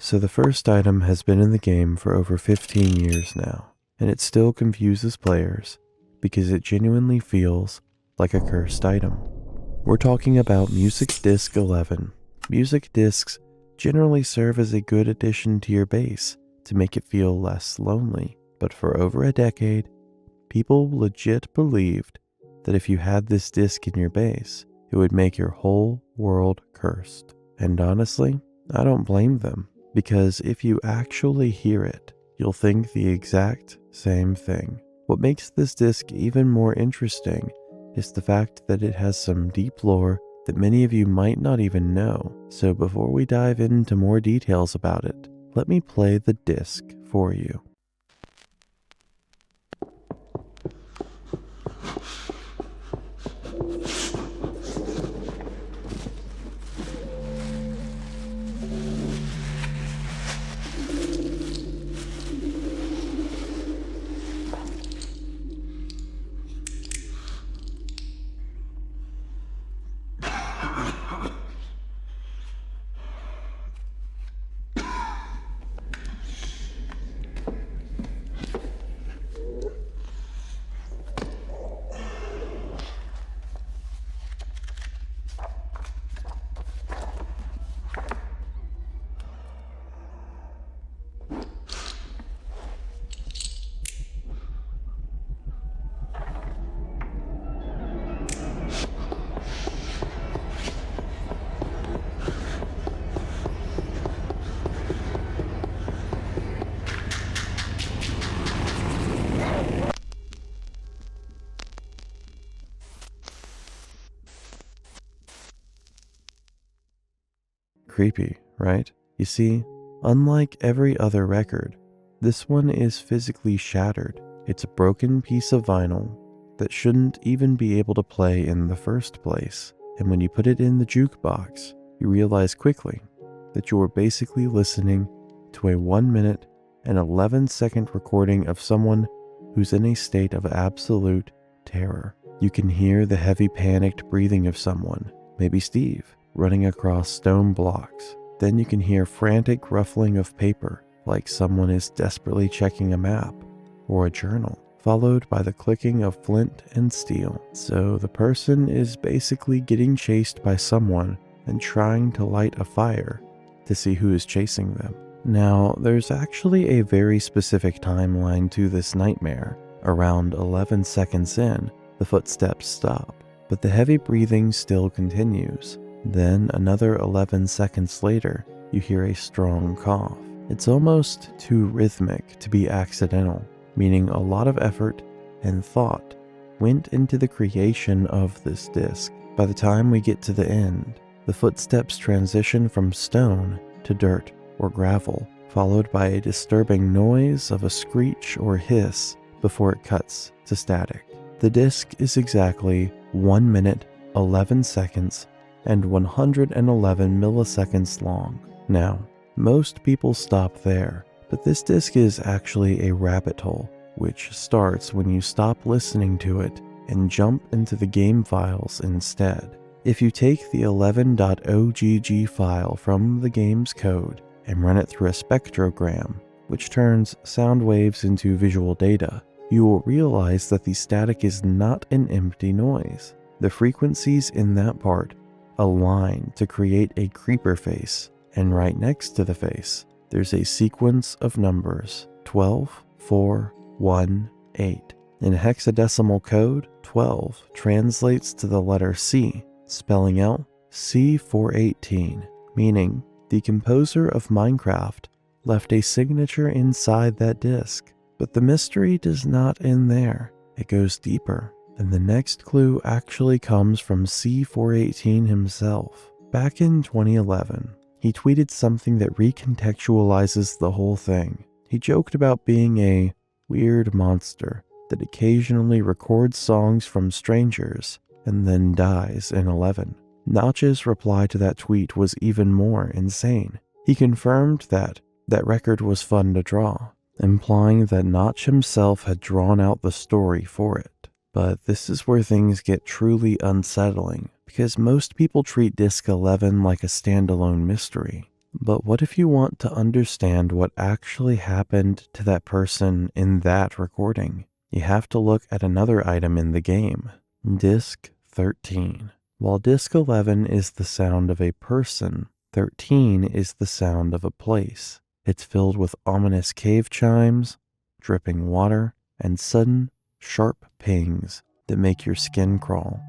So the first item has been in the game for over 15 years now, and it still confuses players because it genuinely feels like a cursed item. We're talking about Music Disc 11. Music discs generally serve as a good addition to your base to make it feel less lonely, but for over a decade, people legit believed that if you had this disc in your base, it would make your whole world cursed. And honestly, I don't blame them, because if you actually hear it, you'll think the exact same thing. What makes this disc even more interesting is the fact that it has some deep lore that many of you might not even know. So before we dive into more details about it, let me play the disc for you. Creepy, right? You see, unlike every other record, this one is physically shattered. It's a broken piece of vinyl that shouldn't even be able to play in the first place. And when you put it in the jukebox, you realize quickly that you are basically listening to a 1 minute and 11-second recording of someone who's in a state of absolute terror. You can hear the heavy panicked breathing of someone, maybe Steve, running across stone blocks. Then you can hear frantic ruffling of paper, like someone is desperately checking a map or a journal, followed by the clicking of flint and steel. So the person is basically getting chased by someone and trying to light a fire to see who is chasing them. Now, there's actually a very specific timeline to this nightmare. Around 11 seconds in, the footsteps stop, but the heavy breathing still continues. Then another 11 seconds later, you hear a strong cough. It's almost too rhythmic to be accidental, meaning a lot of effort and thought went into the creation of this disc. By the time we get to the end, the footsteps transition from stone to dirt or gravel, followed by a disturbing noise of a screech or hiss before it cuts to static. The disc is exactly 1 minute, 11 seconds, and 111 milliseconds long. Now, most people stop there, but this disc is actually a rabbit hole, which starts when you stop listening to it and jump into the game files instead. If you take the 11.ogg file from the game's code and run it through a spectrogram, which turns sound waves into visual data, you will realize that the static is not an empty noise. The frequencies in that part align to create a creeper face, and right next to the face, there's a sequence of numbers 12, 4, 1, 8. In hexadecimal code, 12 translates to the letter C, spelling out C418, meaning the composer of Minecraft left a signature inside that disk. But the mystery does not end there. It goes deeper. And the next clue actually comes from C418 himself. Back in 2011, he tweeted something that recontextualizes the whole thing. He joked about being a weird monster that occasionally records songs from strangers and then dies in 11. Notch's reply to that tweet was even more insane. He confirmed that record was fun to draw, implying that Notch himself had drawn out the story for it. But this is where things get truly unsettling, because most people treat Disc 11 like a standalone mystery, But what if you want to understand what actually happened to that person in that recording? You have to look at another item in the game, Disc 13. While Disc 11 is the sound of a person, 13 is the sound of a place. It's filled with ominous cave chimes, dripping water, and sudden, sharp pings that make your skin crawl.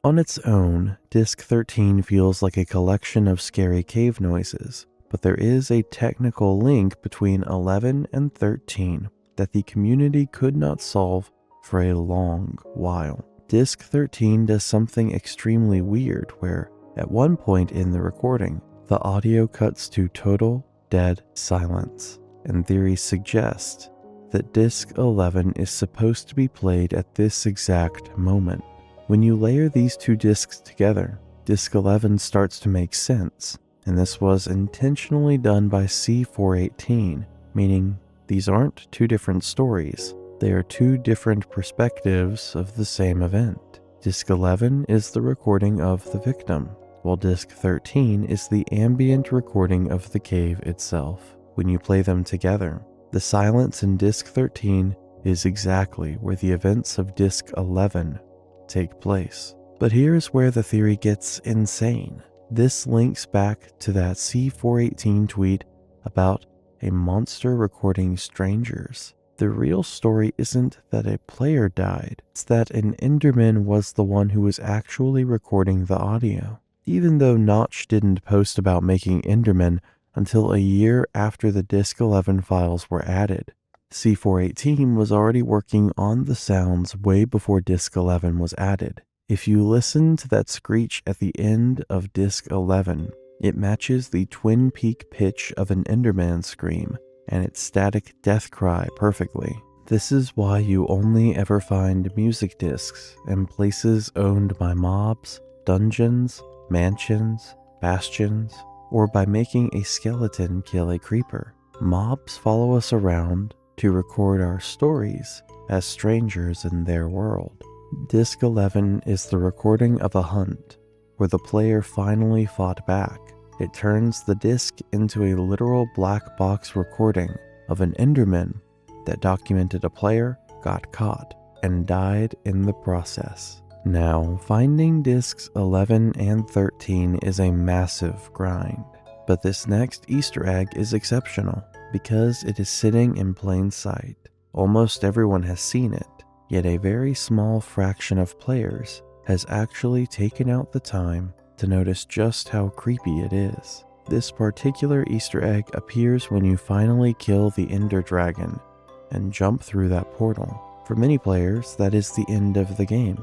On its own, Disc 13 feels like a collection of scary cave noises, but there is a technical link between 11 and 13 that the community could not solve for a long while. Disc 13 does something extremely weird where, at one point in the recording, the audio cuts to total, dead silence, and theories suggest that Disc 11 is supposed to be played at this exact moment. When you layer these two discs together, Disc 11 starts to make sense, and this was intentionally done by C418, meaning these aren't two different stories, they are two different perspectives of the same event. Disc 11 is the recording of the victim, while Disc 13 is the ambient recording of the cave itself. When you play them together, the silence in Disc 13 is exactly where the events of Disc 11 take place. But here's where the theory gets insane. This links back to that C418 tweet about a monster recording strangers. The real story isn't that a player died, it's that an Enderman was the one who was actually recording the audio. Even though Notch didn't post about making Enderman until a year after the Disc 11 files were added, C418 was already working on the sounds way before Disc 11 was added. If you listen to that screech at the end of Disc 11, it matches the Twin Peak pitch of an Enderman scream and its static death cry perfectly. This is why you only ever find music discs in places owned by mobs, dungeons, mansions, bastions, or by making a skeleton kill a creeper. Mobs follow us around to record our stories as strangers in their world. Disc 11 is the recording of a hunt where the player finally fought back. It turns the disc into a literal black box recording of an Enderman that documented a player got caught and died in the process. Now, finding discs 11 and 13 is a massive grind, but this next Easter egg is exceptional because it is sitting in plain sight. Almost everyone has seen it, yet a very small fraction of players has actually taken out the time to notice just how creepy it is. This particular Easter egg appears when you finally kill the Ender Dragon and jump through that portal. For many players, that is the end of the game,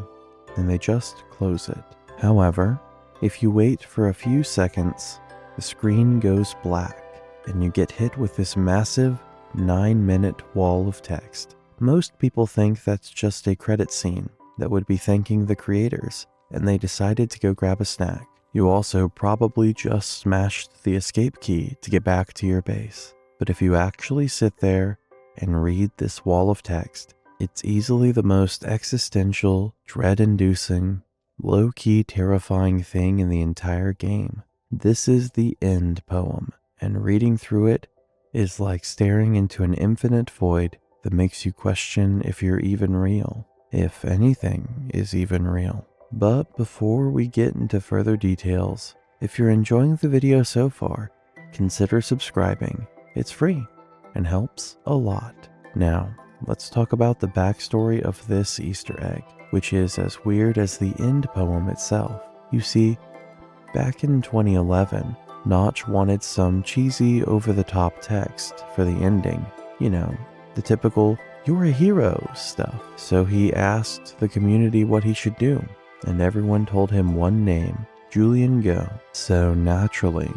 and they just close it. However, if you wait for a few seconds, the screen goes black, and you get hit with this massive 9-minute wall of text. Most people think that's just a credit scene that would be thanking the creators, and they decided to go grab a snack. You also probably just smashed the escape key to get back to your base. But if you actually sit there and read this wall of text, it's easily the most existential, dread-inducing, low-key terrifying thing in the entire game. This is the end poem, and reading through it is like staring into an infinite void that makes you question if you're even real, if anything is even real. But before we get into further details, if you're enjoying the video so far, consider subscribing. It's free and helps a lot. Now, let's talk about the backstory of this Easter egg, which is as weird as the end poem itself. You see, back in 2011, Notch wanted some cheesy over-the-top text for the ending. You know, the typical, "you're a hero" stuff. So he asked the community what he should do, and everyone told him one name, Julian Go. So naturally,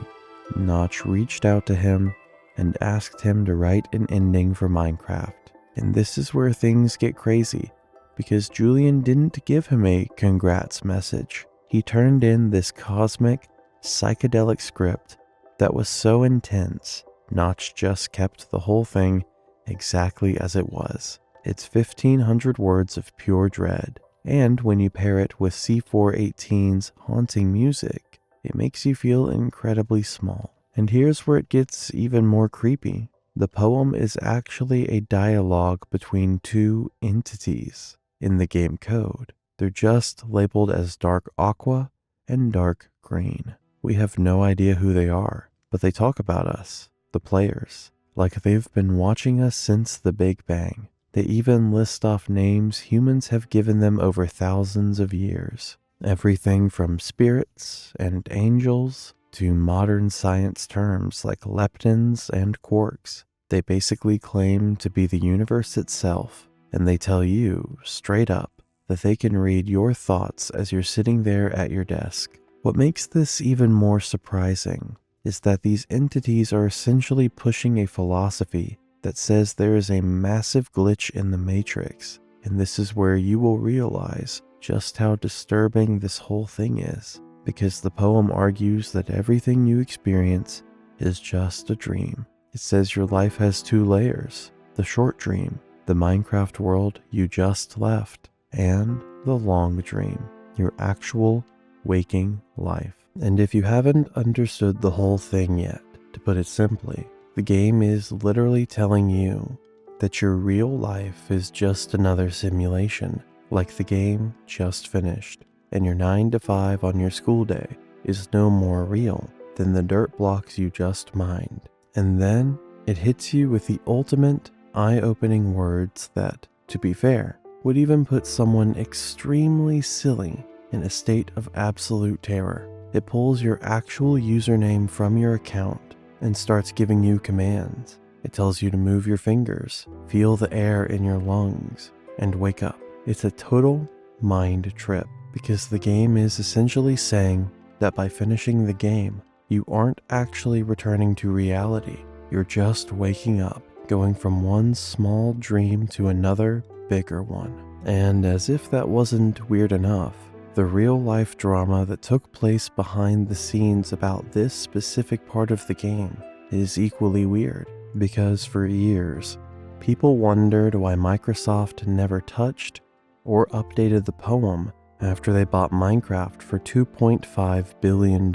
Notch reached out to him and asked him to write an ending for Minecraft. And this is where things get crazy, because Julian didn't give him a congrats message. He turned in this cosmic, psychedelic script that was so intense, Notch just kept the whole thing exactly as it was. It's 1,500 words of pure dread, and when you pair it with C418's haunting music, it makes you feel incredibly small. And here's where it gets even more creepy. The poem is actually a dialogue between two entities in the game code. They're just labeled as dark aqua and dark green. We have no idea who they are, but they talk about us, the players, like they've been watching us since the Big Bang. They even list off names humans have given them over thousands of years. Everything from spirits and angels to modern science terms like leptons and quarks. They basically claim to be the universe itself, and they tell you, straight up, that they can read your thoughts as you're sitting there at your desk. What makes this even more surprising is that these entities are essentially pushing a philosophy that says there is a massive glitch in the Matrix, and this is where you will realize just how disturbing this whole thing is, because the poem argues that everything you experience is just a dream. It says your life has two layers, the short dream, the Minecraft world you just left, and the long dream, your actual waking life. And if you haven't understood the whole thing yet, to put it simply, the game is literally telling you that your real life is just another simulation, like the game just finished, and your 9 to 5 on your school day is no more real than the dirt blocks you just mined. And then it hits you with the ultimate eye-opening words that, to be fair, would even put someone extremely silly in a state of absolute terror. It pulls your actual username from your account and starts giving you commands. It tells you to move your fingers, feel the air in your lungs, and wake up. It's a total mind trip, because the game is essentially saying that by finishing the game, you aren't actually returning to reality. You're just waking up, going from one small dream to another bigger one. And as if that wasn't weird enough, the real-life drama that took place behind the scenes about this specific part of the game is equally weird, because for years, people wondered why Microsoft never touched or updated the poem after they bought Minecraft for $2.5 billion.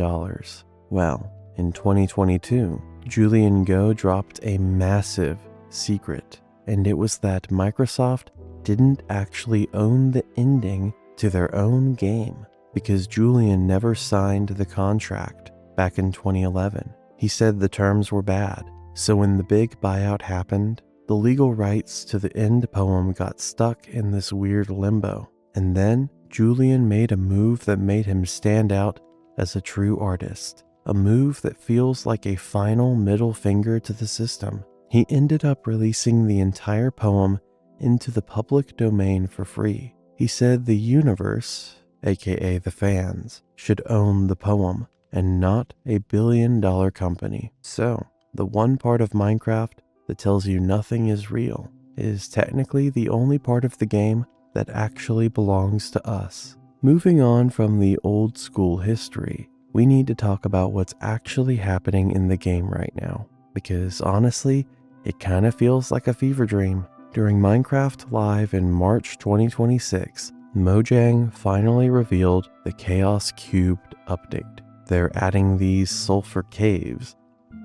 Well, in 2022, Julian Go dropped a massive secret, and it was that Microsoft didn't actually own the ending to their own game, because Julian never signed the contract back in 2011. He said the terms were bad, so when the big buyout happened, the legal rights to the end poem got stuck in this weird limbo. And then Julian made a move that made him stand out as a true artist, a move that feels like a final middle finger to the system. He ended up releasing the entire poem into the public domain for free. He said the universe, aka the fans, should own the poem and not a billion-dollar company. So, the one part of Minecraft that tells you nothing is real is technically the only part of the game that actually belongs to us. Moving on from the old school history, we need to talk about what's actually happening in the game right now, because honestly, it kind of feels like a fever dream. During Minecraft Live in March 2026, Mojang finally revealed the Chaos Cubed update. They're adding these sulfur caves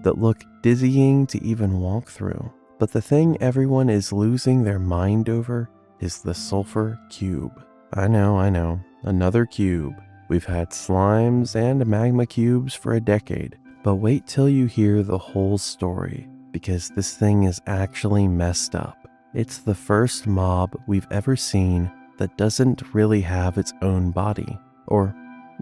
that look dizzying to even walk through. But the thing everyone is losing their mind over is the sulfur cube. I know, another cube. We've had slimes and magma cubes for a decade, but wait till you hear the whole story, because this thing is actually messed up. It's the first mob we've ever seen that doesn't really have its own body, or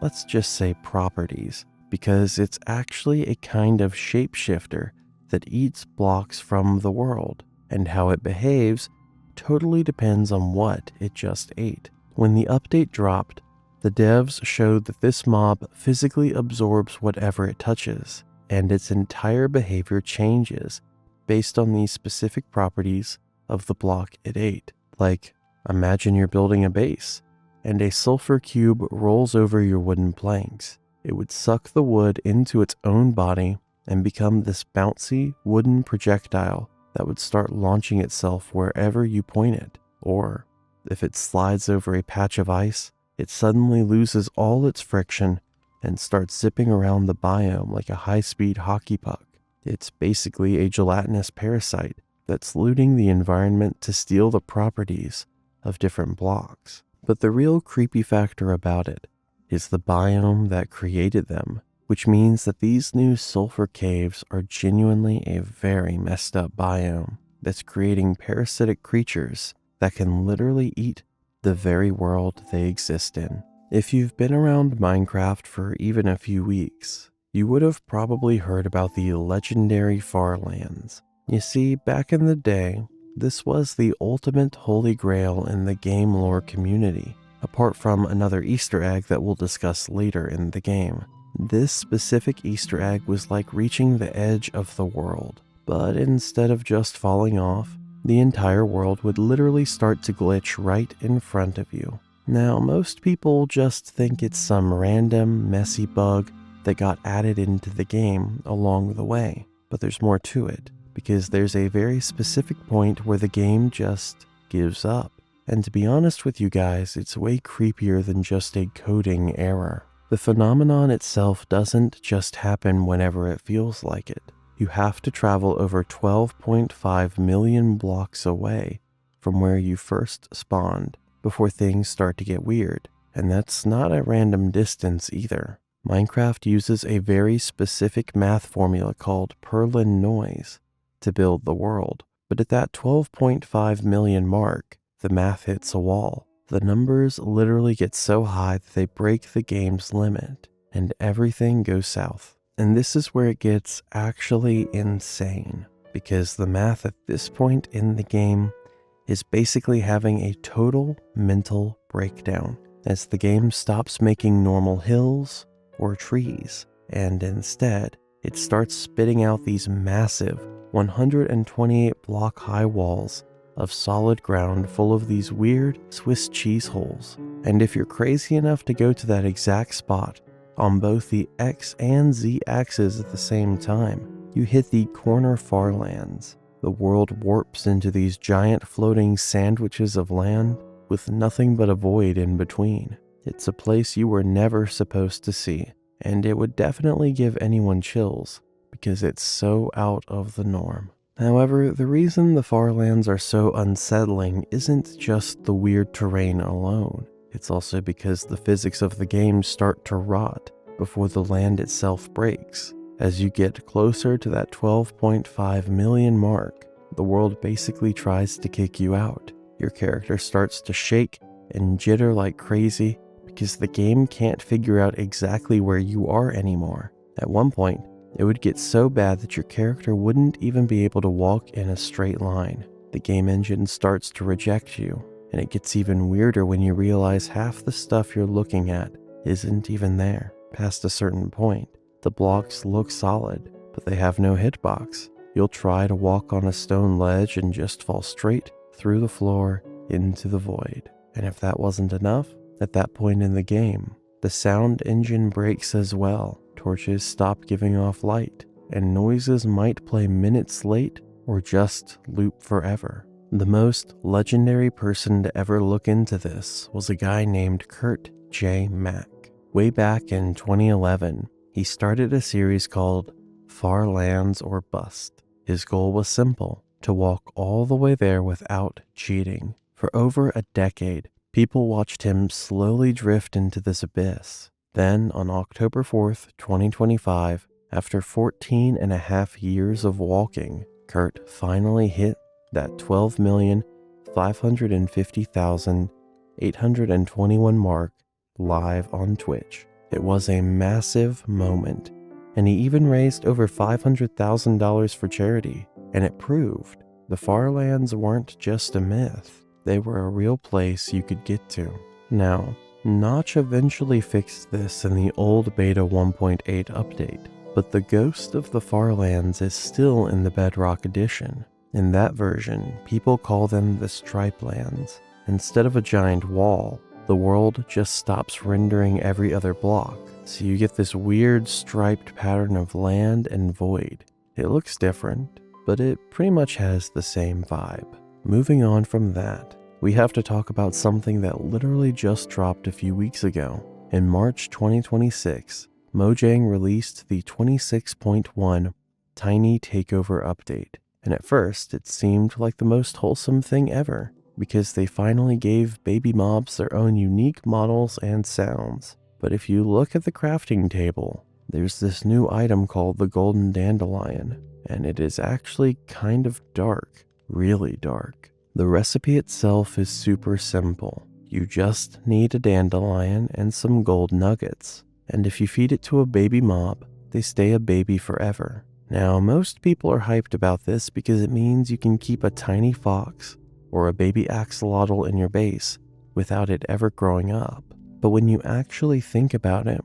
let's just say properties, because it's actually a kind of shapeshifter that eats blocks from the world, and how it behaves totally depends on what it just ate. When the update dropped, the devs showed that this mob physically absorbs whatever it touches, and its entire behavior changes based on the specific properties of the block it ate. Like, imagine you're building a base, and a sulfur cube rolls over your wooden planks. It would suck the wood into its own body and become this bouncy wooden projectile that would start launching itself wherever you point it. Or, if it slides over a patch of ice, it suddenly loses all its friction and starts zipping around the biome like a high-speed hockey puck. It's basically a gelatinous parasite that's looting the environment to steal the properties of different blocks. But the real creepy factor about it is the biome that created them, which means that these new sulfur caves are genuinely a very messed up biome that's creating parasitic creatures that can literally eat the very world they exist in. If you've been around Minecraft for even a few weeks, you would have probably heard about the legendary Farlands. You see, back in the day, this was the ultimate holy grail in the game lore community, apart from another Easter egg that we'll discuss later in the game. This specific Easter egg was like reaching the edge of the world, but instead of just falling off, the entire world would literally start to glitch right in front of you. Now, most people just think it's some random, messy bug that got added into the game along the way, but there's more to it, because there's a very specific point where the game just gives up. And to be honest with you guys, it's way creepier than just a coding error. The phenomenon itself doesn't just happen whenever it feels like it. You have to travel over 12.5 million blocks away from where you first spawned before things start to get weird. And that's not a random distance either. Minecraft uses a very specific math formula called Perlin noise to build the world. But at that 12.5 million mark, the math hits a wall. The numbers literally get so high that they break the game's limit, and everything goes south. And this is where it gets actually insane, because the math at this point in the game is basically having a total mental breakdown, as the game stops making normal hills or trees, and instead, it starts spitting out these massive 128 block high walls of solid ground full of these weird Swiss cheese holes. And if you're crazy enough to go to that exact spot on both the X and Z axes at the same time, you hit the corner Farlands. The world warps into these giant floating sandwiches of land with nothing but a void in between. It's a place you were never supposed to see, and it would definitely give anyone chills because it's so out of the norm. However, the reason the Farlands are so unsettling isn't just the weird terrain alone. It's also because the physics of the game start to rot before the land itself breaks. As you get closer to that 12.5 million mark, the world basically tries to kick you out. Your character starts to shake and jitter like crazy because the game can't figure out exactly where you are anymore. At one point, it would get so bad that your character wouldn't even be able to walk in a straight line. The game engine starts to reject you, and it gets even weirder when you realize half the stuff you're looking at isn't even there. Past a certain point, the blocks look solid, but they have no hitbox. You'll try to walk on a stone ledge and just fall straight through the floor into the void. And if that wasn't enough, at that point in the game, the sound engine breaks as well. Torches stop giving off light, and noises might play minutes late or just loop forever. The most legendary person to ever look into this was a guy named Kurt J. Mack. Way back in 2011, he started a series called Farlands or Bust. His goal was simple: to walk all the way there without cheating. For over a decade, people watched him slowly drift into this abyss. Then, on October 4th, 2025, after 14 and a half years of walking, Kurt finally hit that 12,550,821 mark live on Twitch. It was a massive moment, and he even raised over $500,000 for charity, and it proved the Farlands weren't just a myth. They were a real place you could get to. Now, Notch eventually fixed this in the old beta 1.8 update, but the Ghost of the Farlands is still in the Bedrock Edition. In that version, people call them the Stripe Lands. Instead of a giant wall, the world just stops rendering every other block, so you get this weird striped pattern of land and void. It looks different, but it pretty much has the same vibe. Moving on from that, we have to talk about something that literally just dropped a few weeks ago. In March 2026, Mojang released the 26.1 Tiny Takeover update, and at first it seemed like the most wholesome thing ever, because they finally gave baby mobs their own unique models and sounds. But if you look at the crafting table, there's this new item called the Golden Dandelion, and it is actually kind of dark, really dark. The recipe itself is super simple. You just need a dandelion and some gold nuggets, and if you feed it to a baby mob, they stay a baby forever. Now, most people are hyped about this because it means you can keep a tiny fox or a baby axolotl in your base without it ever growing up. But when you actually think about it,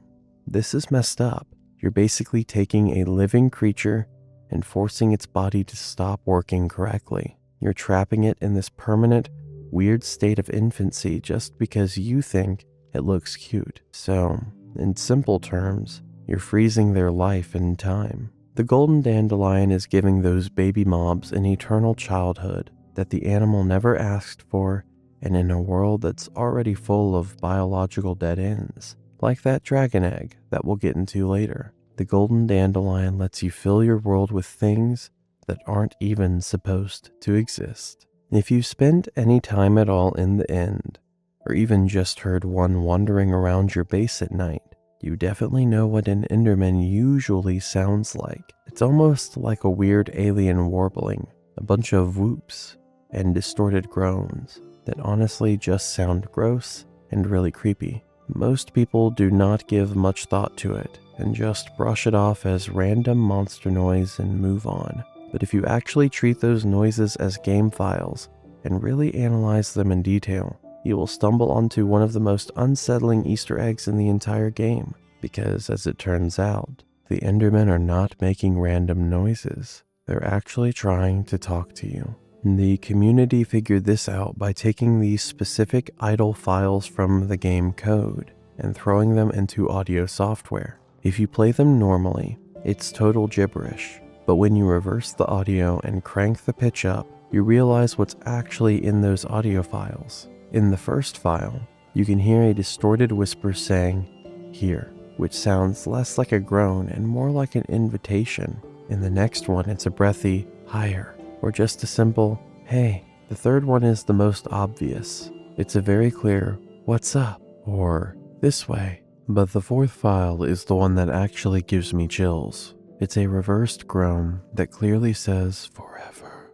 this is messed up. You're basically taking a living creature and forcing its body to stop working correctly. You're trapping it in this permanent, weird state of infancy just because you think it looks cute. So, in simple terms, you're freezing their life in time. The Golden Dandelion is giving those baby mobs an eternal childhood that the animal never asked for, and in a world that's already full of biological dead ends, like that dragon egg that we'll get into later. The Golden Dandelion lets you fill your world with things that aren't even supposed to exist. If you spent any time at all in the end, or even just heard one wandering around your base at night, you definitely know what an Enderman usually sounds like. It's almost like a weird alien warbling, a bunch of whoops and distorted groans that honestly just sound gross and really creepy. Most people do not give much thought to it and just brush it off as random monster noise and move on. But if you actually treat those noises as game files and really analyze them in detail, you will stumble onto one of the most unsettling Easter eggs in the entire game, because as it turns out, the Endermen are not making random noises. They're actually trying to talk to you. The community figured this out by taking these specific idle files from the game code and throwing them into audio software. If you play them normally, it's total gibberish, but when you reverse the audio and crank the pitch up, you realize what's actually in those audio files. In the first file, you can hear a distorted whisper saying, "Here," which sounds less like a groan and more like an invitation. In the next one, it's a breathy, "Higher," or just a simple, "Hey." The third one is the most obvious. It's a very clear, "What's up?" or "This way." But the fourth file is the one that actually gives me chills. It's a reversed groan that clearly says, "Forever,"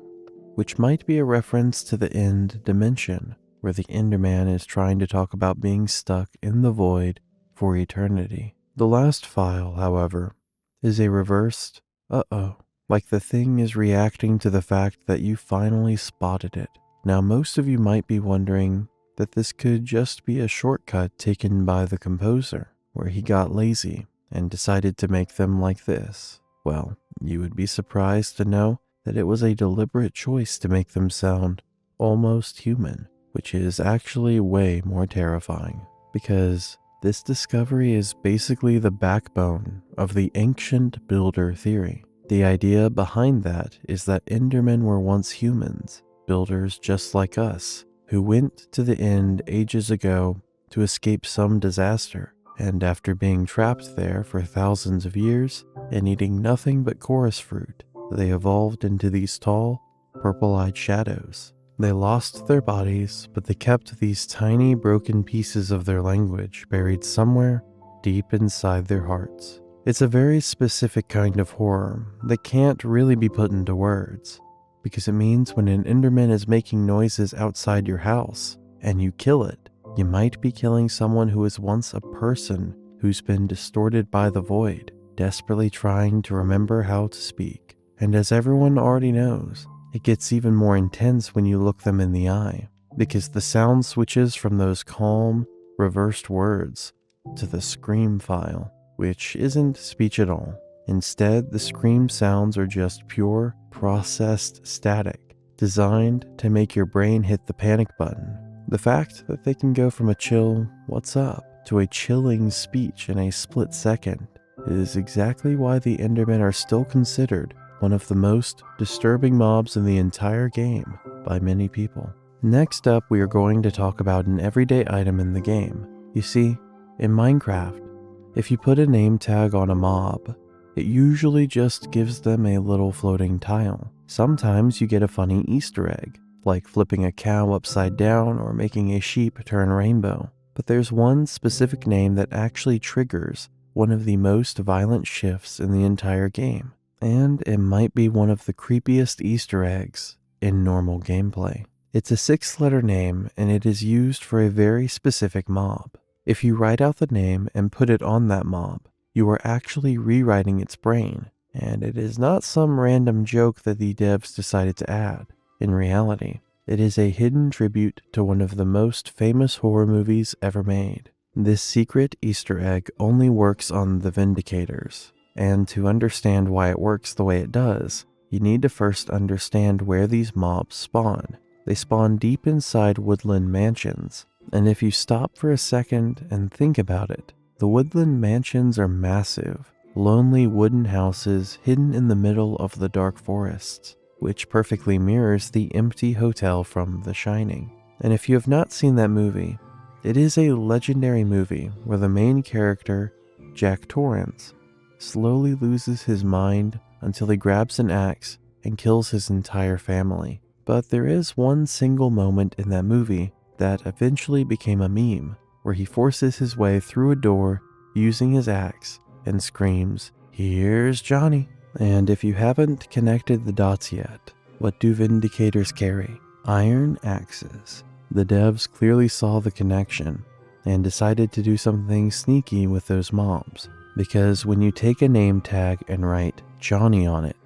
which might be a reference to the end dimension, where the Enderman is trying to talk about being stuck in the void for eternity. The last file, however, is a reversed, "Uh-oh," like the thing is reacting to the fact that you finally spotted it. Now, most of you might be wondering that this could just be a shortcut taken by the composer, where he got lazy and decided to make them like this. Well, you would be surprised to know that it was a deliberate choice to make them sound almost human, which is actually way more terrifying, because this discovery is basically the backbone of the ancient builder theory. The idea behind that is that Endermen were once humans, builders just like us, who went to the end ages ago to escape some disaster, and after being trapped there for thousands of years and eating nothing but chorus fruit, they evolved into these tall, purple-eyed shadows. They lost their bodies, but they kept these tiny broken pieces of their language buried somewhere deep inside their hearts. It's a very specific kind of horror that can't really be put into words, because it means when an Enderman is making noises outside your house and you kill it, you might be killing someone who was once a person who's been distorted by the void, desperately trying to remember how to speak. And as everyone already knows, it gets even more intense when you look them in the eye, because the sound switches from those calm, reversed words to the scream file, which isn't speech at all. Instead, the scream sounds are just pure, processed static, designed to make your brain hit the panic button. The fact that they can go from a chill, "what's up?" to a chilling speech in a split second is exactly why the Endermen are still considered one of the most disturbing mobs in the entire game by many people. Next up, we are going to talk about an everyday item in the game. You see, in Minecraft, if you put a name tag on a mob, it usually just gives them a little floating tile. Sometimes you get a funny Easter egg, like flipping a cow upside down or making a sheep turn rainbow. But there's one specific name that actually triggers one of the most violent shifts in the entire game. And it might be one of the creepiest Easter eggs in normal gameplay. It's a 6-letter name, and it is used for a very specific mob. If you write out the name and put it on that mob, you are actually rewriting its brain, and it is not some random joke that the devs decided to add. In reality, it is a hidden tribute to one of the most famous horror movies ever made. This secret Easter egg only works on the Vindicators, and to understand why it works the way it does, you need to first understand where these mobs spawn. They spawn deep inside woodland mansions, and if you stop for a second and think about it, the woodland mansions are massive, lonely wooden houses hidden in the middle of the dark forests, which perfectly mirrors the empty hotel from The Shining. And if you have not seen that movie, it is a legendary movie where the main character, Jack Torrance, slowly loses his mind until he grabs an axe and kills his entire family. But there is one single moment in that movie that eventually became a meme, where he forces his way through a door using his axe and screams, "Here's Johnny." And if you haven't connected the dots yet, what do Vindicators carry? Iron axes. The devs clearly saw the connection and decided to do something sneaky with those mobs, because when you take a name tag and write Johnny on it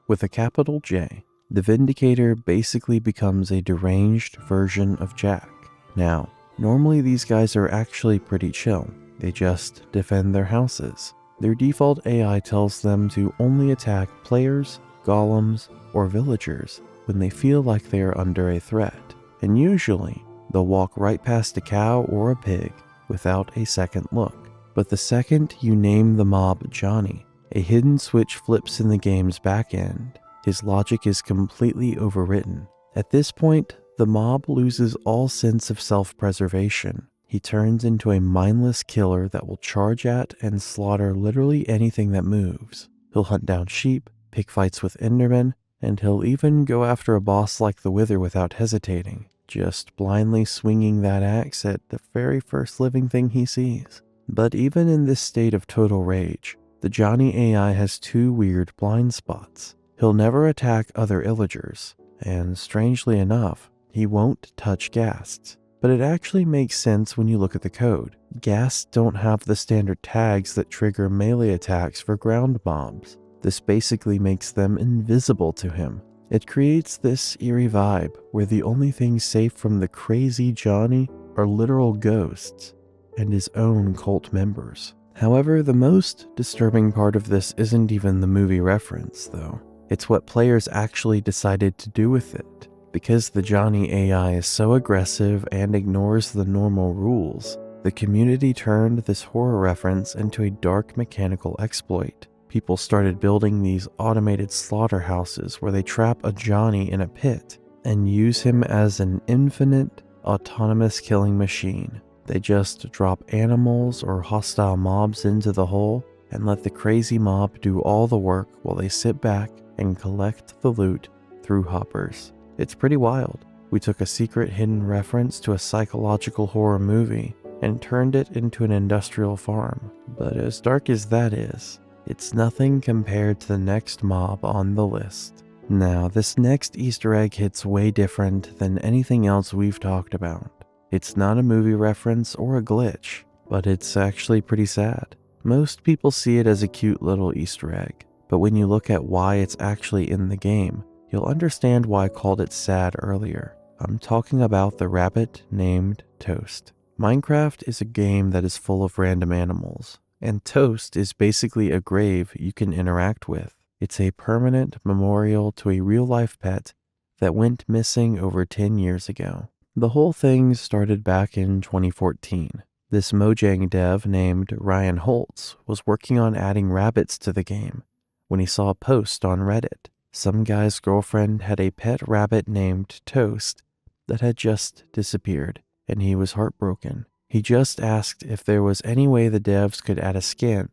with a capital J, the Vindicator basically becomes a deranged version of Jack. Now, normally these guys are actually pretty chill. They just defend their houses. Their default AI tells them to only attack players, golems, or villagers when they feel like they are under a threat. And usually, they'll walk right past a cow or a pig without a second look. But the second you name the mob Johnny, a hidden switch flips in the game's backend. His logic is completely overwritten. At this point, the mob loses all sense of self-preservation. He turns into a mindless killer that will charge at and slaughter literally anything that moves. He'll hunt down sheep, pick fights with Endermen, and he'll even go after a boss like the Wither without hesitating, just blindly swinging that axe at the very first living thing he sees. But even in this state of total rage, the Johnny AI has two weird blind spots. He'll never attack other illagers, and strangely enough, he won't touch ghasts. But it actually makes sense when you look at the code. Ghasts don't have the standard tags that trigger melee attacks for ground mobs. This basically makes them invisible to him. It creates this eerie vibe where the only things safe from the crazy Johnny are literal ghosts and his own cult members. However, the most disturbing part of this isn't even the movie reference, though. It's what players actually decided to do with it. Because the Johnny AI is so aggressive and ignores the normal rules, the community turned this horror reference into a dark mechanical exploit. People started building these automated slaughterhouses where they trap a Johnny in a pit and use him as an infinite, autonomous killing machine. They just drop animals or hostile mobs into the hole and let the crazy mob do all the work while they sit back and collect the loot through hoppers. It's pretty wild. We took a secret hidden reference to a psychological horror movie and turned it into an industrial farm. But as dark as that is, it's nothing compared to the next mob on the list. Now, this next Easter egg hits way different than anything else we've talked about. It's not a movie reference or a glitch, but it's actually pretty sad. Most people see it as a cute little Easter egg, but when you look at why it's actually in the game, you'll understand why I called it sad earlier. I'm talking about the rabbit named Toast. Minecraft is a game that is full of random animals, And Toast is basically a grave you can interact with. It's a permanent memorial to a real-life pet that went missing over 10 years ago. The whole thing started back in 2014. This Mojang dev named Ryan Holtz was working on adding rabbits to the game when he saw a post on Reddit. Some guy's girlfriend had a pet rabbit named Toast that had just disappeared, and he was heartbroken. He just asked if there was any way the devs could add a skin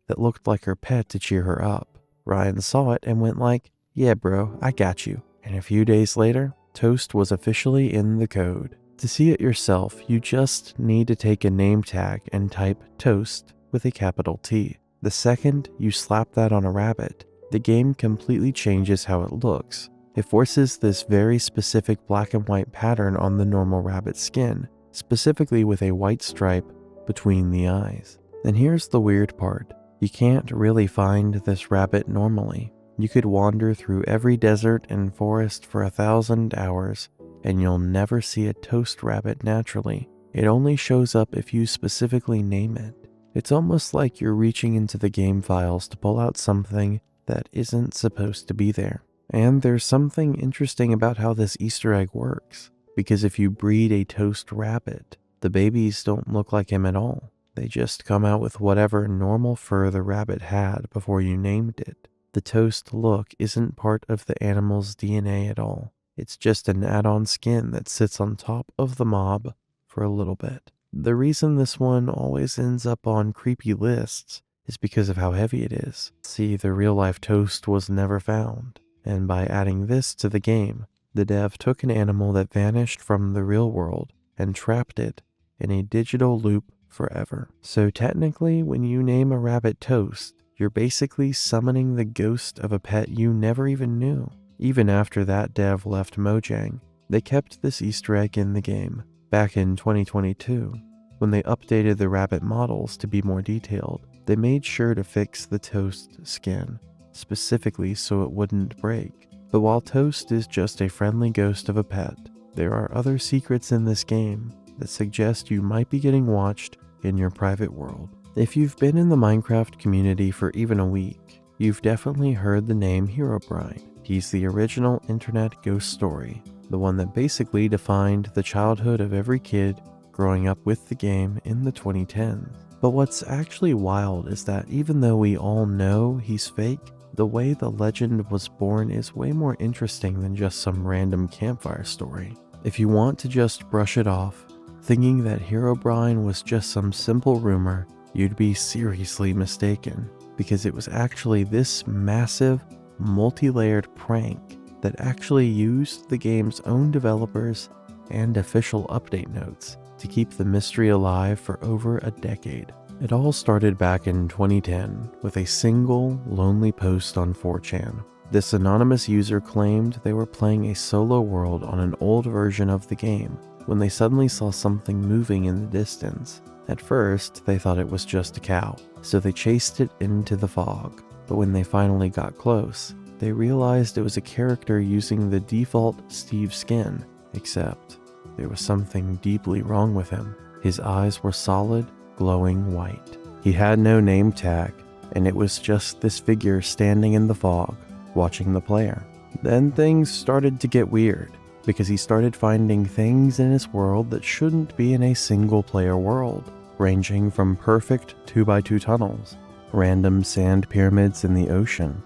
that looked like her pet to cheer her up. Ryan saw it and went like, "Yeah bro, I got you." And a few days later, Toast was officially in the code. To see it yourself, you just need to take a name tag and type Toast with a capital T. The second you slap that on a rabbit, the game completely changes how it looks. It forces this very specific black and white pattern on the normal rabbit skin, specifically with a white stripe between the eyes. And here's the weird part. You can't really find this rabbit normally. You could wander through every desert and forest for 1,000 hours, and you'll never see a Toast rabbit naturally. It only shows up if you specifically name it. It's almost like you're reaching into the game files to pull out something that isn't supposed to be there. And there's something interesting about how this Easter egg works, because if you breed a Toast rabbit, the babies don't look like him at all. They just come out with whatever normal fur the rabbit had before you named it. The Toast look isn't part of the animal's DNA at all. It's just an add-on skin that sits on top of the mob for a little bit. The reason this one always ends up on creepy lists is because of how heavy it is. See, the real-life Toast was never found, and by adding this to the game, the dev took an animal that vanished from the real world and trapped it in a digital loop forever. So technically, when you name a rabbit Toast, you're basically summoning the ghost of a pet you never even knew. Even after that dev left Mojang, they kept this Easter egg in the game. Back in 2022, when they updated the rabbit models to be more detailed, they made sure to fix the Toast skin, specifically so it wouldn't break. But while Toast is just a friendly ghost of a pet, there are other secrets in this game that suggest you might be getting watched in your private world. If you've been in the Minecraft community for even a week, you've definitely heard the name Herobrine. He's the original internet ghost story, the one that basically defined the childhood of every kid growing up with the game in the 2010s. But what's actually wild is that even though we all know he's fake, the way the legend was born is way more interesting than just some random campfire story. If you want to just brush it off, thinking that Herobrine was just some simple rumor, you'd be seriously mistaken, because it was actually this massive, multi-layered prank that actually used the game's own developers and official update notes to keep the mystery alive for over a decade. It all started back in 2010 with a single, lonely post on 4chan. This anonymous user claimed they were playing a solo world on an old version of the game when they suddenly saw something moving in the distance. At first, they thought it was just a cow, so they chased it into the fog. But when they finally got close, they realized it was a character using the default Steve skin, except there was something deeply wrong with him. His eyes were solid, glowing white. He had no name tag, and it was just this figure standing in the fog, watching the player. Then things started to get weird, because he started finding things in his world that shouldn't be in a single-player world, ranging from perfect 2x2 tunnels, random sand pyramids in the ocean,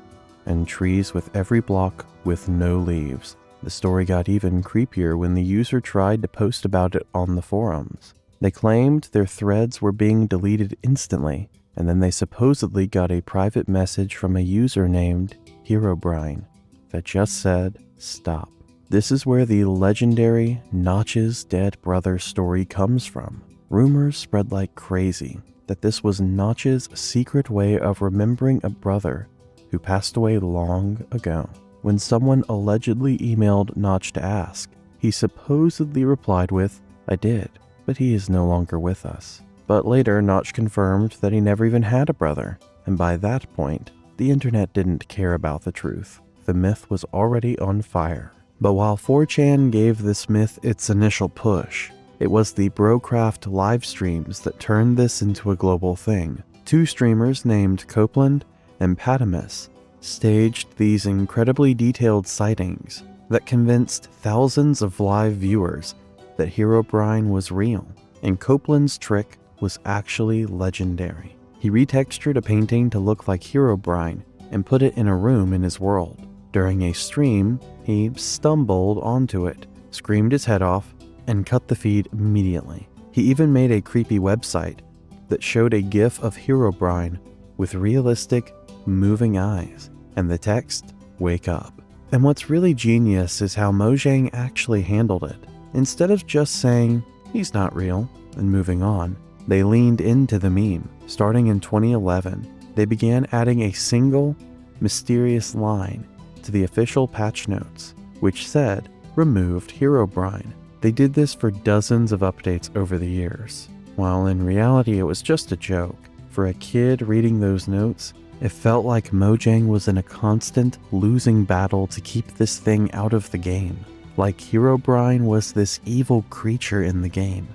and trees with every block with no leaves. The story got even creepier when the user tried to post about it on the forums. They claimed their threads were being deleted instantly, and then they supposedly got a private message from a user named Herobrine that just said, "Stop." This is where the legendary Notch's dead brother story comes from. Rumors spread like crazy that this was Notch's secret way of remembering a brother who passed away long ago. When someone allegedly emailed Notch to ask, he supposedly replied with, "I did, but he is no longer with us." But later, Notch confirmed that he never even had a brother, and by that point, the internet didn't care about the truth. The myth was already on fire. But while 4chan gave this myth its initial push, it was the Brocraft live streams that turned this into a global thing. Two streamers named Copeland and Patamus staged these incredibly detailed sightings that convinced thousands of live viewers that Herobrine was real, and Copeland's trick was actually legendary. He retextured a painting to look like Herobrine and put it in a room in his world. During a stream, he stumbled onto it, screamed his head off, and cut the feed immediately. He even made a creepy website that showed a gif of Herobrine with realistic, moving eyes, and the text, "Wake up." And what's really genius is how Mojang actually handled it. Instead of just saying, "He's not real," and moving on, they leaned into the meme. Starting in 2011, they began adding a single, mysterious line to the official patch notes, which said, "Removed Herobrine." They did this for dozens of updates over the years, while in reality it was just a joke. For a kid reading those notes, it felt like Mojang was in a constant losing battle to keep this thing out of the game. Like Herobrine was this evil creature in the game,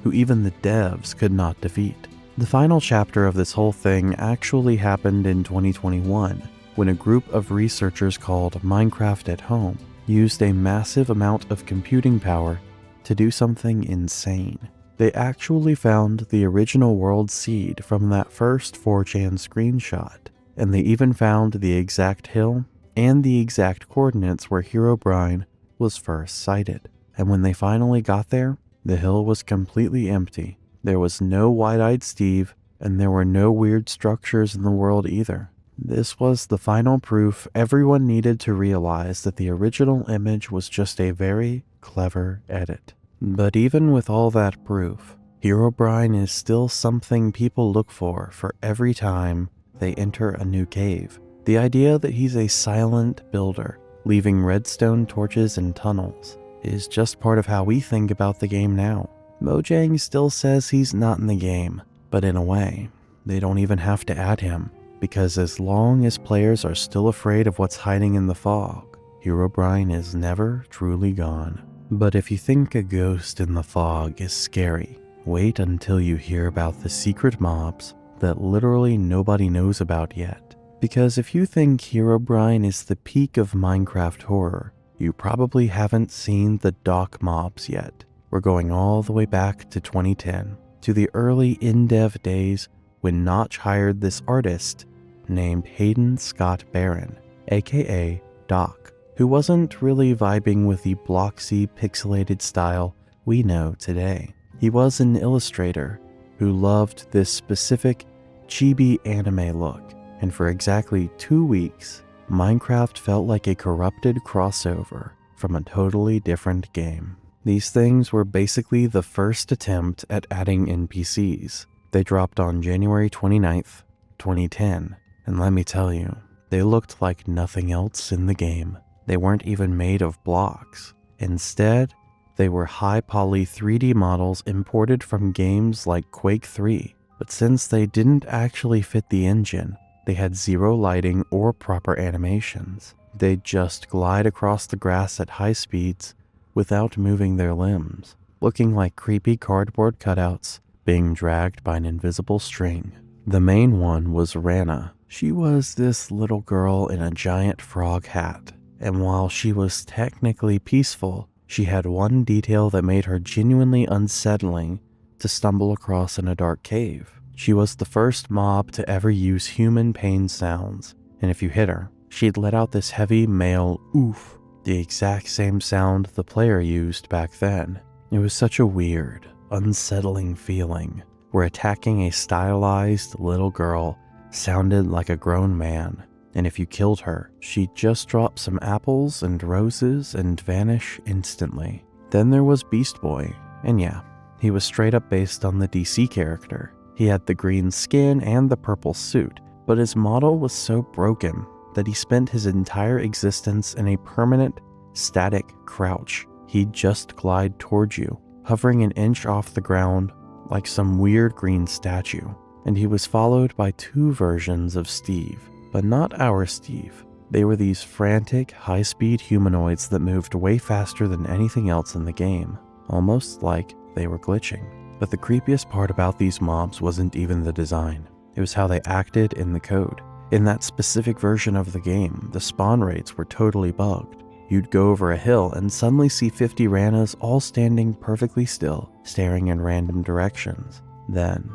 who even the devs could not defeat. The final chapter of this whole thing actually happened in 2021, when a group of researchers called Minecraft at Home used a massive amount of computing power to do something insane. They actually found the original world seed from that first 4chan screenshot, and they even found the exact hill and the exact coordinates where Herobrine was first sighted. And when they finally got there, the hill was completely empty. There was no Wide-Eyed Steve, and there were no weird structures in the world either. This was the final proof everyone needed to realize that the original image was just a very clever edit. But even with all that proof, Herobrine is still something people look for every time they enter a new cave. The idea that he's a silent builder, leaving redstone torches in tunnels, is just part of how we think about the game now. Mojang still says he's not in the game, but in a way, they don't even have to add him, because as long as players are still afraid of what's hiding in the fog, Herobrine is never truly gone. But if you think a ghost in the fog is scary, wait until you hear about the secret mobs that literally nobody knows about yet. Because if you think Herobrine is the peak of Minecraft horror, you probably haven't seen the dock mobs yet. We're going all the way back to 2010, to the early in-dev days when Notch hired this artist named Hayden Scott Barron, aka Doc, who wasn't really vibing with the bloxy, pixelated style we know today. He was an illustrator who loved this specific chibi anime look, and for exactly 2 weeks, Minecraft felt like a corrupted crossover from a totally different game. These things were basically the first attempt at adding NPCs. They dropped on January 29th, 2010, and let me tell you, they looked like nothing else in the game. They weren't even made of blocks. Instead, they were high-poly 3D models imported from games like Quake 3, but since they didn't actually fit the engine, they had zero lighting or proper animations. They'd just glide across the grass at high speeds without moving their limbs, looking like creepy cardboard cutouts being dragged by an invisible string. The main one was Rana. She was this little girl in a giant frog hat, and while she was technically peaceful, she had one detail that made her genuinely unsettling to stumble across in a dark cave. She was the first mob to ever use human pain sounds, and if you hit her, she'd let out this heavy male oof, the exact same sound the player used back then. It was such a weird, unsettling feeling, where attacking a stylized little girl sounded like a grown man, and if you killed her, she'd just drop some apples and roses and vanish instantly. Then there was Beast Boy, and yeah, he was straight up based on the DC character. He had the green skin and the purple suit, but his model was so broken that he spent his entire existence in a permanent, static crouch. He'd just glide towards you, hovering an inch off the ground like some weird green statue. And he was followed by 2 versions of Steve, but not our Steve. They were these frantic, high-speed humanoids that moved way faster than anything else in the game, almost like they were glitching. But the creepiest part about these mobs wasn't even the design. It was how they acted in the code. In that specific version of the game, the spawn rates were totally bugged. You'd go over a hill and suddenly see 50 Ranas all standing perfectly still, staring in random directions. Then,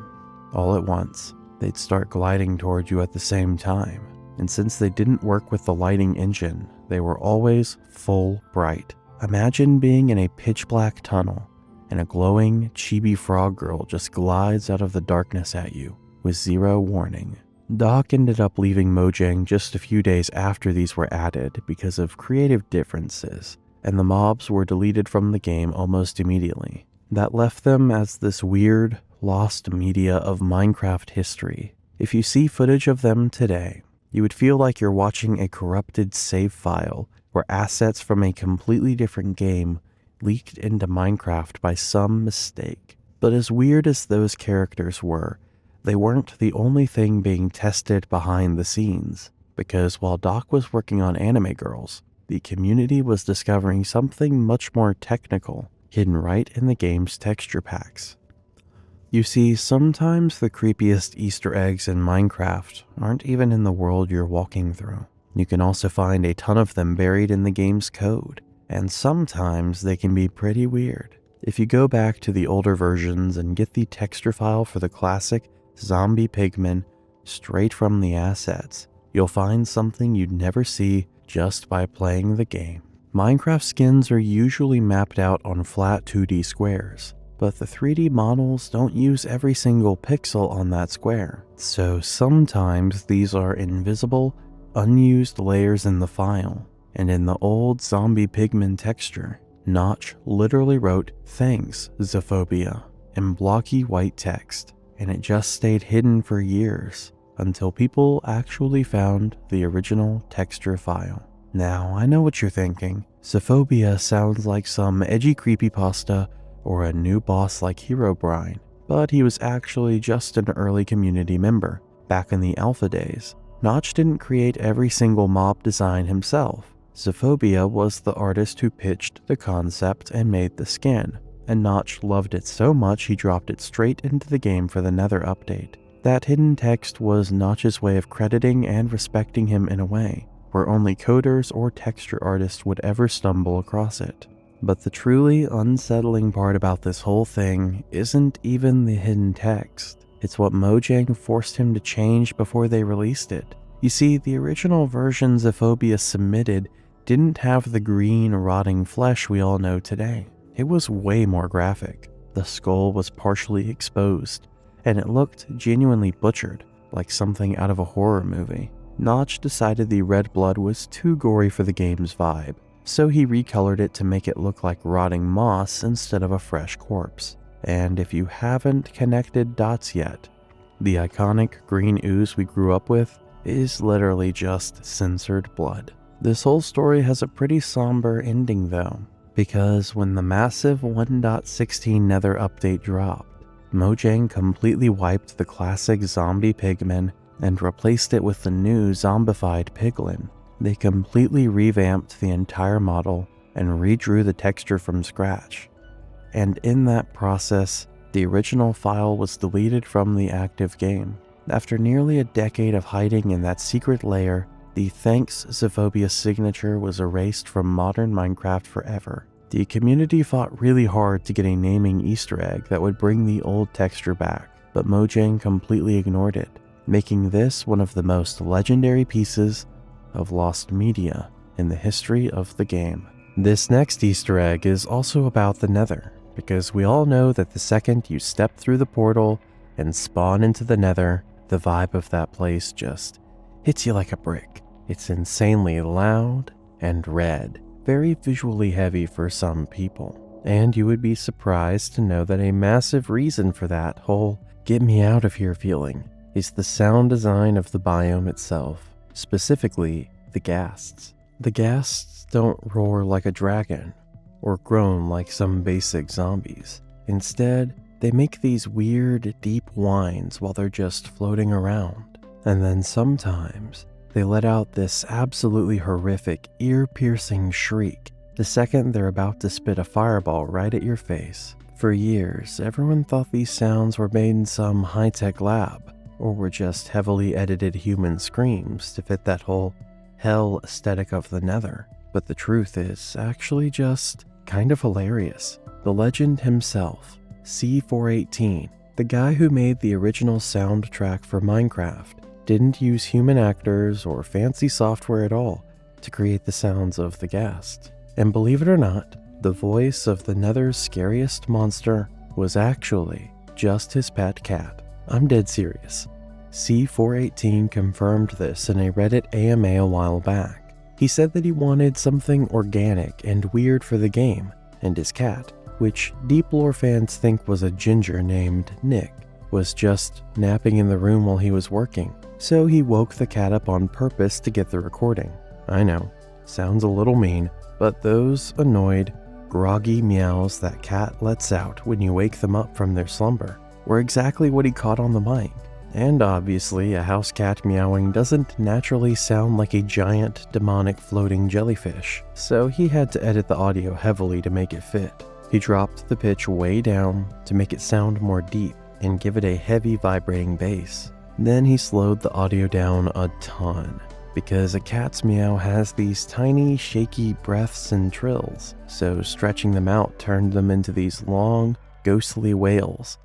all at once, they'd start gliding toward you at the same time. And since they didn't work with the lighting engine, they were always full bright. Imagine being in a pitch-black tunnel, and a glowing, chibi frog girl just glides out of the darkness at you, with zero warning. Doc ended up leaving Mojang just a few days after these were added because of creative differences, and the mobs were deleted from the game almost immediately. That left them as this weird, lost media of Minecraft history. If you see footage of them today, you would feel like you're watching a corrupted save file where assets from a completely different game leaked into Minecraft by some mistake. But as weird as those characters were, they weren't the only thing being tested behind the scenes, because while Doc was working on anime girls, the community was discovering something much more technical, hidden right in the game's texture packs. You see, sometimes the creepiest Easter eggs in Minecraft aren't even in the world you're walking through. You can also find a ton of them buried in the game's code, and sometimes they can be pretty weird. If you go back to the older versions and get the texture file for the classic zombie pigmen straight from the assets, you'll find something you'd never see just by playing the game. Minecraft skins are usually mapped out on flat 2D squares, but the 3D models don't use every single pixel on that square. So sometimes these are invisible, unused layers in the file. And in the old zombie pigman texture, Notch literally wrote "Thanks, Zophobia" in blocky white text, and it just stayed hidden for years until people actually found the original texture file. Now, I know what you're thinking. Zophobia sounds like some edgy creepypasta or a new boss like Herobrine, but he was actually just an early community member. Back in the alpha days, Notch didn't create every single mob design himself. Zophobia was the artist who pitched the concept and made the skin, and Notch loved it so much he dropped it straight into the game for the Nether update. That hidden text was Notch's way of crediting and respecting him in a way, where only coders or texture artists would ever stumble across it. But the truly unsettling part about this whole thing isn't even the hidden text. It's what Mojang forced him to change before they released it. You see, the original versions Zophobia submitted didn't have the green, rotting flesh we all know today. It was way more graphic. The skull was partially exposed, and it looked genuinely butchered, like something out of a horror movie. Notch decided the red blood was too gory for the game's vibe, so he recolored it to make it look like rotting moss instead of a fresh corpse. And if you haven't connected dots yet, the iconic green ooze we grew up with is literally just censored blood. This whole story has a pretty somber ending though, because when the massive 1.16 Nether update dropped, Mojang completely wiped the classic zombie pigmen and replaced it with the new zombified piglin. They completely revamped the entire model and redrew the texture from scratch. And in that process, the original file was deleted from the active game. After nearly a decade of hiding in that secret layer, the Thanks Zophobia signature was erased from modern Minecraft forever. The community fought really hard to get a naming Easter egg that would bring the old texture back, but Mojang completely ignored it, making this one of the most legendary pieces of lost media in the history of the game. This next Easter egg is also about the Nether, because we all know that the second you step through the portal and spawn into the Nether, the vibe of that place just hits you like a brick. It's insanely loud and red, very visually heavy for some people. And you would be surprised to know that a massive reason for that whole "get me out of here" feeling is the sound design of the biome itself, specifically the ghasts. The ghasts don't roar like a dragon or groan like some basic zombies. Instead, they make these weird, deep whines while they're just floating around. And then sometimes, they let out this absolutely horrific, ear-piercing shriek the second they're about to spit a fireball right at your face. For years, everyone thought these sounds were made in some high-tech lab, or were just heavily edited human screams to fit that whole hell aesthetic of the Nether. But the truth is actually just kind of hilarious. The legend himself, C418, the guy who made the original soundtrack for Minecraft, didn't use human actors or fancy software at all to create the sounds of the ghast. And believe it or not, the voice of the Nether's scariest monster was actually just his pet cat. I'm dead serious. C418 confirmed this in a Reddit AMA a while back. He said that he wanted something organic and weird for the game, and his cat, which deep lore fans think was a ginger named Nick, was just napping in the room while he was working, so he woke the cat up on purpose to get the recording. I know, sounds a little mean, but those annoyed, groggy meows that cat lets out when you wake them up from their slumber were exactly what he caught on the mic. And obviously, a house cat meowing doesn't naturally sound like a giant, demonic floating jellyfish, so he had to edit the audio heavily to make it fit. He dropped the pitch way down to make it sound more deep and give it a heavy vibrating bass. Then he slowed the audio down a ton, because a cat's meow has these tiny, shaky breaths and trills, so stretching them out turned them into these long, ghostly wails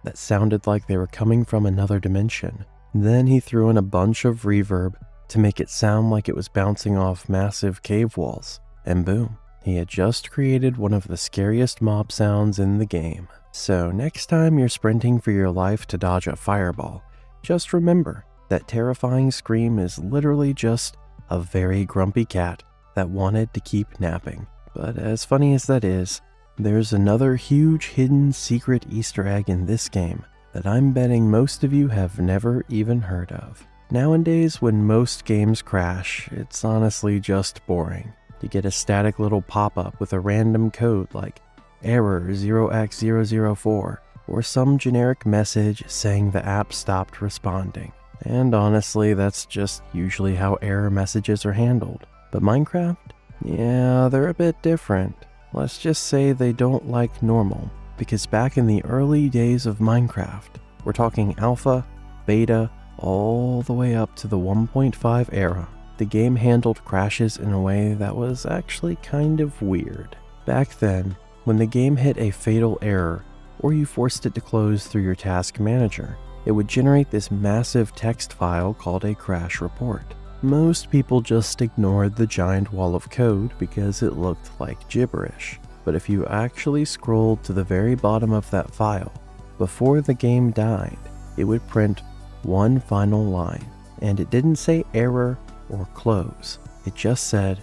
that sounded like they were coming from another dimension. Then he threw in a bunch of reverb to make it sound like it was bouncing off massive cave walls, and boom, he had just created one of the scariest mob sounds in the game. So next time you're sprinting for your life to dodge a fireball, just remember that terrifying scream is literally just a very grumpy cat that wanted to keep napping. But as funny as that is, there's another huge hidden secret Easter egg in this game that I'm betting most of you have never even heard of. Nowadays, when most games crash, it's honestly just boring. You get a static little pop-up with a random code like error 0x004 or some generic message saying the app stopped responding. And honestly, that's just usually how error messages are handled. But Minecraft? Yeah, they're a bit different. Let's just say they don't like normal, because back in the early days of Minecraft, we're talking alpha, beta, all the way up to the 1.5 era, the game handled crashes in a way that was actually kind of weird. Back then, when the game hit a fatal error, or you forced it to close through your task manager, it would generate this massive text file called a crash report. Most people just ignored the giant wall of code because it looked like gibberish. But if you actually scrolled to the very bottom of that file, before the game died, it would print one final line. And it didn't say error or close. It just said,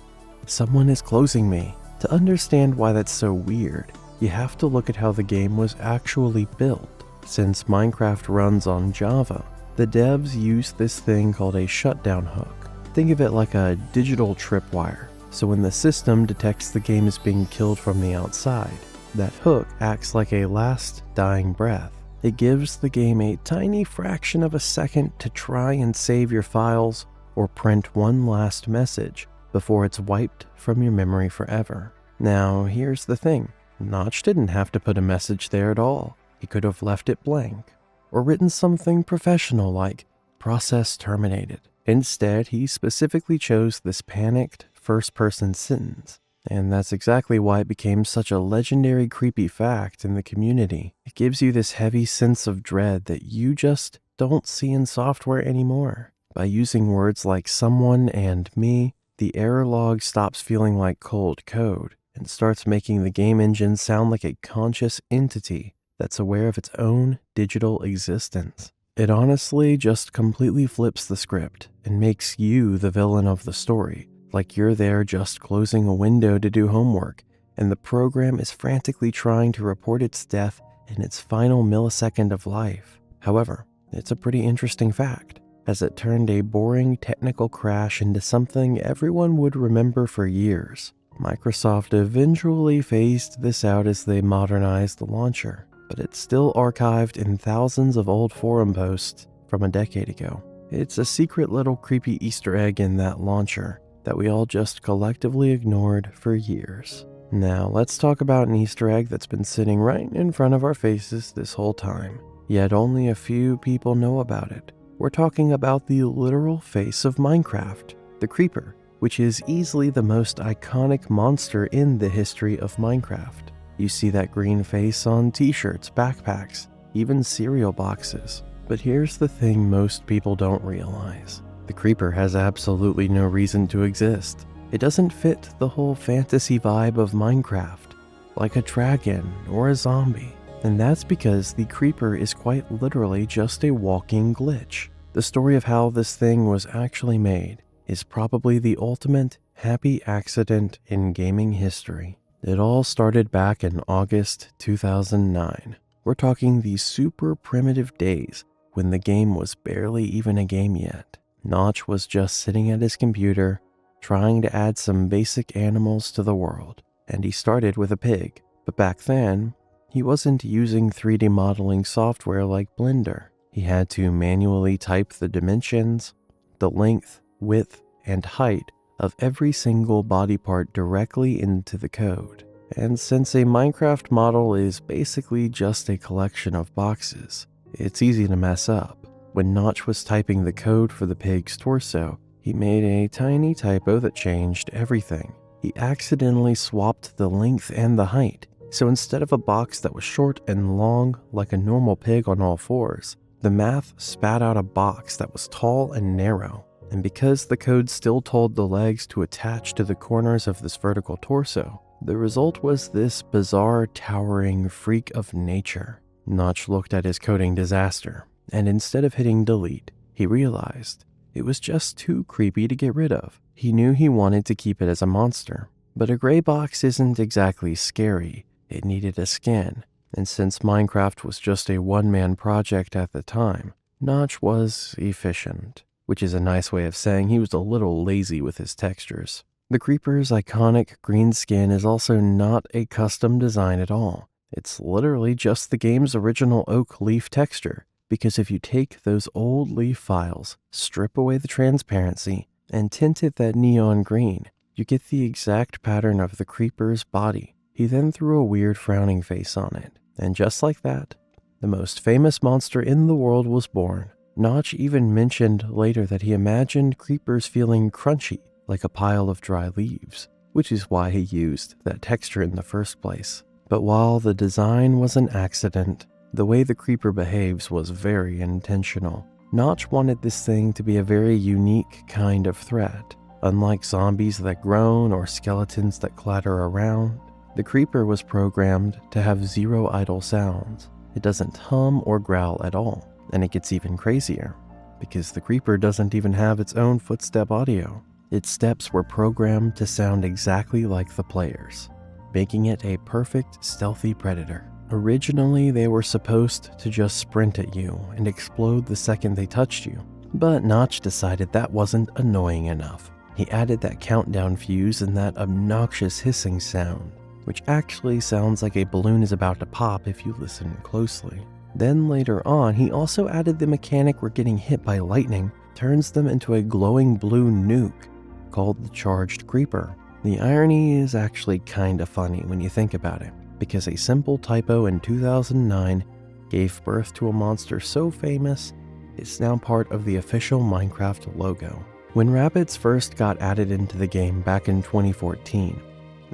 "Someone is closing me." To understand why that's so weird, you have to look at how the game was actually built. Since Minecraft runs on Java, the devs use this thing called a shutdown hook. Think of it like a digital tripwire. So when the system detects the game is being killed from the outside, that hook acts like a last dying breath. It gives the game a tiny fraction of a second to try and save your files or print one last message before it's wiped from your memory forever. Now, here's the thing. Notch didn't have to put a message there at all. He could have left it blank, or written something professional like "process terminated." Instead, he specifically chose this panicked first-person sentence, and that's exactly why it became such a legendary creepy fact in the community. It gives you this heavy sense of dread that you just don't see in software anymore. By using words like "someone" and "me," the error log stops feeling like cold code and starts making the game engine sound like a conscious entity that's aware of its own digital existence. It honestly just completely flips the script and makes you the villain of the story, like you're there just closing a window to do homework, and the program is frantically trying to report its death in its final millisecond of life. However, it's a pretty interesting fact, as it turned a boring technical crash into something everyone would remember for years. Microsoft eventually phased this out as they modernized the launcher, but it's still archived in thousands of old forum posts from a decade ago. It's a secret little creepy Easter egg in that launcher that we all just collectively ignored for years. Now let's talk about an Easter egg that's been sitting right in front of our faces this whole time, yet only a few people know about it. We're talking about the literal face of Minecraft, the Creeper, which is easily the most iconic monster in the history of Minecraft. You see that green face on t-shirts, backpacks, even cereal boxes. But here's the thing most people don't realize. The Creeper has absolutely no reason to exist. It doesn't fit the whole fantasy vibe of Minecraft, like a dragon or a zombie. And that's because the Creeper is quite literally just a walking glitch. The story of how this thing was actually made is probably the ultimate happy accident in gaming history. It all started back in August 2009. We're talking the super primitive days when the game was barely even a game yet. Notch was just sitting at his computer, trying to add some basic animals to the world. And he started with a pig. But back then, he wasn't using 3D modeling software like Blender. He had to manually type the dimensions, the length, width, and height of every single body part directly into the code. And since a Minecraft model is basically just a collection of boxes, it's easy to mess up. When Notch was typing the code for the pig's torso, he made a tiny typo that changed everything. He accidentally swapped the length and the height. So instead of a box that was short and long like a normal pig on all fours, the math spat out a box that was tall and narrow. And because the code still told the legs to attach to the corners of this vertical torso, the result was this bizarre, towering freak of nature. Notch looked at his coding disaster, and instead of hitting delete, he realized it was just too creepy to get rid of. He knew he wanted to keep it as a monster, but a gray box isn't exactly scary. It needed a skin, and since Minecraft was just a one-man project at the time, Notch was efficient, which is a nice way of saying he was a little lazy with his textures. The Creeper's iconic green skin is also not a custom design at all. It's literally just the game's original oak leaf texture, because if you take those old leaf files, strip away the transparency, and tint it that neon green, you get the exact pattern of the Creeper's body. He then threw a weird frowning face on it, and just like that, the most famous monster in the world was born. Notch even mentioned later that he imagined creepers feeling crunchy, like a pile of dry leaves, which is why he used that texture in the first place. But while the design was an accident, the way the creeper behaves was very intentional. Notch wanted this thing to be a very unique kind of threat. Unlike zombies that groan or skeletons that clatter around, the creeper was programmed to have zero idle sounds. It doesn't hum or growl at all. And it gets even crazier, because the creeper doesn't even have its own footstep audio. Its steps were programmed to sound exactly like the players, making it a perfect stealthy predator. Originally, they were supposed to just sprint at you and explode the second they touched you, but Notch decided that wasn't annoying enough. He added that countdown fuse and that obnoxious hissing sound, which actually sounds like a balloon is about to pop if you listen closely. Then later on, he also added the mechanic where getting hit by lightning turns them into a glowing blue nuke called the Charged Creeper. The irony is actually kinda funny when you think about it, because a simple typo in 2009 gave birth to a monster so famous, it's now part of the official Minecraft logo. When rabbits first got added into the game back in 2014,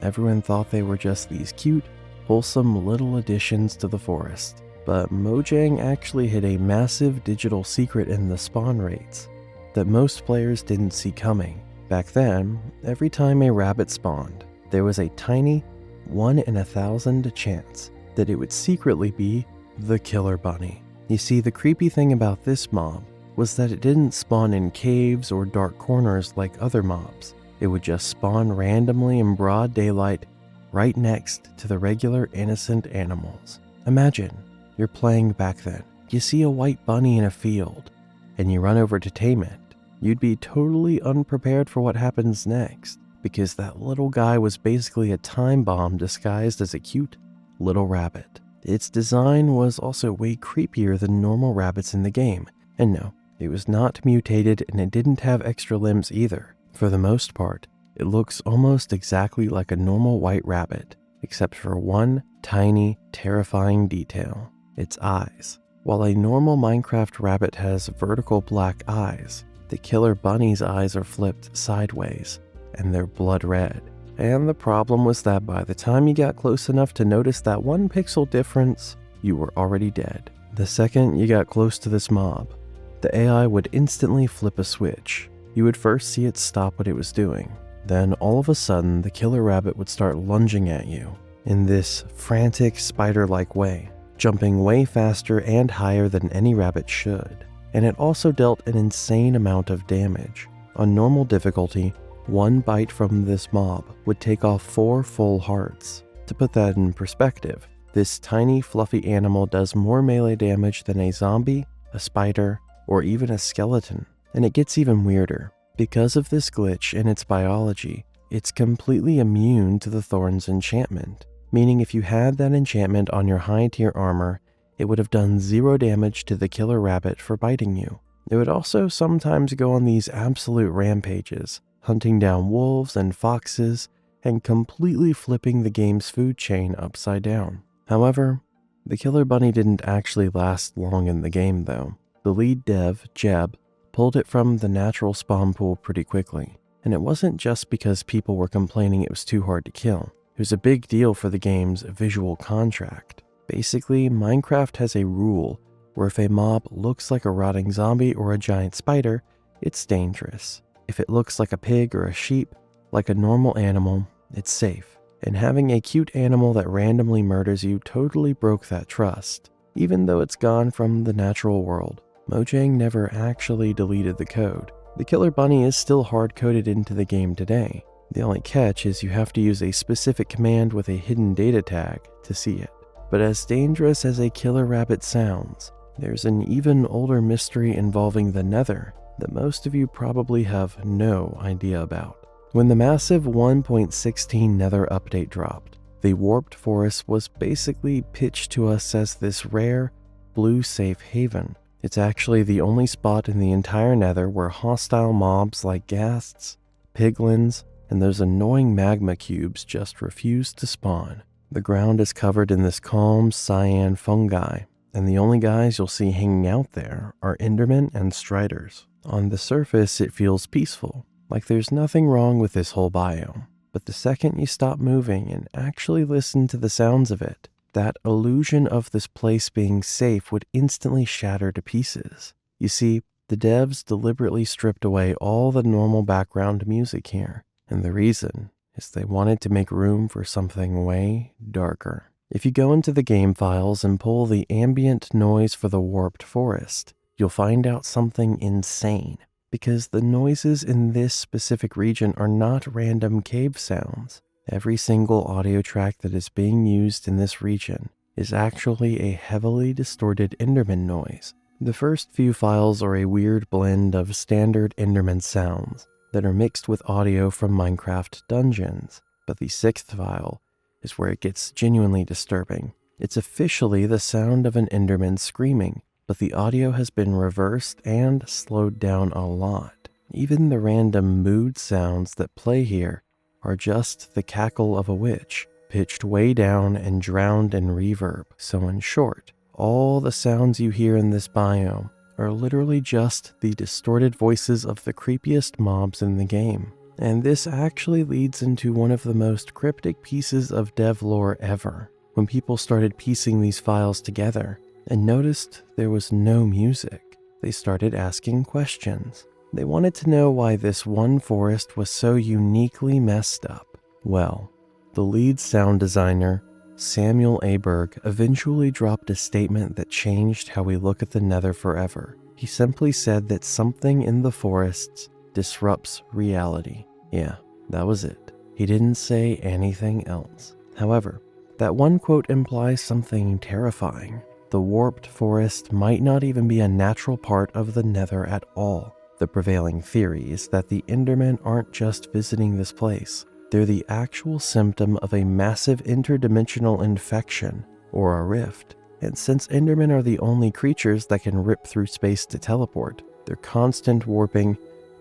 everyone thought they were just these cute, wholesome little additions to the forest. But Mojang actually hid a massive digital secret in the spawn rates that most players didn't see coming. Back then, every time a rabbit spawned, there was a tiny 1 in 1,000 chance that it would secretly be the killer bunny. You see, the creepy thing about this mob was that it didn't spawn in caves or dark corners like other mobs. It would just spawn randomly in broad daylight right next to the regular innocent animals. Imagine you're playing back then. You see a white bunny in a field, and you run over to tame it. You'd be totally unprepared for what happens next, because that little guy was basically a time bomb disguised as a cute little rabbit. Its design was also way creepier than normal rabbits in the game, and no, it was not mutated and it didn't have extra limbs either. For the most part, it looks almost exactly like a normal white rabbit, except for one tiny, terrifying detail. Its eyes. While a normal Minecraft rabbit has vertical black eyes, the killer bunny's eyes are flipped sideways, and they're blood red. And the problem was that by the time you got close enough to notice that 1 pixel difference, you were already dead. The second you got close to this mob, the AI would instantly flip a switch. You would first see it stop what it was doing. Then all of a sudden, the killer rabbit would start lunging at you in this frantic spider-like way, jumping way faster and higher than any rabbit should. And it also dealt an insane amount of damage. On normal difficulty, 1 bite from this mob would take off 4 full hearts. To put that in perspective, this tiny fluffy animal does more melee damage than a zombie, a spider, or even a skeleton. And it gets even weirder. Because of this glitch in its biology, it's completely immune to the Thorn's enchantment, meaning if you had that enchantment on your high tier armor, it would have done 0 damage to the killer rabbit for biting you. It would also sometimes go on these absolute rampages, hunting down wolves and foxes, and completely flipping the game's food chain upside down. However, the killer bunny didn't actually last long in the game though. The lead dev, Jeb, pulled it from the natural spawn pool pretty quickly. And it wasn't just because people were complaining it was too hard to kill. It was a big deal for the game's visual contract. Basically, Minecraft has a rule where if a mob looks like a rotting zombie or a giant spider, it's dangerous. If it looks like a pig or a sheep, like a normal animal, it's safe. And having a cute animal that randomly murders you totally broke that trust. Even though it's gone from the natural world, Mojang never actually deleted the code. The killer bunny is still hard-coded into the game today. The only catch is you have to use a specific command with a hidden data tag to see it. But as dangerous as a killer rabbit sounds, there's an even older mystery involving the Nether that most of you probably have no idea about. When the massive 1.16 Nether update dropped, the Warped Forest was basically pitched to us as this rare, blue safe haven. It's actually the only spot in the entire Nether where hostile mobs like ghasts, piglins, and those annoying magma cubes just refuse to spawn. The ground is covered in this calm cyan fungi, and the only guys you'll see hanging out there are Endermen and Striders. On the surface, it feels peaceful, like there's nothing wrong with this whole biome. But the second you stop moving and actually listen to the sounds of it, that illusion of this place being safe would instantly shatter to pieces. You see, the devs deliberately stripped away all the normal background music here, and the reason is they wanted to make room for something way darker. If you go into the game files and pull the ambient noise for the Warped Forest, you'll find out something insane, because the noises in this specific region are not random cave sounds. Every single audio track that is being used in this region is actually a heavily distorted Enderman noise. The first few files are a weird blend of standard Enderman sounds that are mixed with audio from Minecraft dungeons, but the 6th file is where it gets genuinely disturbing. It's officially the sound of an Enderman screaming, but the audio has been reversed and slowed down a lot. Even the random mood sounds that play here are just the cackle of a witch, pitched way down and drowned in reverb. So in short, all the sounds you hear in this biome are literally just the distorted voices of the creepiest mobs in the game. And this actually leads into one of the most cryptic pieces of dev lore ever. When people started piecing these files together and noticed there was no music, they started asking questions. They wanted to know why this one forest was so uniquely messed up. Well, the lead sound designer, Samuel Aberg, eventually dropped a statement that changed how we look at the Nether forever. He simply said that something in the forests disrupts reality. Yeah, that was it. He didn't say anything else. However, that one quote implies something terrifying. The Warped Forest might not even be a natural part of the Nether at all. The prevailing theory is that the Endermen aren't just visiting this place. They're the actual symptom of a massive interdimensional infection, or a rift. And since Endermen are the only creatures that can rip through space to teleport, their constant warping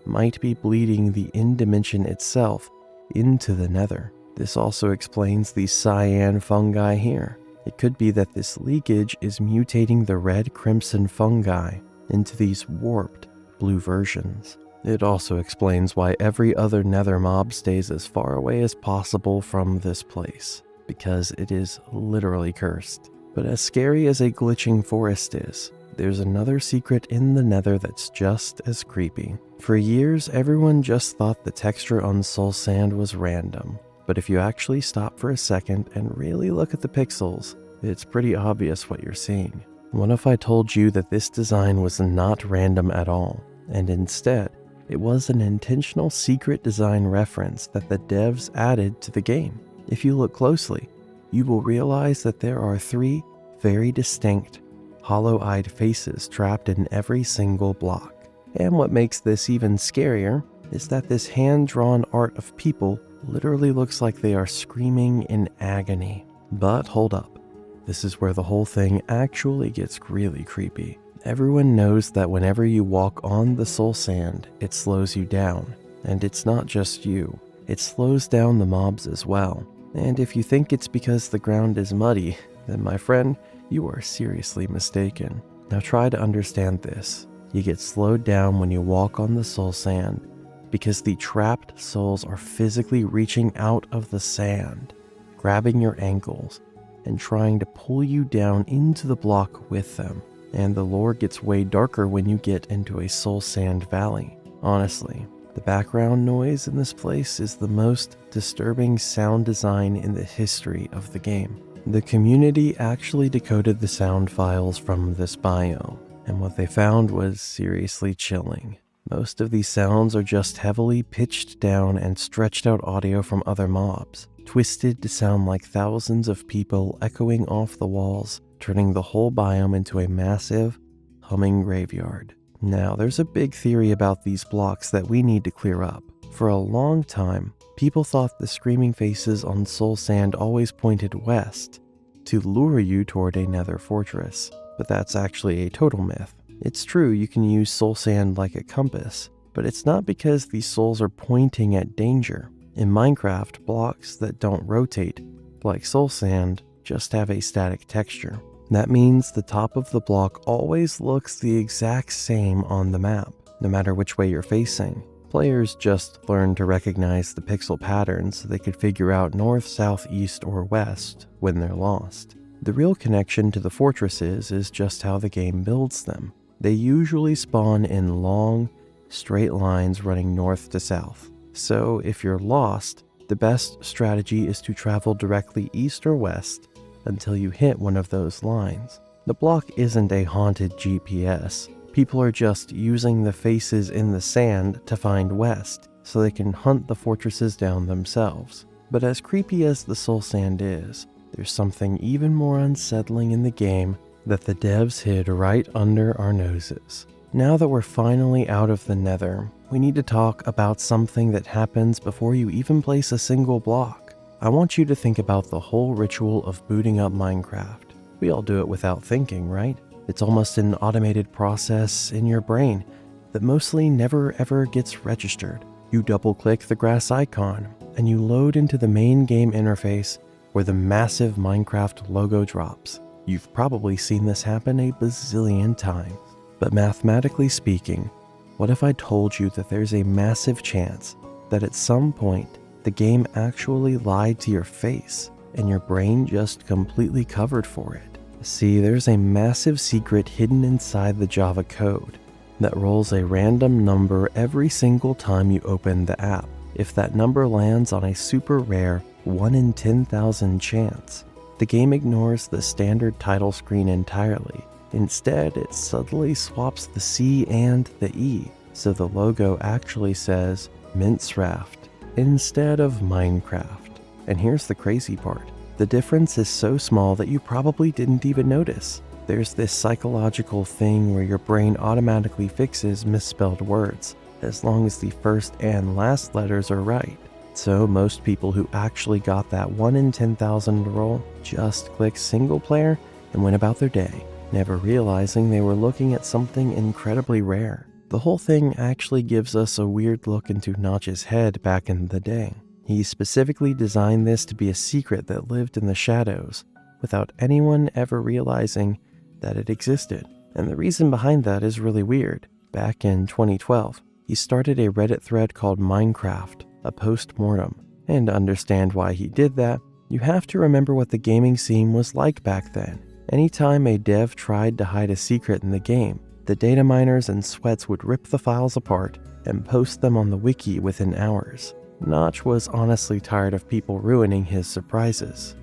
might be bleeding the in-dimension itself into the Nether. This also explains the cyan fungi here. It could be that this leakage is mutating the red-crimson fungi into these warped blue versions. It also explains why every other nether mob stays as far away as possible from this place, because it is literally cursed. But as scary as a glitching forest is, there's another secret in the nether that's just as creepy. For years, everyone just thought the texture on soul sand was random. But if you actually stop for a second and really look at the pixels, it's pretty obvious what you're seeing. What if I told you that this design was not random at all, and instead, it was an intentional secret design reference that the devs added to the game? If you look closely, you will realize that there are 3 very distinct, hollow-eyed faces trapped in every single block. And what makes this even scarier is that this hand-drawn art of people literally looks like they are screaming in agony. But hold up, this is where the whole thing actually gets really creepy. Everyone knows that whenever you walk on the soul sand, it slows you down. And it's not just you, it slows down the mobs as well. And if you think it's because the ground is muddy, then my friend, you are seriously mistaken. Now try to understand this. You get slowed down when you walk on the soul sand because the trapped souls are physically reaching out of the sand, grabbing your ankles, and trying to pull you down into the block with them. And the lore gets way darker when you get into a soul sand valley. Honestly, the background noise in this place is the most disturbing sound design in the history of the game. The community actually decoded the sound files from this biome, and what they found was seriously chilling. Most of these sounds are just heavily pitched down and stretched out audio from other mobs, twisted to sound like thousands of people echoing off the walls, turning the whole biome into a massive, humming graveyard. Now, there's a big theory about these blocks that we need to clear up. For a long time, people thought the screaming faces on soul sand always pointed west to lure you toward a nether fortress, but that's actually a total myth. It's true you can use soul sand like a compass, but it's not because these souls are pointing at danger. In Minecraft, blocks that don't rotate, like soul sand, just have a static texture. That means the top of the block always looks the exact same on the map, no matter which way you're facing. Players just learned to recognize the pixel patterns so they could figure out north, south, east, or west when they're lost. The real connection to the fortresses is just how the game builds them. They usually spawn in long, straight lines running north to south. So if you're lost, the best strategy is to travel directly east or west until you hit one of those lines. The block isn't a haunted GPS. People are just using the faces in the sand to find west, so they can hunt the fortresses down themselves. But as creepy as the soul sand is, there's something even more unsettling in the game that the devs hid right under our noses. Now that we're finally out of the nether, we need to talk about something that happens before you even place a single block. I want you to think about the whole ritual of booting up Minecraft. We all do it without thinking, right? It's almost an automated process in your brain that mostly never ever gets registered. You double-click the grass icon, and you load into the main game interface where the massive Minecraft logo drops. You've probably seen this happen a bazillion times. But mathematically speaking, what if I told you that there's a massive chance that at some point the game actually lied to your face and your brain just completely covered for it? See, there's a massive secret hidden inside the Java code that rolls a random number every single time you open the app. If that number lands on a super rare 1 in 10,000 chance, the game ignores the standard title screen entirely. Instead, it subtly swaps the C and the E, so the logo actually says Minecraft instead of Minecraft. And here's the crazy part. The difference is so small that you probably didn't even notice. There's this psychological thing where your brain automatically fixes misspelled words, as long as the first and last letters are right. So most people who actually got that 1 in 10,000 roll just clicked single player and went about their day, never realizing they were looking at something incredibly rare. The whole thing actually gives us a weird look into Notch's head back in the day. He specifically designed this to be a secret that lived in the shadows, without anyone ever realizing that it existed. And the reason behind that is really weird. Back in 2012, he started a Reddit thread called Minecraft, a post-mortem. And to understand why he did that, you have to remember what the gaming scene was like back then. Anytime a dev tried to hide a secret in the game, the data miners and sweats would rip the files apart and post them on the wiki within hours. Notch was honestly tired of people ruining his surprises.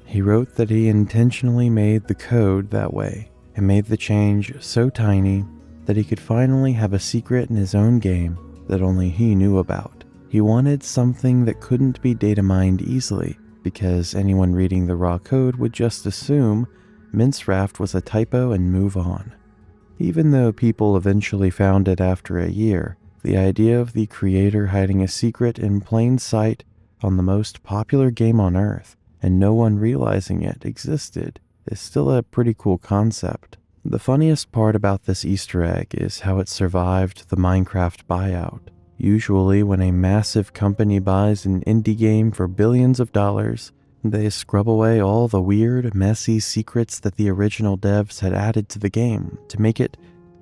He wrote that he intentionally made the code that way and made the change so tiny that he could finally have a secret in his own game that only he knew about. He wanted something that couldn't be data mined easily, because anyone reading the raw code would just assume Mincraft was a typo and move on. Even though people eventually found it after a year, the idea of the creator hiding a secret in plain sight on the most popular game on Earth and no one realizing it existed is still a pretty cool concept. The funniest part about this Easter egg is how it survived the Minecraft buyout. Usually when a massive company buys an indie game for billions of dollars, they scrub away all the weird, messy secrets that the original devs had added to the game to make it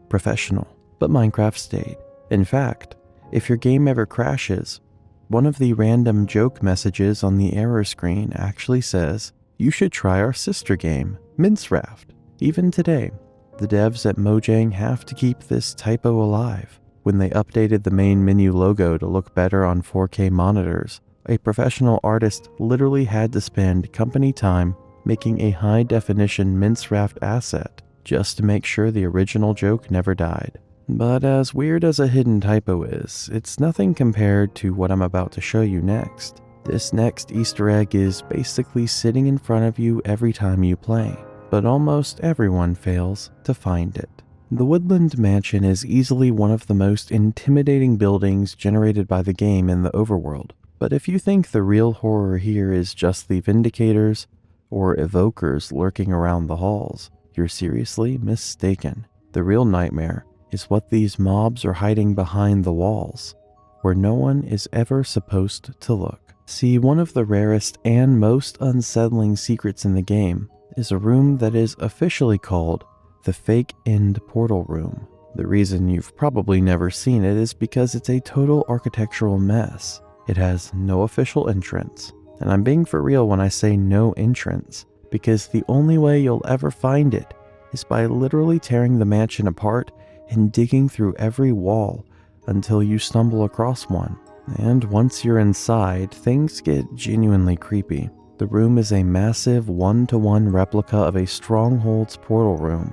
professional. But Minecraft stayed. In fact, if your game ever crashes, one of the random joke messages on the error screen actually says, "You should try our sister game, Mincraft." Even today, the devs at Mojang have to keep this typo alive. When they updated the main menu logo to look better on 4K monitors, a professional artist literally had to spend company time making a high-definition Mincraft asset just to make sure the original joke never died. But as weird as a hidden typo is, it's nothing compared to what I'm about to show you next. This next Easter egg is basically sitting in front of you every time you play, but almost everyone fails to find it. The Woodland Mansion is easily one of the most intimidating buildings generated by the game in the overworld. But if you think the real horror here is just the Vindicators or Evokers lurking around the halls, you're seriously mistaken. The real nightmare is what these mobs are hiding behind the walls, where no one is ever supposed to look. See, one of the rarest and most unsettling secrets in the game is a room that is officially called the Fake End Portal Room. The reason you've probably never seen it is because it's a total architectural mess. It has no official entrance, and I'm being for real when I say no entrance, because the only way you'll ever find it is by literally tearing the mansion apart and digging through every wall until you stumble across one. And once you're inside, things get genuinely creepy. The room is a massive one-to-one replica of a Stronghold's portal room,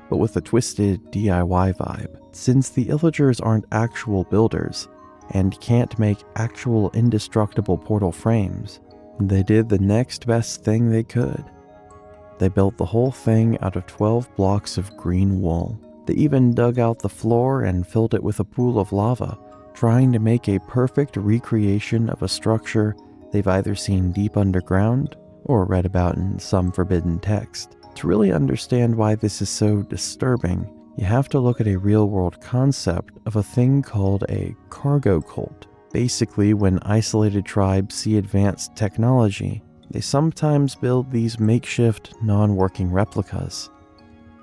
but with a twisted DIY vibe. Since the Illagers aren't actual builders and can't make actual indestructible portal frames, they did the next best thing they could. They built the whole thing out of 12 blocks of green wool. They even dug out the floor and filled it with a pool of lava, trying to make a perfect recreation of a structure they've either seen deep underground or read about in some forbidden text. To really understand why this is so disturbing, you have to look at a real-world concept of a thing called a cargo cult. Basically, when isolated tribes see advanced technology, they sometimes build these makeshift, non-working replicas,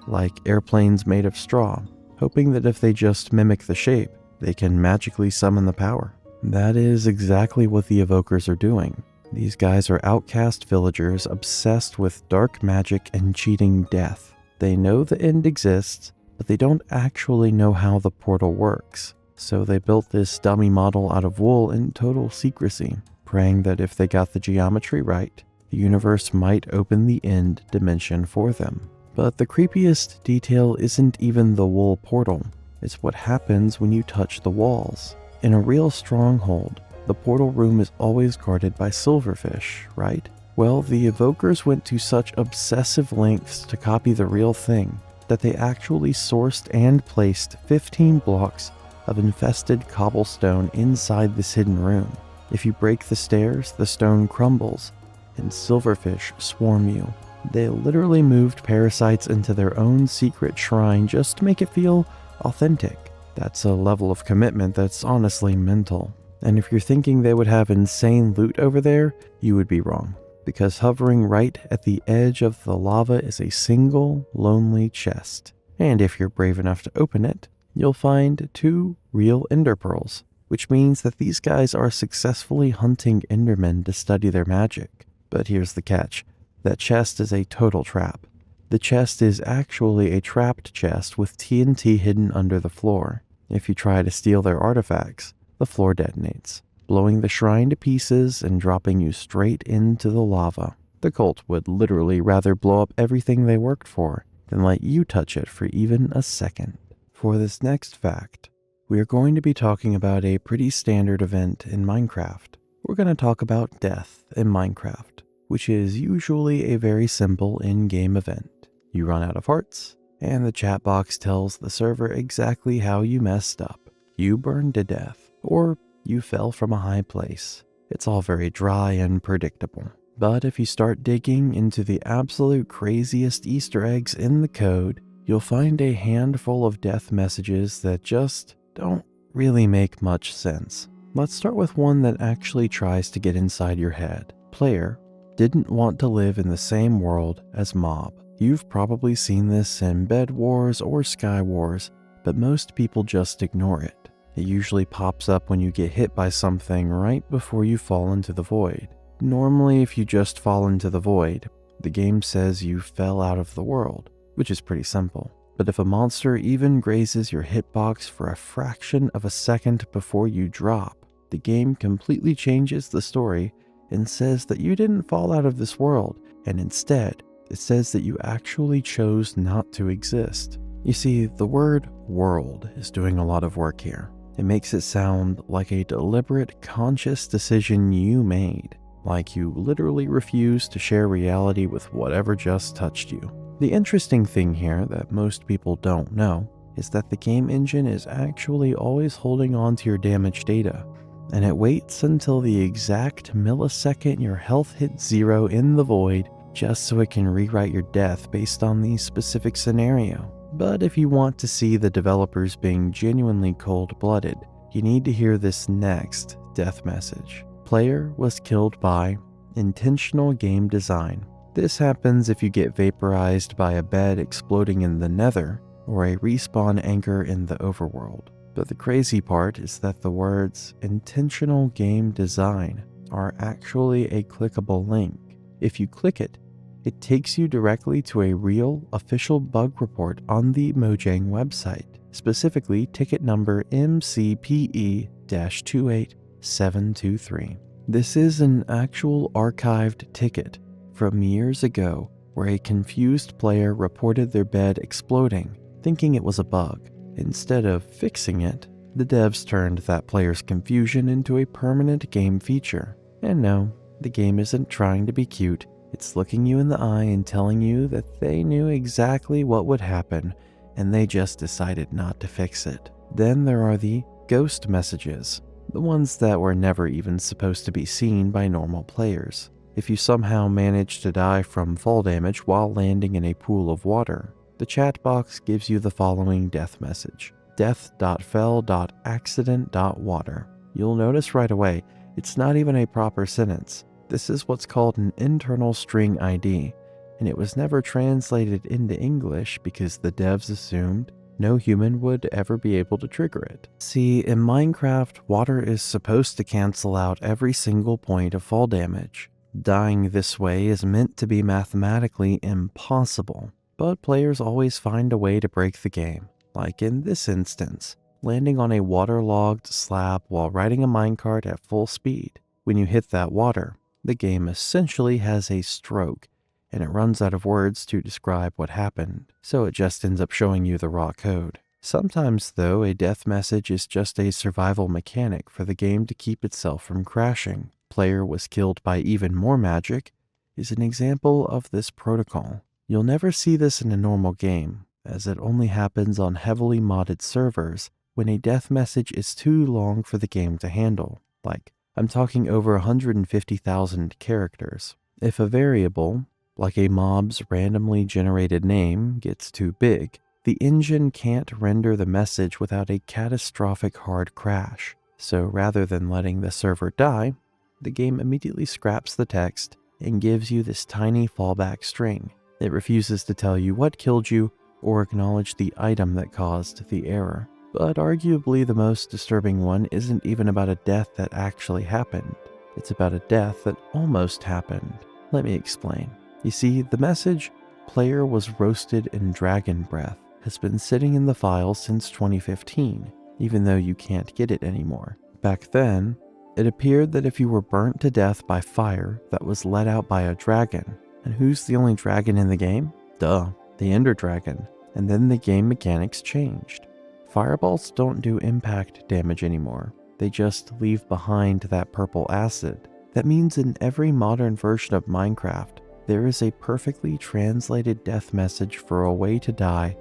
like airplanes made of straw, hoping that if they just mimic the shape, they can magically summon the power. That is exactly what the Evokers are doing. These guys are outcast villagers obsessed with dark magic and cheating death. They know the end exists, but they don't actually know how the portal works. So they built this dummy model out of wool in total secrecy, praying that if they got the geometry right, the universe might open the end dimension for them. But the creepiest detail isn't even the wool portal, it's what happens when you touch the walls. In a real stronghold, the portal room is always guarded by silverfish, right? Well, the Evokers went to such obsessive lengths to copy the real thing that they actually sourced and placed 15 blocks of infested cobblestone inside this hidden room. If you break the stairs, the stone crumbles, and silverfish swarm you. They literally moved parasites into their own secret shrine just to make it feel authentic. That's a level of commitment that's honestly mental. And if you're thinking they would have insane loot over there, you would be wrong. because hovering right at the edge of the lava is a single, lonely chest. And if you're brave enough to open it, you'll find 2 real ender pearls, which means that these guys are successfully hunting endermen to study their magic. But here's the catch. That chest is a total trap. The chest is actually a trapped chest with TNT hidden under the floor. If you try to steal their artifacts, the floor detonates, blowing the shrine to pieces and dropping you straight into the lava. The cult would literally rather blow up everything they worked for than let you touch it for even a second. For this next fact, we are going to be talking about a pretty standard event in Minecraft. We're going to talk about death in Minecraft, which is usually a very simple in-game event. You run out of hearts, and the chat box tells the server exactly how you messed up. You burned to death, or you fell from a high place. It's all very dry and predictable. But if you start digging into the absolute craziest Easter eggs in the code, you'll find a handful of death messages that just don't really make much sense. Let's start with one that actually tries to get inside your head. Player didn't want to live in the same world as mob. You've probably seen this in Bed Wars or Sky Wars, but most people just ignore it. It usually pops up when you get hit by something right before you fall into the void. Normally, if you just fall into the void, the game says you fell out of the world, which is pretty simple. But if a monster even grazes your hitbox for a fraction of a second before you drop, the game completely changes the story and says that you didn't fall out of this world, and instead, it says that you actually chose not to exist. You see, the word world is doing a lot of work here. It makes it sound like a deliberate, conscious decision you made, like you literally refused to share reality with whatever just touched you. The interesting thing here that most people don't know is that the game engine is actually always holding on to your damage data, and it waits until the exact millisecond your health hits 0 in the void just so it can rewrite your death based on the specific scenario. But if you want to see the developers being genuinely cold-blooded, you need to hear this next death message. Player was killed by intentional game design. This happens if you get vaporized by a bed exploding in the nether or a respawn anchor in the overworld. But the crazy part is that the words intentional game design are actually a clickable link. If you click it, it takes you directly to a real official bug report on the Mojang website, specifically ticket number MCPE-28723. This is an actual archived ticket from years ago where a confused player reported their bed exploding, thinking it was a bug. Instead of fixing it, the devs turned that player's confusion into a permanent game feature. And no, the game isn't trying to be cute. It's looking you in the eye and telling you that they knew exactly what would happen and they just decided not to fix it. Then there are the ghost messages, the ones that were never even supposed to be seen by normal players. If you somehow manage to die from fall damage while landing in a pool of water, the chat box gives you the following death message: death.fell.accident.water. You'll notice right away, it's not even a proper sentence. This is what's called an internal string ID, and it was never translated into English because the devs assumed no human would ever be able to trigger it. See, in Minecraft, water is supposed to cancel out every single point of fall damage. Dying this way is meant to be mathematically impossible, but players always find a way to break the game, like in this instance, landing on a waterlogged slab while riding a minecart at full speed. When you hit that water, the game essentially has a stroke, and it runs out of words to describe what happened, so it just ends up showing you the raw code. Sometimes, though, a death message is just a survival mechanic for the game to keep itself from crashing. Player was killed by even more magic is an example of this protocol. You'll never see this in a normal game, as it only happens on heavily modded servers when a death message is too long for the game to handle. Like, I'm talking over 150,000 characters. If a variable, like a mob's randomly generated name, gets too big, the engine can't render the message without a catastrophic hard crash. So rather than letting the server die, the game immediately scraps the text and gives you this tiny fallback string. It refuses to tell you what killed you or acknowledge the item that caused the error. But arguably the most disturbing one isn't even about a death that actually happened. It's about a death that almost happened. Let me explain. You see, the message, "Player was roasted in dragon breath," has been sitting in the file since 2015, even though you can't get it anymore. Back then, it appeared that if you were burnt to death by fire that was let out by a dragon, and who's the only dragon in the game? Duh, the Ender Dragon. And then the game mechanics changed. Fireballs don't do impact damage anymore. They just leave behind that purple acid. That means in every modern version of Minecraft, there is a perfectly translated death message for a way to die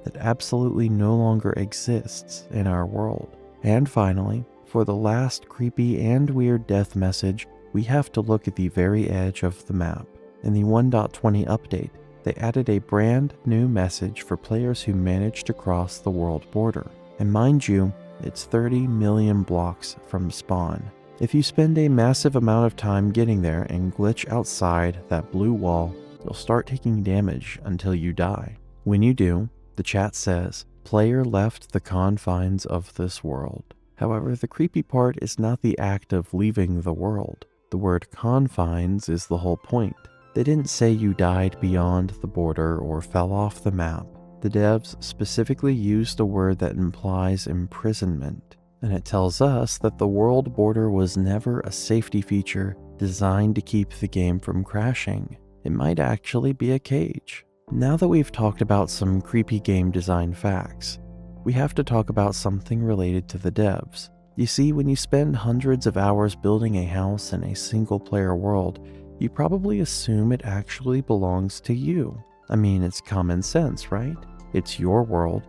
that absolutely no longer exists in our world. And finally, for the last creepy and weird death message, we have to look at the very edge of the map. In the 1.20 update, they added a brand new message for players who manage to cross the world border. And mind you, it's 30 million blocks from spawn. If you spend a massive amount of time getting there and glitch outside that blue wall, you'll start taking damage until you die. When you do, the chat says, "Player left the confines of this world." However, the creepy part is not the act of leaving the world. The word confines is the whole point. They didn't say you died beyond the border or fell off the map. The devs specifically used a word that implies imprisonment, and it tells us that the world border was never a safety feature designed to keep the game from crashing. It might actually be a cage. Now that we've talked about some creepy game design facts, we have to talk about something related to the devs. You see, when you spend hundreds of hours building a house in a single-player world, you probably assume it actually belongs to you. I mean, it's common sense, right? It's your world,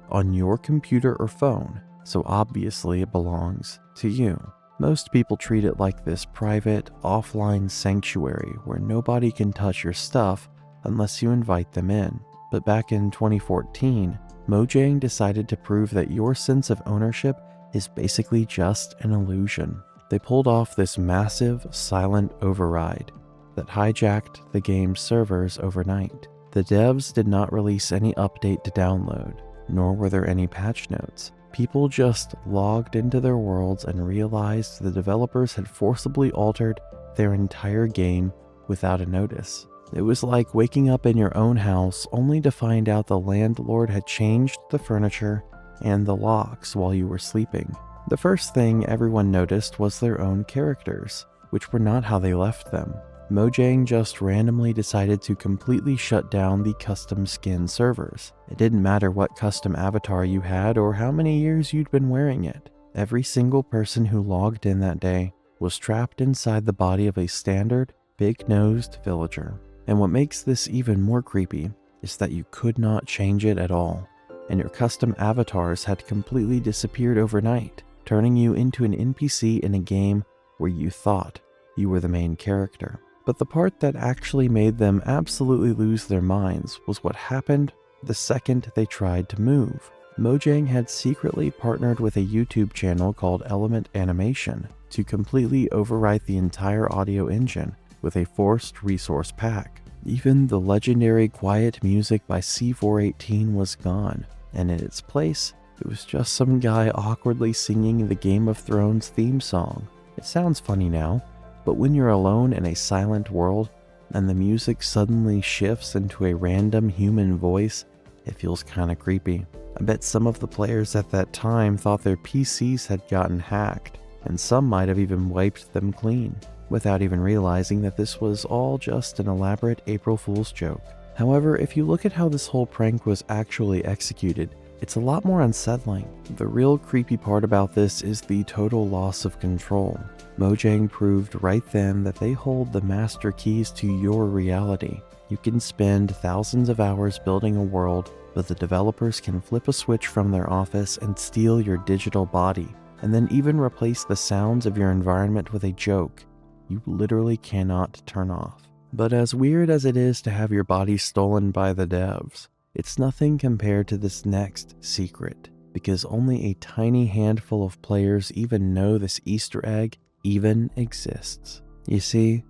on your computer or phone, so obviously it belongs to you. Most people treat it like this private, offline sanctuary where nobody can touch your stuff unless you invite them in. But back in 2014, Mojang decided to prove that your sense of ownership is basically just an illusion. They pulled off this massive, silent override that hijacked the game's servers overnight. The devs did not release any update to download, nor were there any patch notes. People just logged into their worlds and realized the developers had forcibly altered their entire game without a notice. It was like waking up in your own house only to find out the landlord had changed the furniture and the locks while you were sleeping. The first thing everyone noticed was their own characters, which were not how they left them. Mojang just randomly decided to completely shut down the custom skin servers. It didn't matter what custom avatar you had or how many years you'd been wearing it. Every single person who logged in that day was trapped inside the body of a standard, big-nosed villager. And what makes this even more creepy is that you could not change it at all, and your custom avatars had completely disappeared overnight, turning you into an NPC in a game where you thought you were the main character. But the part that actually made them absolutely lose their minds was what happened the second they tried to move. Mojang had secretly partnered with a YouTube channel called Element Animation to completely overwrite the entire audio engine with a forced resource pack. Even the legendary quiet music by C418 was gone, and in its place, it was just some guy awkwardly singing the Game of Thrones theme song. It sounds funny now, but when you're alone in a silent world and the music suddenly shifts into a random human voice, it feels kinda creepy. I bet some of the players at that time thought their PCs had gotten hacked, and some might have even wiped them clean, without even realizing that this was all just an elaborate April Fool's joke. However, if you look at how this whole prank was actually executed, it's a lot more unsettling. The real creepy part about this is the total loss of control. Mojang proved right then that they hold the master keys to your reality. You can spend thousands of hours building a world, but the developers can flip a switch from their office and steal your digital body, and then even replace the sounds of your environment with a joke you literally cannot turn off. But as weird as it is to have your body stolen by the devs, it's nothing compared to this next secret, because only a tiny handful of players even know this Easter egg even exists. You see,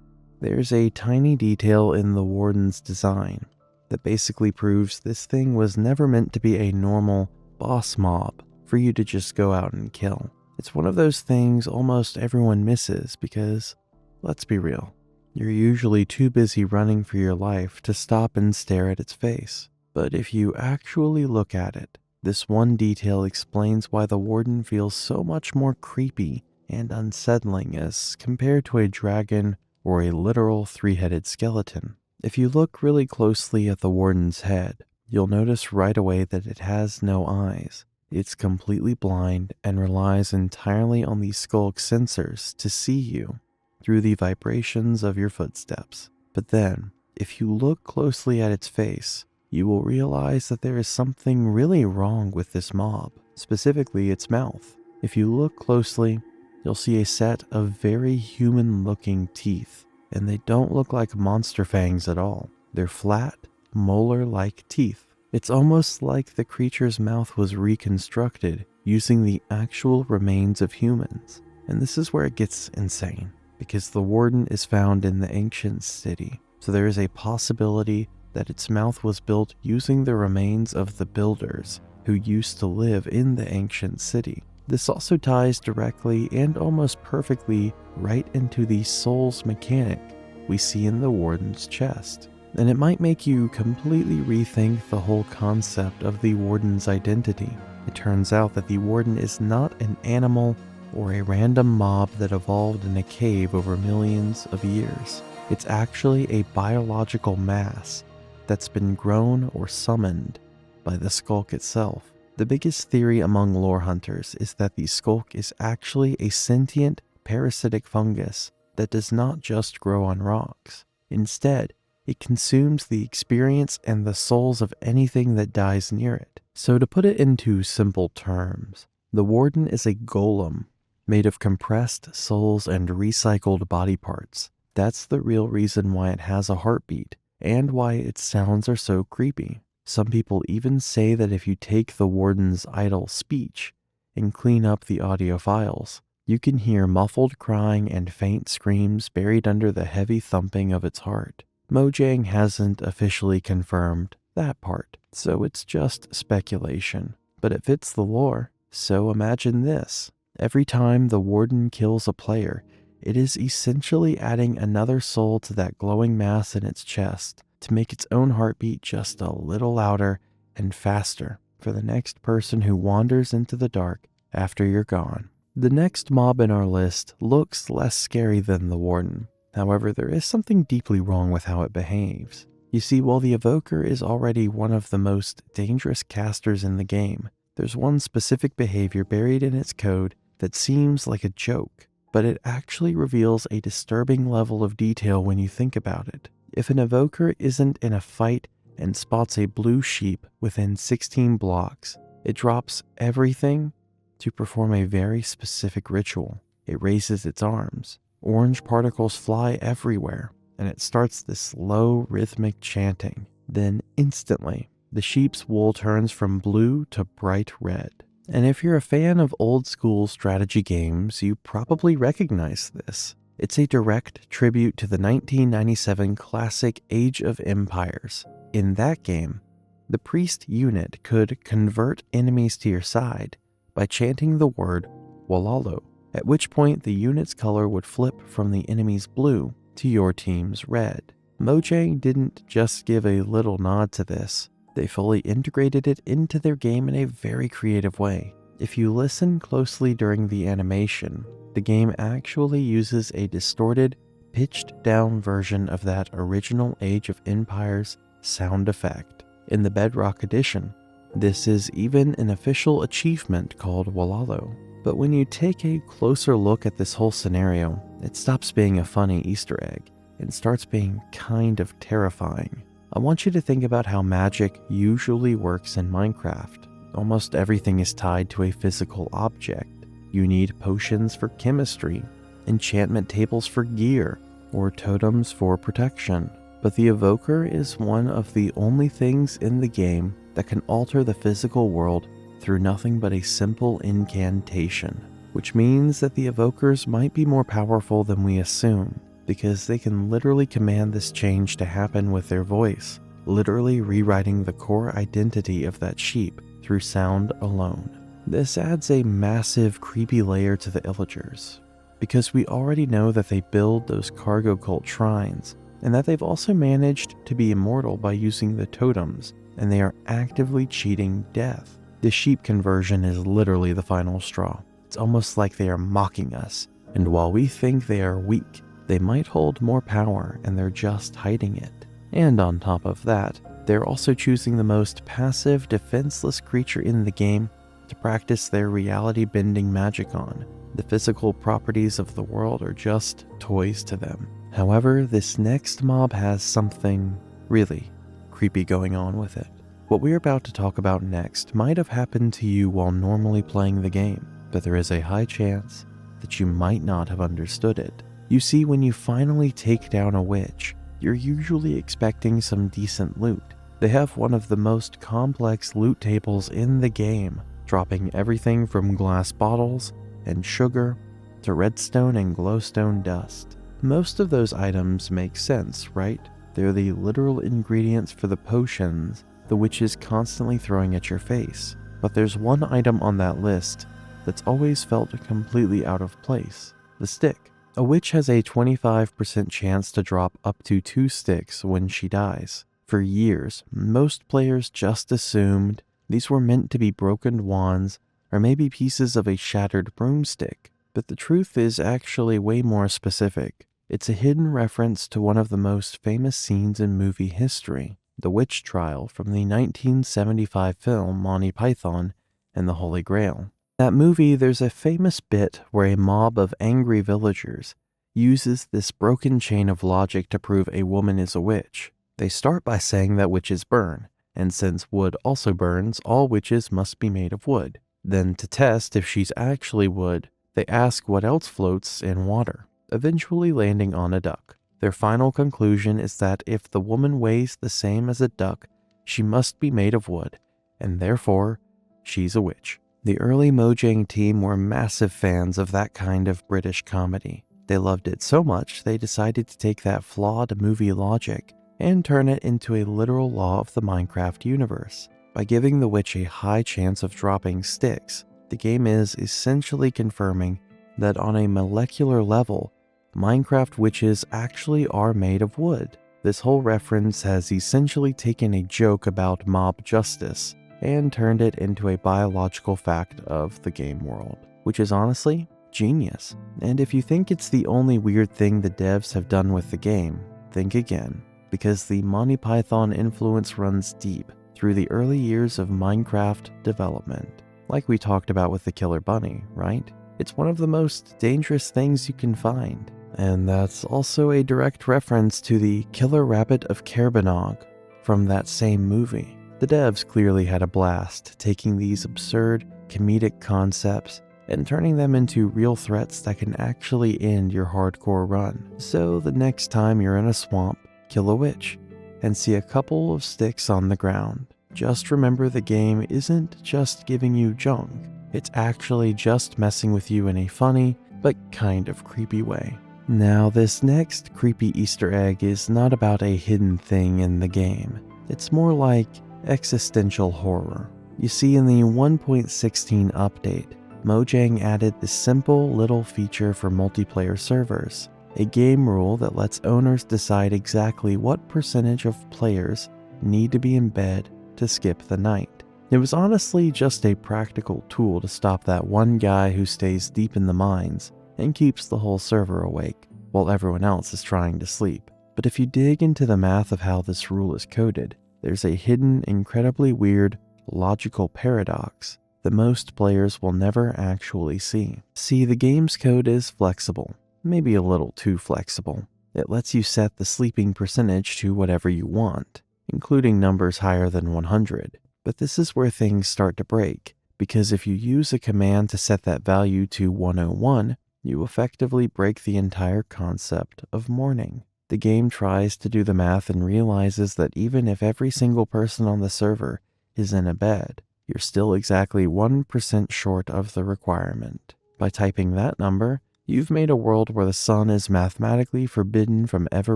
There's a tiny detail in the warden's design that basically proves this thing was never meant to be a normal boss mob for you to just go out and kill. It's one of those things almost everyone misses because, let's be real, you're usually too busy running for your life to stop and stare at its face. But if you actually look at it, this one detail explains why the warden feels so much more creepy and unsettling as compared to a dragon or a literal three-headed skeleton. If you look really closely at the warden's head, you'll notice right away that it has no eyes. It's completely blind and relies entirely on the skulk sensors to see you through the vibrations of your footsteps. But then, if you look closely at its face, you will realize that there is something really wrong with this mob, specifically its mouth. If you look closely, you'll see a set of very human-looking teeth, and they don't look like monster fangs at all. They're flat, molar-like teeth. It's almost like the creature's mouth was reconstructed using the actual remains of humans. And this is where it gets insane, because the warden is found in the ancient city, so there is a possibility that its mouth was built using the remains of the builders who used to live in the ancient city. This also ties directly and almost perfectly right into the soul's mechanic we see in the warden's chest. And it might make you completely rethink the whole concept of the warden's identity. It turns out that the warden is not an animal or a random mob that evolved in a cave over millions of years. It's actually a biological mass that's been grown or summoned by the skulk itself. The biggest theory among lore hunters is that the skulk is actually a sentient parasitic fungus that does not just grow on rocks. Instead, it consumes the experience and the souls of anything that dies near it. So to put it into simple terms, the warden is a golem made of compressed souls and recycled body parts. That's the real reason why it has a heartbeat and why its sounds are so creepy. Some people even say that if you take the warden's idle speech and clean up the audio files, you can hear muffled crying and faint screams buried under the heavy thumping of its heart. Mojang hasn't officially confirmed that part, so it's just speculation. But it fits the lore, so imagine this. Every time the warden kills a player, it is essentially adding another soul to that glowing mass in its chest to make its own heartbeat just a little louder and faster for the next person who wanders into the dark after you're gone. The next mob in our list looks less scary than the warden. However, there is something deeply wrong with how it behaves. You see, while the Evoker is already one of the most dangerous casters in the game, there's one specific behavior buried in its code that seems like a joke, but it actually reveals a disturbing level of detail when you think about it. If an Evoker isn't in a fight and spots a blue sheep within 16 blocks, it drops everything to perform a very specific ritual. It raises its arms. Orange particles fly everywhere, and it starts this low rhythmic chanting. Then instantly, the sheep's wool turns from blue to bright red. And if you're a fan of old school strategy games, you probably recognize this. It's a direct tribute to the 1997 classic Age of Empires. In that game, the priest unit could convert enemies to your side by chanting the word Walalo, at which point the unit's color would flip from the enemy's blue to your team's red. Mojang didn't just give a little nod to this, they fully integrated it into their game in a very creative way. If you listen closely during the animation, the game actually uses a distorted, pitched-down version of that original Age of Empires sound effect. In the Bedrock Edition, this is even an official achievement called Walalo. But when you take a closer look at this whole scenario, it stops being a funny Easter egg and starts being kind of terrifying. I want you to think about how magic usually works in Minecraft. Almost everything is tied to a physical object. You need potions for chemistry, enchantment tables for gear, or totems for protection. But the Evoker is one of the only things in the game that can alter the physical world through nothing but a simple incantation, which means that the Evokers might be more powerful than we assume. because they can literally command this change to happen with their voice, literally rewriting the core identity of that sheep through sound alone. This adds a massive creepy layer to the illagers, because we already know that they build those cargo cult shrines, and that they've also managed to be immortal by using the totems, and they are actively cheating death. The sheep conversion is literally the final straw. It's almost like they are mocking us, and while we think they are weak, they might hold more power and they're just hiding it. And on top of that, they're also choosing the most passive, defenseless creature in the game to practice their reality-bending magic on. The physical properties of the world are just toys to them. However, this next mob has something really creepy going on with it. What we're about to talk about next might have happened to you while normally playing the game, but there is a high chance that you might not have understood it. You see, when you finally take down a witch, you're usually expecting some decent loot. They have one of the most complex loot tables in the game, dropping everything from glass bottles and sugar to redstone and glowstone dust. Most of those items make sense, right? They're the literal ingredients for the potions the witch is constantly throwing at your face. But there's one item on that list that's always felt completely out of place: the stick. A witch has a 25% chance to drop up to 2 sticks when she dies. For years, most players just assumed these were meant to be broken wands or maybe pieces of a shattered broomstick. But the truth is actually way more specific. It's a hidden reference to one of the most famous scenes in movie history, the witch trial from the 1975 film Monty Python and the Holy Grail. In that movie, there's a famous bit where a mob of angry villagers uses this broken chain of logic to prove a woman is a witch. They start by saying that witches burn, and since wood also burns, all witches must be made of wood. Then, to test if she's actually wood, they ask what else floats in water, eventually landing on a duck. Their final conclusion is that if the woman weighs the same as a duck, she must be made of wood, and therefore, she's a witch. The early Mojang team were massive fans of that kind of British comedy. They loved it so much they decided to take that flawed movie logic and turn it into a literal law of the Minecraft universe. By giving the witch a high chance of dropping sticks, the game is essentially confirming that on a molecular level, Minecraft witches actually are made of wood. This whole reference has essentially taken a joke about mob justice and turned it into a biological fact of the game world, which is honestly genius. And if you think it's the only weird thing the devs have done with the game, think again, because the Monty Python influence runs deep through the early years of Minecraft development. Like we talked about with the killer bunny, right? It's one of the most dangerous things you can find. And that's also a direct reference to the killer rabbit of Kerbanog from that same movie. The devs clearly had a blast taking these absurd comedic concepts and turning them into real threats that can actually end your hardcore run. So the next time you're in a swamp, kill a witch and see a couple of sticks on the ground. Just remember, the game isn't just giving you junk. It's actually just messing with you in a funny but kind of creepy way. Now, this next creepy Easter egg is not about a hidden thing in the game. It's more like existential horror. You see, in the 1.16 update, Mojang added this simple little feature for multiplayer servers, a game rule that lets owners decide exactly what percentage of players need to be in bed to skip the night. It was honestly just a practical tool to stop that one guy who stays deep in the mines and keeps the whole server awake while everyone else is trying to sleep. But if you dig into the math of how this rule is coded, there's a hidden, incredibly weird, logical paradox that most players will never actually see. See, the game's code is flexible, maybe a little too flexible. It lets you set the sleeping percentage to whatever you want, including numbers higher than 100. But this is where things start to break, because if you use a command to set that value to 101, you effectively break the entire concept of morning. The game tries to do the math and realizes that even if every single person on the server is in a bed, you're still exactly 1% short of the requirement. By typing that number, You've made a world where the sun is mathematically forbidden from ever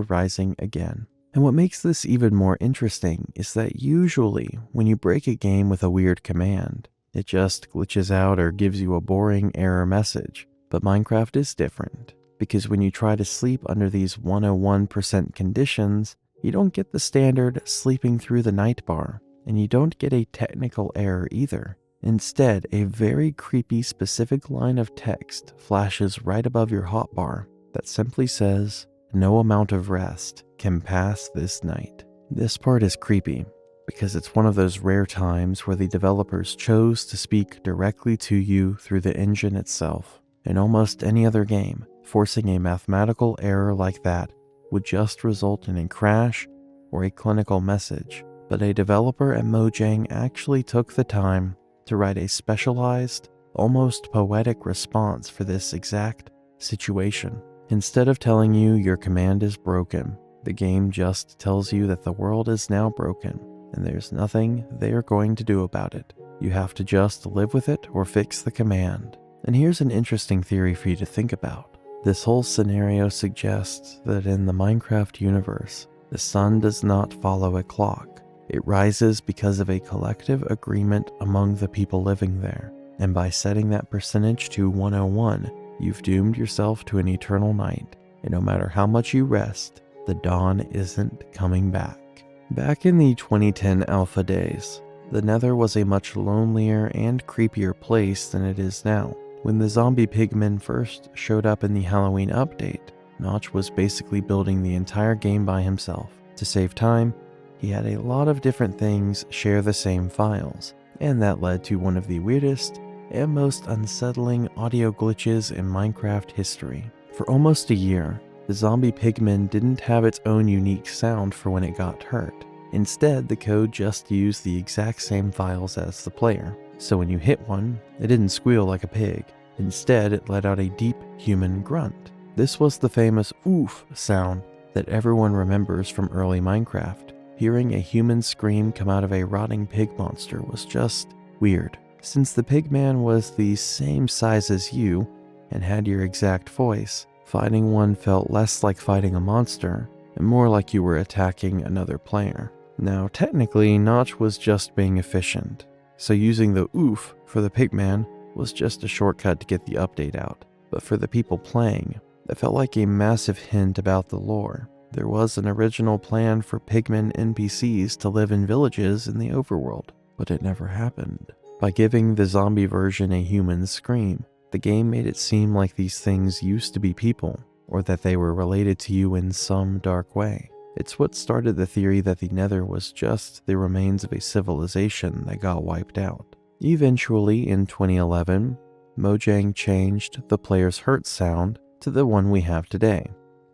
rising again. And what makes this even more interesting is that usually when you break a game with a weird command, it just glitches out or gives you a boring error message. But Minecraft is different, because when you try to sleep under these 101% conditions, you don't get the standard sleeping through the night bar, and you don't get a technical error either. Instead, a very creepy specific line of text flashes right above your hotbar that simply says, "No amount of rest can pass this night." This part is creepy because it's one of those rare times where the developers chose to speak directly to you through the engine itself. In almost any other game, forcing a mathematical error like that would just result in a crash or a clinical message. But a developer at Mojang actually took the time to write a specialized, almost poetic response for this exact situation. Instead of telling you your command is broken, the game just tells you that the world is now broken, and there's nothing they are going to do about it. You have to just live with it or fix the command. And here's an interesting theory for you to think about. This whole scenario suggests that in the Minecraft universe, the sun does not follow a clock. It rises because of a collective agreement among the people living there. And by setting that percentage to 101, you've doomed yourself to an eternal night. And no matter how much you rest, the dawn isn't coming back. Back in the 2010 alpha days, the Nether was a much lonelier and creepier place than it is now. When the zombie pigmen first showed up in the Halloween update, Notch was basically building the entire game by himself. To save time, he had a lot of different things share the same files, and that led to one of the weirdest and most unsettling audio glitches in Minecraft history. For almost a year, the zombie pigman didn't have its own unique sound for when it got hurt. Instead, the code just used the exact same files as the player. So when you hit one, it didn't squeal like a pig. Instead, it let out a deep human grunt. This was the famous oof sound that everyone remembers from early Minecraft. Hearing a human scream come out of a rotting pig monster was just weird. Since the pigman was the same size as you and had your exact voice, fighting one felt less like fighting a monster and more like you were attacking another player. Now, technically, Notch was just being efficient, so using the oof for the pigman was just a shortcut to get the update out. But for the people playing, it felt like a massive hint about the lore. There was an original plan for pigmen NPCs to live in villages in the overworld, but it never happened. By giving the zombie version a human scream, the game made it seem like these things used to be people, or that they were related to you in some dark way. It's what started the theory that the Nether was just the remains of a civilization that got wiped out. Eventually, in 2011, Mojang changed the player's hurt sound to the one we have today,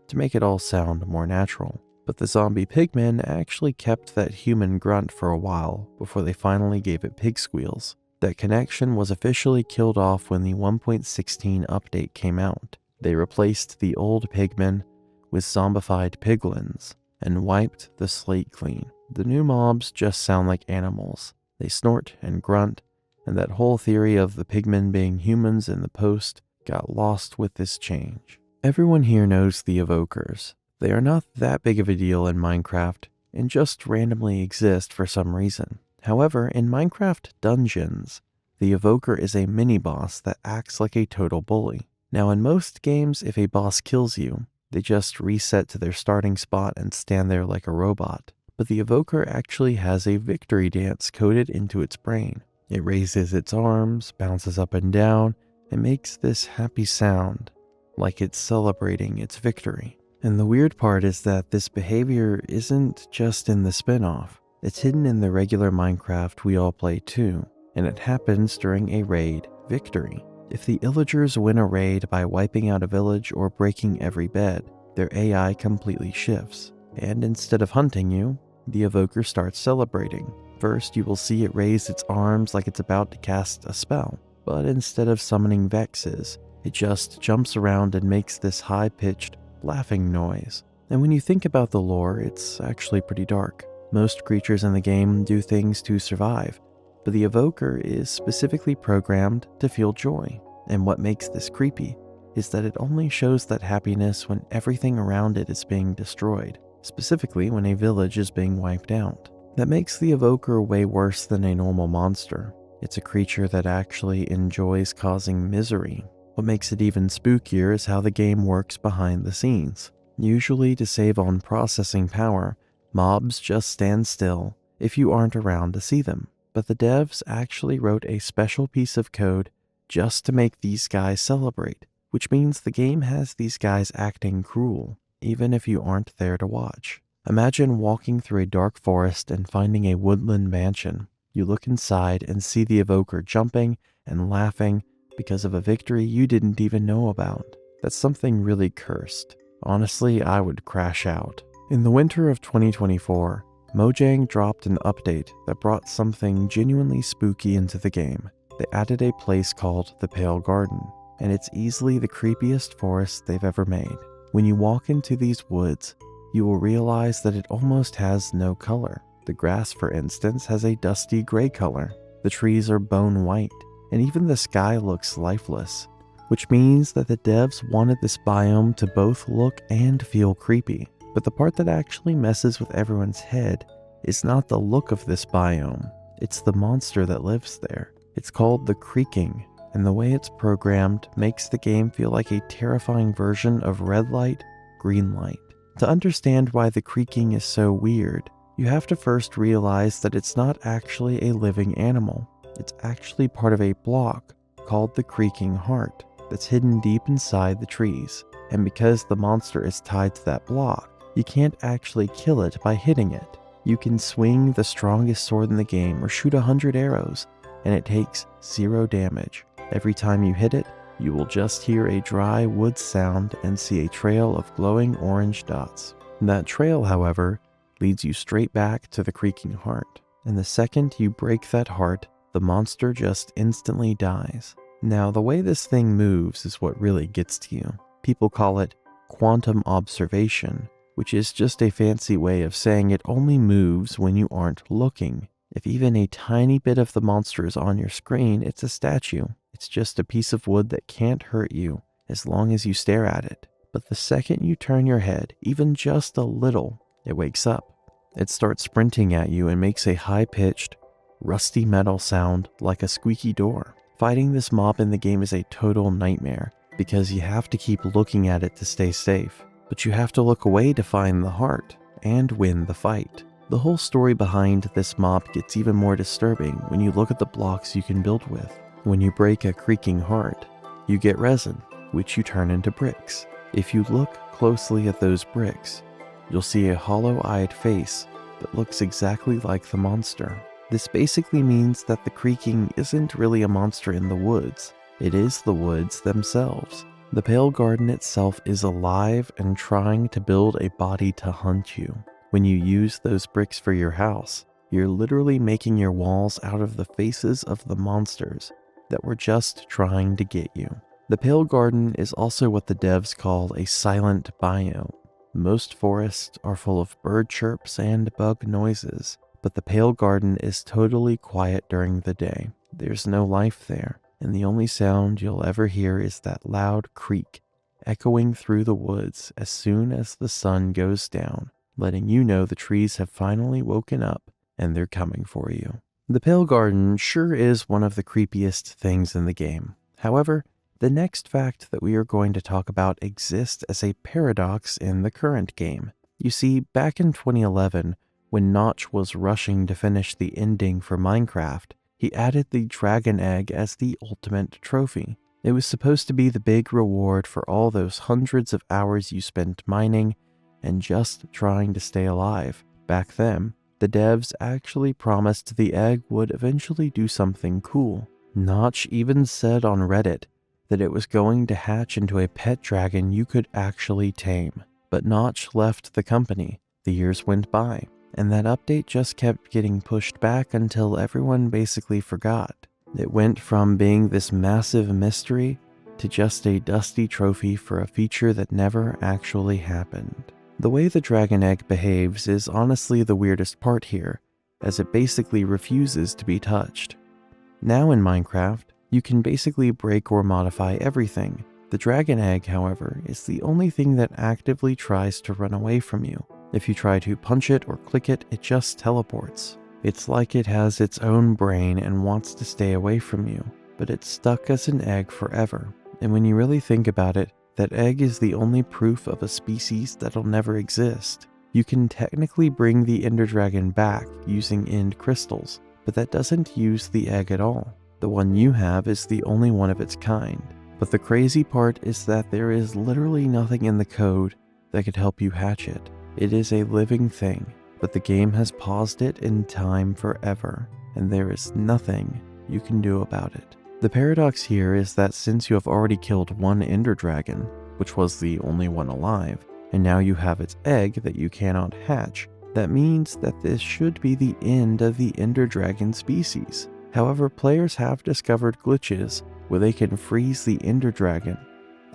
to make it all sound more natural. But the zombie pigmen actually kept that human grunt for a while before they finally gave it pig squeals. That connection was officially killed off when the 1.16 update came out. They replaced the old pigmen with zombified piglins and wiped the slate clean. The new mobs just sound like animals. They snort and grunt, and that whole theory of the pigmen being humans in the post got lost with this change. Everyone here knows the evokers. They are not that big of a deal in Minecraft and just randomly exist for some reason. However, in Minecraft Dungeons, the evoker is a mini-boss that acts like a total bully. Now, in most games, if a boss kills you, they just reset to their starting spot and stand there like a robot. But the evoker actually has a victory dance coded into its brain. It raises its arms, bounces up and down, and makes this happy sound, like it's celebrating its victory. And the weird part is that this behavior isn't just in the spin-off. It's hidden in the regular Minecraft we all play too, and it happens during a raid victory. If the Illagers win a raid by wiping out a village or breaking every bed, their AI completely shifts, and instead of hunting you, the evoker starts celebrating. First, you will see it raise its arms like it's about to cast a spell, but instead of summoning Vexes, it just jumps around and makes this high-pitched laughing noise. And when you think about the lore, it's actually pretty dark. Most creatures in the game do things to survive, but the evoker is specifically programmed to feel joy. And what makes this creepy is that it only shows that happiness when everything around it is being destroyed, specifically when a village is being wiped out. That makes the evoker way worse than a normal monster. It's a creature that actually enjoys causing misery. What makes it even spookier is how the game works behind the scenes. Usually to save on processing power, mobs just stand still if you aren't around to see them. But the devs actually wrote a special piece of code just to make these guys celebrate, which means the game has these guys acting cruel, even if you aren't there to watch. Imagine walking through a dark forest and finding a woodland mansion. You look inside and see the evoker jumping and laughing because of a victory you didn't even know about. That's something really cursed. Honestly, I would crash out. In the winter of 2024, Mojang dropped an update that brought something genuinely spooky into the game. They added a place called the Pale Garden, and it's easily the creepiest forest they've ever made. When you walk into these woods, you will realize that it almost has no color. The grass, for instance, has a dusty gray color. The trees are bone white, and even the sky looks lifeless, which means that the devs wanted this biome to both look and feel creepy. But the part that actually messes with everyone's head is not the look of this biome, it's the monster that lives there. It's called the Creaking, and the way it's programmed makes the game feel like a terrifying version of red light, green light. To understand why the Creaking is so weird, you have to first realize that it's not actually a living animal. It's actually part of a block called the Creaking Heart that's hidden deep inside the trees. And because the monster is tied to that block, you can't actually kill it by hitting it. You can swing the strongest sword in the game or shoot 100 arrows, and it takes 0 damage. Every time you hit it, you will just hear a dry wood sound and see a trail of glowing orange dots. That trail, however, leads you straight back to the Creaking Heart. And the second you break that heart, the monster just instantly dies. Now, the way this thing moves is what really gets to you. People call it quantum observation, which is just a fancy way of saying it only moves when you aren't looking. If even a tiny bit of the monster is on your screen, it's a statue. It's just a piece of wood that can't hurt you as long as you stare at it. But the second you turn your head, even just a little, it wakes up. It starts sprinting at you and makes a high-pitched, rusty metal sound like a squeaky door. Fighting this mob in the game is a total nightmare because you have to keep looking at it to stay safe. But you have to look away to find the heart and win the fight. The whole story behind this mob gets even more disturbing when you look at the blocks you can build with. When you break a Creaking Heart, you get resin, which you turn into bricks. If you look closely at those bricks, you'll see a hollow-eyed face that looks exactly like the monster. This basically means that the Creaking isn't really a monster in the woods. It is the woods themselves. The Pale Garden itself is alive and trying to build a body to hunt you. When you use those bricks for your house, you're literally making your walls out of the faces of the monsters that were just trying to get you. The Pale Garden is also what the devs call a silent biome. Most forests are full of bird chirps and bug noises, but the Pale Garden is totally quiet during the day. There's no life there, and the only sound you'll ever hear is that loud creak echoing through the woods as soon as the sun goes down, letting you know the trees have finally woken up and they're coming for you. The Pale Garden sure is one of the creepiest things in the game. However, the next fact that we are going to talk about exists as a paradox in the current game. You see, back in 2011, when Notch was rushing to finish the ending for Minecraft, he added the dragon egg as the ultimate trophy. It was supposed to be the big reward for all those hundreds of hours you spent mining and just trying to stay alive. Back then, the devs actually promised the egg would eventually do something cool. Notch even said on Reddit that it was going to hatch into a pet dragon you could actually tame. But Notch left the company. The years went by, and that update just kept getting pushed back until everyone basically forgot. It went from being this massive mystery to just a dusty trophy for a feature that never actually happened. The way the dragon egg behaves is honestly the weirdest part here, as it basically refuses to be touched. Now in Minecraft, you can basically break or modify everything. The dragon egg, however, is the only thing that actively tries to run away from you. If you try to punch it or click it, it just teleports. It's like it has its own brain and wants to stay away from you, but it's stuck as an egg forever. And when you really think about it, that egg is the only proof of a species that'll never exist. You can technically bring the ender dragon back using end crystals, but that doesn't use the egg at all. The one you have is the only one of its kind. But the crazy part is that there is literally nothing in the code that could help you hatch it. It is a living thing, but the game has paused it in time forever, and there is nothing you can do about it. The paradox here is that since you have already killed one ender dragon, which was the only one alive, and now you have its egg that you cannot hatch, that means that this should be the end of the ender dragon species. However, players have discovered glitches where they can freeze the ender dragon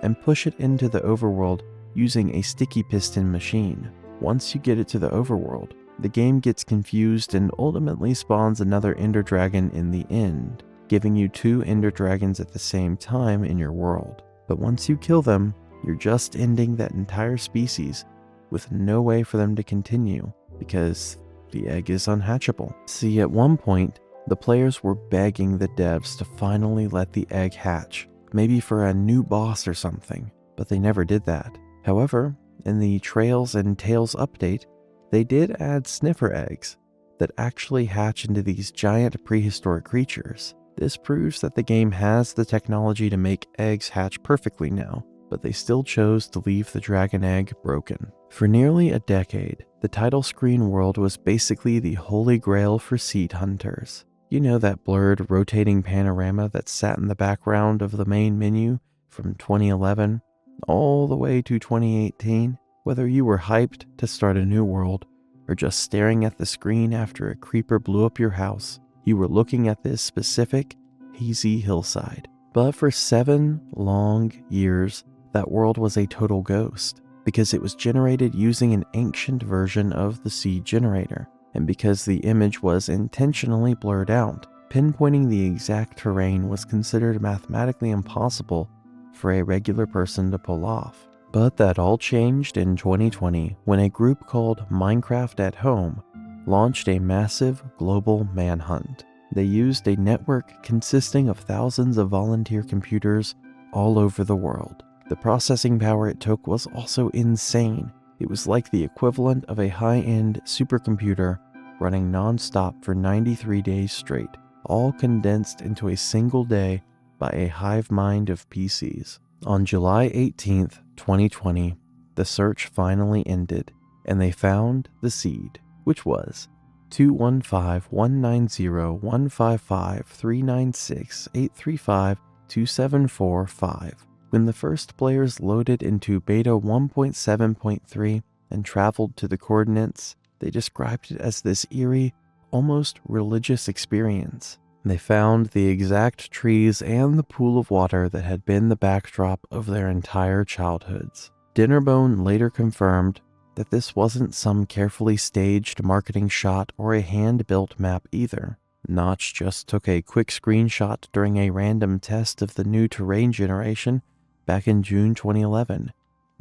and push it into the overworld using a sticky piston machine. Once you get it to the overworld, the game gets confused and ultimately spawns another ender dragon in the end, giving you 2 ender dragons at the same time in your world. But once you kill them, you're just ending that entire species with no way for them to continue because the egg is unhatchable. See, at one point, the players were begging the devs to finally let the egg hatch, maybe for a new boss or something, but they never did that. However, in the Trails and Tales update, they did add sniffer eggs that actually hatch into these giant prehistoric creatures. This proves that the game has the technology to make eggs hatch perfectly now, but they still chose to leave the dragon egg broken. For nearly a decade, the title screen world was basically the holy grail for seed hunters. You know, that blurred rotating panorama that sat in the background of the main menu from 2011 all the way to 2018? Whether you were hyped to start a new world or just staring at the screen after a creeper blew up your house, you were looking at this specific hazy hillside. But for 7 long years, that world was a total ghost because it was generated using an ancient version of the seed generator. And because the image was intentionally blurred out, pinpointing the exact terrain was considered mathematically impossible for a regular person to pull off. But that all changed in 2020 when a group called Minecraft at Home launched a massive global manhunt. They used a network consisting of thousands of volunteer computers all over the world. The processing power it took was also insane. It was like the equivalent of a high-end supercomputer running non-stop for 93 days straight, all condensed into a single day by a hive mind of PCs. On July 18th, 2020, the search finally ended, and they found the seed, which was 215-190-155-396-835-2745. When the first players loaded into beta 1.7.3 and traveled to the coordinates, they described it as this eerie, almost religious experience. They found the exact trees and the pool of water that had been the backdrop of their entire childhoods. Dinnerbone later confirmed that this wasn't some carefully staged marketing shot or a hand-built map either. Notch just took a quick screenshot during a random test of the new terrain generation back in June 2011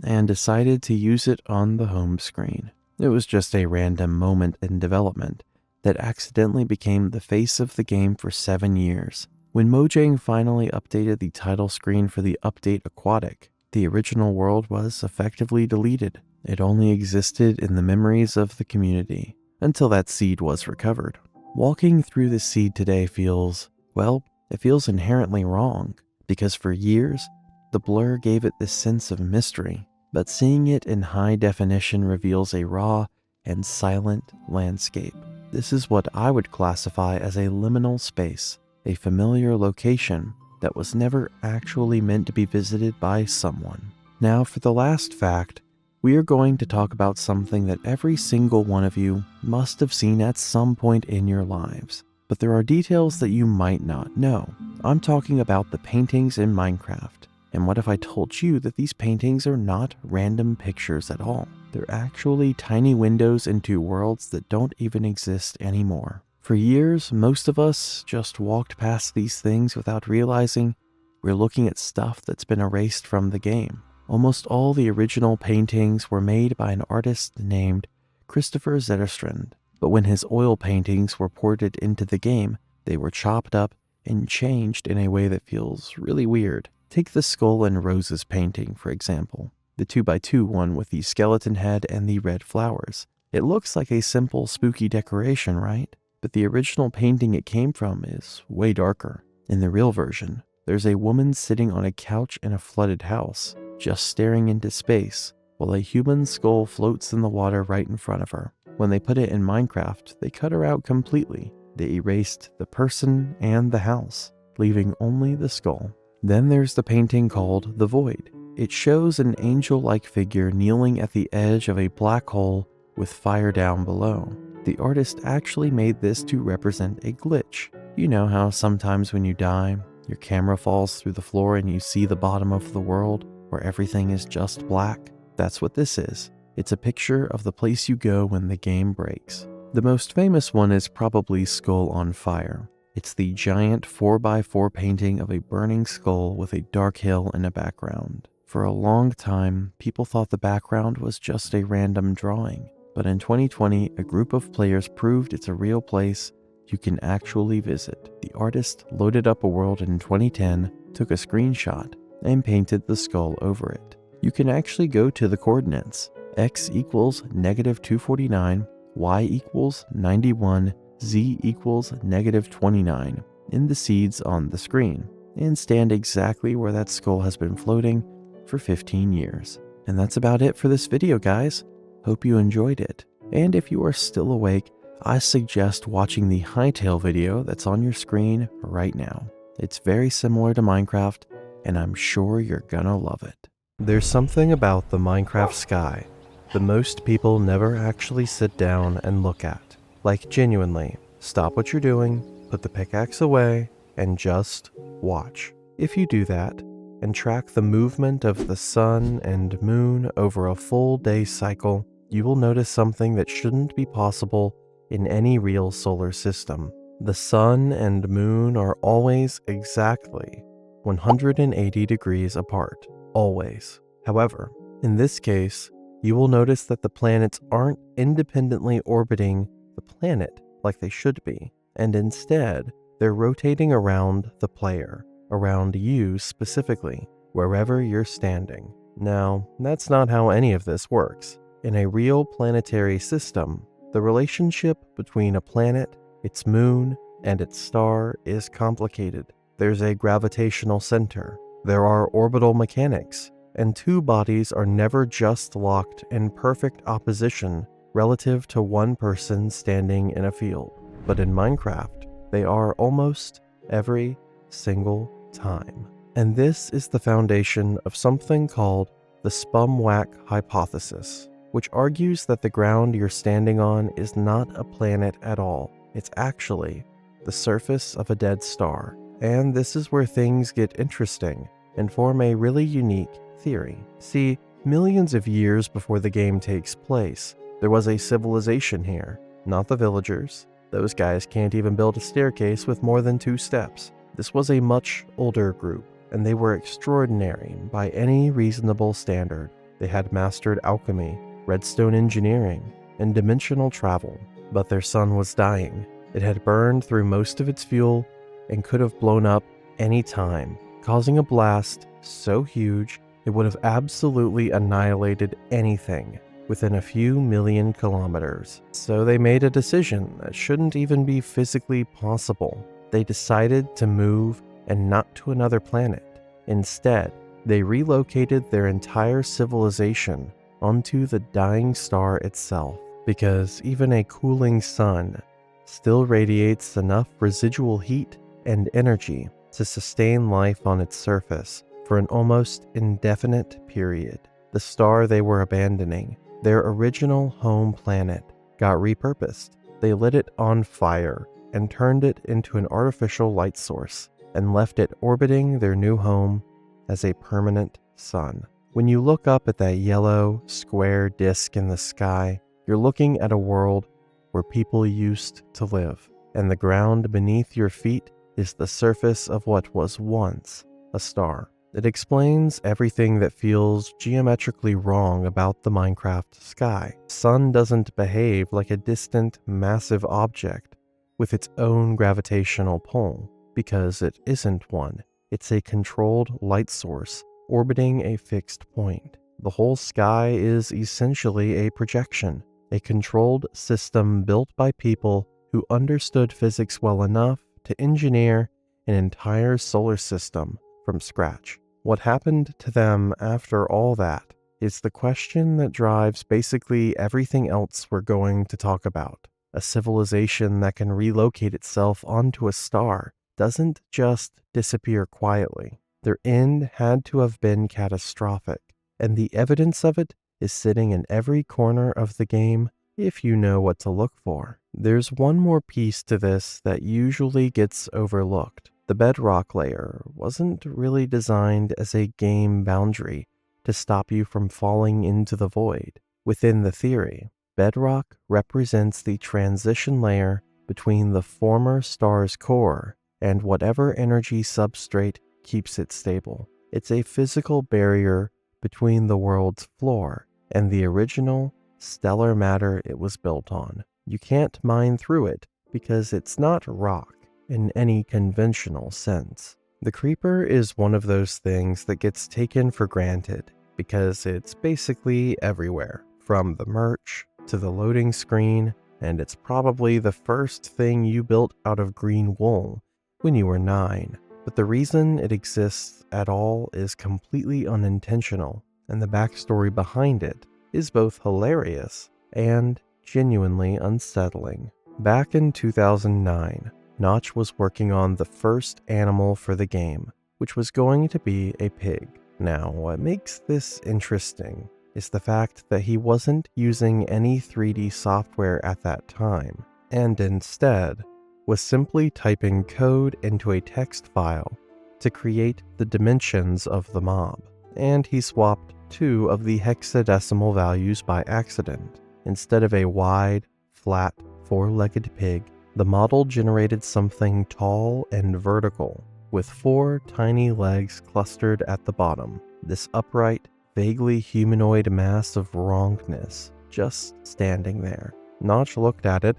and decided to use it on the home screen. It was just a random moment in development that accidentally became the face of the game for 7 years. When Mojang finally updated the title screen for the update Aquatic, the original world was effectively deleted. It only existed in the memories of the community until that seed was recovered. Walking through the seed today feels inherently wrong, because for years, the blur gave it this sense of mystery, but seeing it in high definition reveals a raw and silent landscape. This is what I would classify as a liminal space, a familiar location that was never actually meant to be visited by someone. Now, for the last fact, we are going to talk about something that every single one of you must have seen at some point in your lives, but there are details that you might not know. I'm talking about the paintings in Minecraft. And what if I told you that these paintings are not random pictures at all? They're actually tiny windows into worlds that don't even exist anymore. For years, most of us just walked past these things without realizing We're looking at stuff that's been erased from the game. Almost all the original paintings were made by an artist named Christopher Zetterstrand, but when his oil paintings were ported into the game, they were chopped up and changed in a way that feels really weird. Take the Skull and Roses painting, for example, the 2x2 one with the skeleton head and the red flowers. It looks like a simple spooky decoration, right? But the original painting it came from is way darker. In the real version, there's a woman sitting on a couch in a flooded house, just staring into space, while a human skull floats in the water right in front of her. When they put it in Minecraft, they cut her out completely. They erased the person and the house, leaving only the skull. Then there's the painting called The Void. It shows an angel-like figure kneeling at the edge of a black hole with fire down below. The artist actually made this to represent a glitch. You know how sometimes when you die, your camera falls through the floor and you see the bottom of the world where everything is just black? That's what this is. It's a picture of the place you go when the game breaks. The most famous one is probably Skull on Fire. It's the giant 4x4 painting of a burning skull with a dark hill in a background. For a long time, people thought the background was just a random drawing. But in 2020, a group of players proved it's a real place you can actually visit. The artist loaded up a world in 2010, took a screenshot, and painted the skull over it. You can actually go to the coordinates. X equals -249, Y equals 91, Z equals -29 in the seeds on the screen, and stand exactly where that skull has been floating for 15 years. And that's about it for this video, guys. Hope you enjoyed it. And if you are still awake, I suggest watching the Hightail video that's on your screen right now. It's very similar to Minecraft, and I'm sure you're gonna love it. There's something about the Minecraft sky that most people never actually sit down and look at. Like, genuinely, stop what you're doing, put the pickaxe away, and just watch. If you do that, and track the movement of the sun and moon over a full day cycle, you will notice something that shouldn't be possible in any real solar system. The sun and moon are always exactly 180 degrees apart. Always. However, in this case, you will notice that the planets aren't independently orbiting the planet like they should be, and instead, they're rotating around the player, around you specifically, wherever you're standing. Now, that's not how any of this works. In a real planetary system, the relationship between a planet, its moon, and its star is complicated. There's a gravitational center, there are orbital mechanics, and two bodies are never just locked in perfect opposition relative to one person standing in a field. But in Minecraft, they are almost every single time. And this is the foundation of something called the Spumwack hypothesis, which argues that the ground you're standing on is not a planet at all. It's actually the surface of a dead star. And this is where things get interesting and form a really unique theory. See, millions of years before the game takes place, there was a civilization here, not the villagers. Those guys can't even build a staircase with more than 2 steps. This was a much older group, and they were extraordinary by any reasonable standard. They had mastered alchemy, redstone engineering, and dimensional travel, but their sun was dying. It had burned through most of its fuel and could have blown up any time, causing a blast so huge it would have absolutely annihilated anything within a few million kilometers. So they made a decision that shouldn't even be physically possible. They decided to move and not to another planet. Instead, they relocated their entire civilization onto the dying star itself, because even a cooling sun still radiates enough residual heat and energy to sustain life on its surface for an almost indefinite period. The star they were abandoning, their original home planet, got repurposed. They lit it on fire and turned it into an artificial light source and left it orbiting their new home as a permanent sun. When you look up at that yellow, square disk in the sky, you're looking at a world where people used to live, and the ground beneath your feet is the surface of what was once a star. It explains everything that feels geometrically wrong about the Minecraft sky. The sun doesn't behave like a distant, massive object with its own gravitational pull, because it isn't one. It's a controlled light source orbiting a fixed point. The whole sky is essentially a projection, a controlled system built by people who understood physics well enough to engineer an entire solar system from scratch. What happened to them after all that is the question that drives basically everything else we're going to talk about. A civilization that can relocate itself onto a star doesn't just disappear quietly. Their end had to have been catastrophic, and the evidence of it is sitting in every corner of the game if you know what to look for. There's one more piece to this that usually gets overlooked. The bedrock layer wasn't really designed as a game boundary to stop you from falling into the void. Within the theory, bedrock represents the transition layer between the former star's core and whatever energy substrate keeps it stable. It's a physical barrier between the world's floor and the original stellar matter it was built on. You can't mine through it because it's not rock in any conventional sense. The creeper is one of those things that gets taken for granted because it's basically everywhere, from the merch to the loading screen, and it's probably the first thing you built out of green wool when you were 9. But the reason it exists at all is completely unintentional, and the backstory behind it is both hilarious and genuinely unsettling. Back in 2009, Notch was working on the first animal for the game, which was going to be a pig. Now, what makes this interesting is the fact that he wasn't using any 3D software at that time, and instead was simply typing code into a text file to create the dimensions of the mob. And he swapped 2 of the hexadecimal values by accident. Instead of a wide, flat, 4-legged pig, the model generated something tall and vertical, with 4 tiny legs clustered at the bottom. This upright, vaguely humanoid mass of wrongness, just standing there. Notch looked at it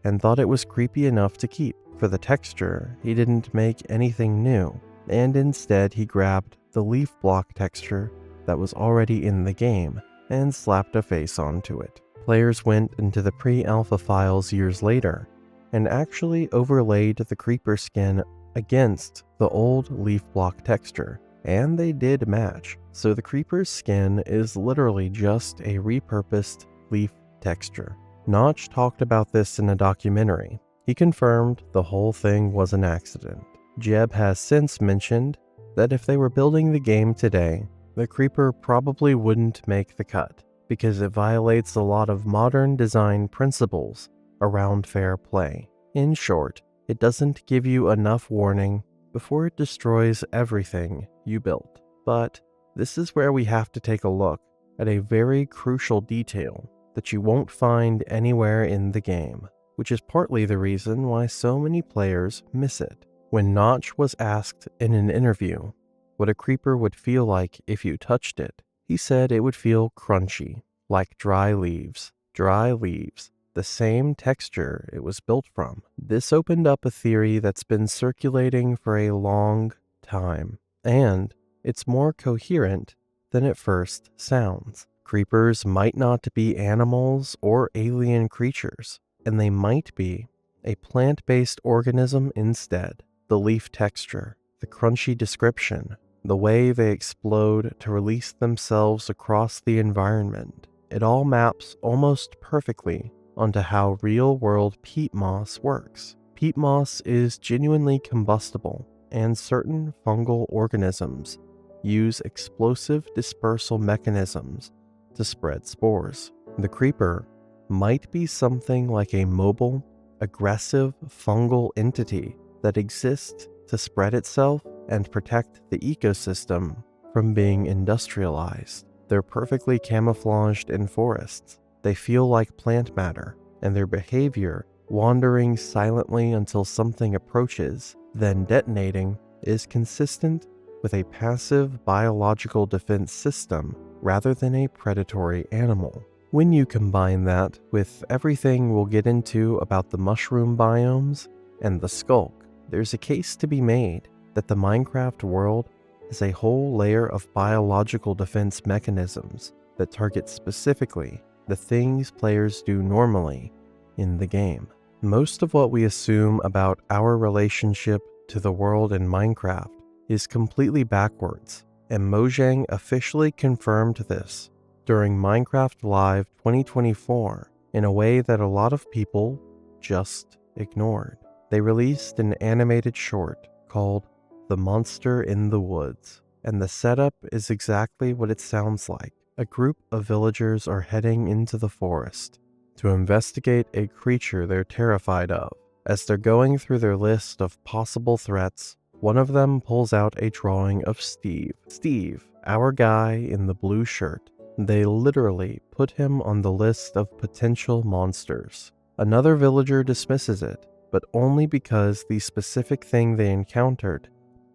and thought it was creepy enough to keep. For the texture, he didn't make anything new, and instead he grabbed the leaf block texture that was already in the game and slapped a face onto it. Players went into the pre-alpha files years later and actually overlaid the creeper skin against the old leaf block texture, and they did match. So the creeper's skin is literally just a repurposed leaf texture. Notch talked about this in a documentary. He confirmed the whole thing was an accident. Jeb has since mentioned that if they were building the game today, the creeper probably wouldn't make the cut, because it violates a lot of modern design principles around fair play. In short, it doesn't give you enough warning before it destroys everything you built. But this is where we have to take a look at a very crucial detail that you won't find anywhere in the game, which is partly the reason why so many players miss it. When Notch was asked in an interview what a creeper would feel like if you touched it, he said it would feel crunchy, like dry leaves. Dry leaves, the same texture it was built from. This opened up a theory that's been circulating for a long time, and it's more coherent than it first sounds. Creepers might not be animals or alien creatures, and they might be a plant-based organism instead. The leaf texture, the crunchy description, the way they explode to release themselves across the environment, it all maps almost perfectly onto how real-world peat moss works. Peat moss is genuinely combustible, and certain fungal organisms use explosive dispersal mechanisms to spread spores. The creeper might be something like a mobile, aggressive fungal entity that exists to spread itself and protect the ecosystem from being industrialized. They're perfectly camouflaged in forests. They feel like plant matter, and their behavior, wandering silently until something approaches, then detonating, is consistent with a passive biological defense system rather than a predatory animal. When you combine that with everything we'll get into about the mushroom biomes and the skulk, there's a case to be made that the Minecraft world has a whole layer of biological defense mechanisms that target specifically the things players do normally in the game. Most of what we assume about our relationship to the world in Minecraft is completely backwards, and Mojang officially confirmed this during Minecraft Live 2024 in a way that a lot of people just ignored. They released an animated short called The Monster in the Woods, and the setup is exactly what it sounds like. A group of villagers are heading into the forest to investigate a creature they're terrified of. As they're going through their list of possible threats, one of them pulls out a drawing of Steve. Steve, our guy in the blue shirt. They literally put him on the list of potential monsters. Another villager dismisses it, but only because the specific thing they encountered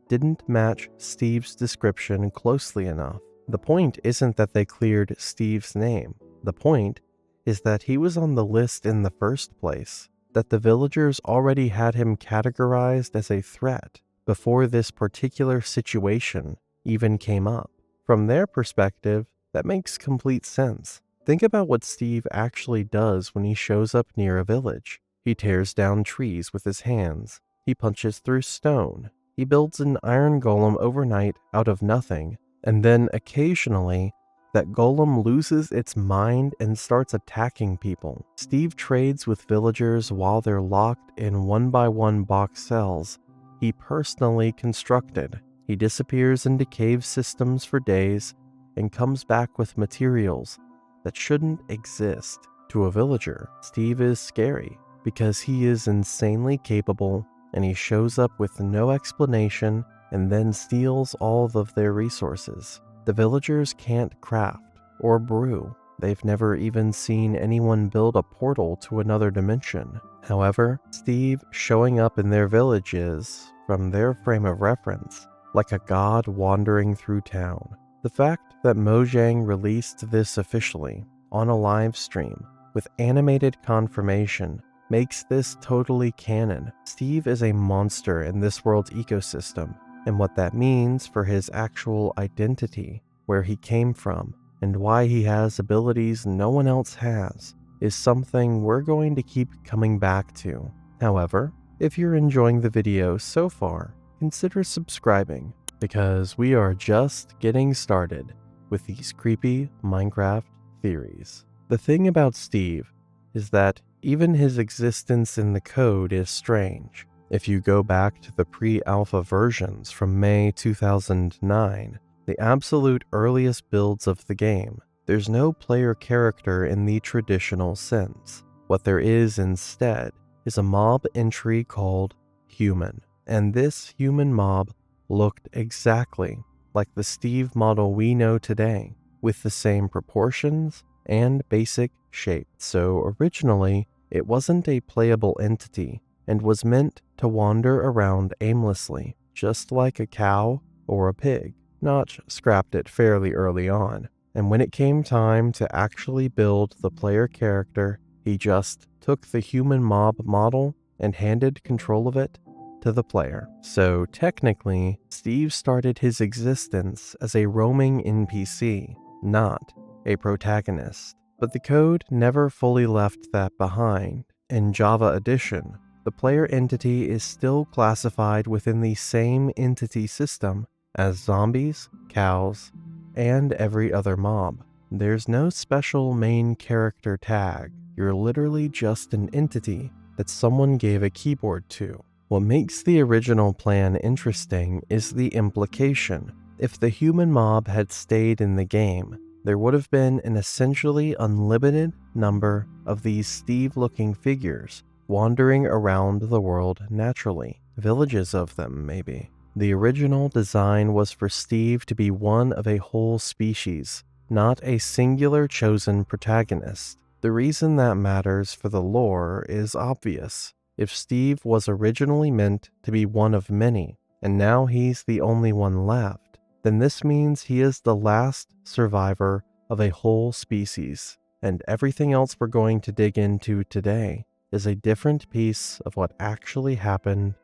didn't match Steve's description closely enough. The point isn't that they cleared Steve's name. The point is that he was on the list in the first place, that the villagers already had him categorized as a threat before this particular situation even came up. From their perspective, that makes complete sense. Think about what Steve actually does when he shows up near a village. He tears down trees with his hands. He punches through stone. He builds an iron golem overnight out of nothing, and then occasionally, that golem loses its mind and starts attacking people. Steve trades with villagers while they're locked in 1x1 box cells he personally constructed. He disappears into cave systems for days and comes back with materials that shouldn't exist. To a villager, Steve is scary because he is insanely capable, and he shows up with no explanation and then steals all of their resources. The villagers can't craft or brew. They've never even seen anyone build a portal to another dimension. However, Steve showing up in their village is, from their frame of reference, like a god wandering through town. The fact that Mojang released this officially on a live stream with animated confirmation makes this totally canon. Steve is a monster in this world's ecosystem, and what that means for his actual identity, where he came from, and why he has abilities no one else has, is something we're going to keep coming back to. However, if you're enjoying the video so far, consider subscribing, because we are just getting started with these creepy Minecraft theories. The thing about Steve is that even his existence in the code is strange. If you go back to the pre-alpha versions from May 2009, the absolute earliest builds of the game, there's no player character in the traditional sense. What there is instead is a mob entry called human, and this human mob looked exactly like the Steve model we know today, with the same proportions and basic shape. So originally, it wasn't a playable entity and was meant to wander around aimlessly, just like a cow or a pig. Notch scrapped it fairly early on, and when it came time to actually build the player character, he just took the human mob model and handed control of it to the player. So technically, Steve started his existence as a roaming NPC, not a protagonist. But the code never fully left that behind. In Java Edition, the player entity is still classified within the same entity system as zombies, cows, and every other mob. There's no special main character tag. You're literally just an entity that someone gave a keyboard to. What makes the original plan interesting is the implication. If the human mob had stayed in the game, there would have been an essentially unlimited number of these Steve-looking figures wandering around the world naturally. Villages of them, maybe. The original design was for Steve to be one of a whole species, not a singular chosen protagonist. The reason that matters for the lore is obvious. If Steve was originally meant to be one of many, and now he's the only one left, then this means he is the last survivor of a whole species, and everything else we're going to dig into today is a different piece of what actually happened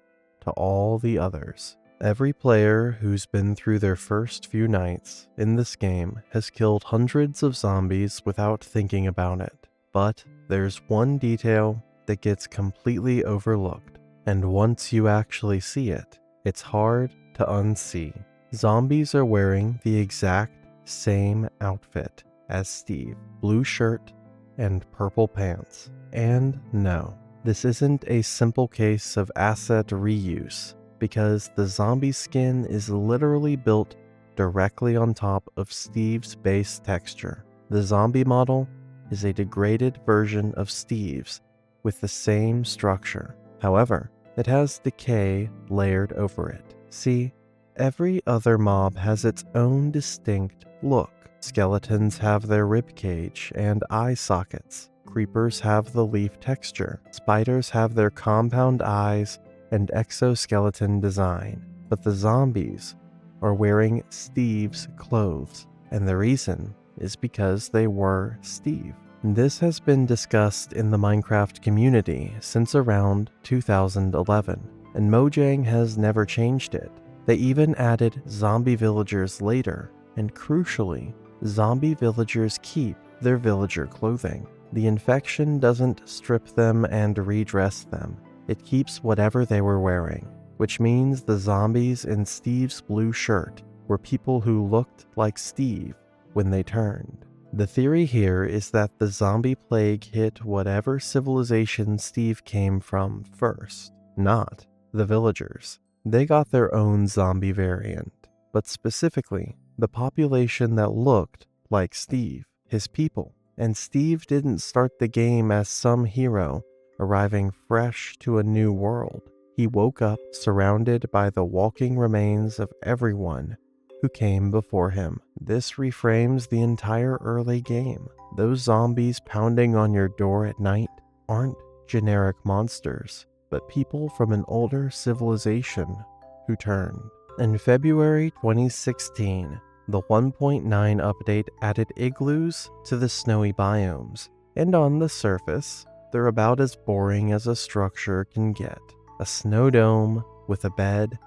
to all the others. Every player who's been through their first few nights in this game has killed hundreds of zombies without thinking about it. But there's one detail that gets completely overlooked, and once you actually see it, it's hard to unsee. Zombies are wearing the exact same outfit as Steve, blue shirt and purple pants. And no, this isn't a simple case of asset reuse, because the zombie skin is literally built directly on top of Steve's base texture. The zombie model is a degraded version of Steve's with the same structure. However, it has decay layered over it. See, every other mob has its own distinct look. Skeletons have their ribcage and eye sockets. Creepers have the leaf texture. Spiders have their compound eyes and exoskeleton design. But the zombies are wearing Steve's clothes, and the reason is because they were Steve. This has been discussed in the Minecraft community since around 2011, and Mojang has never changed it. They even added zombie villagers later, and crucially, zombie villagers keep their villager clothing. The infection doesn't strip them and redress them. It keeps whatever they were wearing, which means the zombies in Steve's blue shirt were people who looked like Steve when they turned. The theory here is that the zombie plague hit whatever civilization Steve came from first, not the villagers. They got their own zombie variant, but specifically, the population that looked like Steve, his people. And Steve didn't start the game as some hero arriving fresh to a new world. He woke up surrounded by the walking remains of everyone who came before him. This reframes the entire early game. Those zombies pounding on your door at night aren't generic monsters, but people from an older civilization who turned. In February 2016, the 1.9 update added igloos to the snowy biomes, and on the surface, they're about as boring as a structure can get. A snow dome with a bed,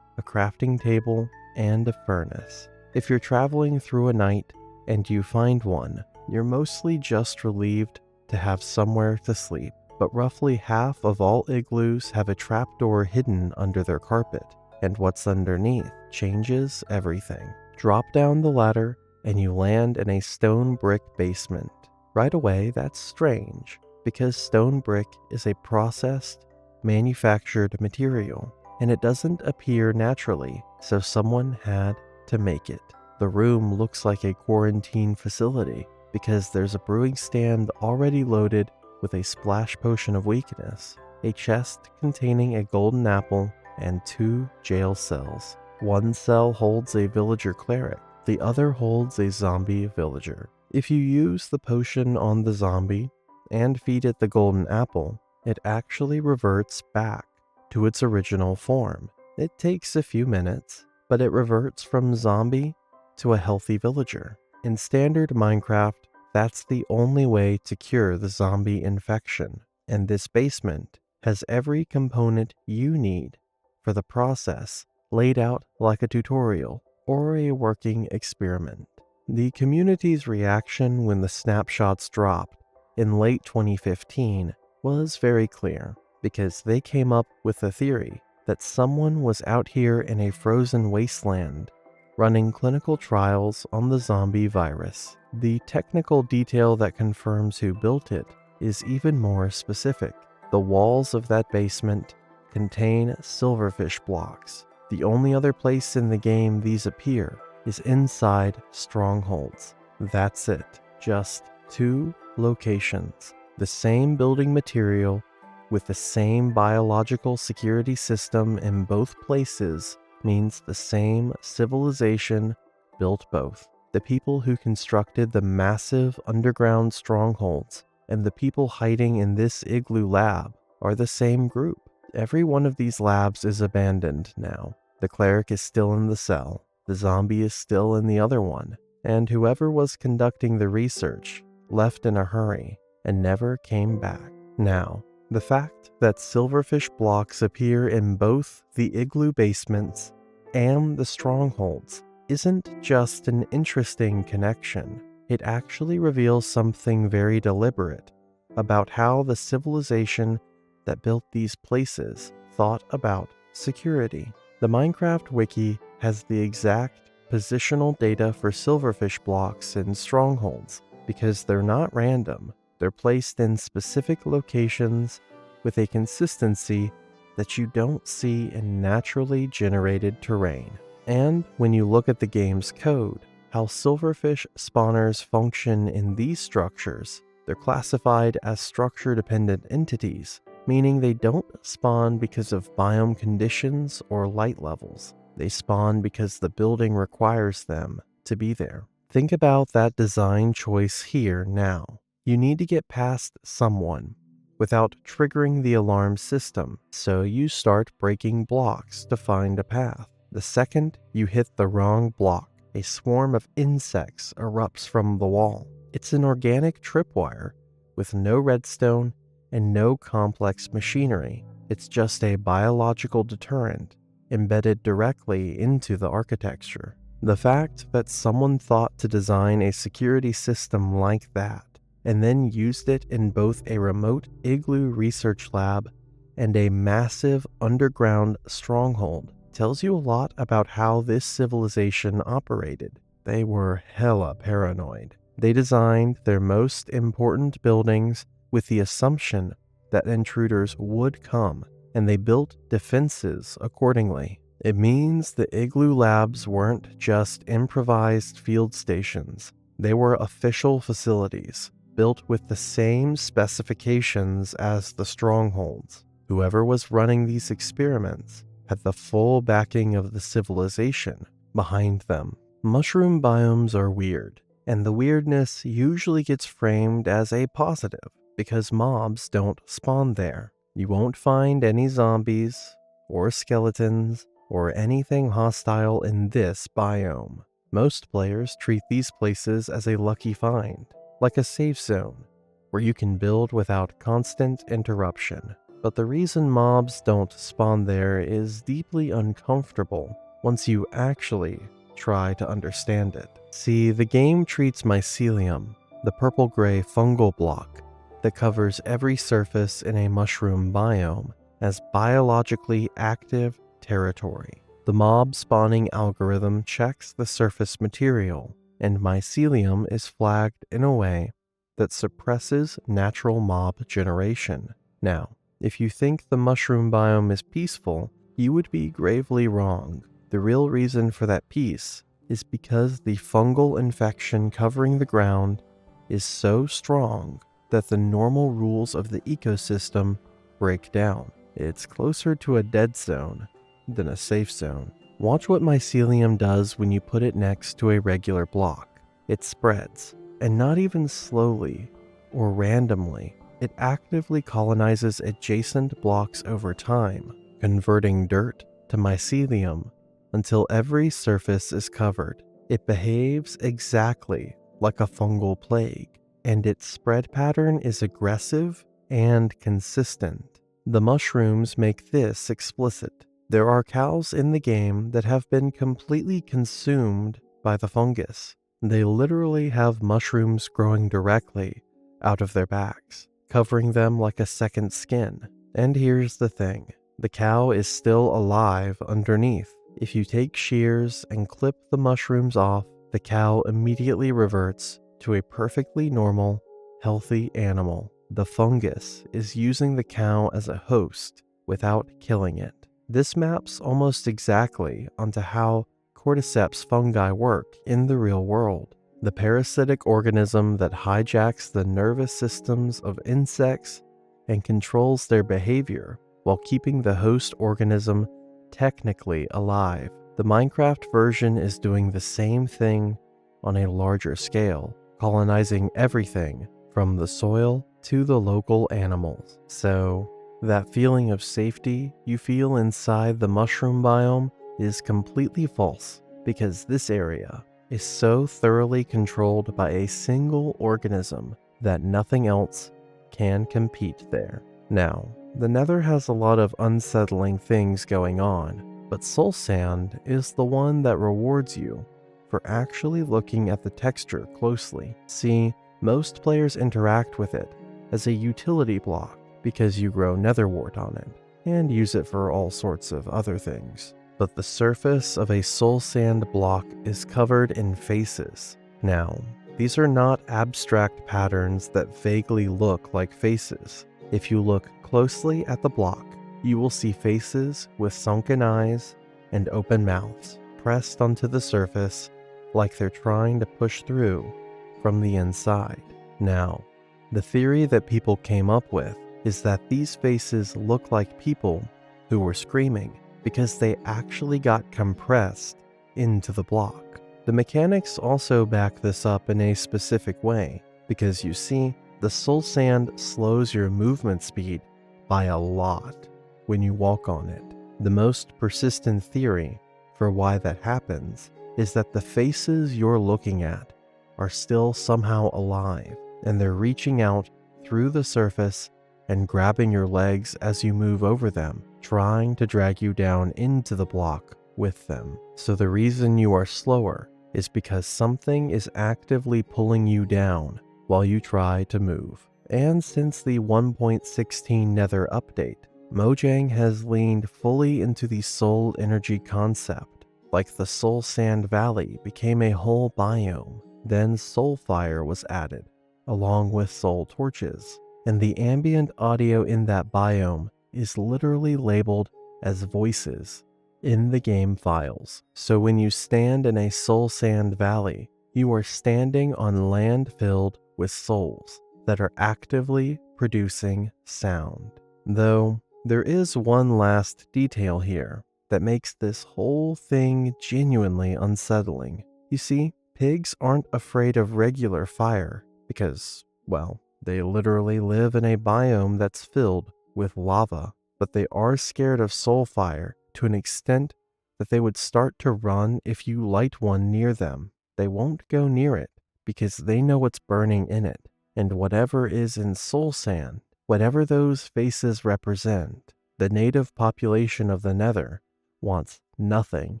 a crafting table, and a furnace. If you're traveling through a night and you find one, you're mostly just relieved to have somewhere to sleep. But roughly half of all igloos have a trapdoor hidden under their carpet, and what's underneath changes everything. Drop down the ladder and you land in a stone brick basement. Right away, that's strange, because stone brick is a processed, manufactured material, and it doesn't appear naturally, so someone had to make it. The room looks like a quarantine facility, because there's a brewing stand already loaded with a splash potion of weakness, a chest containing a golden apple, and 2 jail cells. One cell holds a villager cleric, the other holds a zombie villager. If you use the potion on the zombie and feed it the golden apple, it actually reverts back to its original form. It takes a few minutes, but it reverts from zombie to a healthy villager. In standard Minecraft, that's the only way to cure the zombie infection, and this basement has every component you need for the process laid out like a tutorial or a working experiment. The community's reaction when the snapshots dropped in late 2015 was very clear, because they came up with a theory that someone was out here in a frozen wasteland running clinical trials on the zombie virus. The technical detail that confirms who built it is even more specific. The walls of that basement contain silverfish blocks. The only other place in the game these appear is inside strongholds. That's it. Just 2 locations. The same building material with the same biological security system in both places means the same civilization built both. The people who constructed the massive underground strongholds and the people hiding in this igloo lab are the same group. Every one of these labs is abandoned now, The cleric is still in the cell, the zombie is still in the other one, and whoever was conducting the research left in a hurry and never came back. Now, the fact that silverfish blocks appear in both the igloo basements and the strongholds isn't just an interesting connection. It actually reveals something very deliberate about how the civilization that built these places thought about security. The Minecraft wiki has the exact positional data for silverfish blocks and strongholds because they're not random. They're placed in specific locations with a consistency that you don't see in naturally generated terrain. And when you look at the game's code, how silverfish spawners function in these structures, they're classified as structure-dependent entities, meaning they don't spawn because of biome conditions or light levels. They spawn because the building requires them to be there. Think about that design choice here now. You need to get past someone without triggering the alarm system, so you start breaking blocks to find a path. The second you hit the wrong block, a swarm of insects erupts from the wall. It's an organic tripwire with no redstone and no complex machinery. It's just a biological deterrent embedded directly into the architecture. The fact that someone thought to design a security system like that and then used it in both a remote igloo research lab and a massive underground stronghold tells you a lot about how this civilization operated. They were hella paranoid. They designed their most important buildings with the assumption that intruders would come, and they built defenses accordingly. It means the igloo labs weren't just improvised field stations. They were official facilities, built with the same specifications as the strongholds. Whoever was running these experiments had the full backing of the civilization behind them. Mushroom biomes are weird, and the weirdness usually gets framed as a positive because mobs don't spawn there. You won't find any zombies or skeletons or anything hostile in this biome. Most players treat these places as a lucky find, like a safe zone, where you can build without constant interruption. But the reason mobs don't spawn there is deeply uncomfortable once you actually try to understand it. See, the game treats mycelium, the purple-gray fungal block that covers every surface in a mushroom biome, as biologically active territory. The mob spawning algorithm checks the surface material, and mycelium is flagged in a way that suppresses natural mob generation. Now, if you think the mushroom biome is peaceful, you would be gravely wrong. The real reason for that peace is because the fungal infection covering the ground is so strong that the normal rules of the ecosystem break down. It's closer to a dead zone than a safe zone. Watch what mycelium does when you put it next to a regular block. It spreads, and not even slowly or randomly. It actively colonizes adjacent blocks over time, converting dirt to mycelium until every surface is covered. It behaves exactly like a fungal plague, and its spread pattern is aggressive and consistent. The mushrooms make this explicit. There are cows in the game that have been completely consumed by the fungus. They literally have mushrooms growing directly out of their backs, covering them like a second skin. And here's the thing, the cow is still alive underneath. If you take shears and clip the mushrooms off, the cow immediately reverts to a perfectly normal, healthy animal. The fungus is using the cow as a host without killing it. This maps almost exactly onto how cordyceps fungi work in the real world. The parasitic organism that hijacks the nervous systems of insects and controls their behavior while keeping the host organism technically alive. The Minecraft version is doing the same thing on a larger scale, colonizing everything from the soil to the local animals. So, that feeling of safety you feel inside the mushroom biome is completely false, because this area is so thoroughly controlled by a single organism that nothing else can compete there. Now, the Nether has a lot of unsettling things going on, but soul sand is the one that rewards you for actually looking at the texture closely. See, most players interact with it as a utility block because you grow netherwort on it and use it for all sorts of other things. But the surface of a soul sand block is covered in faces. Now, these are not abstract patterns that vaguely look like faces. If you look closely at the block, you will see faces with sunken eyes and open mouths pressed onto the surface like they're trying to push through from the inside. Now, the theory that people came up with is that these faces look like people who were screaming because they actually got compressed into the block. The mechanics also back this up in a specific way, because you see, the soul sand slows your movement speed by a lot when you walk on it. The most persistent theory for why that happens is that the faces you're looking at are still somehow alive, and they're reaching out through the surface and grabbing your legs as you move over them, trying to drag you down into the block with them. So the reason you are slower is because something is actively pulling you down while you try to move. And since the 1.16 Nether update, Mojang has leaned fully into the soul energy concept. Like the Soul Sand Valley became a whole biome. Then Soul Fire was added, along with soul torches. And the ambient audio in that biome is literally labeled as voices in the game files. So when you stand in a Soul Sand Valley, you are standing on land filled with souls that are actively producing sound. Though there is one last detail here that makes this whole thing genuinely unsettling. You see, pigs aren't afraid of regular fire because, well, they literally live in a biome that's filled with lava, but they are scared of soul fire to an extent that they would start to run if you light one near them. They won't go near it because they know what's burning in it, and whatever is in soul sand, whatever those faces represent, the native population of the Nether wants nothing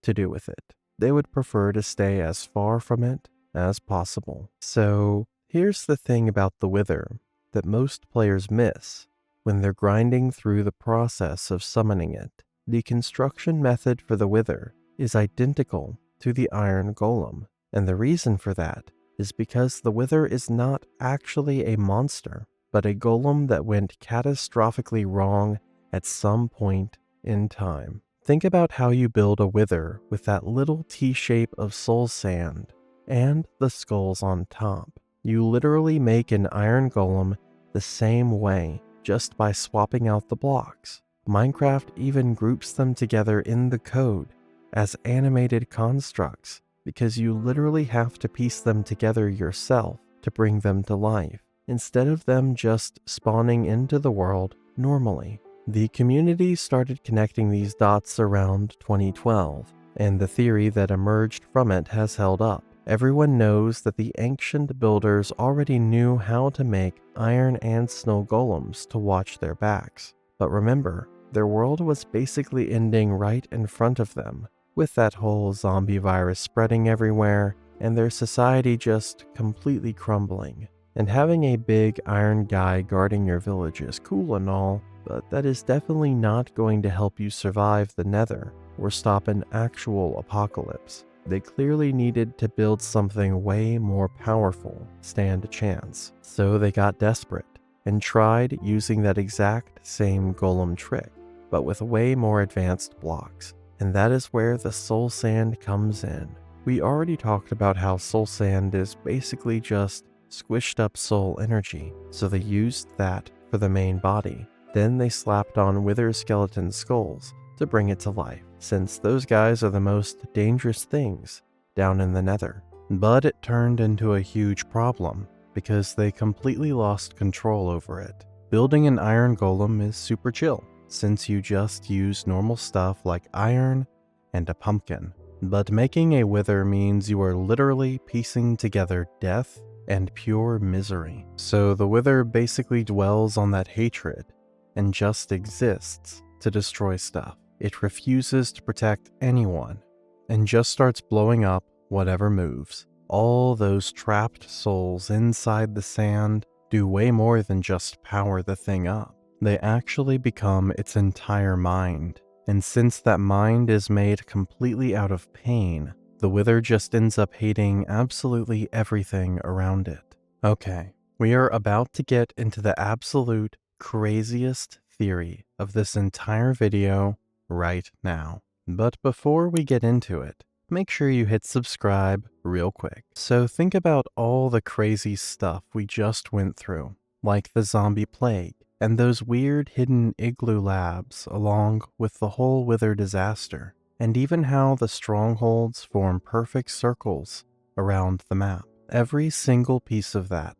to do with it. They would prefer to stay as far from it as possible. So here's the thing about the Wither that most players miss when they're grinding through the process of summoning it. The construction method for the Wither is identical to the Iron Golem, and the reason for that is because the Wither is not actually a monster, but a golem that went catastrophically wrong at some point in time. Think about how you build a Wither with that little T-shape of soul sand and the skulls on top. You literally make an iron golem the same way just by swapping out the blocks. Minecraft even groups them together in the code as animated constructs because you literally have to piece them together yourself to bring them to life, instead of them just spawning into the world normally. The community started connecting these dots around 2012, and the theory that emerged from it has held up. Everyone knows that the ancient builders already knew how to make iron and snow golems to watch their backs. But remember, their world was basically ending right in front of them, with that whole zombie virus spreading everywhere, and their society just completely crumbling. And having a big iron guy guarding your village is cool and all, but that is definitely not going to help you survive the Nether or stop an actual apocalypse. They clearly needed to build something way more powerful to stand a chance. So they got desperate and tried using that exact same golem trick, but with way more advanced blocks. And that is where the soul sand comes in. We already talked about how soul sand is basically just squished up soul energy, so they used that for the main body. Then they slapped on wither skeleton skulls to bring it to life, since those guys are the most dangerous things down in the Nether. But it turned into a huge problem because they completely lost control over it. Building an iron golem is super chill, since you just use normal stuff like iron and a pumpkin. But making a wither means you are literally piecing together death and pure misery. So the wither basically dwells on that hatred and just exists to destroy stuff. It refuses to protect anyone and just starts blowing up whatever moves. All those trapped souls inside the sand do way more than just power the thing up. They actually become its entire mind. And since that mind is made completely out of pain, the wither just ends up hating absolutely everything around it. Okay, we are about to get into the absolute craziest theory of this entire video right now. But before we get into it, make sure you hit subscribe real quick. So think about all the crazy stuff we just went through, like the zombie plague, and those weird hidden igloo labs along with the whole wither disaster, and even how the strongholds form perfect circles around the map. Every single piece of that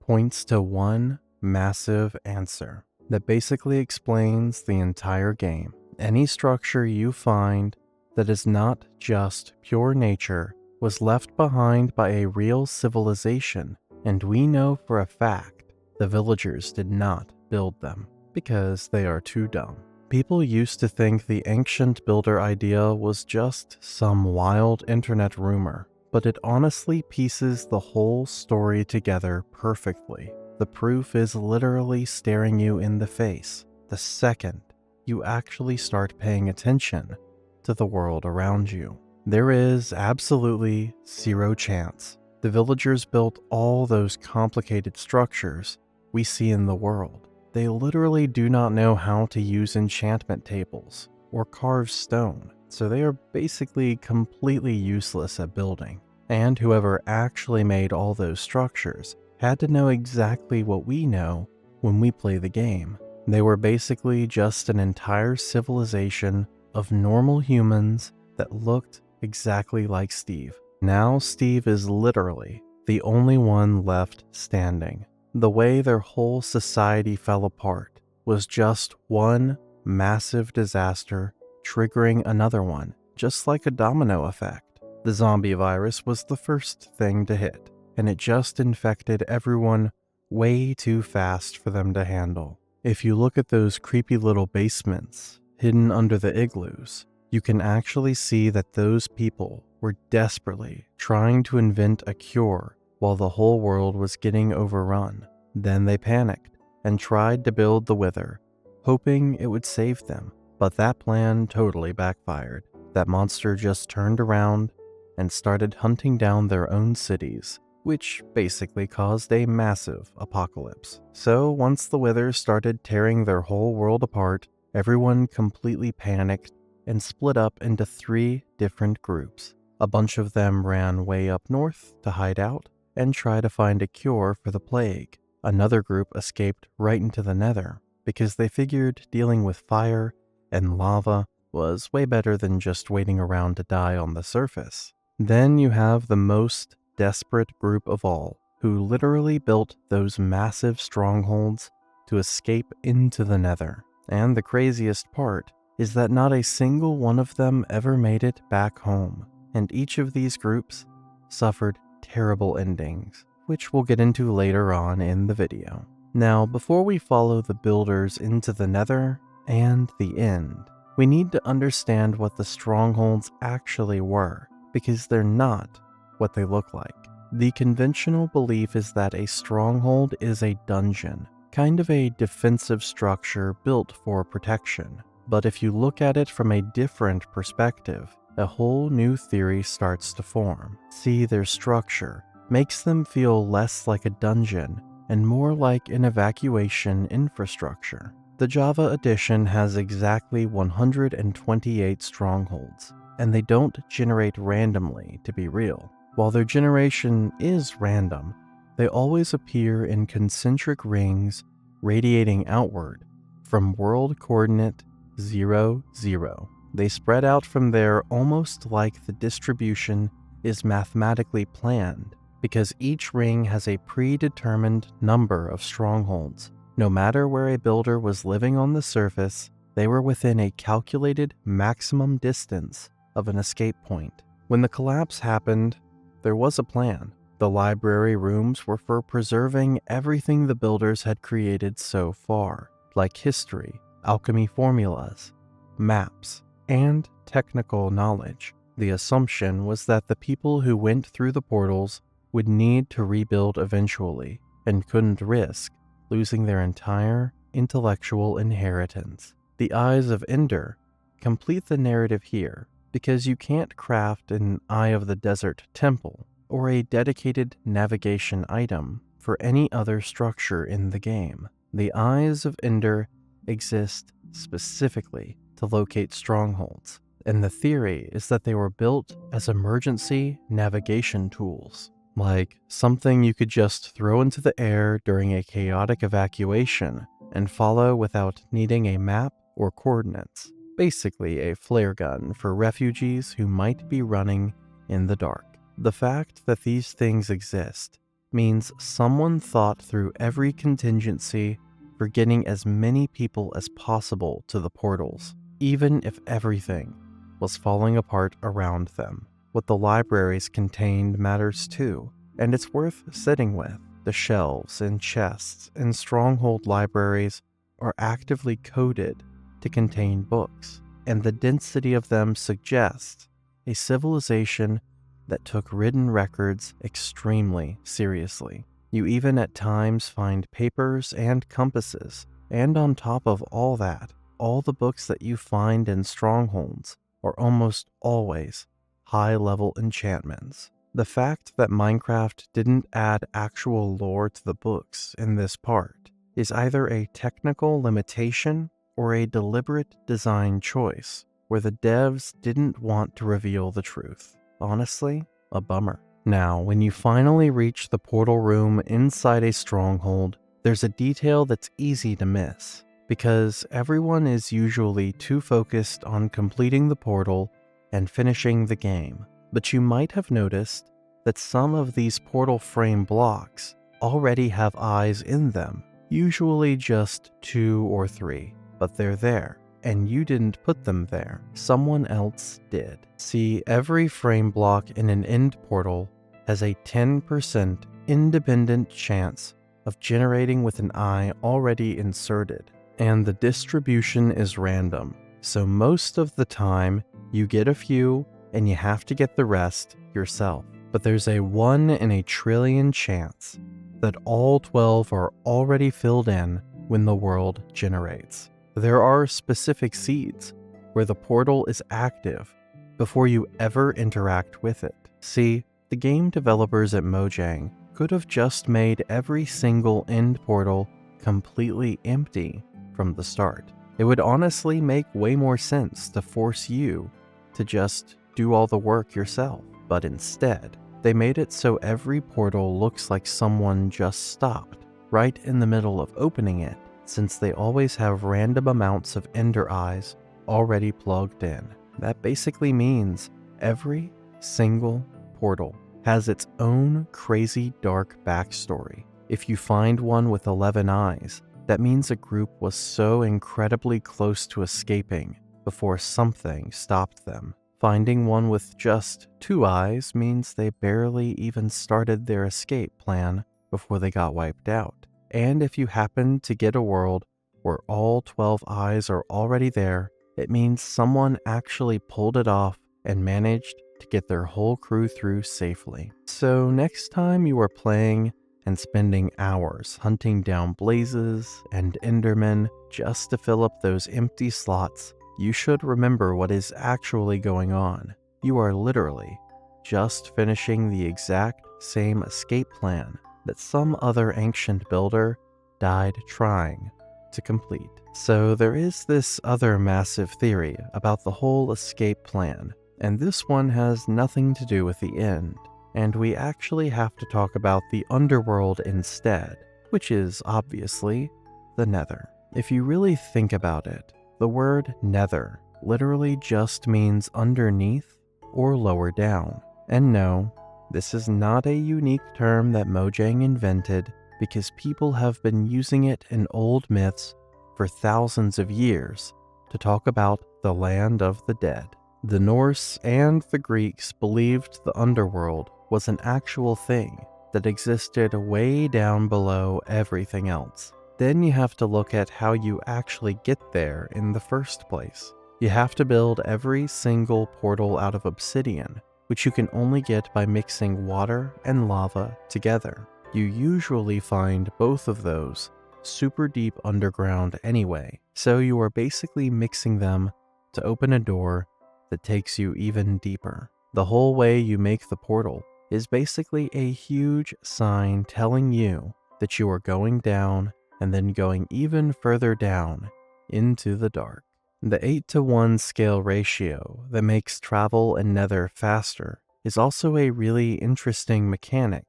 points to one massive answer that basically explains the entire game. Any structure you find that is not just pure nature was left behind by a real civilization, and we know for a fact the villagers did not build them because they are too dumb. People used to think the ancient builder idea was just some wild internet rumor, but it honestly pieces the whole story together perfectly. The proof is literally staring you in the face the second you actually start paying attention to the world around you. There is absolutely zero chance the villagers built all those complicated structures we see in the world. They literally do not know how to use enchantment tables or carve stone, so they are basically completely useless at building. And whoever actually made all those structures had to know exactly what we know when we play the game. They were basically just an entire civilization of normal humans that looked exactly like Steve. Now Steve is literally the only one left standing. The way their whole society fell apart was just one massive disaster triggering another one, just like a domino effect. The zombie virus was the first thing to hit, and it just infected everyone way too fast for them to handle. If you look at those creepy little basements hidden under the igloos, you can actually see that those people were desperately trying to invent a cure while the whole world was getting overrun. Then they panicked and tried to build the wither, hoping it would save them. But that plan totally backfired. That monster just turned around and started hunting down their own cities, which basically caused a massive apocalypse. So once the wither started tearing their whole world apart, everyone completely panicked and split up into 3 different groups. A bunch of them ran way up north to hide out and try to find a cure for the plague. Another group escaped right into the nether because they figured dealing with fire and lava was way better than just waiting around to die on the surface. Then you have the most desperate group of all, who literally built those massive strongholds to escape into the nether. And the craziest part is that not a single one of them ever made it back home, and each of these groups suffered terrible endings, which we'll get into later on in the video. Now, before we follow the builders into the nether and the end, we need to understand what the strongholds actually were, because they're not what they look like. The conventional belief is that a stronghold is a dungeon, kind of a defensive structure built for protection. But if you look at it from a different perspective, a whole new theory starts to form. See, their structure makes them feel less like a dungeon and more like an evacuation infrastructure. The Java edition has exactly 128 strongholds, and they don't generate randomly to be real. While their generation is random, they always appear in concentric rings radiating outward from world coordinate 0, 0. They spread out from there almost like the distribution is mathematically planned, because each ring has a predetermined number of strongholds. No matter where a builder was living on the surface, they were within a calculated maximum distance of an escape point. When the collapse happened, there was a plan. The library rooms were for preserving everything the builders had created so far, like history, alchemy formulas, maps, and technical knowledge. The assumption was that the people who went through the portals would need to rebuild eventually and couldn't risk losing their entire intellectual inheritance. The Eyes of Ender complete the narrative here because you can't craft an Eye of the Desert temple or a dedicated navigation item for any other structure in the game. The Eyes of Ender exist specifically to locate strongholds, and the theory is that they were built as emergency navigation tools, like something you could just throw into the air during a chaotic evacuation and follow without needing a map or coordinates. Basically a flare gun for refugees who might be running in the dark. The fact that these things exist means someone thought through every contingency for getting as many people as possible to the portals, even if everything was falling apart around them. What the libraries contained matters too, and it's worth sitting with. The shelves and chests in stronghold libraries are actively coded to contain books, and the density of them suggests a civilization that took written records extremely seriously. You even at times find papers and compasses, and on top of all that, all the books that you find in strongholds are almost always high-level enchantments. The fact that Minecraft didn't add actual lore to the books in this part is either a technical limitation or a deliberate design choice where the devs didn't want to reveal the truth. Honestly, a bummer. Now, when you finally reach the portal room inside a stronghold, there's a detail that's easy to miss, because everyone is usually too focused on completing the portal and finishing the game. But you might have noticed that some of these portal frame blocks already have eyes in them, usually just 2 or 3, but they're there. And you didn't put them there, someone else did. See, every frame block in an end portal has a 10% independent chance of generating with an eye already inserted, and the distribution is random. So most of the time, you get a few and you have to get the rest yourself. But there's a 1 in a trillion chance that all 12 are already filled in when the world generates. There are specific seeds where the portal is active before you ever interact with it. See, the game developers at Mojang could have just made every single end portal completely empty from the start. It would honestly make way more sense to force you to just do all the work yourself. But instead, they made it so every portal looks like someone just stopped right in the middle of opening it, since they always have random amounts of ender eyes already plugged in. That basically means every single portal has its own crazy dark backstory. If you find one with 11 eyes, that means a group was so incredibly close to escaping before something stopped them. Finding one with just 2 eyes means they barely even started their escape plan before they got wiped out. And if you happen to get a world where all 12 eyes are already there, it means someone actually pulled it off and managed to get their whole crew through safely. So next time you are playing and spending hours hunting down blazes and endermen just to fill up those empty slots, you should remember what is actually going on. You are literally just finishing the exact same escape plan that some other ancient builder died trying to complete. So there is this other massive theory about the whole escape plan, and this one has nothing to do with the end, and we actually have to talk about the underworld instead, which is obviously the Nether. If you really think about it, the word Nether literally just means underneath or lower down. And no, this is not a unique term that Mojang invented, because people have been using it in old myths for thousands of years to talk about the land of the dead. The Norse and the Greeks believed the underworld was an actual thing that existed way down below everything else. Then you have to look at how you actually get there in the first place. You have to build every single portal out of obsidian, which you can only get by mixing water and lava together. You usually find both of those super deep underground anyway, so you are basically mixing them to open a door that takes you even deeper. The whole way you make the portal is basically a huge sign telling you that you are going down and then going even further down into the dark. The 8-to-1 scale ratio that makes travel in Nether faster is also a really interesting mechanic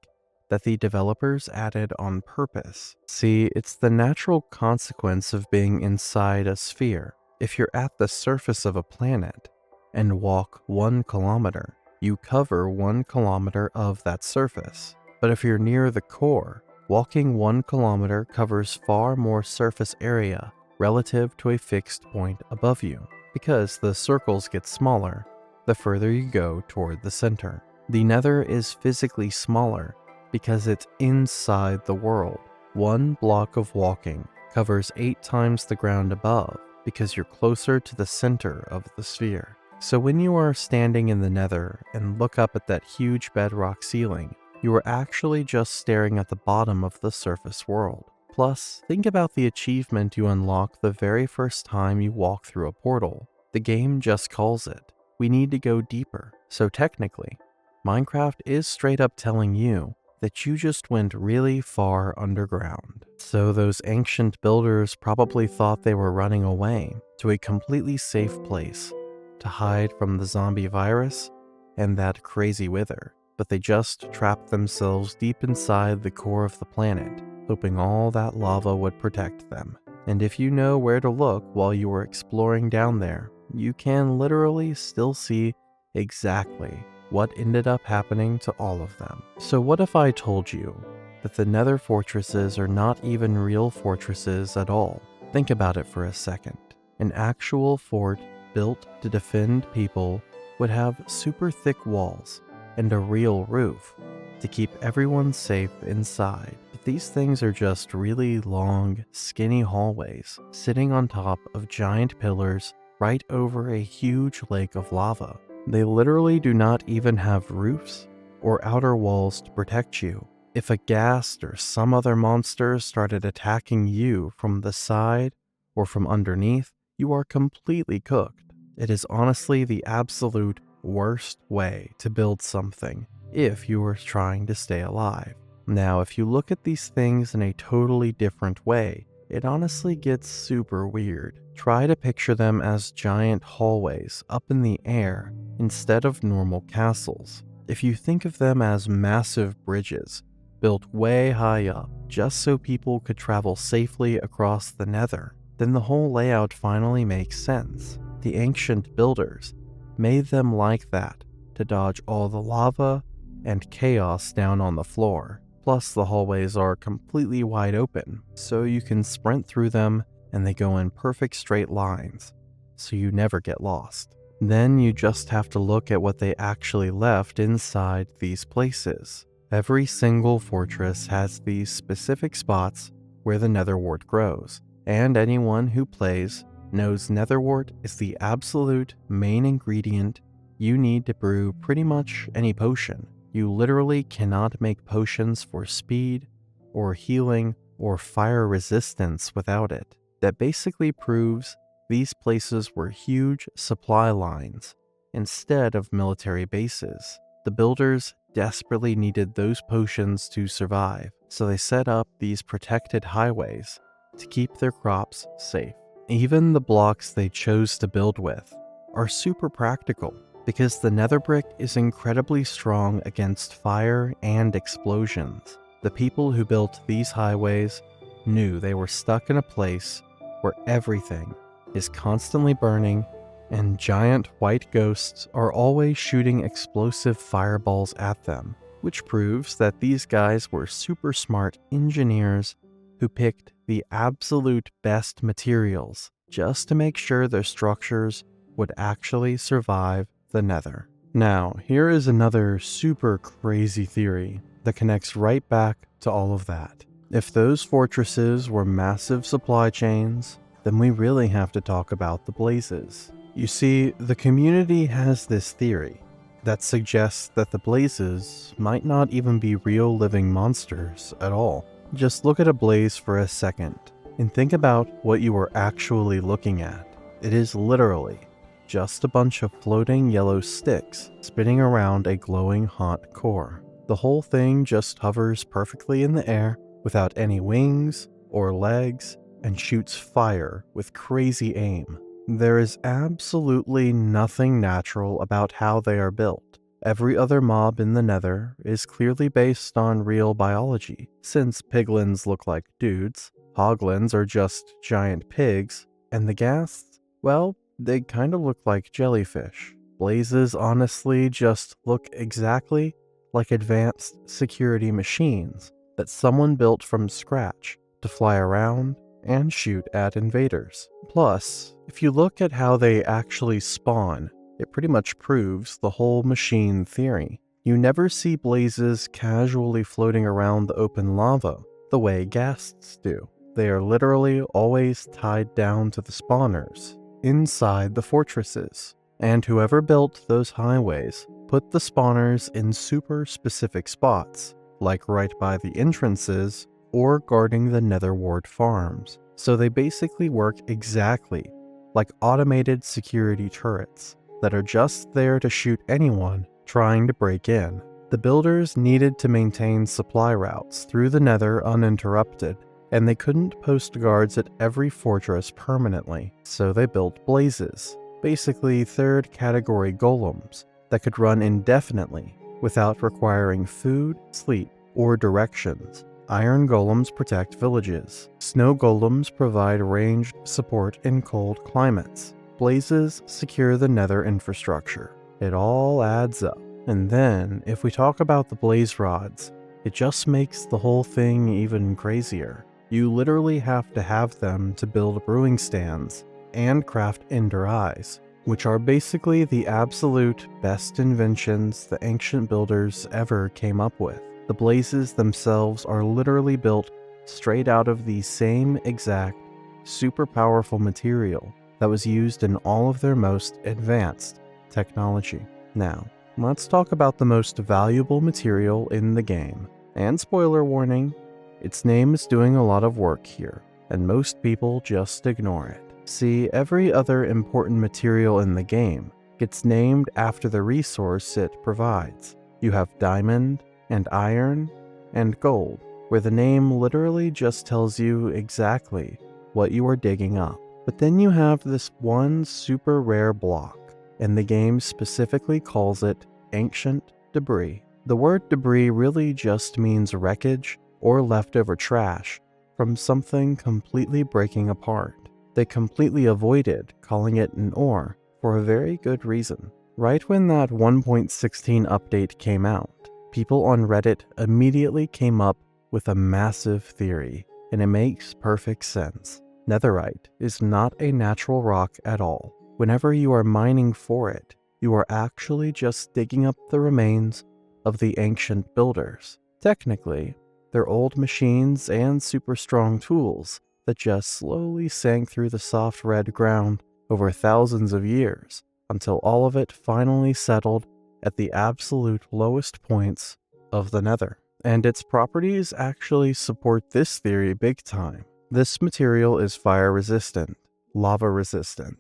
that the developers added on purpose. See, it's the natural consequence of being inside a sphere. If you're at the surface of a planet and walk 1 kilometer, you cover 1 kilometer of that surface. But if you're near the core, walking 1 kilometer covers far more surface area relative to a fixed point above you, because the circles get smaller the further you go toward the center. The Nether is physically smaller because it's inside the world. 1 block of walking covers 8 times the ground above because you're closer to the center of the sphere. So when you are standing in the Nether and look up at that huge bedrock ceiling, you are actually just staring at the bottom of the surface world. Plus, think about the achievement you unlock the very first time you walk through a portal. The game just calls it, "We need to go deeper." So technically, Minecraft is straight up telling you that you just went really far underground. So those ancient builders probably thought they were running away to a completely safe place to hide from the zombie virus and that crazy wither, but they just trapped themselves deep inside the core of the planet, hoping all that lava would protect them. And if you know where to look while you were exploring down there, you can literally still see exactly what ended up happening to all of them. So what if I told you that the Nether fortresses are not even real fortresses at all? Think about it for a second. An actual fort built to defend people would have super thick walls and a real roof to keep everyone safe inside. But these things are just really long, skinny hallways sitting on top of giant pillars right over a huge lake of lava. They literally do not even have roofs or outer walls to protect you. If a ghast or some other monster started attacking you from the side or from underneath, you are completely cooked. It is honestly the absolute worst way to build something if you are trying to stay alive. Now, if you look at these things in a totally different way, it honestly gets super weird. Try to picture them as giant hallways up in the air instead of normal castles. If you think of them as massive bridges built way high up just so people could travel safely across the Nether, then the whole layout finally makes sense. The ancient builders made them like that to dodge all the lava and chaos down on the floor. Plus, the hallways are completely wide open, so you can sprint through them and they go in perfect straight lines, so you never get lost. Then you just have to look at what they actually left inside these places. Every single fortress has these specific spots where the netherwort grows, and anyone who plays knows netherwort is the absolute main ingredient you need to brew pretty much any potion. You literally cannot make potions for speed or healing or fire resistance without it. That basically proves these places were huge supply lines instead of military bases. The builders desperately needed those potions to survive, so they set up these protected highways to keep their crops safe. Even the blocks they chose to build with are super practical because the nether brick is incredibly strong against fire and explosions. The people who built these highways knew they were stuck in a place where everything is constantly burning and giant white ghosts are always shooting explosive fireballs at them, which proves that these guys were super smart engineers who picked the absolute best materials just to make sure their structures would actually survive the Nether. Now, here is another super crazy theory that connects right back to all of that. If those fortresses were massive supply chains, then we really have to talk about the blazes. You see, the community has this theory that suggests that the blazes might not even be real living monsters at all. Just look at a blaze for a second and think about what you are actually looking at. It is literally just a bunch of floating yellow sticks spinning around a glowing hot core. The whole thing just hovers perfectly in the air without any wings or legs and shoots fire with crazy aim. There is absolutely nothing natural about how they are built. Every other mob in the Nether is clearly based on real biology, since piglins look like dudes, hoglins are just giant pigs, and the ghasts, well, they kind of look like jellyfish. Blazes honestly just look exactly like advanced security machines that someone built from scratch to fly around and shoot at invaders. Plus, if you look at how they actually spawn, it pretty much proves the whole machine theory. You never see blazes casually floating around the open lava the way ghasts do. They are literally always tied down to the spawners inside the fortresses, and whoever built those highways put the spawners in super specific spots, like right by the entrances or guarding the Nether Ward farms. So they basically work exactly like automated security turrets that are just there to shoot anyone trying to break in. The builders needed to maintain supply routes through the Nether uninterrupted, and they couldn't post guards at every fortress permanently, so they built blazes, basically third category golems that could run indefinitely without requiring food, sleep, or directions. Iron golems protect villages. Snow golems provide ranged support in cold climates. Blazes secure the Nether infrastructure. It all adds up. And then, if we talk about the blaze rods, it just makes the whole thing even crazier. You literally have to have them to build brewing stands and craft ender eyes, which are basically the absolute best inventions the ancient builders ever came up with. The blazes themselves are literally built straight out of the same exact, super powerful material that was used in all of their most advanced technology. Now, let's talk about the most valuable material in the game. And spoiler warning, its name is doing a lot of work here, and most people just ignore it. See, every other important material in the game gets named after the resource it provides. You have diamond, and iron, and gold, where the name literally just tells you exactly what you are digging up. But then you have this one super rare block, and the game specifically calls it ancient debris. The word debris really just means wreckage or leftover trash from something completely breaking apart. They completely avoided calling it an ore for a very good reason. Right when that 1.16 update came out, people on Reddit immediately came up with a massive theory, and it makes perfect sense. Netherite is not a natural rock at all. Whenever you are mining for it, you are actually just digging up the remains of the ancient builders. Technically, they're old machines and super strong tools that just slowly sank through the soft red ground over thousands of years until all of it finally settled at the absolute lowest points of the Nether. And its properties actually support this theory big time. This material is fire resistant, lava resistant,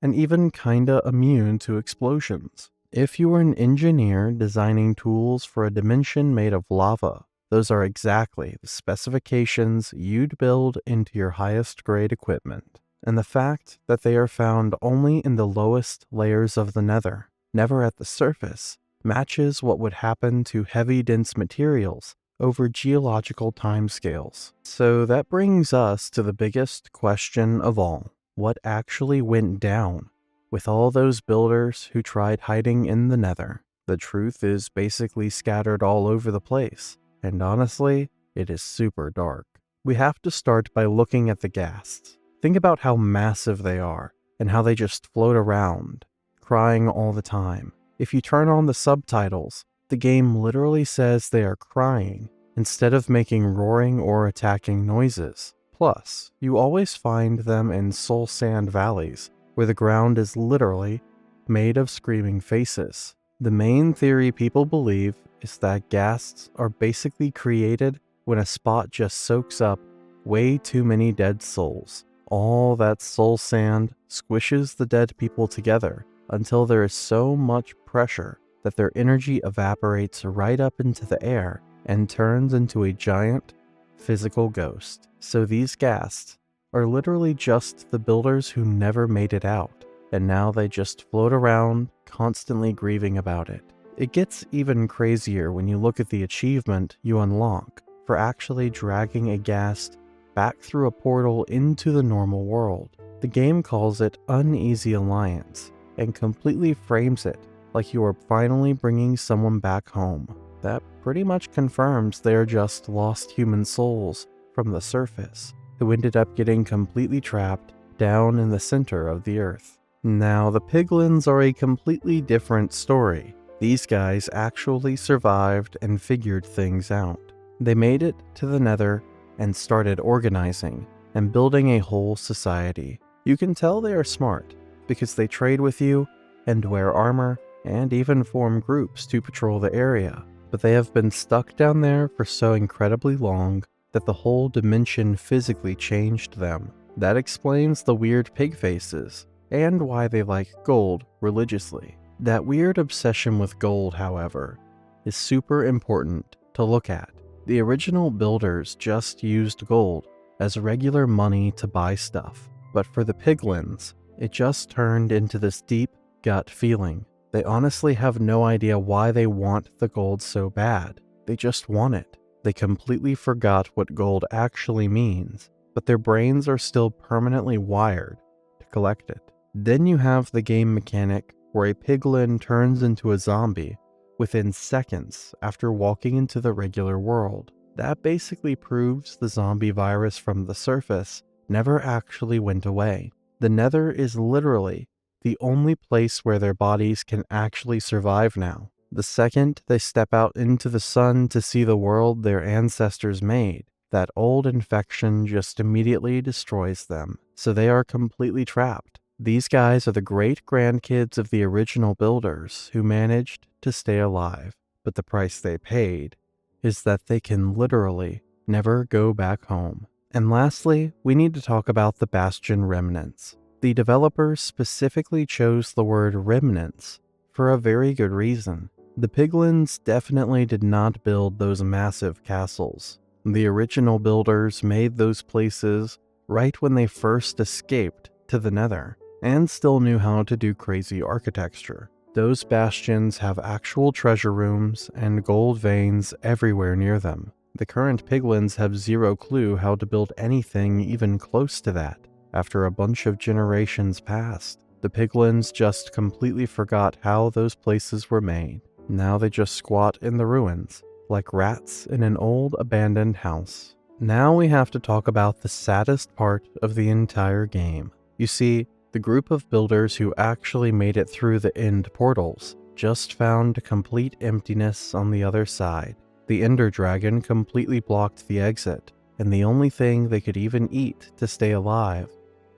and even kinda immune to explosions. If you are an engineer designing tools for a dimension made of lava, those are exactly the specifications you'd build into your highest grade equipment. And the fact that they are found only in the lowest layers of the Nether, never at the surface, matches what would happen to heavy dense materials over geological timescales. So that brings us to the biggest question of all. What actually went down with all those builders who tried hiding in the Nether? The truth is basically scattered all over the place, and honestly, it is super dark. We have to start by looking at the ghasts. Think about how massive they are, and how they just float around, crying all the time. If you turn on the subtitles, the game literally says they are crying instead of making roaring or attacking noises. Plus, you always find them in soul sand valleys, where the ground is literally made of screaming faces. The main theory people believe is that ghasts are basically created when a spot just soaks up way too many dead souls. All that soul sand squishes the dead people together until there is so much pressure that their energy evaporates right up into the air and turns into a giant physical ghost. So these ghasts are literally just the builders who never made it out, and now they just float around, constantly grieving about it. It gets even crazier when you look at the achievement you unlock for actually dragging a ghast back through a portal into the normal world. The game calls it Uneasy Alliance and completely frames it like you are finally bringing someone back home. That pretty much confirms they are just lost human souls from the surface who ended up getting completely trapped down in the center of the earth. Now, the piglins are a completely different story. These guys actually survived and figured things out. They made it to the Nether and started organizing and building a whole society. You can tell they are smart because they trade with you and wear armor and even form groups to patrol the area. But they have been stuck down there for so incredibly long that the whole dimension physically changed them. That explains the weird pig faces and why they like gold religiously. That weird obsession with gold, however, is super important to look at. The original builders just used gold as regular money to buy stuff, but for the piglins, it just turned into this deep gut feeling. They honestly have no idea why they want the gold so bad. They just want it. They completely forgot what gold actually means, but their brains are still permanently wired to collect it. Then you have the game mechanic where a piglin turns into a zombie within seconds after walking into the regular world. That basically proves the zombie virus from the surface never actually went away. The Nether is literally the only place where their bodies can actually survive now. The second they step out into the sun to see the world their ancestors made, that old infection just immediately destroys them, so they are completely trapped. These guys are the great-grandkids of the original builders who managed to stay alive, but the price they paid is that they can literally never go back home. And lastly, we need to talk about the Bastion remnants. The developers specifically chose the word remnants for a very good reason. The piglins definitely did not build those massive castles. The original builders made those places right when they first escaped to the Nether, and still knew how to do crazy architecture. Those bastions have actual treasure rooms and gold veins everywhere near them. The current piglins have zero clue how to build anything even close to that. After a bunch of generations passed, the piglins just completely forgot how those places were made. Now they just squat in the ruins, like rats in an old abandoned house. Now we have to talk about the saddest part of the entire game. You see, the group of builders who actually made it through the end portals just found complete emptiness on the other side. The Ender Dragon completely blocked the exit, and the only thing they could even eat to stay alive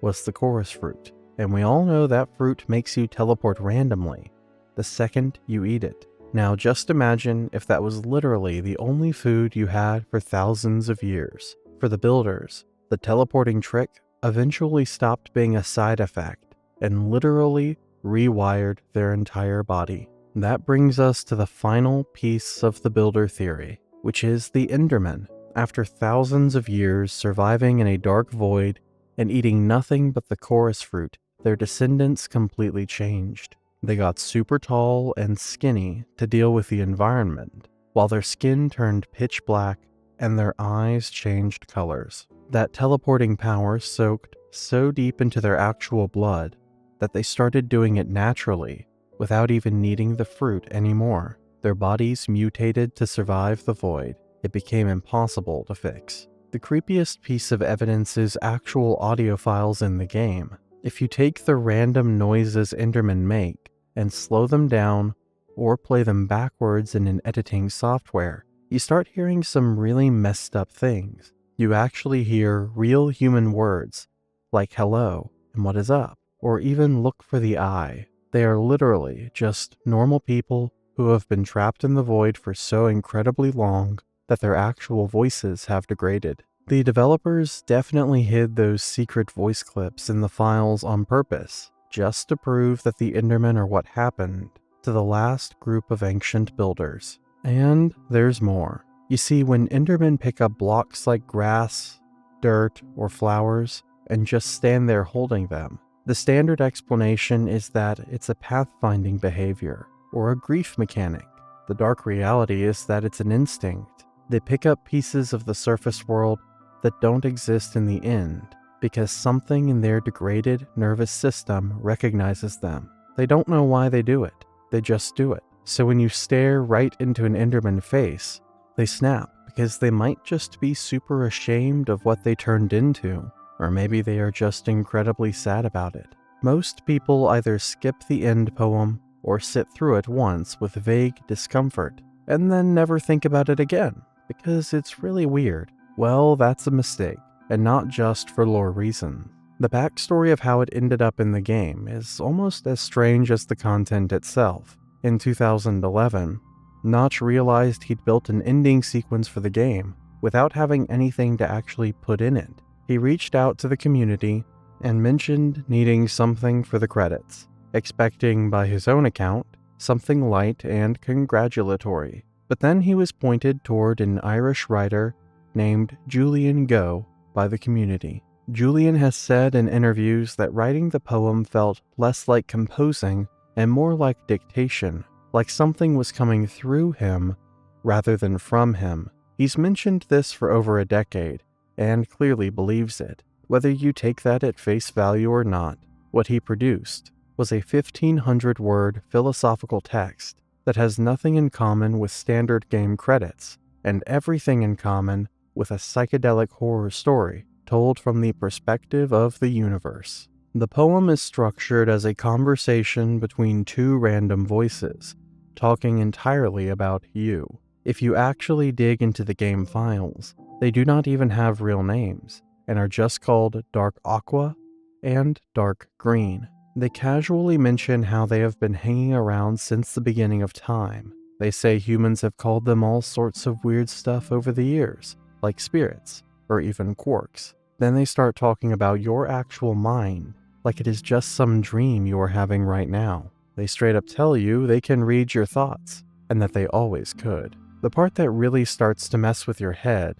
was the chorus fruit. And we all know that fruit makes you teleport randomly the second you eat it. Now just imagine if that was literally the only food you had for thousands of years. For the builders, the teleporting trick eventually stopped being a side effect and literally rewired their entire body. That brings us to the final piece of the builder theory, which is the Endermen. After thousands of years surviving in a dark void and eating nothing but the chorus fruit, their descendants completely changed. They got super tall and skinny to deal with the environment, while their skin turned pitch black and their eyes changed colors. That teleporting power soaked so deep into their actual blood that they started doing it naturally without even needing the fruit anymore. Their bodies mutated to survive the void. It became impossible to fix. The creepiest piece of evidence is actual audio files in the game. If you take the random noises Endermen make and slow them down or play them backwards in an editing software, you start hearing some really messed up things. You actually hear real human words like hello and what is up, or even look for the eye. They are literally just normal people who have been trapped in the void for so incredibly long that their actual voices have degraded. The developers definitely hid those secret voice clips in the files on purpose, just to prove that the Endermen are what happened to the last group of ancient builders. And there's more. You see, when Endermen pick up blocks like grass, dirt, or flowers, and just stand there holding them, the standard explanation is that it's a pathfinding behavior, or a grief mechanic. The dark reality is that it's an instinct. They pick up pieces of the surface world that don't exist in the end, because something in their degraded nervous system recognizes them. They don't know why they do it, they just do it. So when you stare right into an Enderman face, they snap because they might just be super ashamed of what they turned into, or maybe they are just incredibly sad about it. Most people either skip the end poem or sit through it once with vague discomfort, and then never think about it again, because it's really weird. Well, that's a mistake, and not just for lore reasons. The backstory of how it ended up in the game is almost as strange as the content itself. In 2011, Notch realized he'd built an ending sequence for the game without having anything to actually put in it. He reached out to the community and mentioned needing something for the credits, expecting, by his own account, something light and congratulatory. But then he was pointed toward an Irish writer named Julian Go by the community. Julian has said in interviews that writing the poem felt less like composing and more like dictation, like something was coming through him rather than from him. He's mentioned this for over a decade and clearly believes it. Whether you take that at face value or not, what he produced was a 1,500-word philosophical text that has nothing in common with standard game credits and everything in common with a psychedelic horror story told from the perspective of the universe. The poem is structured as a conversation between two random voices, talking entirely about you. If you actually dig into the game files, they do not even have real names, and are just called Dark Aqua and Dark Green. They casually mention how they have been hanging around since the beginning of time. They say humans have called them all sorts of weird stuff over the years, like spirits, or even quarks. Then they start talking about your actual mind, like it is just some dream you are having right now. They straight up tell you they can read your thoughts, and that they always could. The part that really starts to mess with your head,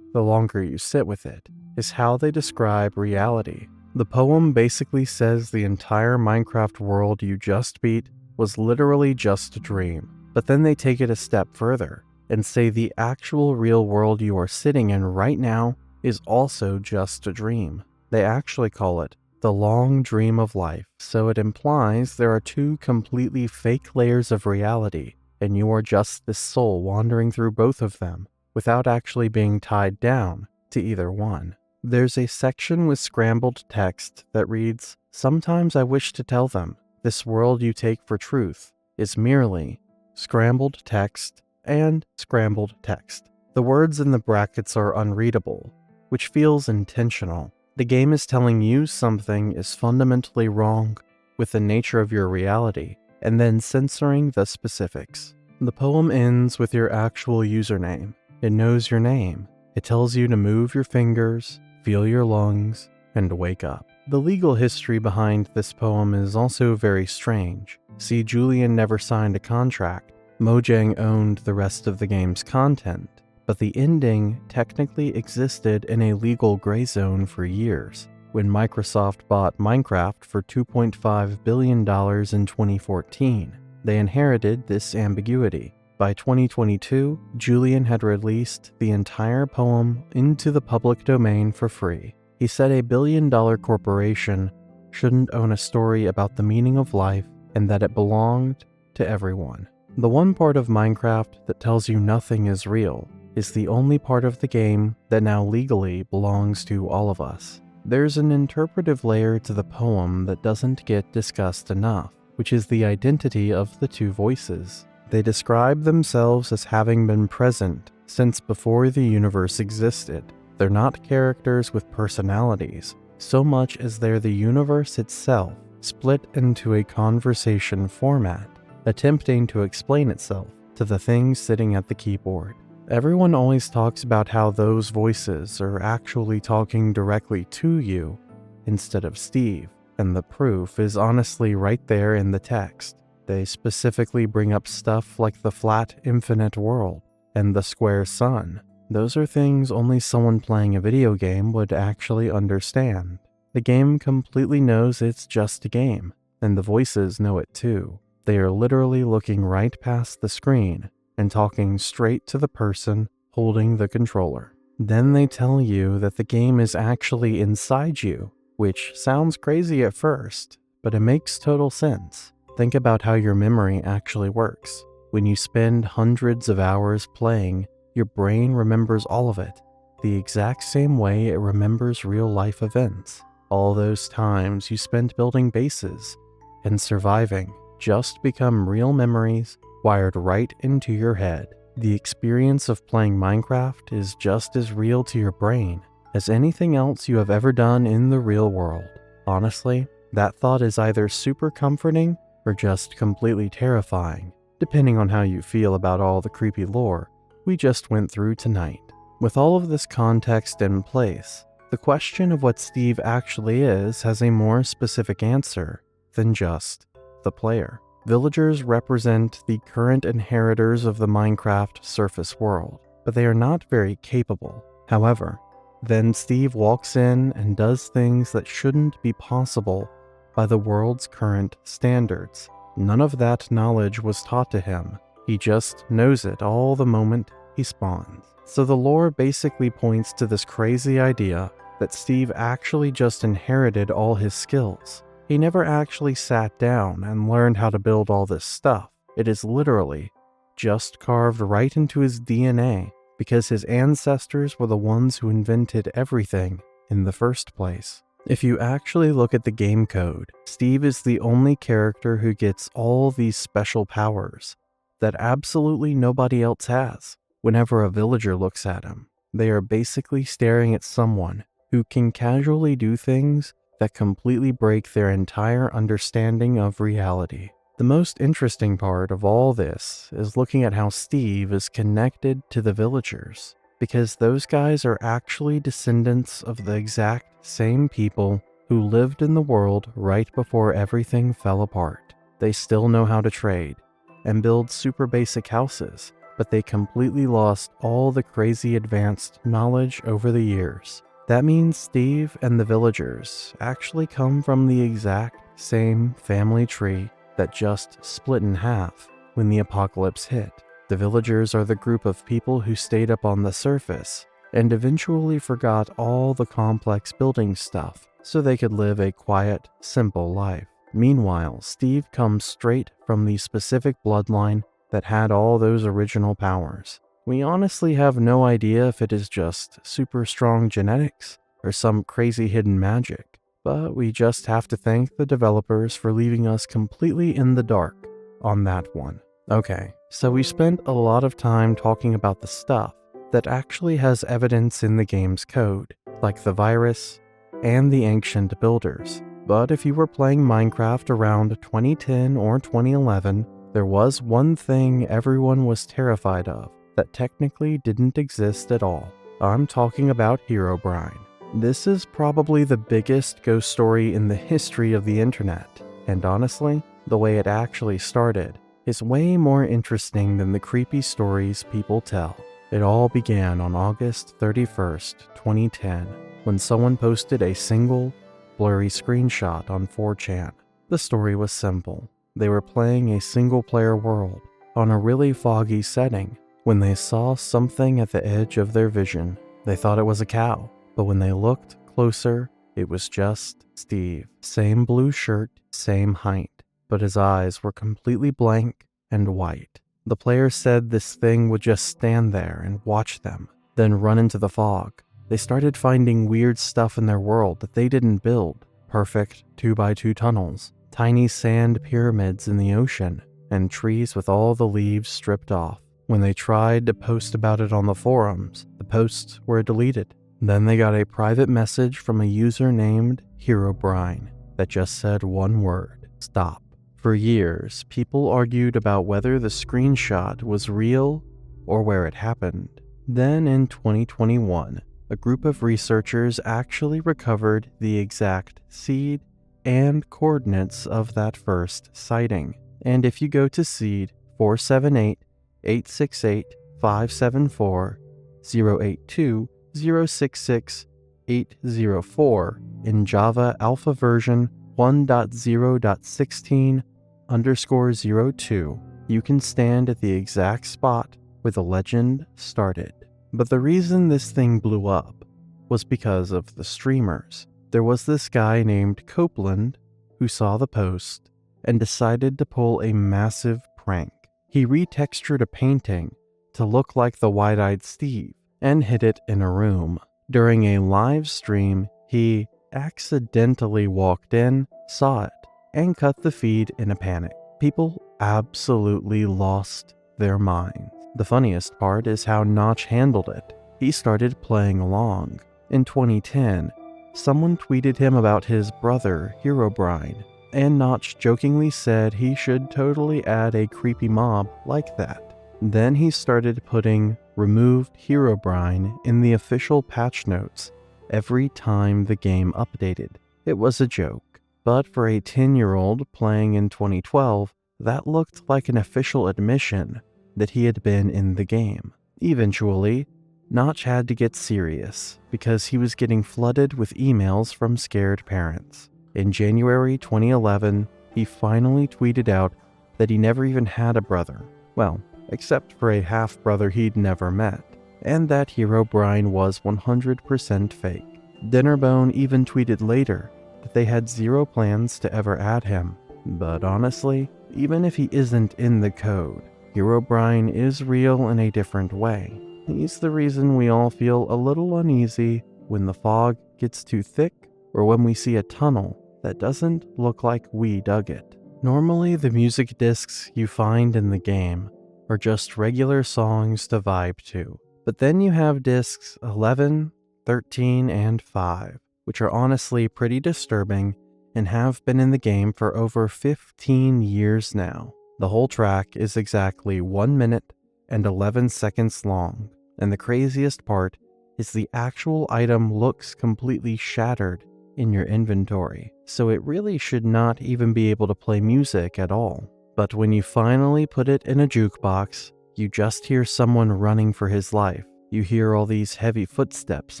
the longer you sit with it, is how they describe reality. The poem basically says the entire Minecraft world you just beat was literally just a dream. But then they take it a step further and say the actual real world you are sitting in right now is also just a dream. They actually call it the long dream of life, so it implies there are two completely fake layers of reality, and you are just this soul wandering through both of them without actually being tied down to either one. There's a section with scrambled text that reads, "Sometimes I wish to tell them, this world you take for truth is merely scrambled text and scrambled text." The words in the brackets are unreadable, which feels intentional. The game is telling you something is fundamentally wrong with the nature of your reality, and then censoring the specifics. The poem ends with your actual username. It knows your name. It tells you to move your fingers, feel your lungs, and wake up. The legal history behind this poem is also very strange. See, Julian never signed a contract. Mojang owned the rest of the game's content, but the ending technically existed in a legal gray zone for years. When Microsoft bought Minecraft for $2.5 billion in 2014, they inherited this ambiguity. By 2022, Julian had released the entire poem into the public domain for free. He said a billion-dollar corporation shouldn't own a story about the meaning of life and that it belonged to everyone. The one part of Minecraft that tells you nothing is real is the only part of the game that now legally belongs to all of us. There's an interpretive layer to the poem that doesn't get discussed enough, which is the identity of the two voices. They describe themselves as having been present since before the universe existed. They're not characters with personalities, so much as they're the universe itself, split into a conversation format, attempting to explain itself to the thing sitting at the keyboard. Everyone always talks about how those voices are actually talking directly to you instead of Steve, and the proof is honestly right there in the text. They specifically bring up stuff like the flat, infinite world and the square sun. Those are things only someone playing a video game would actually understand. The game completely knows it's just a game, and the voices know it too. They are literally looking right past the screen and talking straight to the person holding the controller. Then they tell you that the game is actually inside you, which sounds crazy at first, but it makes total sense. Think about how your memory actually works. When you spend hundreds of hours playing, your brain remembers all of it, the exact same way it remembers real-life events. All those times you spent building bases and surviving just become real memories wired right into your head. The experience of playing Minecraft is just as real to your brain as anything else you have ever done in the real world. Honestly, that thought is either super comforting or just completely terrifying, depending on how you feel about all the creepy lore we just went through tonight. With all of this context in place, the question of what Steve actually is has a more specific answer than just the player. Villagers represent the current inheritors of the Minecraft surface world, but they are not very capable. However, then Steve walks in and does things that shouldn't be possible by the world's current standards. None of that knowledge was taught to him. He just knows it all the moment he spawns. So the lore basically points to this crazy idea that Steve actually just inherited all his skills. He never actually sat down and learned how to build all this stuff. It is literally just carved right into his DNA because his ancestors were the ones who invented everything in the first place. If you actually look at the game code, Steve is the only character who gets all these special powers that absolutely nobody else has. Whenever a villager looks at him, they are basically staring at someone who can casually do things that completely break their entire understanding of reality. The most interesting part of all this is looking at how Steve is connected to the villagers, because those guys are actually descendants of the exact same people who lived in the world right before everything fell apart. They still know how to trade and build super basic houses, but they completely lost all the crazy advanced knowledge over the years. That means Steve and the villagers actually come from the exact same family tree that just split in half when the apocalypse hit. The villagers are the group of people who stayed up on the surface and eventually forgot all the complex building stuff so they could live a quiet, simple life. Meanwhile, Steve comes straight from the specific bloodline that had all those original powers. We honestly have no idea if it is just super strong genetics or some crazy hidden magic, but we just have to thank the developers for leaving us completely in the dark on that one. Okay, so we spent a lot of time talking about the stuff that actually has evidence in the game's code, like the virus and the ancient builders. But if you were playing Minecraft around 2010 or 2011, there was one thing everyone was terrified of that technically didn't exist at all. I'm talking about Herobrine. This is probably the biggest ghost story in the history of the internet, and honestly, the way it actually started is way more interesting than the creepy stories people tell. It all began on August 31st, 2010, when someone posted a single, blurry screenshot on 4chan. The story was simple. They were playing a single-player world on a really foggy setting when they saw something at the edge of their vision. They thought it was a cow, but when they looked closer, it was just Steve. Same blue shirt, same height, but his eyes were completely blank and white. The player said this thing would just stand there and watch them, then run into the fog, They started finding weird stuff in their world that they didn't build. Perfect 2x2 tunnels, tiny sand pyramids in the ocean, and trees with all the leaves stripped off. When they tried to post about it on the forums, the posts were deleted. Then they got a private message from a user named Herobrine that just said one word: stop. For years, people argued about whether the screenshot was real or where it happened. Then in 2021, a group of researchers actually recovered the exact seed and coordinates of that first sighting. And if you go to seed 478-868-574-082-066-804 in Java Alpha version 1.0.16_02, you can stand at the exact spot where the legend started. But the reason this thing blew up was because of the streamers. There was this guy named Copeland who saw the post and decided to pull a massive prank. He retextured a painting to look like the Wide-Eyed Steve and hid it in a room. During a live stream, he accidentally walked in, saw it, and cut the feed in a panic. People absolutely lost their minds. The funniest part is how Notch handled it. He started playing along. In 2010, someone tweeted him about his brother, Herobrine, and Notch jokingly said he should totally add a creepy mob like that. Then he started putting removed Herobrine in the official patch notes every time the game updated. It was a joke, but for a 10-year-old playing in 2012, that looked like an official admission that he had been in the game. Eventually, Notch had to get serious because he was getting flooded with emails from scared parents. In January 2011, he finally tweeted out that he never even had a brother. Well, except for a half-brother he'd never met, and that Herobrine was 100% fake. Dinnerbone even tweeted later that they had zero plans to ever add him. But honestly, even if he isn't in the code, Herobrine is real in a different way. He's the reason we all feel a little uneasy when the fog gets too thick or when we see a tunnel that doesn't look like we dug it. Normally, the music discs you find in the game are just regular songs to vibe to. But then you have discs 11, 13, and 5, which are honestly pretty disturbing and have been in the game for over 15 years now. The whole track is exactly 1 minute and 11 seconds long, and the craziest part is the actual item looks completely shattered in your inventory, so it really should not even be able to play music at all. But when you finally put it in a jukebox, you just hear someone running for his life. You hear all these heavy footsteps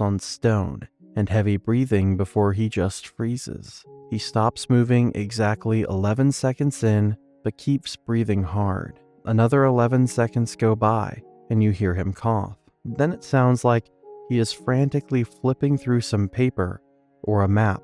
on stone and heavy breathing before he just freezes. He stops moving exactly 11 seconds in, but keeps breathing hard. Another 11 seconds go by, and you hear him cough. Then it sounds like he is frantically flipping through some paper or a map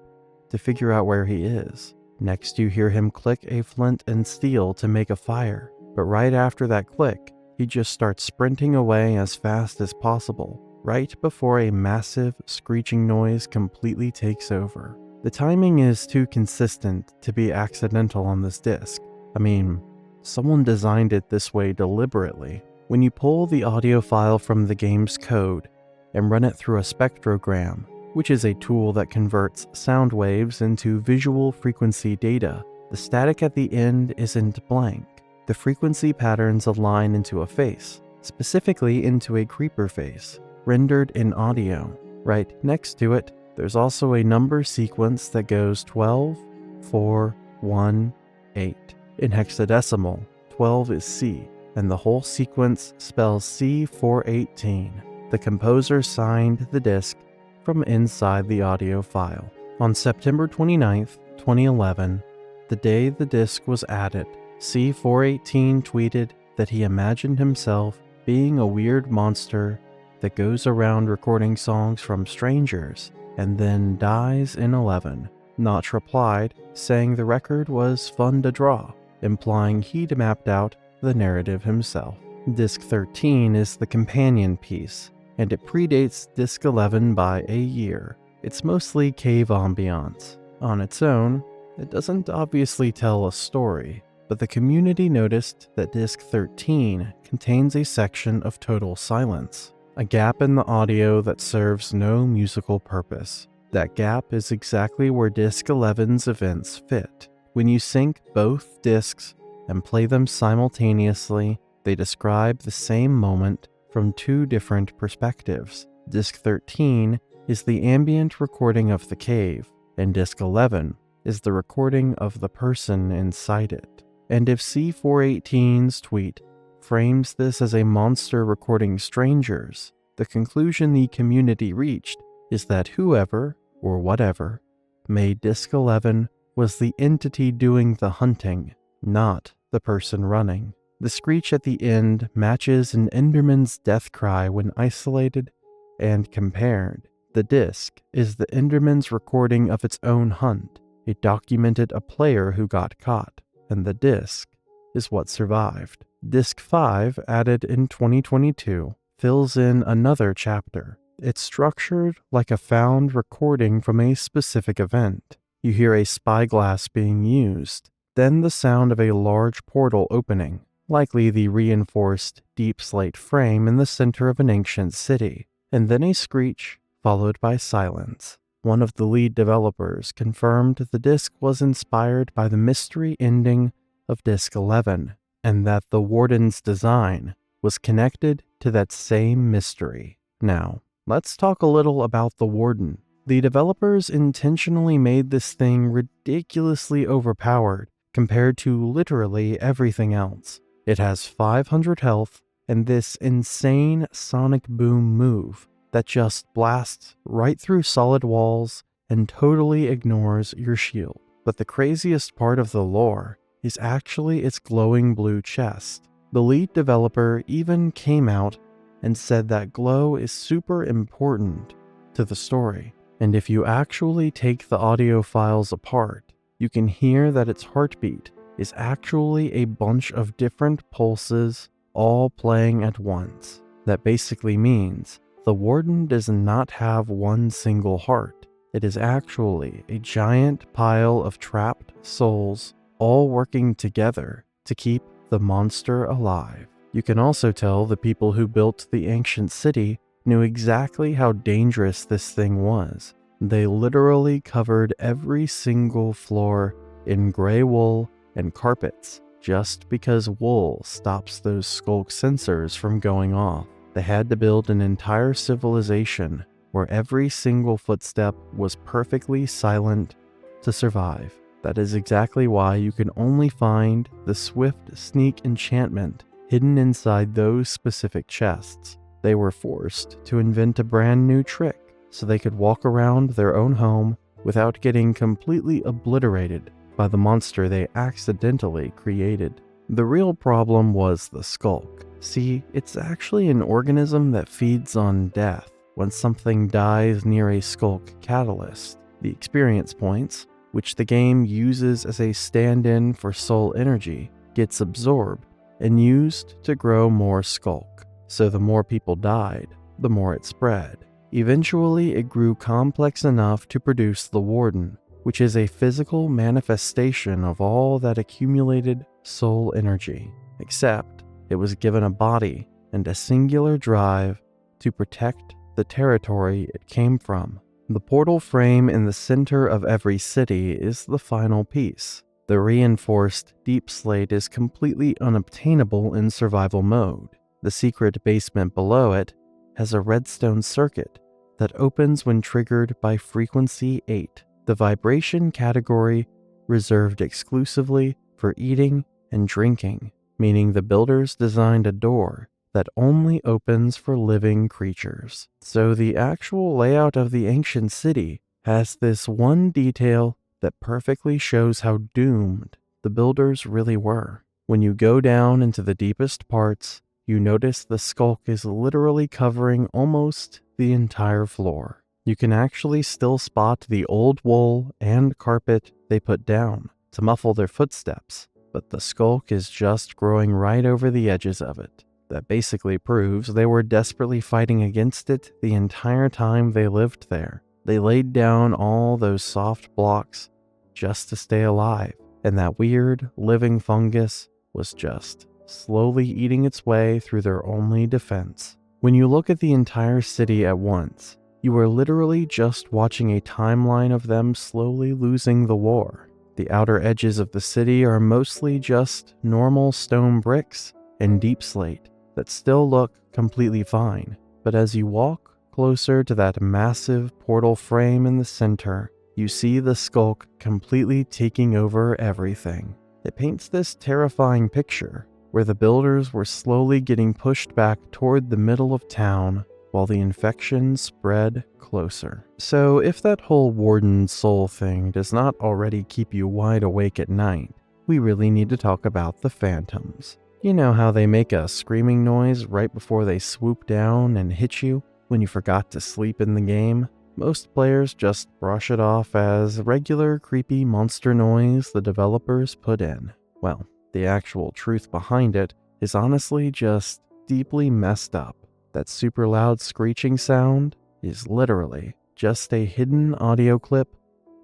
to figure out where he is. Next, you hear him click a flint and steel to make a fire, but right after that click, he just starts sprinting away as fast as possible, right before a massive screeching noise completely takes over. The timing is too consistent to be accidental on this disc. I mean, someone designed it this way deliberately. When you pull the audio file from the game's code and run it through a spectrogram, which is a tool that converts sound waves into visual frequency data, the static at the end isn't blank. The frequency patterns align into a face, specifically into a creeper face, rendered in audio. Right next to it, there's also a number sequence that goes 12, 4, 1, 8. In hexadecimal, 12 is C, and the whole sequence spells C418. The composer signed the disc from inside the audio file. On September 29th, 2011, the day the disc was added, C418 tweeted that he imagined himself being a weird monster that goes around recording songs from strangers and then dies in 11. Notch replied, saying the record was fun to draw, implying he'd mapped out the narrative himself. Disc 13 is the companion piece, and it predates Disc 11 by a year. It's mostly cave ambiance. On its own, it doesn't obviously tell a story, but the community noticed that Disc 13 contains a section of total silence, a gap in the audio that serves no musical purpose. That gap is exactly where Disc 11's events fit. When you sync both discs and play them simultaneously, they describe the same moment from two different perspectives. Disc 13 is the ambient recording of the cave, and Disc 11 is the recording of the person inside it. And if C418's tweet frames this as a monster recording strangers, the conclusion the community reached is that whoever, or whatever, made Disc 11 was the entity doing the hunting, not the person running. The screech at the end matches an Enderman's death cry when isolated and compared. The disc is the Enderman's recording of its own hunt. It documented a player who got caught, and the disc is what survived. Disc 5, added in 2022, fills in another chapter. It's structured like a found recording from a specific event. You hear a spyglass being used, then the sound of a large portal opening, likely the reinforced deep slate frame in the center of an ancient city, and then a screech followed by silence. One of the lead developers confirmed the disc was inspired by the mystery ending of Disc 11, and that the Warden's design was connected to that same mystery. Now, let's talk a little about the Warden. The developers intentionally made this thing ridiculously overpowered compared to literally everything else. It has 500 health and this insane sonic boom move that just blasts right through solid walls and totally ignores your shield. But the craziest part of the lore is actually its glowing blue chest. The lead developer even came out and said that glow is super important to the story. And if you actually take the audio files apart, you can hear that its heartbeat is actually a bunch of different pulses all playing at once. That basically means the Warden does not have one single heart. It is actually a giant pile of trapped souls all working together to keep the monster alive. You can also tell the people who built the ancient city knew exactly how dangerous this thing was. They literally covered every single floor in gray wool and carpets just because wool stops those skulk sensors from going off. They had to build an entire civilization where every single footstep was perfectly silent to survive. That is exactly why you can only find the swift sneak enchantment hidden inside those specific chests. They were forced to invent a brand new trick so they could walk around their own home without getting completely obliterated by the monster they accidentally created. The real problem was the skulk. See, it's actually an organism that feeds on death. When something dies near a skulk catalyst, the experience points, which the game uses as a stand-in for soul energy, gets absorbed and used to grow more skulk. So the more people died, the more it spread. Eventually, it grew complex enough to produce the Warden, which is a physical manifestation of all that accumulated soul energy, except it was given a body and a singular drive to protect the territory it came from. The portal frame in the center of every city is the final piece. The reinforced deep slate is completely unobtainable in survival mode. The secret basement below it has a redstone circuit that opens when triggered by frequency 8, the vibration category reserved exclusively for eating and drinking, meaning the builders designed a door that only opens for living creatures. So the actual layout of the ancient city has this one detail that perfectly shows how doomed the builders really were. When you go down into the deepest parts, you notice the skulk is literally covering almost the entire floor. You can actually still spot the old wool and carpet they put down to muffle their footsteps, but the skulk is just growing right over the edges of it. That basically proves they were desperately fighting against it the entire time they lived there. They laid down all those soft blocks just to stay alive, and that weird, living fungus was just slowly eating its way through their only defense. When you look at the entire city at once, you are literally just watching a timeline of them slowly losing the war. The outer edges of the city are mostly just normal stone bricks and deep slate that still look completely fine, but as you walk closer to that massive portal frame in the center, you see the skulk completely taking over everything. It paints this terrifying picture where the builders were slowly getting pushed back toward the middle of town while the infection spread closer. So if that whole warden's soul thing does not already keep you wide awake at night, we really need to talk about the phantoms. You know how they make a screaming noise right before they swoop down and hit you when you forgot to sleep in the game? Most players just brush it off as regular creepy monster noise the developers put in. Well, the actual truth behind it is honestly just deeply messed up. That super loud screeching sound is literally just a hidden audio clip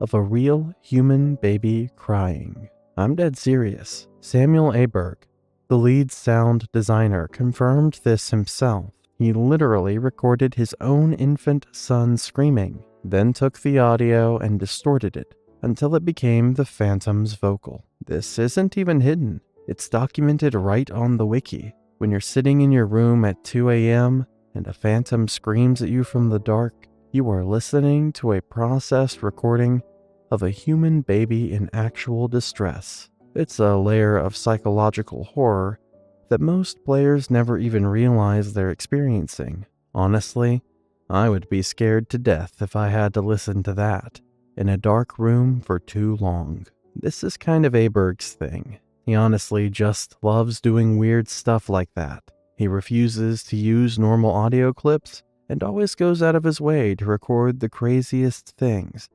of a real human baby crying. I'm dead serious. Samuel Aberg, the lead sound designer, confirmed this himself. He literally recorded his own infant son screaming, then took the audio and distorted it until it became the Phantom's vocal. This isn't even hidden. It's documented right on the wiki. When you're sitting in your room at 2 a.m. and a phantom screams at you from the dark, you are listening to a processed recording of a human baby in actual distress. It's a layer of psychological horror that most players never even realize they're experiencing. Honestly, I would be scared to death if I had to listen to that in a dark room for too long. This is kind of Aberg's thing. He honestly just loves doing weird stuff like that. He refuses to use normal audio clips and always goes out of his way to record the craziest things,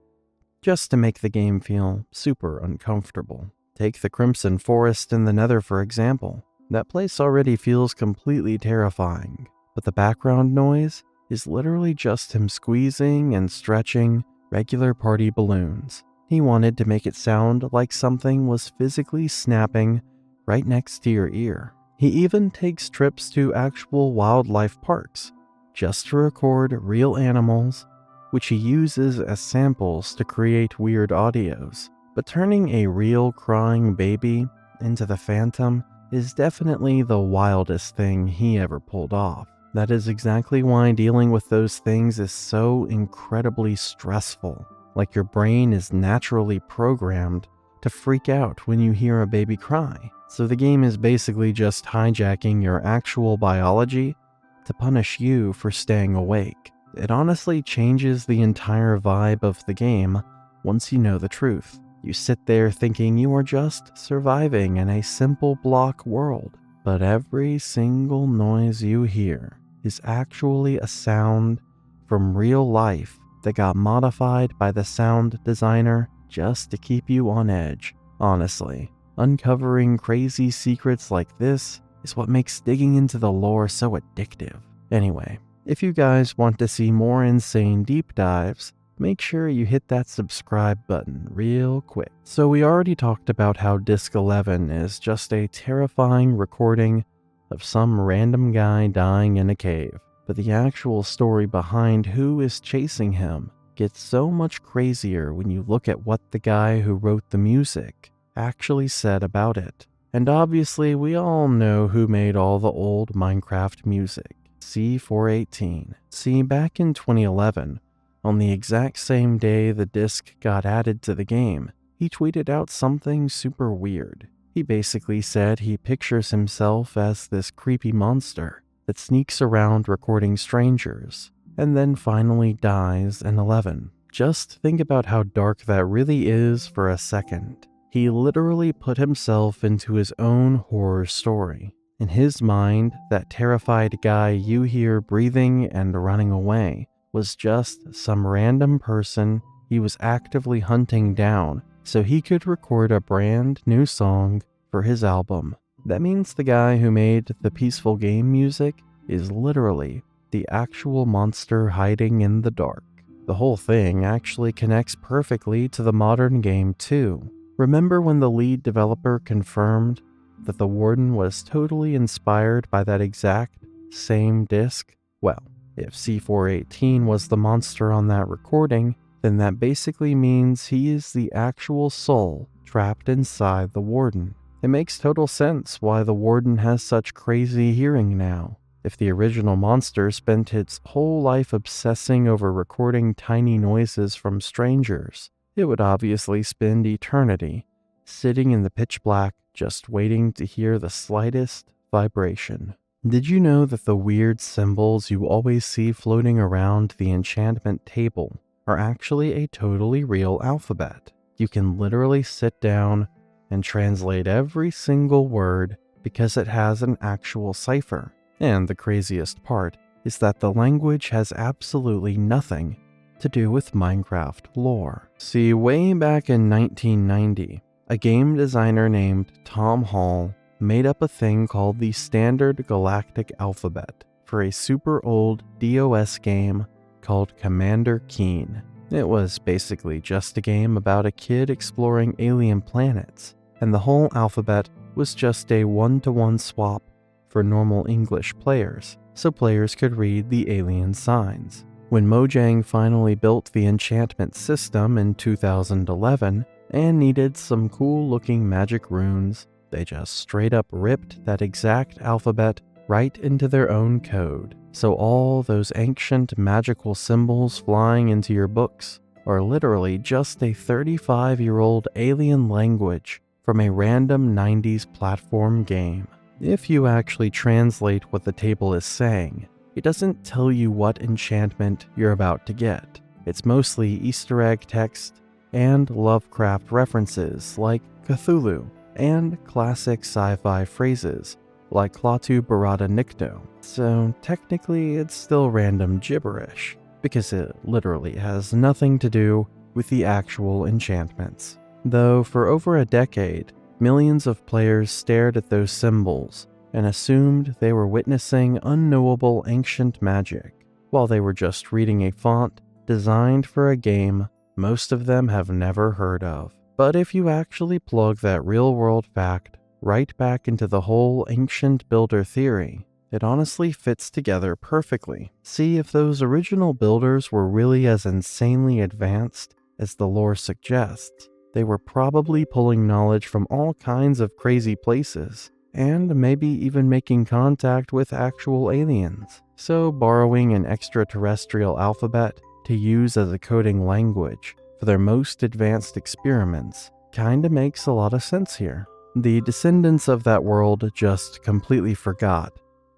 just to make the game feel super uncomfortable. Take the Crimson Forest in the Nether for example. That place already feels completely terrifying, but the background noise is literally just him squeezing and stretching regular party balloons. He wanted to make it sound like something was physically snapping right next to your ear. He even takes trips to actual wildlife parks just to record real animals, which he uses as samples to create weird audios. But turning a real crying baby into the Phantom is definitely the wildest thing he ever pulled off. That is exactly why dealing with those things is so incredibly stressful. Like your brain is naturally programmed to freak out when you hear a baby cry. So the game is basically just hijacking your actual biology to punish you for staying awake. It honestly changes the entire vibe of the game once you know the truth. You sit there thinking you are just surviving in a simple block world, but every single noise you hear is actually a sound from real life that got modified by the sound designer just to keep you on edge. Honestly, uncovering crazy secrets like this is what makes digging into the lore so addictive. Anyway, if you guys want to see more insane deep dives, make sure you hit that subscribe button real quick. So we already talked about how Disc 11 is just a terrifying recording of some random guy dying in a cave. But the actual story behind who is chasing him gets so much crazier when you look at what the guy who wrote the music actually said about it. And obviously we all know who made all the old Minecraft music, C418. See, back in 2011, on the exact same day the disc got added to the game, he tweeted out something super weird. He basically said he pictures himself as this creepy monster that sneaks around recording strangers, and then finally dies in 11. Just think about how dark that really is for a second. He literally put himself into his own horror story. In his mind, that terrified guy you hear breathing and running away was just some random person he was actively hunting down so he could record a brand new song for his album. That means the guy who made the peaceful game music is literally the actual monster hiding in the dark. The whole thing actually connects perfectly to the modern game too. Remember when the lead developer confirmed that the Warden was totally inspired by that exact same disc? Well, if C418 was the monster on that recording, then that basically means he is the actual soul trapped inside the Warden. It makes total sense why the Warden has such crazy hearing now. If the original monster spent its whole life obsessing over recording tiny noises from strangers, it would obviously spend eternity sitting in the pitch black just waiting to hear the slightest vibration. Did you know that the weird symbols you always see floating around the enchantment table are actually a totally real alphabet? You can literally sit down and translate every single word because it has an actual cipher. And the craziest part is that the language has absolutely nothing to do with Minecraft lore. See, way back in 1990, a game designer named Tom Hall made up a thing called the Standard Galactic Alphabet for a super old DOS game called Commander Keen. It was basically just a game about a kid exploring alien planets, and the whole alphabet was just a one-to-one swap for normal English players, so players could read the alien signs. When Mojang finally built the enchantment system in 2011 and needed some cool-looking magic runes, they just straight up ripped that exact alphabet right into their own code. So all those ancient magical symbols flying into your books are literally just a 35-year-old alien language from a random 90s platform game. If you actually translate what the table is saying, it doesn't tell you what enchantment you're about to get. It's mostly Easter egg text and Lovecraft references like Cthulhu, and classic sci-fi phrases like Klaatu Barada Nikto. So technically it's still random gibberish, because it literally has nothing to do with the actual enchantments. Though for over a decade, millions of players stared at those symbols and assumed they were witnessing unknowable ancient magic, while they were just reading a font designed for a game most of them have never heard of. But if you actually plug that real-world fact right back into the whole ancient builder theory, it honestly fits together perfectly. See, if those original builders were really as insanely advanced as the lore suggests, they were probably pulling knowledge from all kinds of crazy places, and maybe even making contact with actual aliens. So borrowing an extraterrestrial alphabet to use as a coding language for their most advanced experiments kinda makes a lot of sense here. The descendants of that world just completely forgot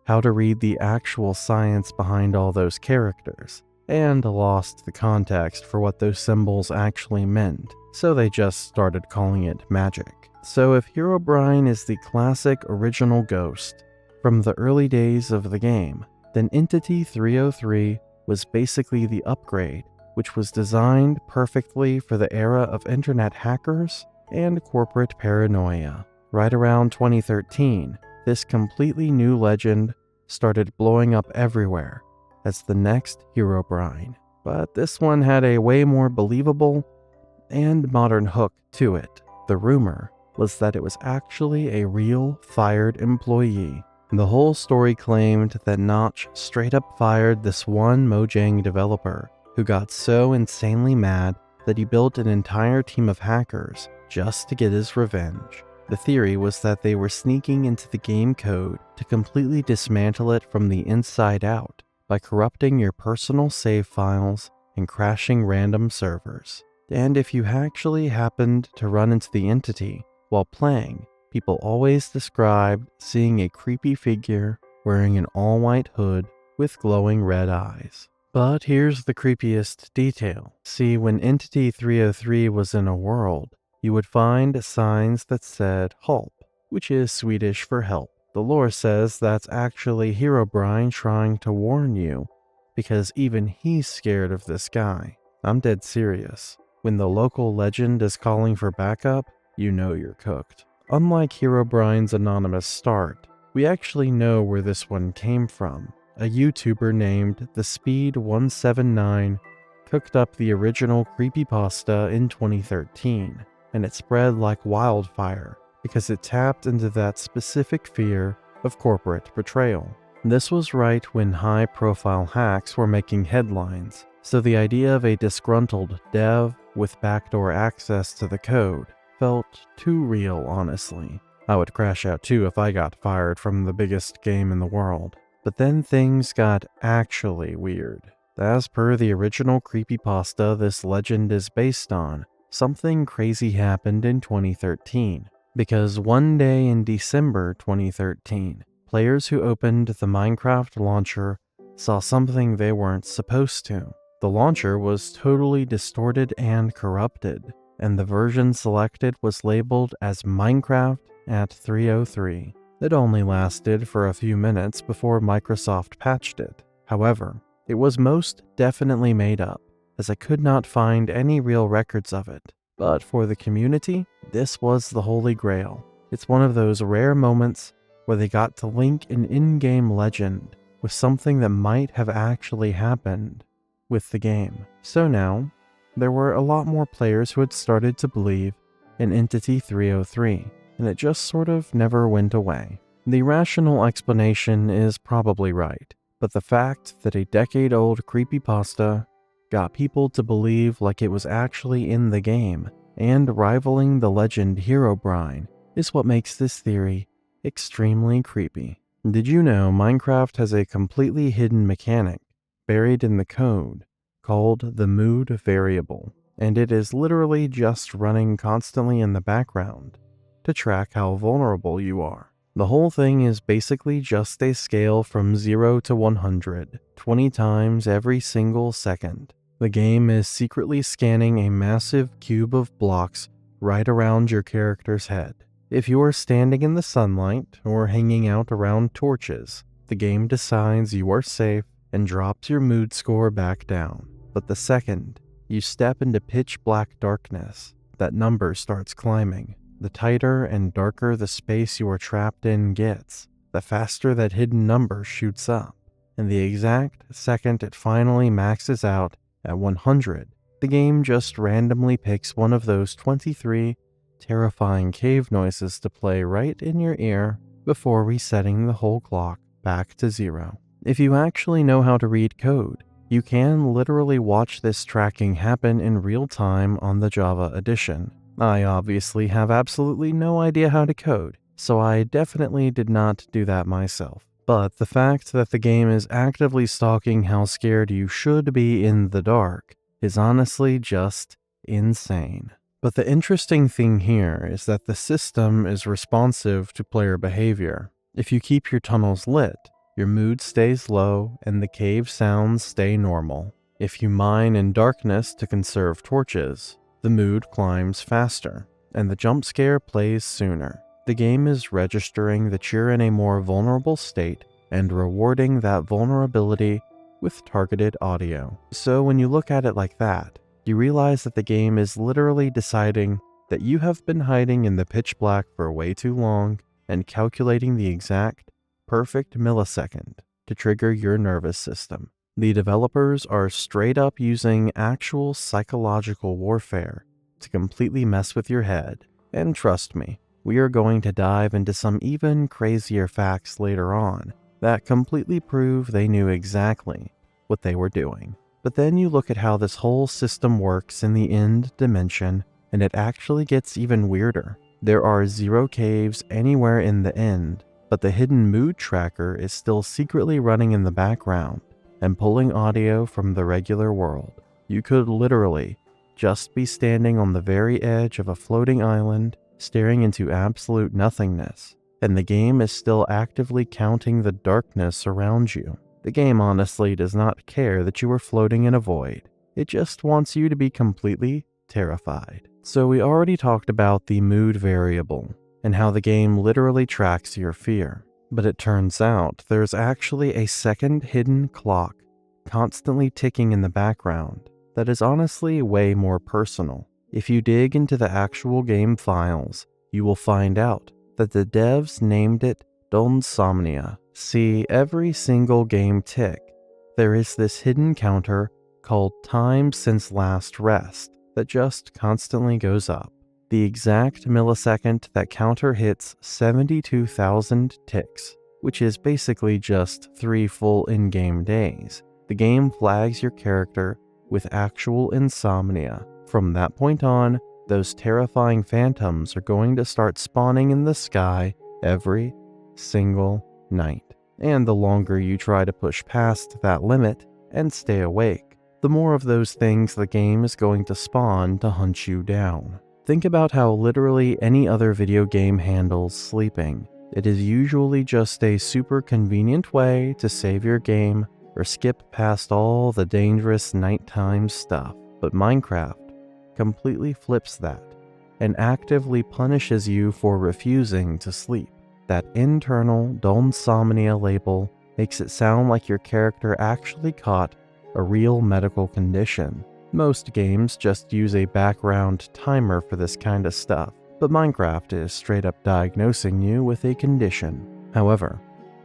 how to read the actual science behind all those characters, and lost the context for what those symbols actually meant, so they just started calling it magic. So if Herobrine is the classic original ghost from the early days of the game, then Entity 303 was basically the upgrade, which was designed perfectly for the era of internet hackers and corporate paranoia. Right around 2013, this completely new legend started blowing up everywhere as the next Herobrine. But this one had a way more believable and modern hook to it. The rumor was that it was actually a real fired employee. The whole story claimed that Notch straight up fired this one Mojang developer who got so insanely mad that he built an entire team of hackers just to get his revenge. The theory was that they were sneaking into the game code to completely dismantle it from the inside out by corrupting your personal save files and crashing random servers. And if you actually happened to run into the entity while playing, people always described seeing a creepy figure wearing an all-white hood with glowing red eyes. But here's the creepiest detail. See, when Entity 303 was in a world, you would find signs that said Hulp, which is Swedish for help. The lore says that's actually Herobrine trying to warn you, because even he's scared of this guy. I'm dead serious. When the local legend is calling for backup, you know you're cooked. Unlike Herobrine's anonymous start, we actually know where this one came from. A YouTuber named TheSpeed179 cooked up the original creepypasta in 2013, and it spread like wildfire because it tapped into that specific fear of corporate betrayal. This was right when high-profile hacks were making headlines, so the idea of a disgruntled dev with backdoor access to the code felt too real, honestly. I would crash out too if I got fired from the biggest game in the world. But then things got actually weird. As per the original creepypasta this legend is based on, something crazy happened in 2013. Because one day in December 2013, players who opened the Minecraft launcher saw something they weren't supposed to. The launcher was totally distorted and corrupted, and the version selected was labeled as Minecraft at 303. It only lasted for a few minutes before Microsoft patched it. However, it was most definitely made up, as I could not find any real records of it. But for the community, this was the holy grail. It's one of those rare moments where they got to link an in-game legend with something that might have actually happened with the game. So now, there were a lot more players who had started to believe in Entity 303, and it just sort of never went away. The rational explanation is probably right, but the fact that a decade-old creepypasta got people to believe like it was actually in the game and rivaling the legend Herobrine is what makes this theory extremely creepy. Did you know Minecraft has a completely hidden mechanic buried in the code called the mood variable, and it is literally just running constantly in the background to track how vulnerable you are. The whole thing is basically just a scale from 0 to 100, 20 times every single second. The game is secretly scanning a massive cube of blocks right around your character's head. If you are standing in the sunlight or hanging out around torches, the game decides you are safe and drops your mood score back down. But the second you step into pitch black darkness, that number starts climbing. The tighter and darker the space you are trapped in gets, the faster that hidden number shoots up. And the exact second it finally maxes out at 100, the game just randomly picks one of those 23 terrifying cave noises to play right in your ear before resetting the whole clock back to 0. If you actually know how to read code, you can literally watch this tracking happen in real time on the Java edition. I obviously have absolutely no idea how to code, so I definitely did not do that myself. But the fact that the game is actively stalking how scared you should be in the dark is honestly just insane. But the interesting thing here is that the system is responsive to player behavior. If you keep your tunnels lit, your mood stays low and the cave sounds stay normal. If you mine in darkness to conserve torches, the mood climbs faster, and the jump scare plays sooner. The game is registering that you're in a more vulnerable state and rewarding that vulnerability with targeted audio. So when you look at it like that, you realize that the game is literally deciding that you have been hiding in the pitch black for way too long and calculating the exact, perfect millisecond to trigger your nervous system. The developers are straight up using actual psychological warfare to completely mess with your head. And trust me, we are going to dive into some even crazier facts later on that completely prove they knew exactly what they were doing. But then you look at how this whole system works in the end dimension, and it actually gets even weirder. There are 0 caves anywhere in the end, but the hidden mood tracker is still secretly running in the background and pulling audio from the regular world. You could literally just be standing on the very edge of a floating island, staring into absolute nothingness, and the game is still actively counting the darkness around you. The game honestly does not care that you are floating in a void. It just wants you to be completely terrified. So we already talked about the mood variable and how the game literally tracks your fear. But it turns out there's actually a second hidden clock constantly ticking in the background that is honestly way more personal. If you dig into the actual game files, you will find out that the devs named it Donsomnia. See, every single game tick, there is this hidden counter called time since last rest that just constantly goes up. The exact millisecond that counter hits 72,000 ticks, which is basically just 3 full in-game days, the game flags your character with actual insomnia. From that point on, those terrifying phantoms are going to start spawning in the sky every single night. And the longer you try to push past that limit and stay awake, the more of those things the game is going to spawn to hunt you down. Think about how literally any other video game handles sleeping. It is usually just a super convenient way to save your game or skip past all the dangerous nighttime stuff. But Minecraft completely flips that and actively punishes you for refusing to sleep. That internal donsomnia label makes it sound like your character actually caught a real medical condition. Most games just use a background timer for this kind of stuff, but Minecraft is straight up diagnosing you with a condition. However,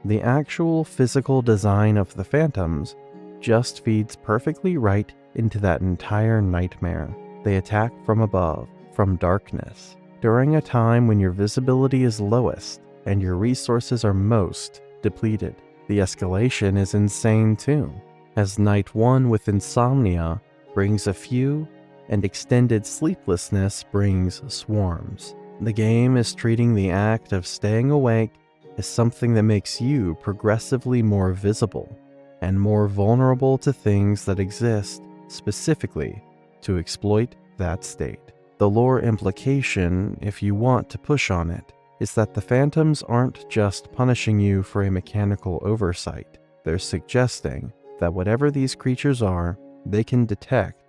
the actual physical design of the phantoms just feeds perfectly right into that entire nightmare. They attack from above, from darkness, during a time when your visibility is lowest and your resources are most depleted. The escalation is insane too, as Night 1 with insomnia brings a few, and extended sleeplessness brings swarms. The game is treating the act of staying awake as something that makes you progressively more visible and more vulnerable to things that exist specifically to exploit that state. The lore implication, if you want to push on it, is that the phantoms aren't just punishing you for a mechanical oversight. They're suggesting that whatever these creatures are, they can detect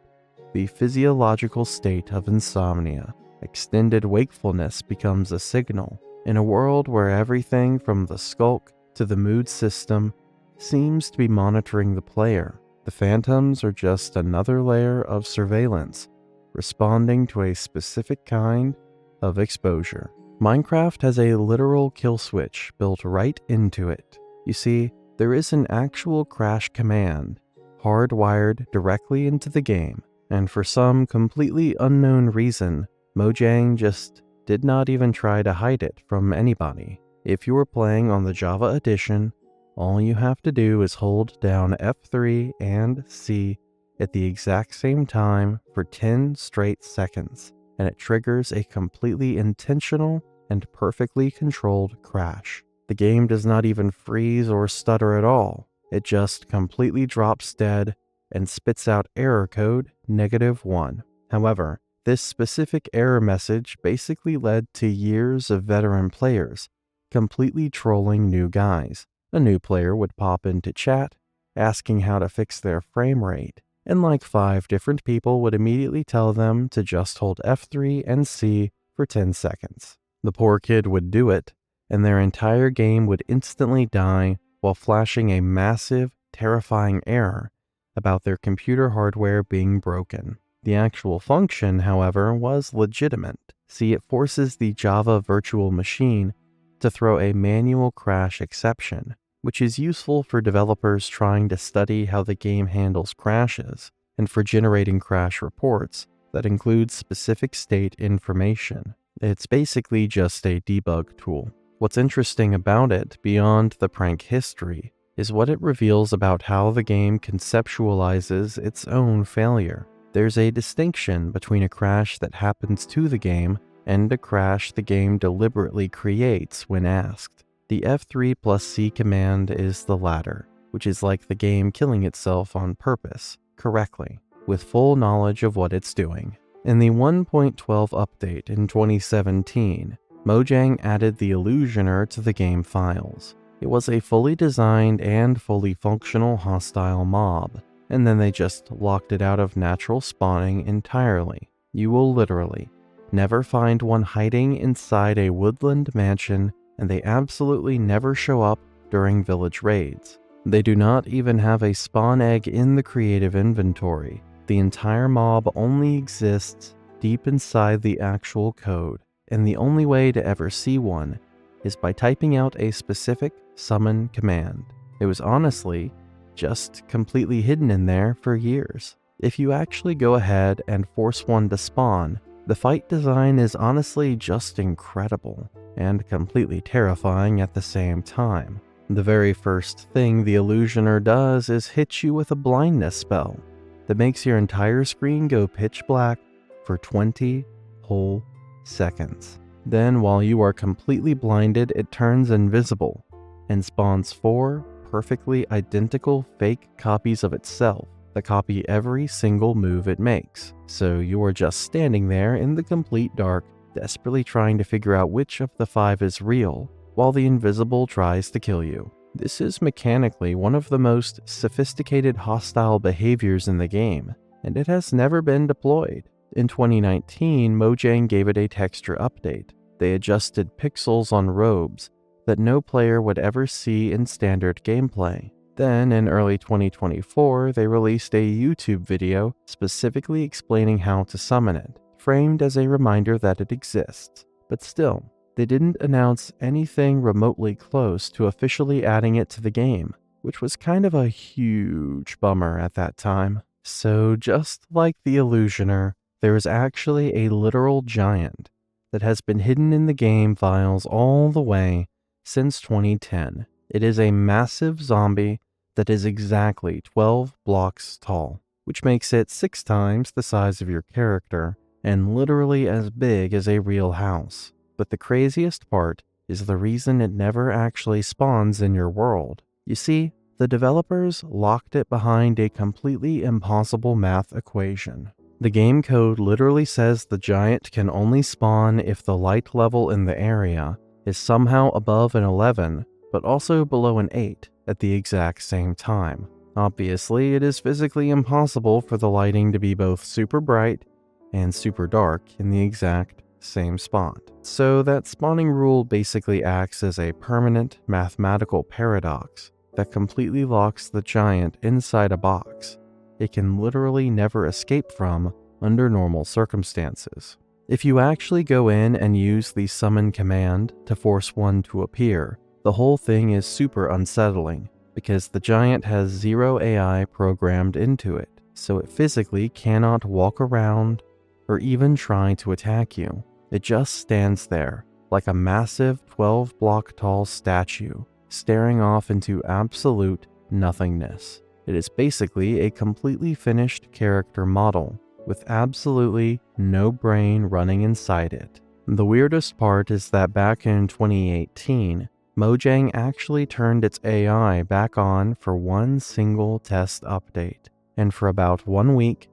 the physiological state of insomnia. Extended wakefulness becomes a signal. In a world where everything from the skulk to the mood system seems to be monitoring the player, the phantoms are just another layer of surveillance, responding to a specific kind of exposure. Minecraft has a literal kill switch built right into it. You see, there is an actual crash command hardwired directly into the game, and for some completely unknown reason, Mojang just did not even try to hide it from anybody. If you are playing on the Java edition, all you have to do is hold down F3 and C at the exact same time for 10 straight seconds, and it triggers a completely intentional and perfectly controlled crash. The game does not even freeze or stutter at all. It just completely drops dead and spits out error code -1. However, this specific error message basically led to years of veteran players completely trolling new guys. A new player would pop into chat asking how to fix their frame rate, and like 5 different people would immediately tell them to just hold F3 and C for 10 seconds. The poor kid would do it, and their entire game would instantly die while flashing a massive, terrifying error about their computer hardware being broken. The actual function, however, was legitimate. See, it forces the Java virtual machine to throw a manual crash exception, which is useful for developers trying to study how the game handles crashes, and for generating crash reports that include specific state information. It's basically just a debug tool. What's interesting about it, beyond the prank history, is what it reveals about how the game conceptualizes its own failure. There's a distinction between a crash that happens to the game and a crash the game deliberately creates when asked. The F3 plus C command is the latter, which is like the game killing itself on purpose, correctly, with full knowledge of what it's doing. In the 1.12 update in 2017, Mojang added the Illusioner to the game files. It was a fully designed and fully functional hostile mob, and then they just locked it out of natural spawning entirely. You will literally never find one hiding inside a woodland mansion, and they absolutely never show up during village raids. They do not even have a spawn egg in the creative inventory. The entire mob only exists deep inside the actual code. and the only way to ever see one is by typing out a specific summon command. It was honestly just completely hidden in there for years. If you actually go ahead and force one to spawn, the fight design is honestly just incredible and completely terrifying at the same time. The very first thing the illusioner does is hit you with a blindness spell that makes your entire screen go pitch black for 20 whole seconds. Then, while you are completely blinded, it turns invisible and spawns 4 perfectly identical fake copies of itself that copy every single move it makes. So you are just standing there in the complete dark, desperately trying to figure out which of the 5 is real, while the invisible tries to kill you. This is mechanically one of the most sophisticated hostile behaviors in the game, and it has never been deployed. In 2019, Mojang gave it a texture update. They adjusted pixels on robes that no player would ever see in standard gameplay. Then, in early 2024, they released a YouTube video specifically explaining how to summon it, framed as a reminder that it exists. But still, they didn't announce anything remotely close to officially adding it to the game, which was kind of a huge bummer at that time. So just like the Illusioner, there is actually a literal giant that has been hidden in the game files all the way since 2010. It is a massive zombie that is exactly 12 blocks tall, which makes it 6 times the size of your character and literally as big as a real house. But the craziest part is the reason it never actually spawns in your world. You see, the developers locked it behind a completely impossible math equation. The game code literally says the giant can only spawn if the light level in the area is somehow above an 11, but also below an 8 at the exact same time. Obviously, it is physically impossible for the lighting to be both super bright and super dark in the exact same spot. So that spawning rule basically acts as a permanent mathematical paradox that completely locks the giant inside a box it can literally never escape from under normal circumstances. If you actually go in and use the summon command to force one to appear, the whole thing is super unsettling because the giant has 0 AI programmed into it, so it physically cannot walk around or even try to attack you. It just stands there like a massive 12-block tall statue staring off into absolute nothingness. It is basically a completely finished character model with absolutely no brain running inside it. The weirdest part is that back in 2018, Mojang actually turned its AI back on for one single test update, and for about 1 week,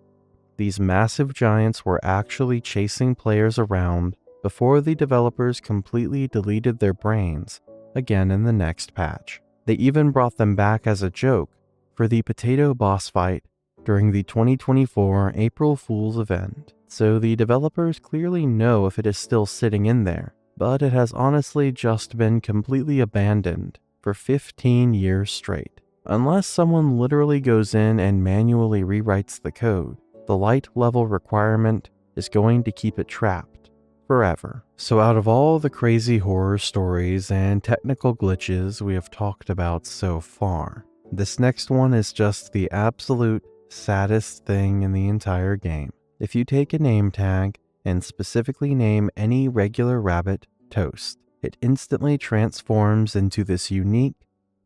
these massive giants were actually chasing players around before the developers completely deleted their brains again in the next patch. They even brought them back as a joke for the potato boss fight during the 2024 April Fool's event. So the developers clearly know if it is still sitting in there, but it has honestly just been completely abandoned for 15 years straight. Unless someone literally goes in and manually rewrites the code, the light level requirement is going to keep it trapped forever. So out of all the crazy horror stories and technical glitches we have talked about so far, this next one is just the absolute saddest thing in the entire game. If you take a name tag and specifically name any regular rabbit Toast, it instantly transforms into this unique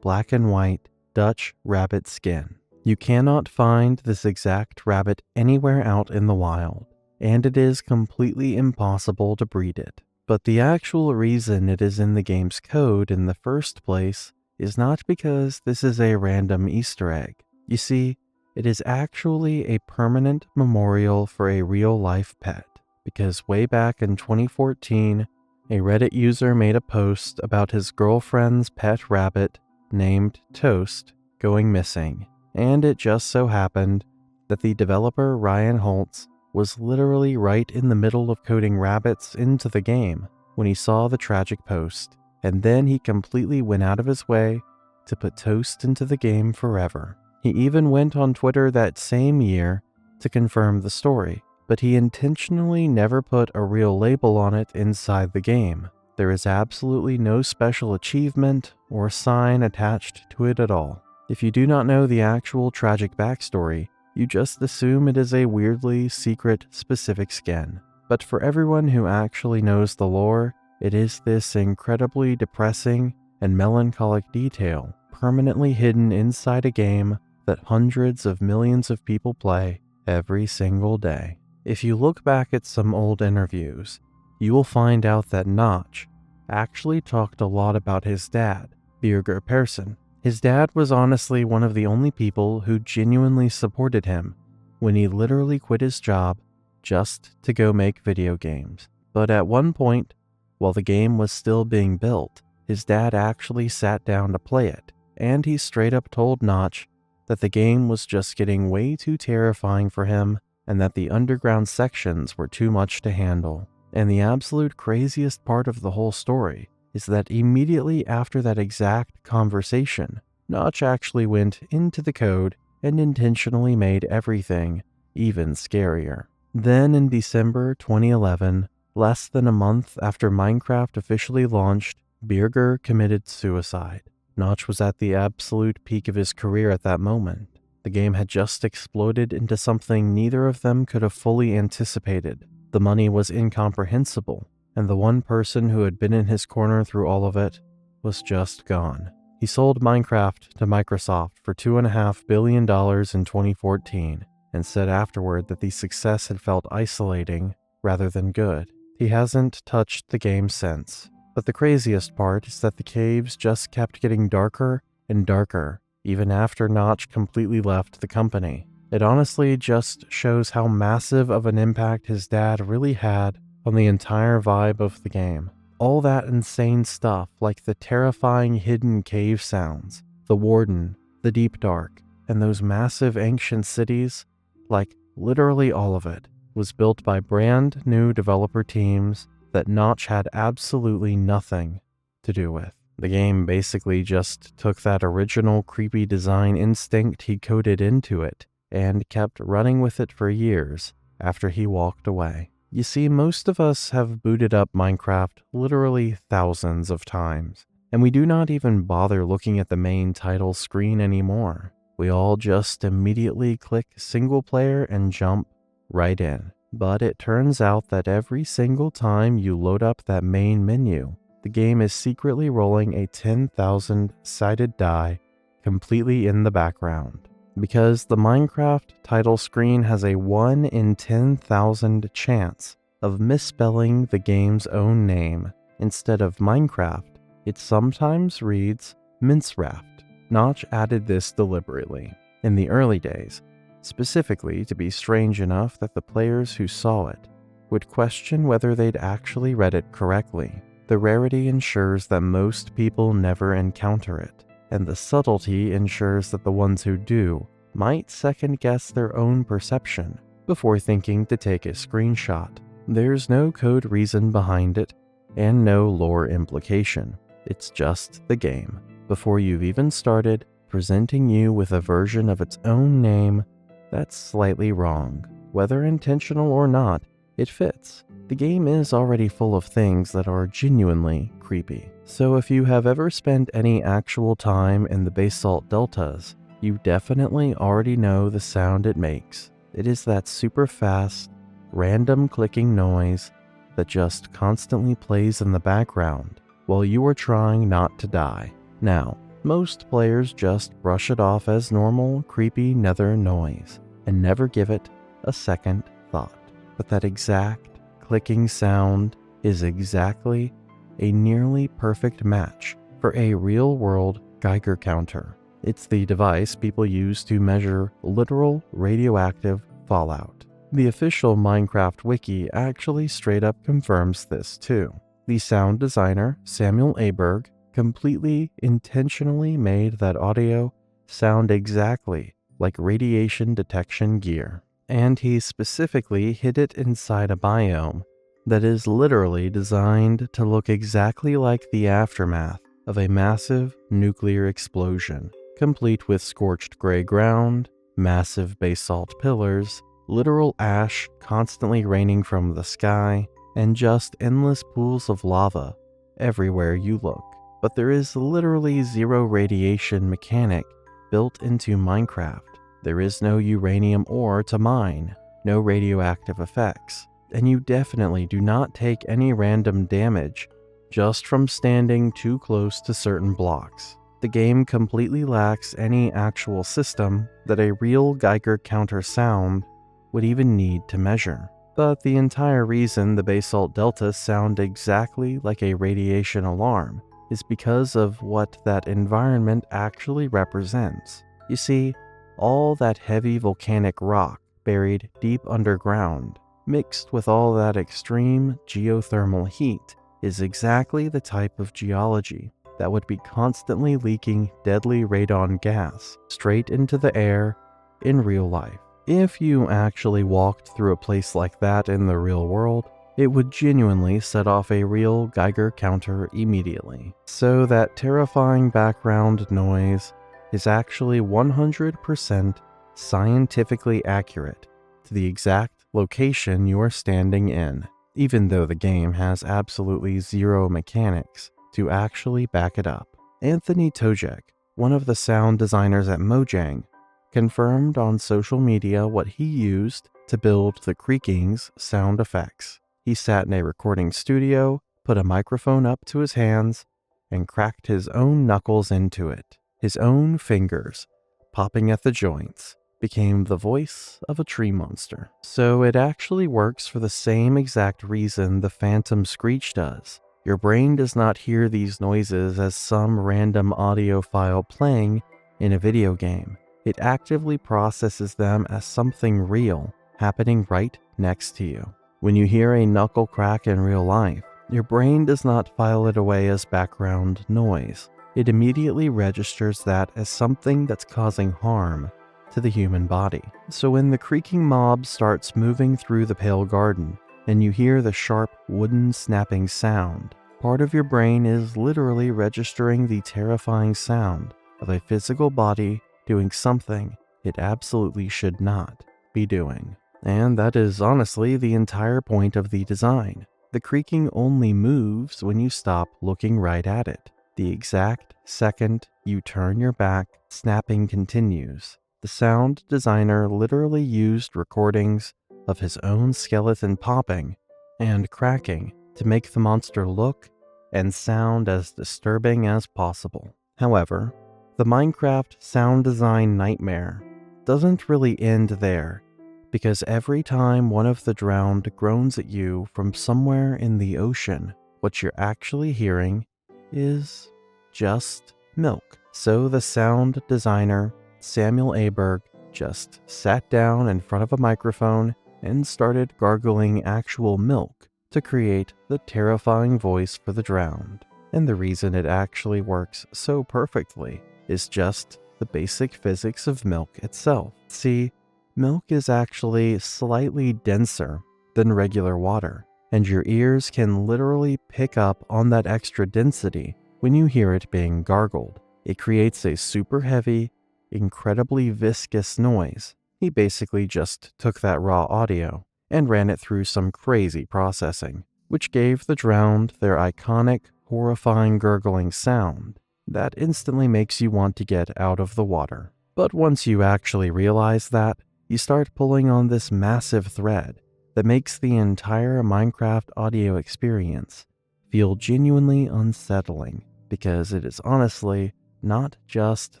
black and white Dutch rabbit skin. You cannot find this exact rabbit anywhere out in the wild, and it is completely impossible to breed it. But the actual reason it is in the game's code in the first place is not because this is a random Easter egg. You see, it is actually a permanent memorial for a real-life pet, because way back in 2014, a Reddit user made a post about his girlfriend's pet rabbit named Toast going missing, and it just so happened that the developer Ryan Holtz was literally right in the middle of coding rabbits into the game when he saw the tragic post, and then he completely went out of his way to put Toast into the game forever. He even went on Twitter that same year to confirm the story, but he intentionally never put a real label on it inside the game. There is absolutely no special achievement or sign attached to it at all. If you do not know the actual tragic backstory, you just assume it is a weirdly secret specific skin. But for everyone who actually knows the lore, it is this incredibly depressing and melancholic detail permanently hidden inside a game that hundreds of millions of people play every single day. If you look back at some old interviews, you will find out that Notch actually talked a lot about his dad, Birger Persson. His dad was honestly one of the only people who genuinely supported him when he literally quit his job just to go make video games. But at one point, while the game was still being built, his dad actually sat down to play it, and he straight up told Notch that the game was just getting way too terrifying for him and that the underground sections were too much to handle. And the absolute craziest part of the whole story is that immediately after that exact conversation, Notch actually went into the code and intentionally made everything even scarier. Then in December 2011, less than a month after Minecraft officially launched, Birger committed suicide. Notch was at the absolute peak of his career at that moment. The game had just exploded into something neither of them could have fully anticipated. The money was incomprehensible, and the one person who had been in his corner through all of it was just gone. He sold Minecraft to Microsoft for $2.5 billion in 2014 and said afterward that the success had felt isolating rather than good. He hasn't touched the game since. But the craziest part is that the caves just kept getting darker and darker, even after Notch completely left the company. It honestly just shows how massive of an impact his dad really had on the entire vibe of the game. All that insane stuff like the terrifying hidden cave sounds, the warden, the deep dark, and those massive ancient cities, like literally all of it, was built by brand new developer teams that Notch had absolutely nothing to do with. The game basically just took that original creepy design instinct he coded into it and kept running with it for years after he walked away. You see, most of us have booted up Minecraft literally thousands of times, and we do not even bother looking at the main title screen anymore. We all just immediately click single player and jump right in. But it turns out that every single time you load up that main menu, the game is secretly rolling a 10,000-sided die completely in the background. Because the Minecraft title screen has a 1 in 10,000 chance of misspelling the game's own name. Instead of Minecraft, it sometimes reads Minceraft. Notch added this deliberately. In the early days, specifically to be strange enough that the players who saw it would question whether they'd actually read it correctly. The rarity ensures that most people never encounter it, and the subtlety ensures that the ones who do might second-guess their own perception before thinking to take a screenshot. There's no code reason behind it, and no lore implication. It's just the game, before you've even started, presenting you with a version of its own name that's slightly wrong. Whether intentional or not, it fits. The game is already full of things that are genuinely creepy. So if you have ever spent any actual time in the basalt deltas, you definitely already know the sound it makes. It is that super fast, random clicking noise that just constantly plays in the background while you are trying not to die. Now, most players just brush it off as normal, creepy nether noise and never give it a second thought. But that exact clicking sound is exactly a nearly perfect match for a real-world Geiger counter. It's the device people use to measure literal radioactive fallout. The official Minecraft wiki actually straight up confirms this too. The sound designer, Samuel Aberg, completely intentionally made that audio sound exactly like radiation detection gear. And he specifically hid it inside a biome that is literally designed to look exactly like the aftermath of a massive nuclear explosion, complete with scorched gray ground, massive basalt pillars, literal ash constantly raining from the sky, and just endless pools of lava everywhere you look. But there is literally zero radiation mechanic built into Minecraft. There is no uranium ore to mine, no radioactive effects, and you definitely do not take any random damage just from standing too close to certain blocks. The game completely lacks any actual system that a real Geiger counter sound would even need to measure. But the entire reason the basalt deltas sound exactly like a radiation alarm is because of what that environment actually represents. You see, all that heavy volcanic rock buried deep underground, mixed with all that extreme geothermal heat, is exactly the type of geology that would be constantly leaking deadly radon gas straight into the air in real life. If you actually walked through a place like that in the real world, it would genuinely set off a real Geiger counter immediately. So that terrifying background noise is actually 100% scientifically accurate to the exact location you are standing in, even though the game has absolutely zero mechanics to actually back it up. Anthony Tojek, one of the sound designers at Mojang, confirmed on social media what he used to build the Creaking's sound effects. He sat in a recording studio, put a microphone up to his hands, and cracked his own knuckles into it. His own fingers, popping at the joints, became the voice of a tree monster. So it actually works for the same exact reason the Phantom Screech does. Your brain does not hear these noises as some random audio file playing in a video game. It actively processes them as something real happening right next to you. When you hear a knuckle crack in real life, your brain does not file it away as background noise. It immediately registers that as something that's causing harm to the human body. So when the creaking mob starts moving through the pale garden and you hear the sharp wooden snapping sound, part of your brain is literally registering the terrifying sound of a physical body doing something it absolutely should not be doing. And that is honestly the entire point of the design. The creaking only moves when you stop looking right at it. The exact second you turn your back, snapping continues. The sound designer literally used recordings of his own skeleton popping and cracking to make the monster look and sound as disturbing as possible. However, the Minecraft sound design nightmare doesn't really end there, because every time one of the drowned groans at you from somewhere in the ocean, what you're actually hearing is just milk. So the sound designer, Samuel Aberg, just sat down in front of a microphone and started gargling actual milk to create the terrifying voice for the drowned. And the reason it actually works so perfectly is just the basic physics of milk itself. See, milk is actually slightly denser than regular water, and your ears can literally pick up on that extra density when you hear it being gargled. It creates a super heavy, incredibly viscous noise. He basically just took that raw audio and ran it through some crazy processing, which gave the drowned their iconic, horrifying gurgling sound that instantly makes you want to get out of the water. But once you actually realize that, you start pulling on this massive thread that makes the entire Minecraft audio experience feel genuinely unsettling, because it is honestly not just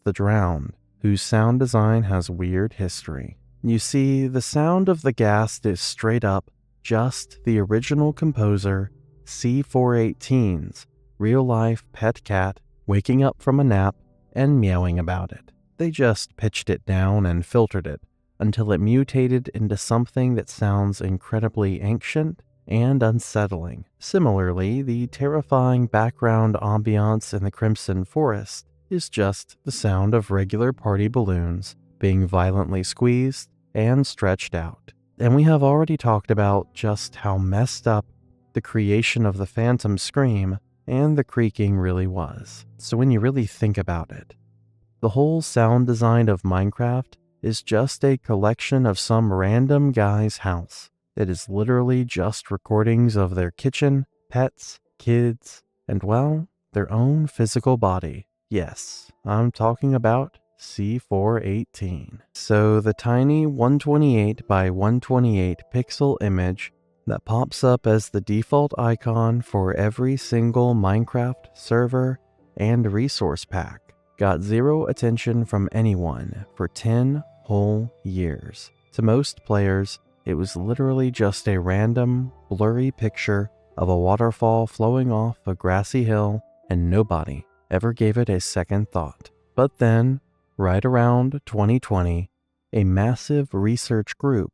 the drowned whose sound design has weird history. You see, the sound of the ghast is straight up just the original composer C418's real-life pet cat waking up from a nap and meowing about it. They just pitched it down and filtered it until it mutated into something that sounds incredibly ancient and unsettling. Similarly, the terrifying background ambiance in the Crimson Forest is just the sound of regular party balloons being violently squeezed and stretched out. And we have already talked about just how messed up the creation of the Phantom Scream and the creaking really was. So when you really think about it, the whole sound design of Minecraft is just a collection of some random guy's house. It is literally just recordings of their kitchen, pets, kids, and well, their own physical body. Yes, I'm talking about C418. So the tiny 128 by 128 pixel image that pops up as the default icon for every single Minecraft server and resource pack got zero attention from anyone for 10 whole years. To most players, it was literally just a random, blurry picture of a waterfall flowing off a grassy hill, and nobody ever gave it a second thought. But then, right around 2020, a massive research group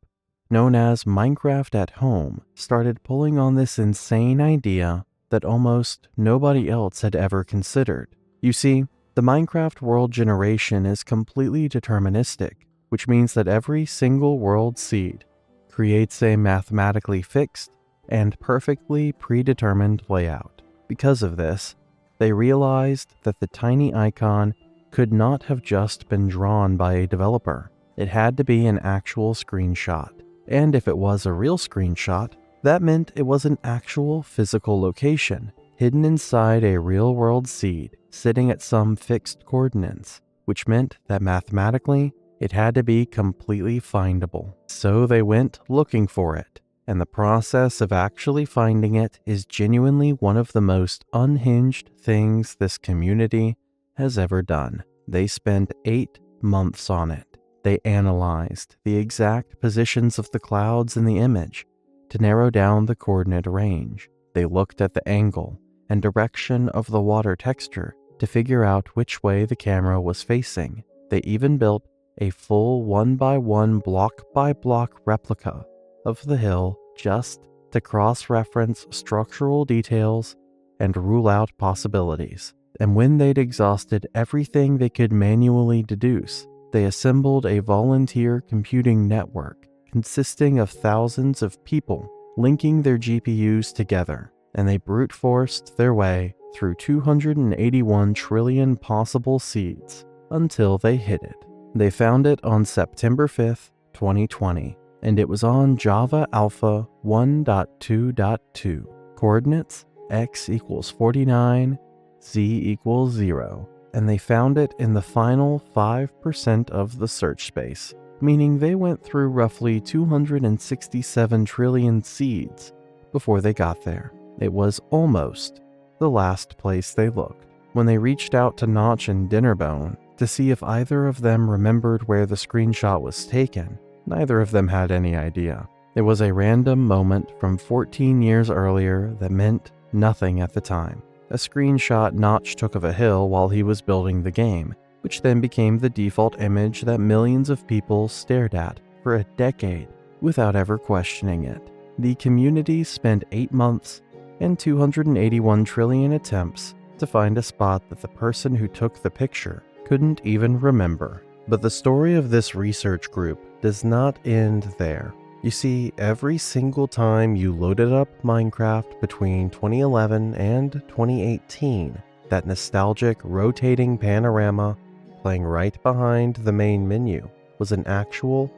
known as Minecraft at Home started pulling on this insane idea that almost nobody else had ever considered. You see, the Minecraft world generation is completely deterministic, which means that every single world seed creates a mathematically fixed and perfectly predetermined layout. Because of this, they realized that the tiny icon could not have just been drawn by a developer. It had to be an actual screenshot. And if it was a real screenshot, that meant it was an actual physical location, hidden inside a real-world seed, sitting at some fixed coordinates, which meant that mathematically, it had to be completely findable. So they went looking for it, and the process of actually finding it is genuinely one of the most unhinged things this community has ever done. They spent 8 months on it. They analyzed the exact positions of the clouds in the image to narrow down the coordinate range. They looked at the angle and direction of the water texture to figure out which way the camera was facing. They even built a full 1x1 block-by-block replica of the hill just to cross-reference structural details and rule out possibilities. And when they'd exhausted everything they could manually deduce, they assembled a volunteer computing network consisting of thousands of people linking their GPUs together, and they brute forced their way through 281 trillion possible seeds until they hit it. They found it on September 5th, 2020, and it was on Java Alpha 1.2.2. Coordinates x equals 49, z equals 0. And they found it in the final 5% of the search space, meaning they went through roughly 267 trillion seeds before they got there. It was almost the last place they looked. When they reached out to Notch and Dinnerbone to see if either of them remembered where the screenshot was taken, neither of them had any idea. It was a random moment from 14 years earlier that meant nothing at the time. A screenshot Notch took of a hill while he was building the game, which then became the default image that millions of people stared at for a decade without ever questioning it. The community spent 8 months and 281 trillion attempts to find a spot that the person who took the picture couldn't even remember. But the story of this research group does not end there. You see, every single time you loaded up Minecraft between 2011 and 2018, that nostalgic rotating panorama playing right behind the main menu was an actual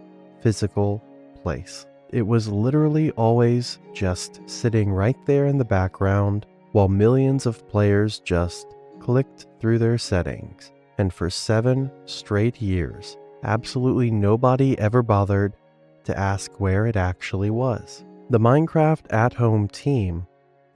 physical place. It was literally always just sitting right there in the background while millions of players just clicked through their settings. And for 7 straight years, absolutely nobody ever bothered to ask where it actually was. The Minecraft at Home team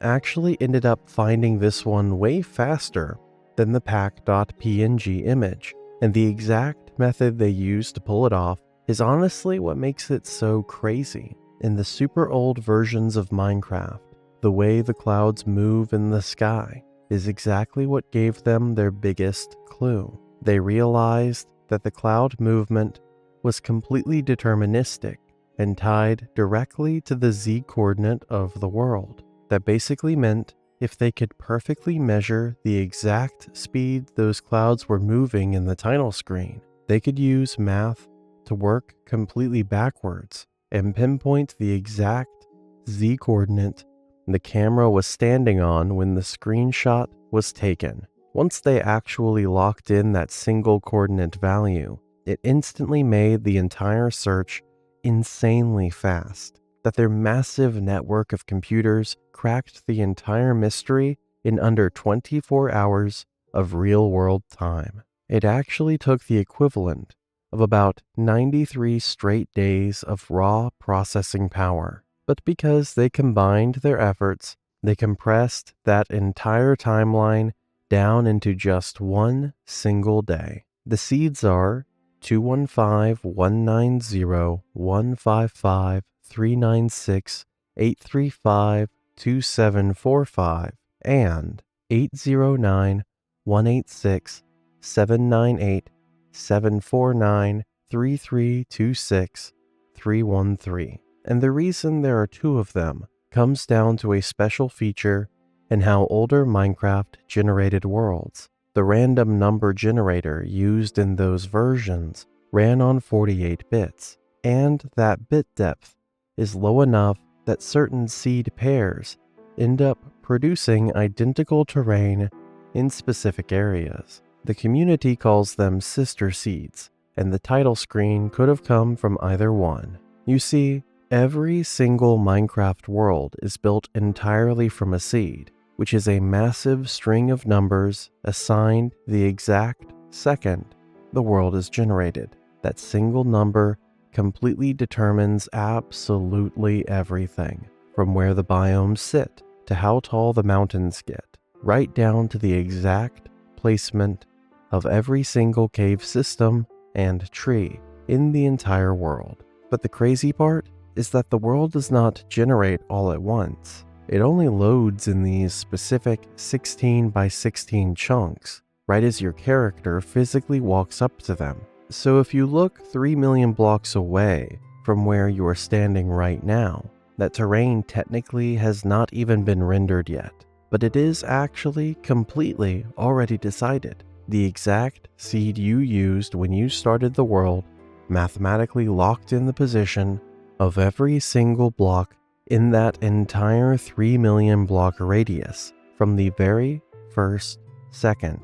actually ended up finding this one way faster than the pack.png image, and the exact method they used to pull it off is honestly what makes it so crazy. In the super old versions of Minecraft, the way the clouds move in the sky is exactly what gave them their biggest clue. They realized that the cloud movement was completely deterministic and tied directly to the z-coordinate of the world. That basically meant if they could perfectly measure the exact speed those clouds were moving in the title screen, they could use math to work completely backwards and pinpoint the exact z-coordinate the camera was standing on when the screenshot was taken. Once they actually locked in that single coordinate value, It instantly made the entire search insanely fast, that their massive network of computers cracked the entire mystery in under 24 hours of real-world time. It actually took the equivalent of about 93 straight days of raw processing power. But because they combined their efforts, they compressed that entire timeline down into just one single day. The seeds are 215-190-155-396-835-2745 and 809-186-798-749-3326-313. And the reason there are two of them comes down to a special feature in how older Minecraft generated worlds. The random number generator used in those versions ran on 48 bits, and that bit depth is low enough that certain seed pairs end up producing identical terrain in specific areas. The community calls them sister seeds, and the title screen could have come from either one. You see, every single Minecraft world is built entirely from a seed, which is a massive string of numbers assigned the exact second the world is generated. That single number completely determines absolutely everything, from where the biomes sit to how tall the mountains get, right down to the exact placement of every single cave system and tree in the entire world. But the crazy part is that the world does not generate all at once. It only loads in these specific 16 by 16 chunks, right as your character physically walks up to them. So if you look 3 million blocks away from where you are standing right now, that terrain technically has not even been rendered yet, but it is actually completely already decided. The exact seed you used when you started the world mathematically locked in the position of every single block in that entire 3 million block radius from the very first second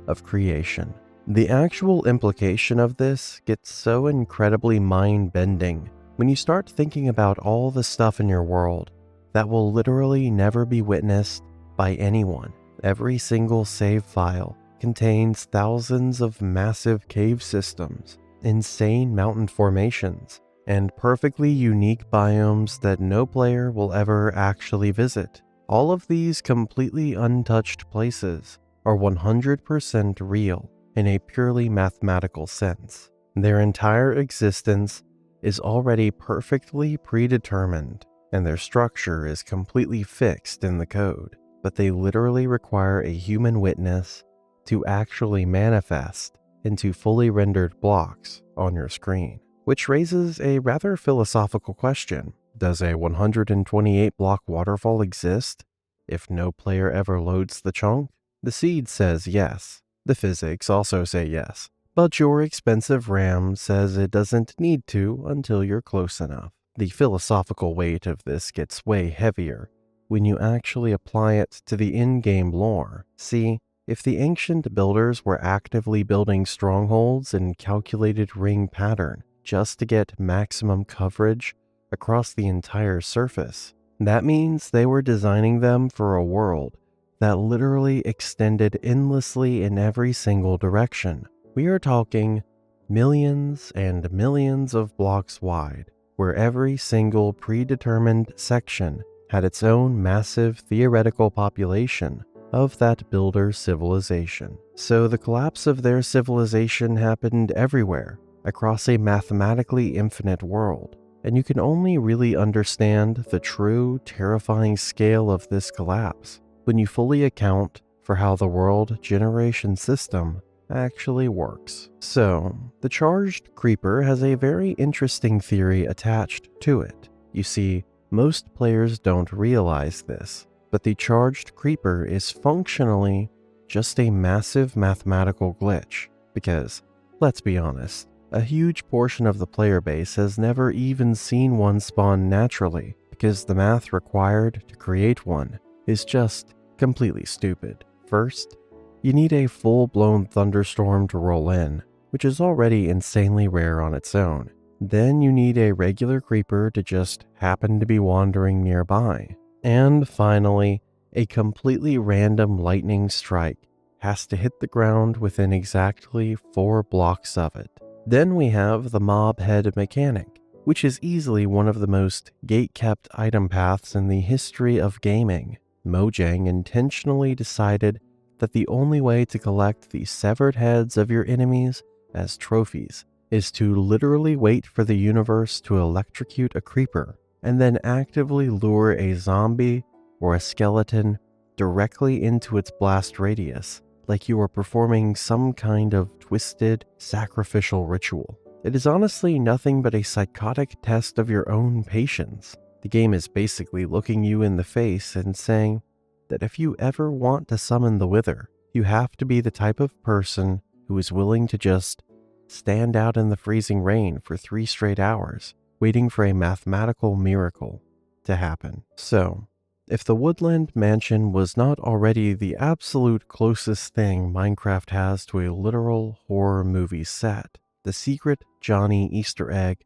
of creation. The actual implication of this gets so incredibly mind-bending when you start thinking about all the stuff in your world that will literally never be witnessed by anyone. Every single save file contains thousands of massive cave systems, insane mountain formations, and perfectly unique biomes that no player will ever actually visit. All of these completely untouched places are 100% real in a purely mathematical sense. Their entire existence is already perfectly predetermined, and their structure is completely fixed in the code, but they literally require a human witness to actually manifest into fully rendered blocks on your screen. Which raises a rather philosophical question. Does a 128 block waterfall exist if no player ever loads the chunk? The seed says yes. The physics also say yes. But your expensive RAM says it doesn't need to until you're close enough. The philosophical weight of this gets way heavier when you actually apply it to the in-game lore. See, if the ancient builders were actively building strongholds in calculated ring pattern just to get maximum coverage across the entire surface, that means they were designing them for a world that literally extended endlessly in every single direction. We are talking millions and millions of blocks wide, where every single predetermined section had its own massive theoretical population of that builder's civilization. So the collapse of their civilization happened everywhere, across a mathematically infinite world, and you can only really understand the true, terrifying scale of this collapse when you fully account for how the world generation system actually works. So, the charged creeper has a very interesting theory attached to it. You see, most players don't realize this, but the charged creeper is functionally just a massive mathematical glitch, because, let's be honest, a huge portion of the player base has never even seen one spawn naturally, because the math required to create one is just completely stupid. First, you need a full-blown thunderstorm to roll in, which is already insanely rare on its own. Then you need a regular creeper to just happen to be wandering nearby. And finally, a completely random lightning strike has to hit the ground within exactly 4 blocks of it. Then we have the mob head mechanic, which is easily one of the most gate-kept item paths in the history of gaming. Mojang intentionally decided that the only way to collect the severed heads of your enemies as trophies is to literally wait for the universe to electrocute a creeper and then actively lure a zombie or a skeleton directly into its blast radius, like you are performing some kind of twisted sacrificial ritual. It is honestly nothing but a psychotic test of your own patience. The game is basically looking you in the face and saying that if you ever want to summon the Wither, you have to be the type of person who is willing to just stand out in the freezing rain for 3 straight hours, waiting for a mathematical miracle to happen. So, if the Woodland Mansion was not already the absolute closest thing Minecraft has to a literal horror movie set, the secret Johnny Easter egg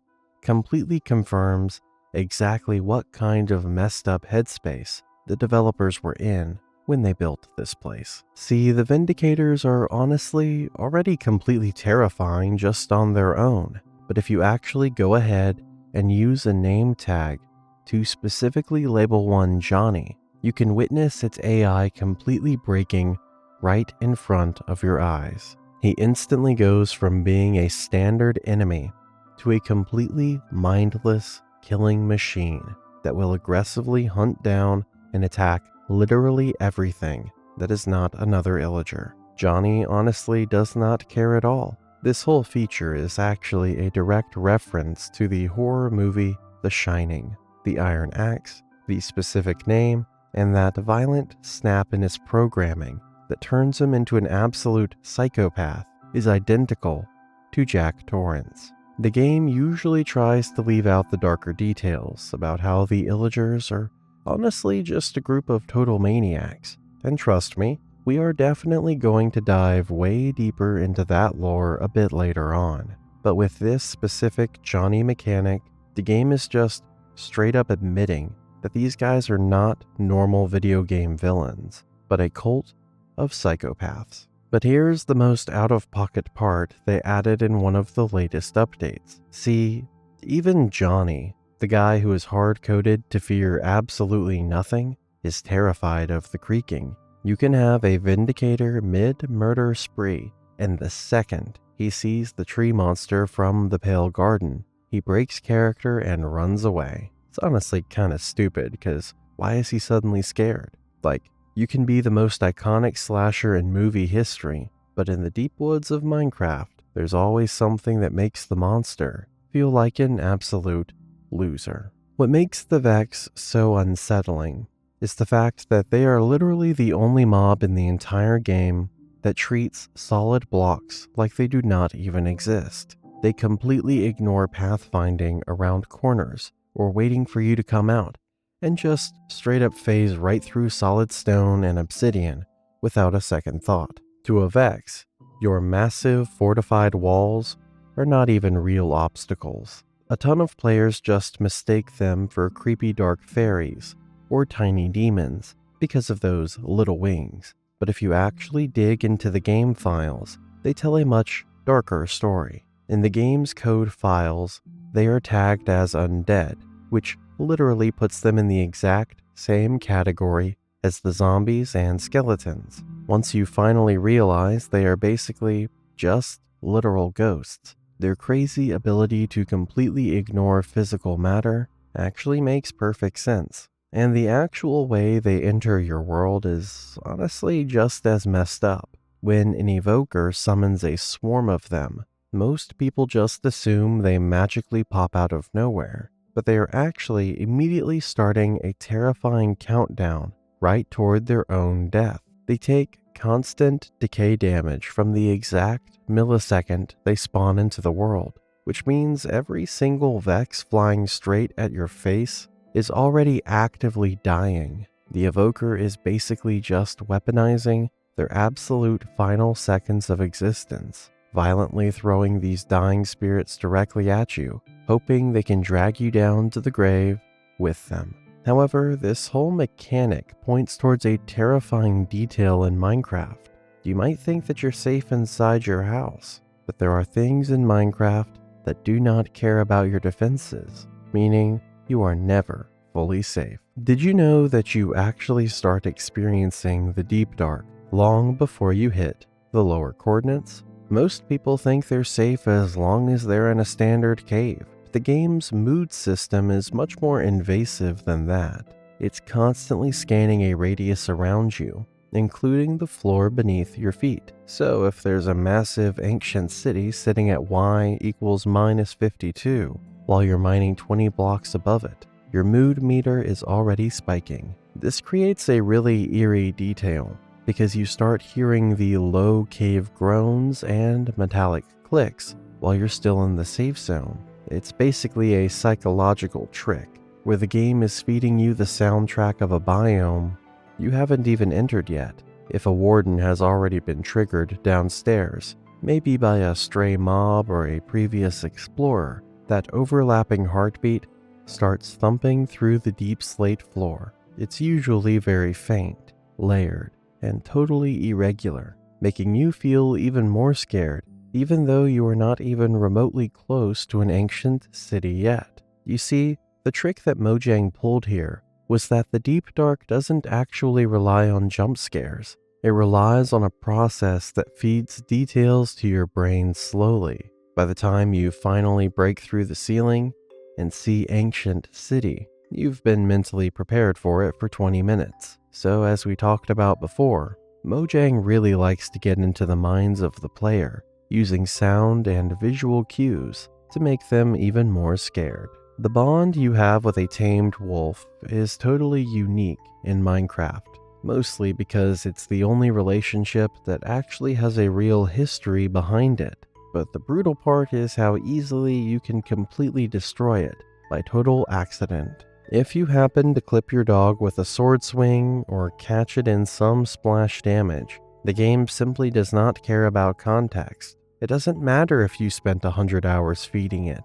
completely confirms exactly what kind of messed up headspace the developers were in when they built this place. See, the Vindicators are honestly already completely terrifying just on their own, but if you actually go ahead and use a name tag to specifically label one Johnny, you can witness its AI completely breaking right in front of your eyes. He instantly goes from being a standard enemy to a completely mindless killing machine that will aggressively hunt down and attack literally everything that is not another illager. Johnny honestly does not care at all. This whole feature is actually a direct reference to the horror movie The Shining. The Iron Axe, the specific name, and that violent snap in his programming that turns him into an absolute psychopath is identical to Jack Torrance. The game usually tries to leave out the darker details about how the Illagers are honestly just a group of total maniacs, and trust me, we are definitely going to dive way deeper into that lore a bit later on. But with this specific Johnny mechanic, the game is just straight up admitting that these guys are not normal video game villains, but a cult of psychopaths. But here's the most out-of-pocket part they added in one of the latest updates. See, even Johnny, the guy who is hard-coded to fear absolutely nothing, is terrified of the creaking. You can have a Vindicator mid-murder spree, and the second he sees the tree monster from the Pale Garden, he breaks character and runs away. It's honestly kinda stupid, because why is he suddenly scared? Like, you can be the most iconic slasher in movie history, but in the deep woods of Minecraft, there's always something that makes the monster feel like an absolute loser. What makes the Vex so unsettling is the fact that they are literally the only mob in the entire game that treats solid blocks like they do not even exist. They completely ignore pathfinding around corners or waiting for you to come out, and just straight up phase right through solid stone and obsidian without a second thought. To a Vex, your massive fortified walls are not even real obstacles. A ton of players just mistake them for creepy dark fairies or tiny demons because of those little wings. But if you actually dig into the game files, they tell a much darker story. In the game's code files, they are tagged as undead, which literally puts them in the exact same category as the zombies and skeletons. Once you finally realize they are basically just literal ghosts, their crazy ability to completely ignore physical matter actually makes perfect sense. And the actual way they enter your world is honestly just as messed up. When an evoker summons a swarm of them, most people just assume they magically pop out of nowhere, but they are actually immediately starting a terrifying countdown right toward their own death. They take constant decay damage from the exact millisecond they spawn into the world, which means every single Vex flying straight at your face is already actively dying. The evoker is basically just weaponizing their absolute final seconds of existence. violently throwing these dying spirits directly at you, hoping they can drag you down to the grave with them. However, this whole mechanic points towards a terrifying detail in Minecraft. You might think that you're safe inside your house, but there are things in Minecraft that do not care about your defenses, meaning you are never fully safe. Did you know that you actually start experiencing the deep dark long before you hit the lower coordinates? Most people think they're safe as long as they're in a standard cave. The game's mood system is much more invasive than that. It's constantly scanning a radius around you, including the floor beneath your feet. So if there's a massive ancient city sitting at y equals minus 52, while you're mining 20 blocks above it, your mood meter is already spiking. This creates a really eerie detail, because you start hearing the low cave groans and metallic clicks while you're still in the safe zone. It's basically a psychological trick, where the game is feeding you the soundtrack of a biome you haven't even entered yet. If a warden has already been triggered downstairs, maybe by a stray mob or a previous explorer, that overlapping heartbeat starts thumping through the deep slate floor. It's usually very faint, layered, and totally irregular, making you feel even more scared, even though you are not even remotely close to an ancient city yet. You see, the trick that Mojang pulled here was that the deep dark doesn't actually rely on jump scares. It relies on a process that feeds details to your brain slowly. By the time you finally break through the ceiling and see ancient city, you've been mentally prepared for it for 20 minutes. So as we talked about before, Mojang really likes to get into the minds of the player, using sound and visual cues to make them even more scared. The bond you have with a tamed wolf is totally unique in Minecraft, mostly because it's the only relationship that actually has a real history behind it. But the brutal part is how easily you can completely destroy it by total accident. If you happen to clip your dog with a sword swing or catch it in some splash damage, the game simply does not care about context. It doesn't matter if you spent 100 hours feeding it,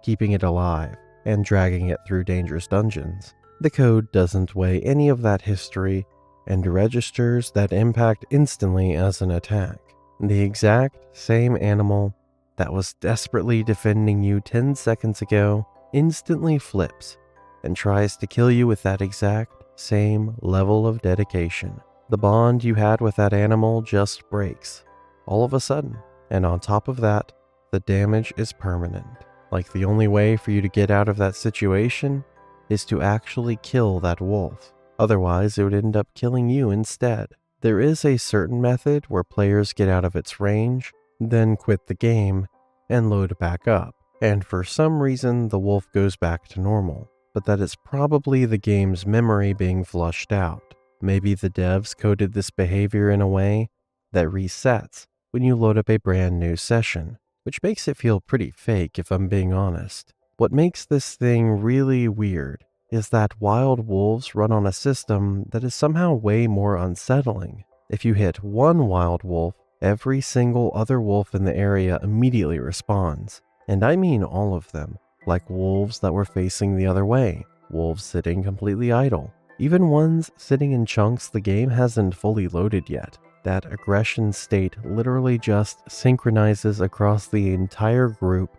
keeping it alive, and dragging it through dangerous dungeons. The code doesn't weigh any of that history and registers that impact instantly as an attack. The exact same animal that was desperately defending you 10 seconds ago instantly flips and tries to kill you with that exact same level of dedication. The bond you had with that animal just breaks all of a sudden, and on top of that, the damage is permanent. Like the only way for you to get out of that situation is to actually kill that wolf. Otherwise, it would end up killing you instead. There is a certain method where players get out of its range, then quit the game, and load back up. And for some reason, the wolf goes back to normal. But that is probably the game's memory being flushed out. Maybe the devs coded this behavior in a way that resets when you load up a brand new session, which makes it feel pretty fake if I'm being honest. What makes this thing really weird is that wild wolves run on a system that is somehow way more unsettling. If you hit one wild wolf, every single other wolf in the area immediately responds. And I mean all of them, like wolves that were facing the other way, wolves sitting completely idle, even ones sitting in chunks the game hasn't fully loaded yet. That aggression state literally just synchronizes across the entire group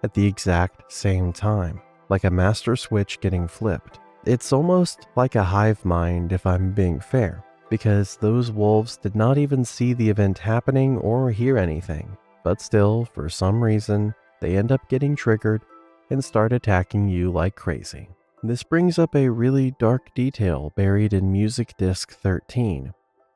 at the exact same time, like a master switch getting flipped. It's almost like a hive mind if I'm being fair, because those wolves did not even see the event happening or hear anything, but still, for some reason, they end up getting triggered and start attacking you like crazy. This brings up a really dark detail buried in Music Disc 13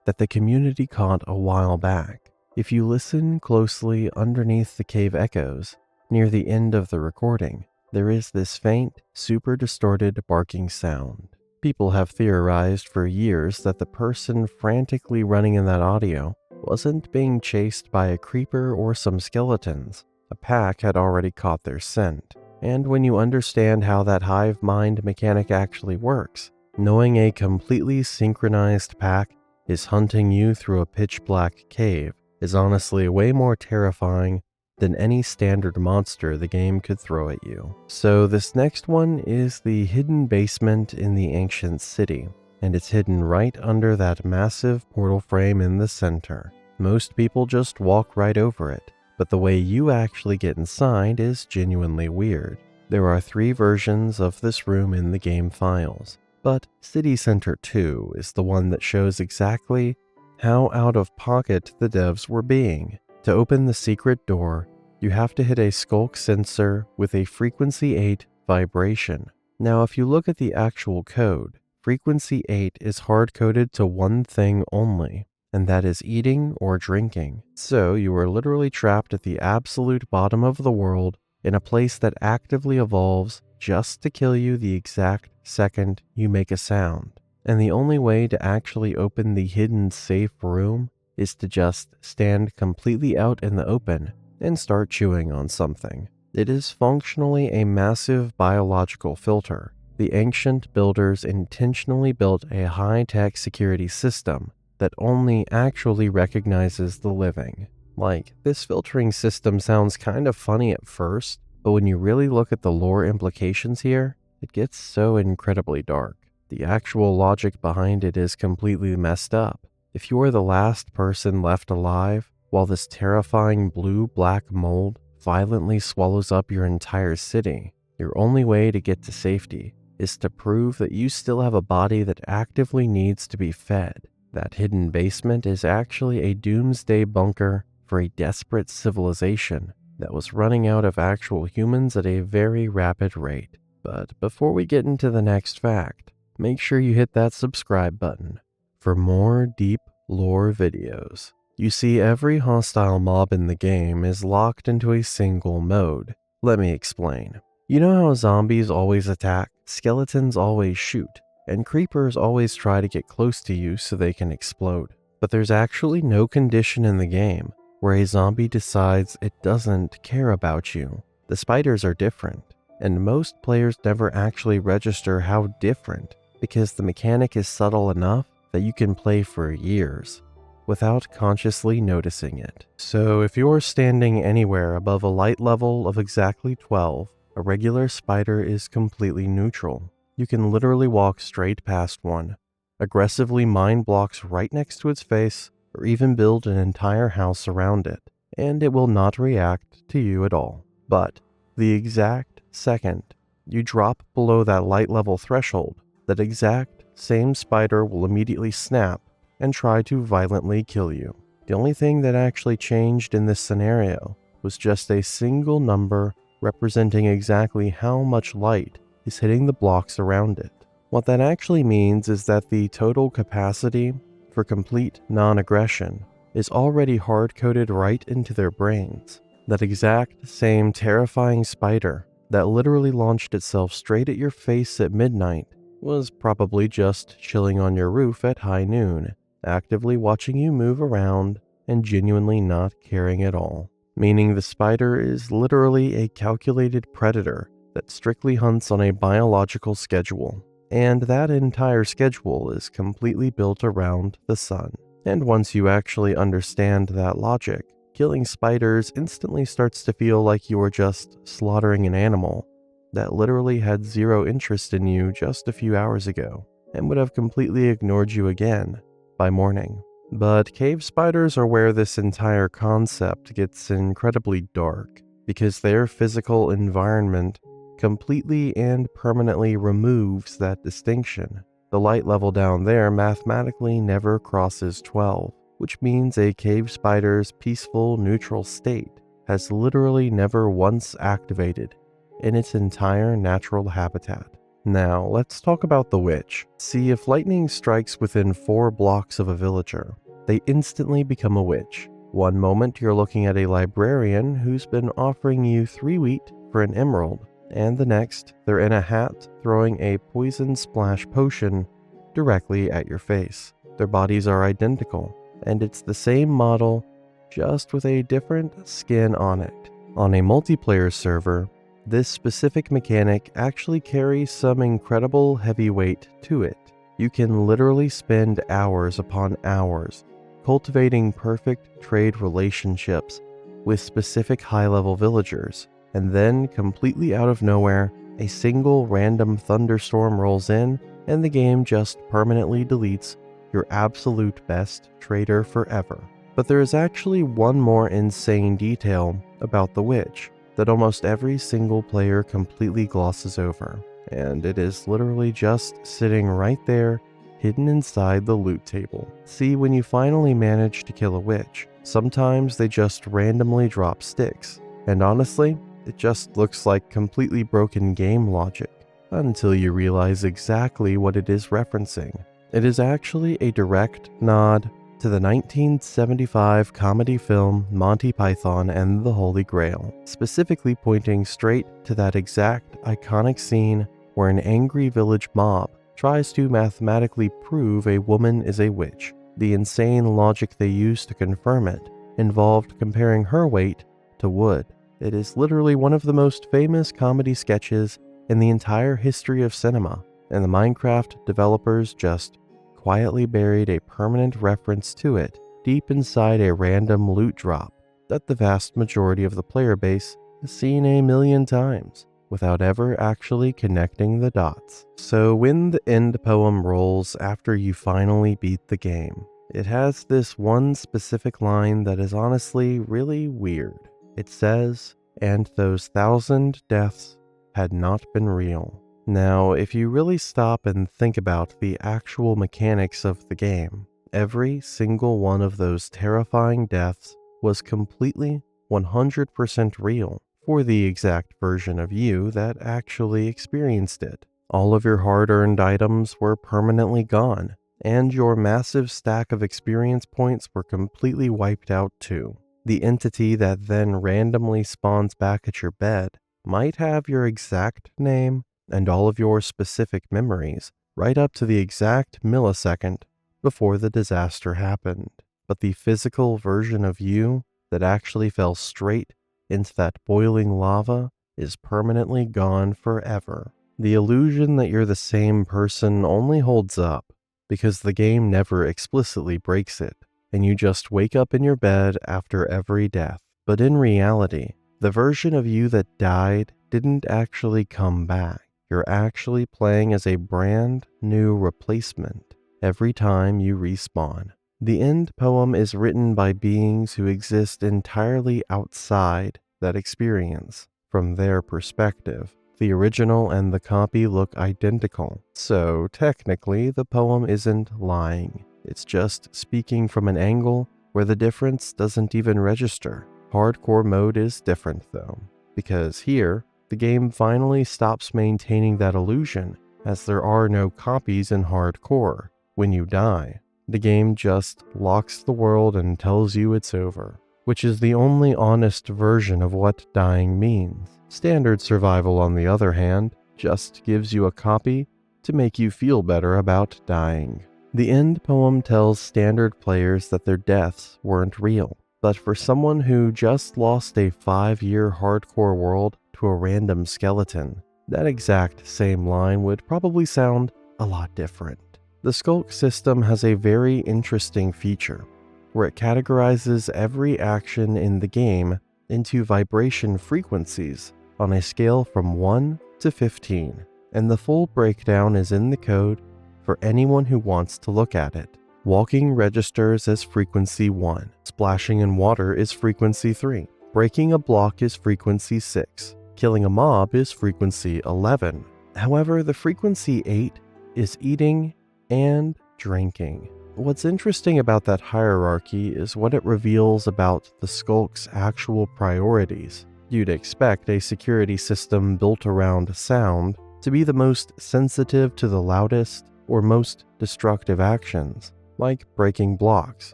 that the community caught a while back. If you listen closely underneath the cave echoes, near the end of the recording, there is this faint, super distorted barking sound. People have theorized for years that the person frantically running in that audio wasn't being chased by a creeper or some skeletons. A pack had already caught their scent. And when you understand how that hive mind mechanic actually works, knowing a completely synchronized pack is hunting you through a pitch black cave is honestly way more terrifying than any standard monster the game could throw at you. So this next one is the hidden basement in the ancient city, and it's hidden right under that massive portal frame in the center. Most people just walk right over it, but the way you actually get inside is genuinely weird. There are 3 versions of this room in the game files, but City Center 2 is the one that shows exactly how out of pocket the devs were being. To open the secret door, you have to hit a skulk sensor with a frequency 8 vibration. Now, if you look at the actual code, frequency 8 is hard-coded to one thing only, and that is eating or drinking. So you are literally trapped at the absolute bottom of the world in a place that actively evolves just to kill you the exact second you make a sound. And the only way to actually open the hidden safe room is to just stand completely out in the open and start chewing on something. It is functionally a massive biological filter. The ancient builders intentionally built a high-tech security system that only actually recognizes the living. Like, this filtering system sounds kind of funny at first, but when you really look at the lore implications here, it gets so incredibly dark. The actual logic behind it is completely messed up. If you are the last person left alive, while this terrifying blue-black mold violently swallows up your entire city, your only way to get to safety is to prove that you still have a body that actively needs to be fed. That hidden basement is actually a doomsday bunker for a desperate civilization that was running out of actual humans at a very rapid rate. But before we get into the next fact, make sure you hit that subscribe button for more deep lore videos. You see, every hostile mob in the game is locked into a single mode. Let me explain. You know how zombies always attack, skeletons always shoot, and creepers always try to get close to you so they can explode. But there's actually no condition in the game where a zombie decides it doesn't care about you. The spiders are different, and most players never actually register how different because the mechanic is subtle enough that you can play for years without consciously noticing it. So if you're standing anywhere above a light level of exactly 12, a regular spider is completely neutral. You can literally walk straight past one, aggressively mine blocks right next to its face, or even build an entire house around it, and it will not react to you at all. But the exact second you drop below that light level threshold, that exact same spider will immediately snap and try to violently kill you. The only thing that actually changed in this scenario was just a single number representing exactly how much light is hitting the blocks around it. What that actually means is that the total capacity for complete non-aggression is already hard-coded right into their brains. That exact same terrifying spider that literally launched itself straight at your face at midnight was probably just chilling on your roof at high noon, actively watching you move around and genuinely not caring at all. Meaning the spider is literally a calculated predator that strictly hunts on a biological schedule, and that entire schedule is completely built around the sun. And once you actually understand that logic, killing spiders instantly starts to feel like you are just slaughtering an animal that literally had zero interest in you just a few hours ago, and would have completely ignored you again by morning. But cave spiders are where this entire concept gets incredibly dark, because their physical environment completely and permanently removes that distinction. The light level down there mathematically never crosses 12, which means a cave spider's peaceful neutral state has literally never once activated in its entire natural habitat. Now, let's talk about the witch. See, if lightning strikes within 4 blocks of a villager, they instantly become a witch. One moment you're looking at a librarian who's been offering you 3 wheat for an emerald, and the next, they're in a hat throwing a poison splash potion directly at your face. Their bodies are identical, and it's the same model, just with a different skin on it. On a multiplayer server, this specific mechanic actually carries some incredible heavy weight to it. You can literally spend hours upon hours cultivating perfect trade relationships with specific high-level villagers, and then completely out of nowhere, a single random thunderstorm rolls in and the game just permanently deletes your absolute best trader forever. But there is actually one more insane detail about the witch that almost every single player completely glosses over, and it is literally just sitting right there, hidden inside the loot table. See, when you finally manage to kill a witch, sometimes they just randomly drop sticks, and honestly, it just looks like completely broken game logic until you realize exactly what it is referencing. It is actually a direct nod to the 1975 comedy film Monty Python and the Holy Grail, specifically pointing straight to that exact iconic scene where an angry village mob tries to mathematically prove a woman is a witch. The insane logic they used to confirm it involved comparing her weight to wood. It is literally one of the most famous comedy sketches in the entire history of cinema, and the Minecraft developers just quietly buried a permanent reference to it deep inside a random loot drop that the vast majority of the player base has seen a million times without ever actually connecting the dots. So when the end poem rolls after you finally beat the game, it has this one specific line that is honestly really weird. It says, "And those 1,000 deaths had not been real." Now, if you really stop and think about the actual mechanics of the game, every single one of those terrifying deaths was completely 100% real for the exact version of you that actually experienced it. All of your hard-earned items were permanently gone, and your massive stack of experience points were completely wiped out too. The entity that then randomly spawns back at your bed might have your exact name and all of your specific memories right up to the exact millisecond before the disaster happened. But the physical version of you that actually fell straight into that boiling lava is permanently gone forever. The illusion that you're the same person only holds up because the game never explicitly breaks it, and you just wake up in your bed after every death. But in reality, the version of you that died didn't actually come back. You're actually playing as a brand new replacement every time you respawn. The end poem is written by beings who exist entirely outside that experience. From their perspective, the original and the copy look identical, so technically the poem isn't lying. It's just speaking from an angle where the difference doesn't even register. Hardcore mode is different though, because here, the game finally stops maintaining that illusion, as there are no copies in hardcore. When you die, the game just locks the world and tells you it's over, which is the only honest version of what dying means. Standard survival, on the other hand, just gives you a copy to make you feel better about dying. The end poem tells standard players that their deaths weren't real, but for someone who just lost a 5-year hardcore world to a random skeleton, that exact same line would probably sound a lot different. The Skulk system has a very interesting feature, where it categorizes every action in the game into vibration frequencies on a scale from 1 to 15, and the full breakdown is in the code for anyone who wants to look at it. Walking registers as frequency 1, splashing in water is frequency 3, breaking a block is frequency 6, killing a mob is frequency 11. However, the frequency 8 is eating and drinking. What's interesting about that hierarchy is what it reveals about the Skulk's actual priorities. You'd expect a security system built around sound to be the most sensitive to the loudest or most destructive actions, like breaking blocks,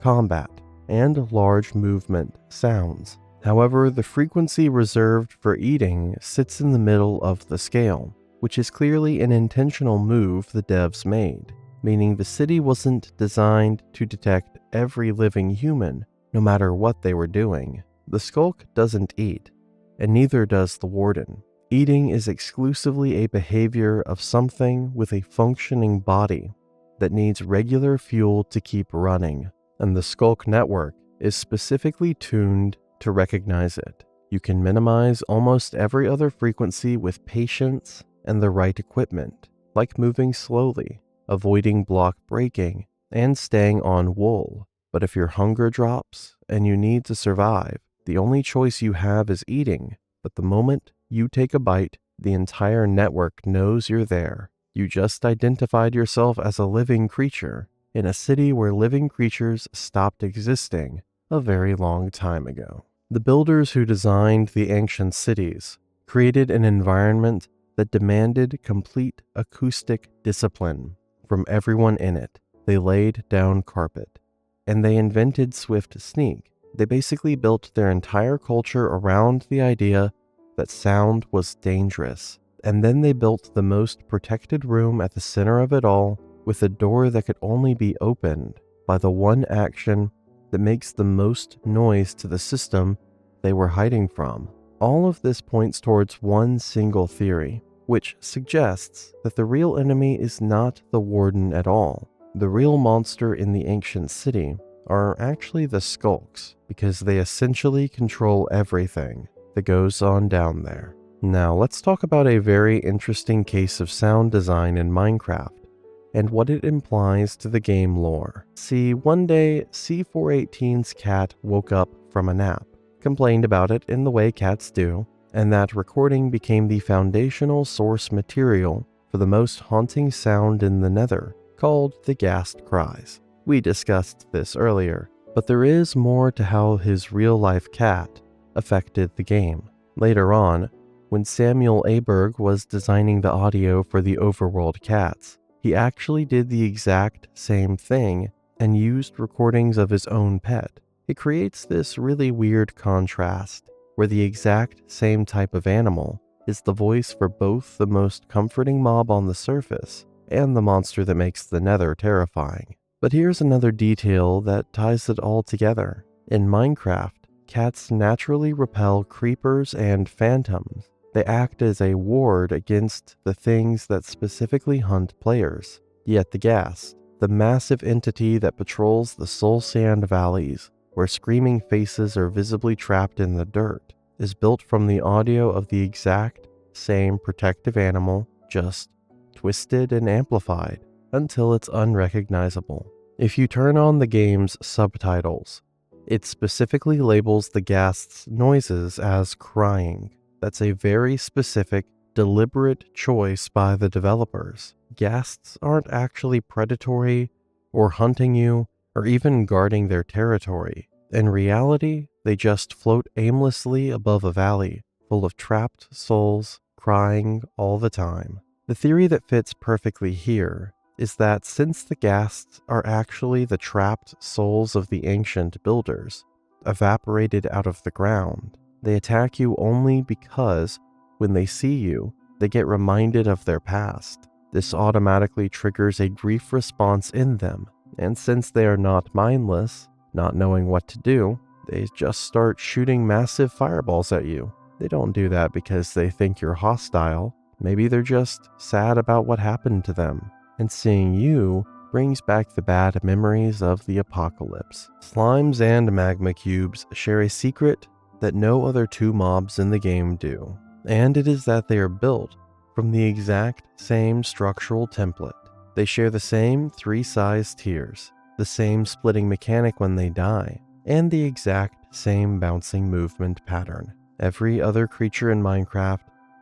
combat, and large movement sounds. However, the frequency reserved for eating sits in the middle of the scale, which is clearly an intentional move the devs made, meaning the city wasn't designed to detect every living human, no matter what they were doing. The Skulk doesn't eat, and neither does the Warden. Eating is exclusively a behavior of something with a functioning body that needs regular fuel to keep running, and the Skulk network is specifically tuned to recognize it. You can minimize almost every other frequency with patience and the right equipment, like moving slowly, avoiding block breaking, and staying on wool. But if your hunger drops and you need to survive, the only choice you have is eating. But the moment you take a bite, the entire network knows you're there. You just identified yourself as a living creature in a city where living creatures stopped existing a very long time ago. The builders who designed the ancient cities created an environment that demanded complete acoustic discipline from everyone in it. They laid down carpet, and they invented swift sneak. They basically built their entire culture around the idea that sound was dangerous. And then they built the most protected room at the center of it all with a door that could only be opened by the one action that makes the most noise to the system they were hiding from. All of this points towards one single theory, which suggests that the real enemy is not the warden at all. The real monster in the ancient city are actually the skulks, because they essentially control everything that goes on down there. Now let's talk about a very interesting case of sound design in Minecraft and what it implies to the game lore. See, one day C418's cat woke up from a nap, complained about it in the way cats do, and that recording became the foundational source material for the most haunting sound in the Nether, called the ghast cries. We discussed this earlier, but there is more to how his real-life cat affected the game. Later on, when Samuel Aberg was designing the audio for the overworld cats, he actually did the exact same thing and used recordings of his own pet. It creates this really weird contrast where the exact same type of animal is the voice for both the most comforting mob on the surface and the monster that makes the Nether terrifying. But here's another detail that ties it all together. In Minecraft, cats naturally repel creepers and phantoms. They act as a ward against the things that specifically hunt players. Yet the ghast, the massive entity that patrols the soul sand valleys, where screaming faces are visibly trapped in the dirt, is built from the audio of the exact same protective animal, just twisted and amplified until it's unrecognizable. If you turn on the game's subtitles, it specifically labels the ghast's noises as crying. That's a very specific, deliberate choice by the developers. Ghasts aren't actually predatory or hunting you or even guarding their territory. In reality, they just float aimlessly above a valley full of trapped souls crying all the time. The theory that fits perfectly here is that since the ghasts are actually the trapped souls of the ancient builders, evaporated out of the ground, they attack you only because when they see you, they get reminded of their past. This automatically triggers a grief response in them, and since they are not mindless, not knowing what to do, they just start shooting massive fireballs at you. They don't do that because they think you're hostile. Maybe they're just sad about what happened to them, and seeing you brings back the bad memories of the apocalypse. Slimes and magma cubes share a secret that no other two mobs in the game do, and it is that they are built from the exact same structural template. They share the same 3 size tiers, the same splitting mechanic when they die, and the exact same bouncing movement pattern. Every other creature in Minecraft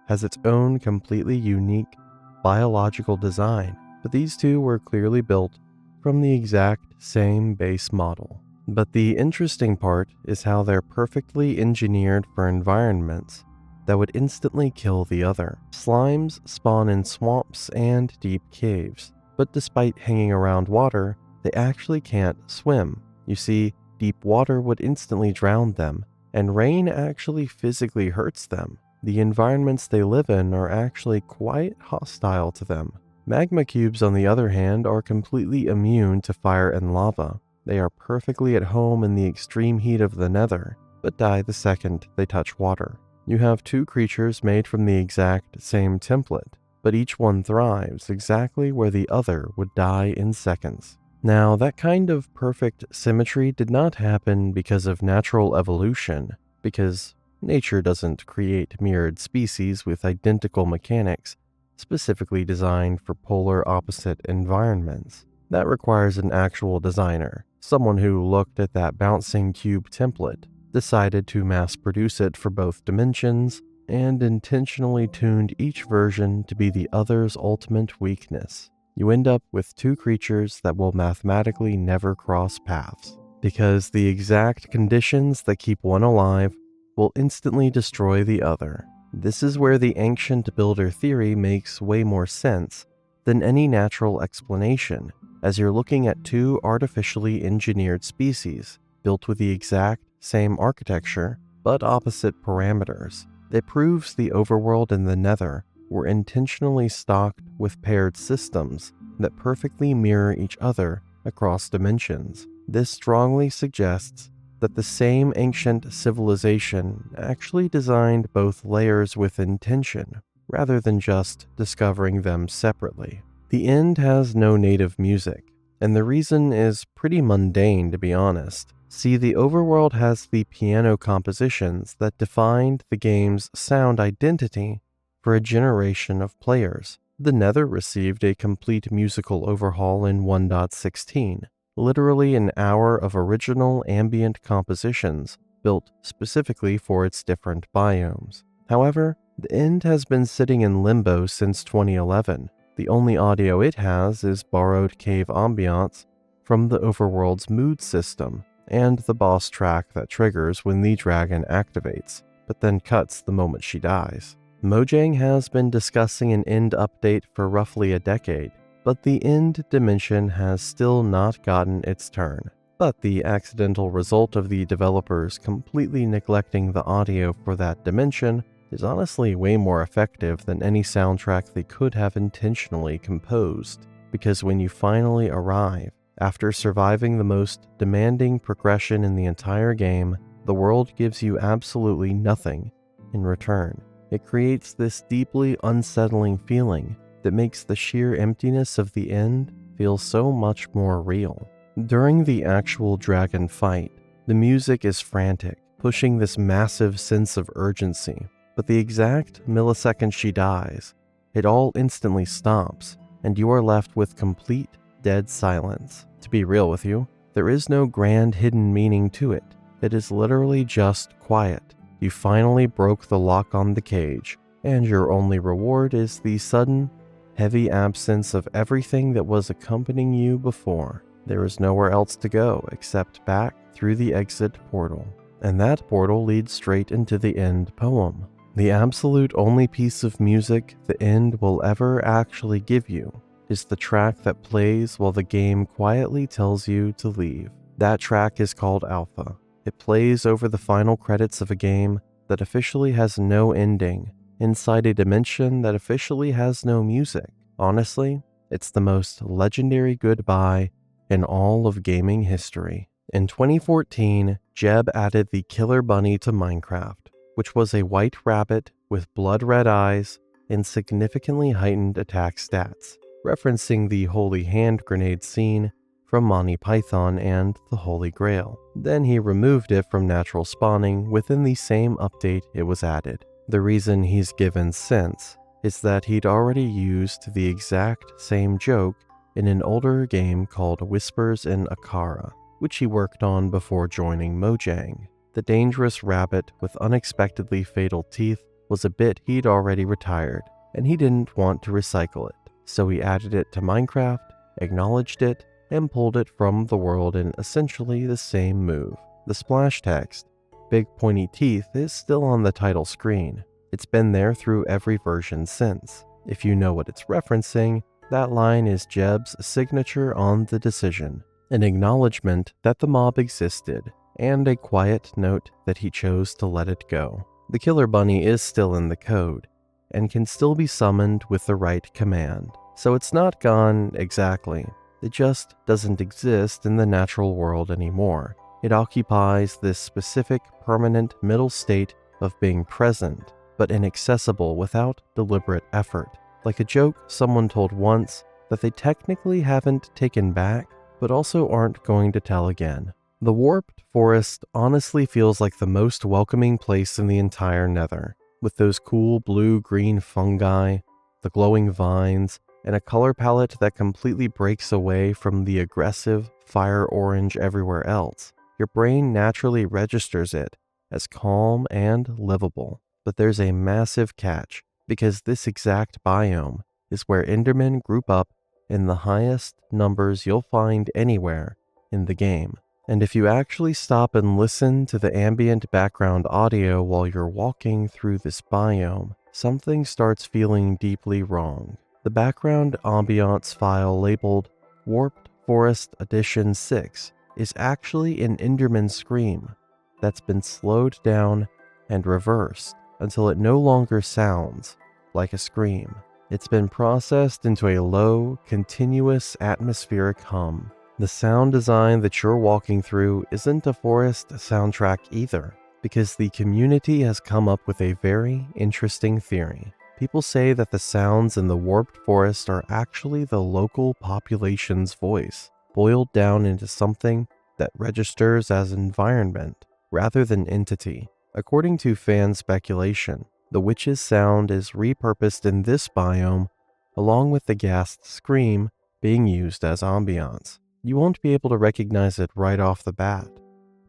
has its own completely unique biological design, but these two were clearly built from the exact same base model. But the interesting part is how they're perfectly engineered for environments that would instantly kill the other. Slimes spawn in swamps and deep caves, but despite hanging around water, they actually can't swim. You see, deep water would instantly drown them, and rain actually physically hurts them. The environments they live in are actually quite hostile to them. Magma cubes, on the other hand, are completely immune to fire and lava. They are perfectly at home in the extreme heat of the Nether, but die the second they touch water. You have 2 creatures made from the exact same template, but each one thrives exactly where the other would die in seconds. Now, that kind of perfect symmetry did not happen because of natural evolution, because nature doesn't create mirrored species with identical mechanics specifically designed for polar opposite environments. That requires an actual designer, someone who looked at that bouncing cube template, decided to mass produce it for both dimensions, and intentionally tuned each version to be the other's ultimate weakness. You end up with two creatures that will mathematically never cross paths, because the exact conditions that keep one alive will instantly destroy the other. This is where the ancient builder theory makes way more sense than any natural explanation, as you're looking at two artificially engineered species built with the exact same architecture but opposite parameters. It proves the overworld and the nether were intentionally stocked with paired systems that perfectly mirror each other across dimensions. This strongly suggests that the same ancient civilization actually designed both layers with intention, rather than just discovering them separately. The end has no native music, and the reason is pretty mundane, to be honest. See, the overworld has the piano compositions that defined the game's sound identity for a generation of players. The nether received a complete musical overhaul in 1.16, literally an hour of original ambient compositions built specifically for its different biomes. However, the end has been sitting in limbo since 2011. The only audio it has is borrowed cave ambiance from the overworld's mood system and the boss track that triggers when the dragon activates, but then cuts the moment she dies. Mojang has been discussing an end update for roughly a decade, but the end dimension has still not gotten its turn. But the accidental result of the developers completely neglecting the audio for that dimension is honestly way more effective than any soundtrack they could have intentionally composed, because when you finally arrive, after surviving the most demanding progression in the entire game, the world gives you absolutely nothing in return. It creates this deeply unsettling feeling that makes the sheer emptiness of the end feel so much more real. During the actual dragon fight, the music is frantic, pushing this massive sense of urgency. But the exact millisecond she dies, it all instantly stops, and you are left with complete dead silence. To be real with you, there is no grand hidden meaning to it. It is literally just quiet. You finally broke the lock on the cage, and your only reward is the sudden, heavy absence of everything that was accompanying you before. There is nowhere else to go except back through the exit portal, and that portal leads straight into the end poem. The absolute only piece of music the end will ever actually give you is the track that plays while the game quietly tells you to leave. That track is called Alpha. It plays over the final credits of a game that officially has no ending, inside a dimension that officially has no music. Honestly, it's the most legendary goodbye in all of gaming history. In 2014, Jeb added the Killer Bunny to Minecraft, which was a white rabbit with blood-red eyes and significantly heightened attack stats, referencing the Holy Hand Grenade scene from Monty Python and the Holy Grail. Then he removed it from natural spawning within the same update it was added. The reason he's given since is that he'd already used the exact same joke in an older game called Whispers in Akara, which he worked on before joining Mojang. The dangerous rabbit with unexpectedly fatal teeth was a bit he'd already retired, and he didn't want to recycle it. So he added it to Minecraft, acknowledged it, and pulled it from the world in essentially the same move. The splash text, "Big pointy teeth," is still on the title screen. It's been there through every version since. If you know what it's referencing, that line is Jeb's signature on the decision, an acknowledgement that the mob existed, and a quiet note that he chose to let it go. The Killer Bunny is still in the code, and can still be summoned with the right command. So it's not gone exactly. It just doesn't exist in the natural world anymore. It occupies this specific permanent middle state of being present, but inaccessible without deliberate effort. Like a joke someone told once that they technically haven't taken back, but also aren't going to tell again. The warped forest honestly feels like the most welcoming place in the entire Nether, with those cool blue-green fungi, the glowing vines, and a color palette that completely breaks away from the aggressive fire orange everywhere else. Your brain naturally registers it as calm and livable. But there's a massive catch, because this exact biome is where Endermen group up in the highest numbers you'll find anywhere in the game. And if you actually stop and listen to the ambient background audio while you're walking through this biome, something starts feeling deeply wrong. The background ambiance file labeled Warped Forest Edition 6 is actually an Enderman scream that's been slowed down and reversed until it no longer sounds like a scream. It's been processed into a low, continuous atmospheric hum. The sound design that you're walking through isn't a forest soundtrack either, because the community has come up with a very interesting theory. People say that the sounds in the warped forest are actually the local population's voice, boiled down into something that registers as environment rather than entity. According to fan speculation, the witch's sound is repurposed in this biome, along with the ghast scream being used as ambiance. You won't be able to recognize it right off the bat,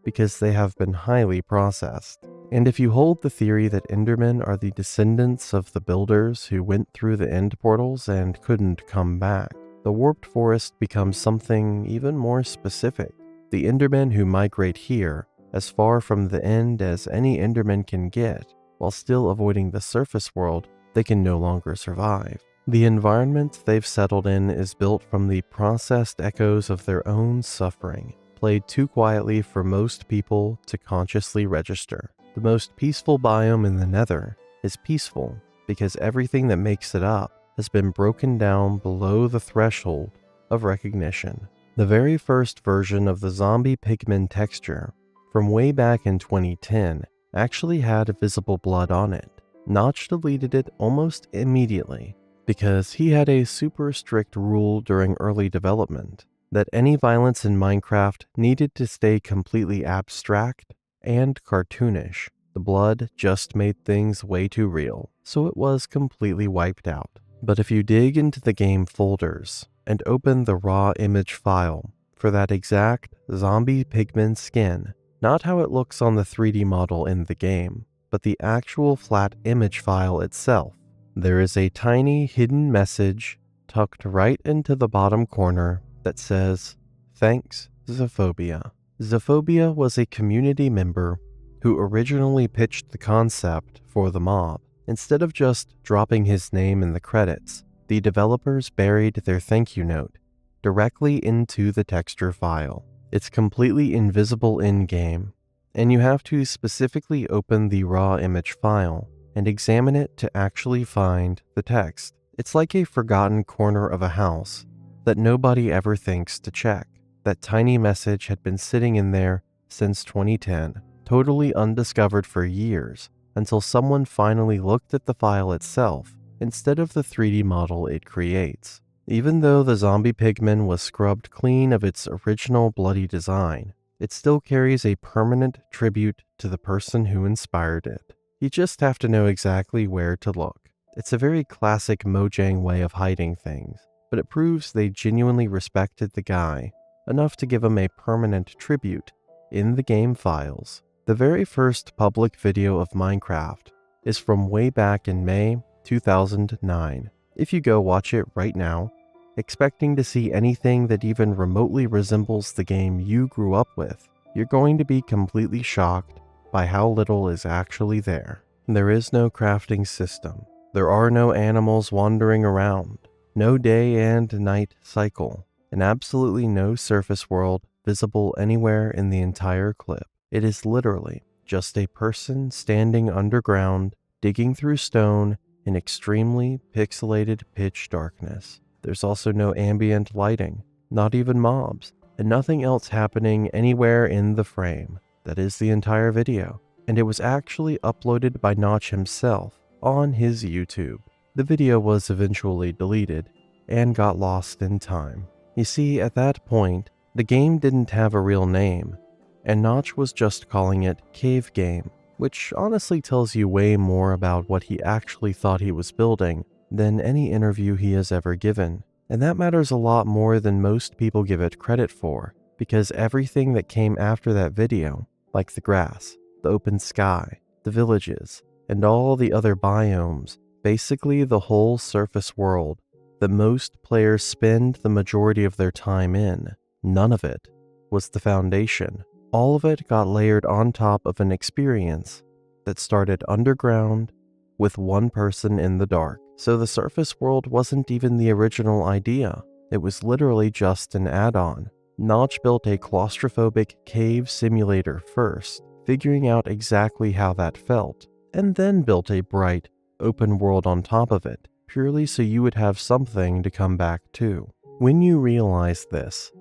because they have been highly processed. And if you hold the theory that Endermen are the descendants of the builders who went through the end portals and couldn't come back, the warped forest becomes something even more specific. The Endermen who migrate here, as far from the end as any Enderman can get, while still avoiding the surface world, they can no longer survive. The environment they've settled in is built from the processed echoes of their own suffering, played too quietly for most people to consciously register. The most peaceful biome in the Nether is peaceful because everything that makes it up has been broken down below the threshold of recognition. The very first version of the zombie pigment texture from way back in 2010 actually had visible blood on it. Notch deleted it almost immediately because he had a super strict rule during early development that any violence in Minecraft needed to stay completely abstract and cartoonish. The blood just made things way too real, so it was completely wiped out. But if you dig into the game folders and open the raw image file for that exact zombie pigment skin, not how it looks on the 3D model in the game, but the actual flat image file itself, there is a tiny hidden message tucked right into the bottom corner that says, "Thanks, Zophobia." Zophobia was a community member who originally pitched the concept for the mob. Instead of just dropping his name in the credits, the developers buried their thank you note directly into the texture file. It's completely invisible in-game, and you have to specifically open the raw image file and examine it to actually find the text. It's like a forgotten corner of a house that nobody ever thinks to check. That tiny message had been sitting in there since 2010, totally undiscovered for years, until someone finally looked at the file itself instead of the 3D model it creates. Even though the zombie pigman was scrubbed clean of its original bloody design, it still carries a permanent tribute to the person who inspired it. You just have to know exactly where to look. It's a very classic Mojang way of hiding things, but it proves they genuinely respected the guy enough to give him a permanent tribute in the game files. The very first public video of Minecraft is from way back in May 2009. If you go watch it right now, expecting to see anything that even remotely resembles the game you grew up with, you're going to be completely shocked by how little is actually there. There is no crafting system. There are no animals wandering around, no day and night cycle, and absolutely no surface world visible anywhere in the entire clip. It is literally just a person standing underground, digging through stone in extremely pixelated pitch darkness. There's also no ambient lighting, not even mobs, and nothing else happening anywhere in the frame. That is the entire video, and it was actually uploaded by Notch himself on his YouTube. The video was eventually deleted and got lost in time. You see, at that point, The game didn't have a real name, and Notch was just calling it Cave Game, which honestly tells you way more about what he actually thought he was building than any interview he has ever given. And that matters a lot more than most people give it credit for, because everything that came after that video, like the grass, the open sky, the villages, and all the other biomes, basically the whole surface world that most players spend the majority of their time in, none of it was the foundation. All of it got layered on top of an experience that started underground with one person in the dark. So the surface world wasn't even the original idea. It was literally just an add-on. Notch built a claustrophobic cave simulator first, figuring out exactly how that felt, and then built a bright, open world on top of it, purely so you would have something to come back to. When you realize this,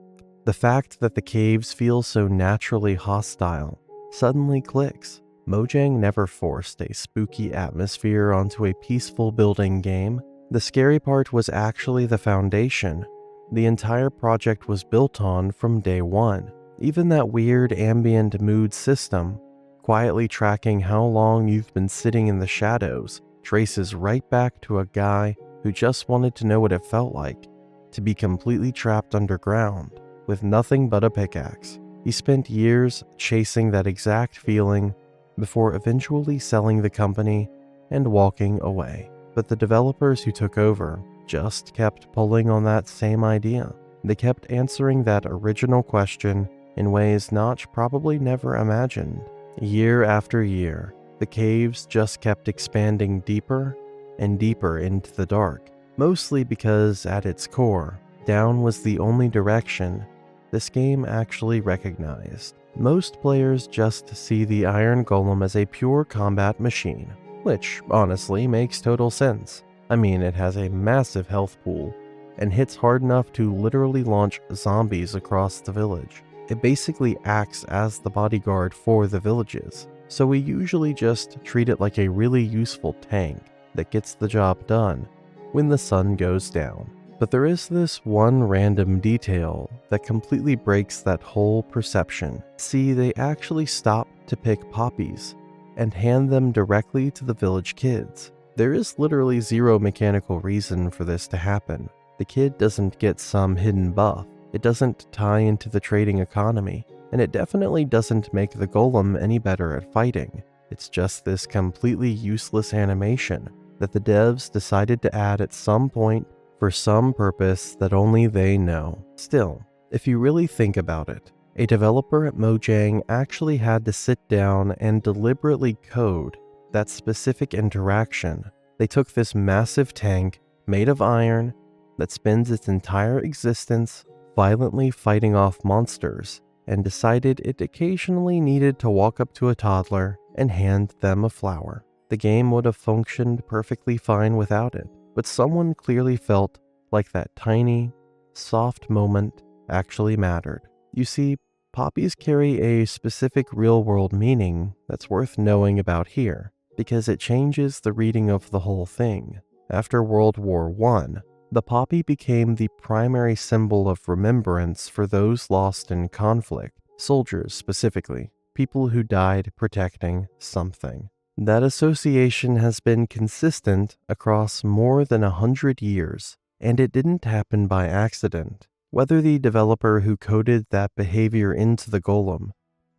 the fact that the caves feel so naturally hostile suddenly clicks. Mojang never forced a spooky atmosphere onto a peaceful building game. The scary part was actually the foundation the entire project was built on from day one. Even that weird ambient mood system, quietly tracking how long you've been sitting in the shadows, traces right back to a guy who just wanted to know what it felt like to be completely trapped underground with nothing but a pickaxe. He spent years chasing that exact feeling before eventually selling the company and walking away. But the developers who took over just kept pulling on that same idea. They kept answering that original question in ways Notch probably never imagined. Year after year, the caves just kept expanding deeper and deeper into the dark, mostly because at its core, down was the only direction this game actually recognized. Most players just see the Iron Golem as a pure combat machine, which honestly makes total sense. I mean, it has a massive health pool and hits hard enough to literally launch zombies across the village. It basically acts as the bodyguard for the villages, so we usually just treat it like a really useful tank that gets the job done when the sun goes down. But there is this one random detail that completely breaks that whole perception. See, they actually stop to pick poppies and hand them directly to the village kids. There is literally zero mechanical reason for this to happen. The kid doesn't get some hidden buff, it doesn't tie into the trading economy, and it definitely doesn't make the golem any better at fighting. It's just this completely useless animation that the devs decided to add at some point for some purpose that only they know. Still, if you really think about it, a developer at Mojang actually had to sit down and deliberately code that specific interaction. They took this massive tank made of iron that spends its entire existence violently fighting off monsters and decided it occasionally needed to walk up to a toddler and hand them a flower. The game would have functioned perfectly fine without it, but someone clearly felt like that tiny, soft moment actually mattered. You see, poppies carry a specific real-world meaning that's worth knowing about here, because it changes the reading of the whole thing. After World War I, the poppy became the primary symbol of remembrance for those lost in conflict, soldiers specifically, people who died protecting something. That association has been consistent across more than 100 years, and it didn't happen by accident. Whether the developer who coded that behavior into the golem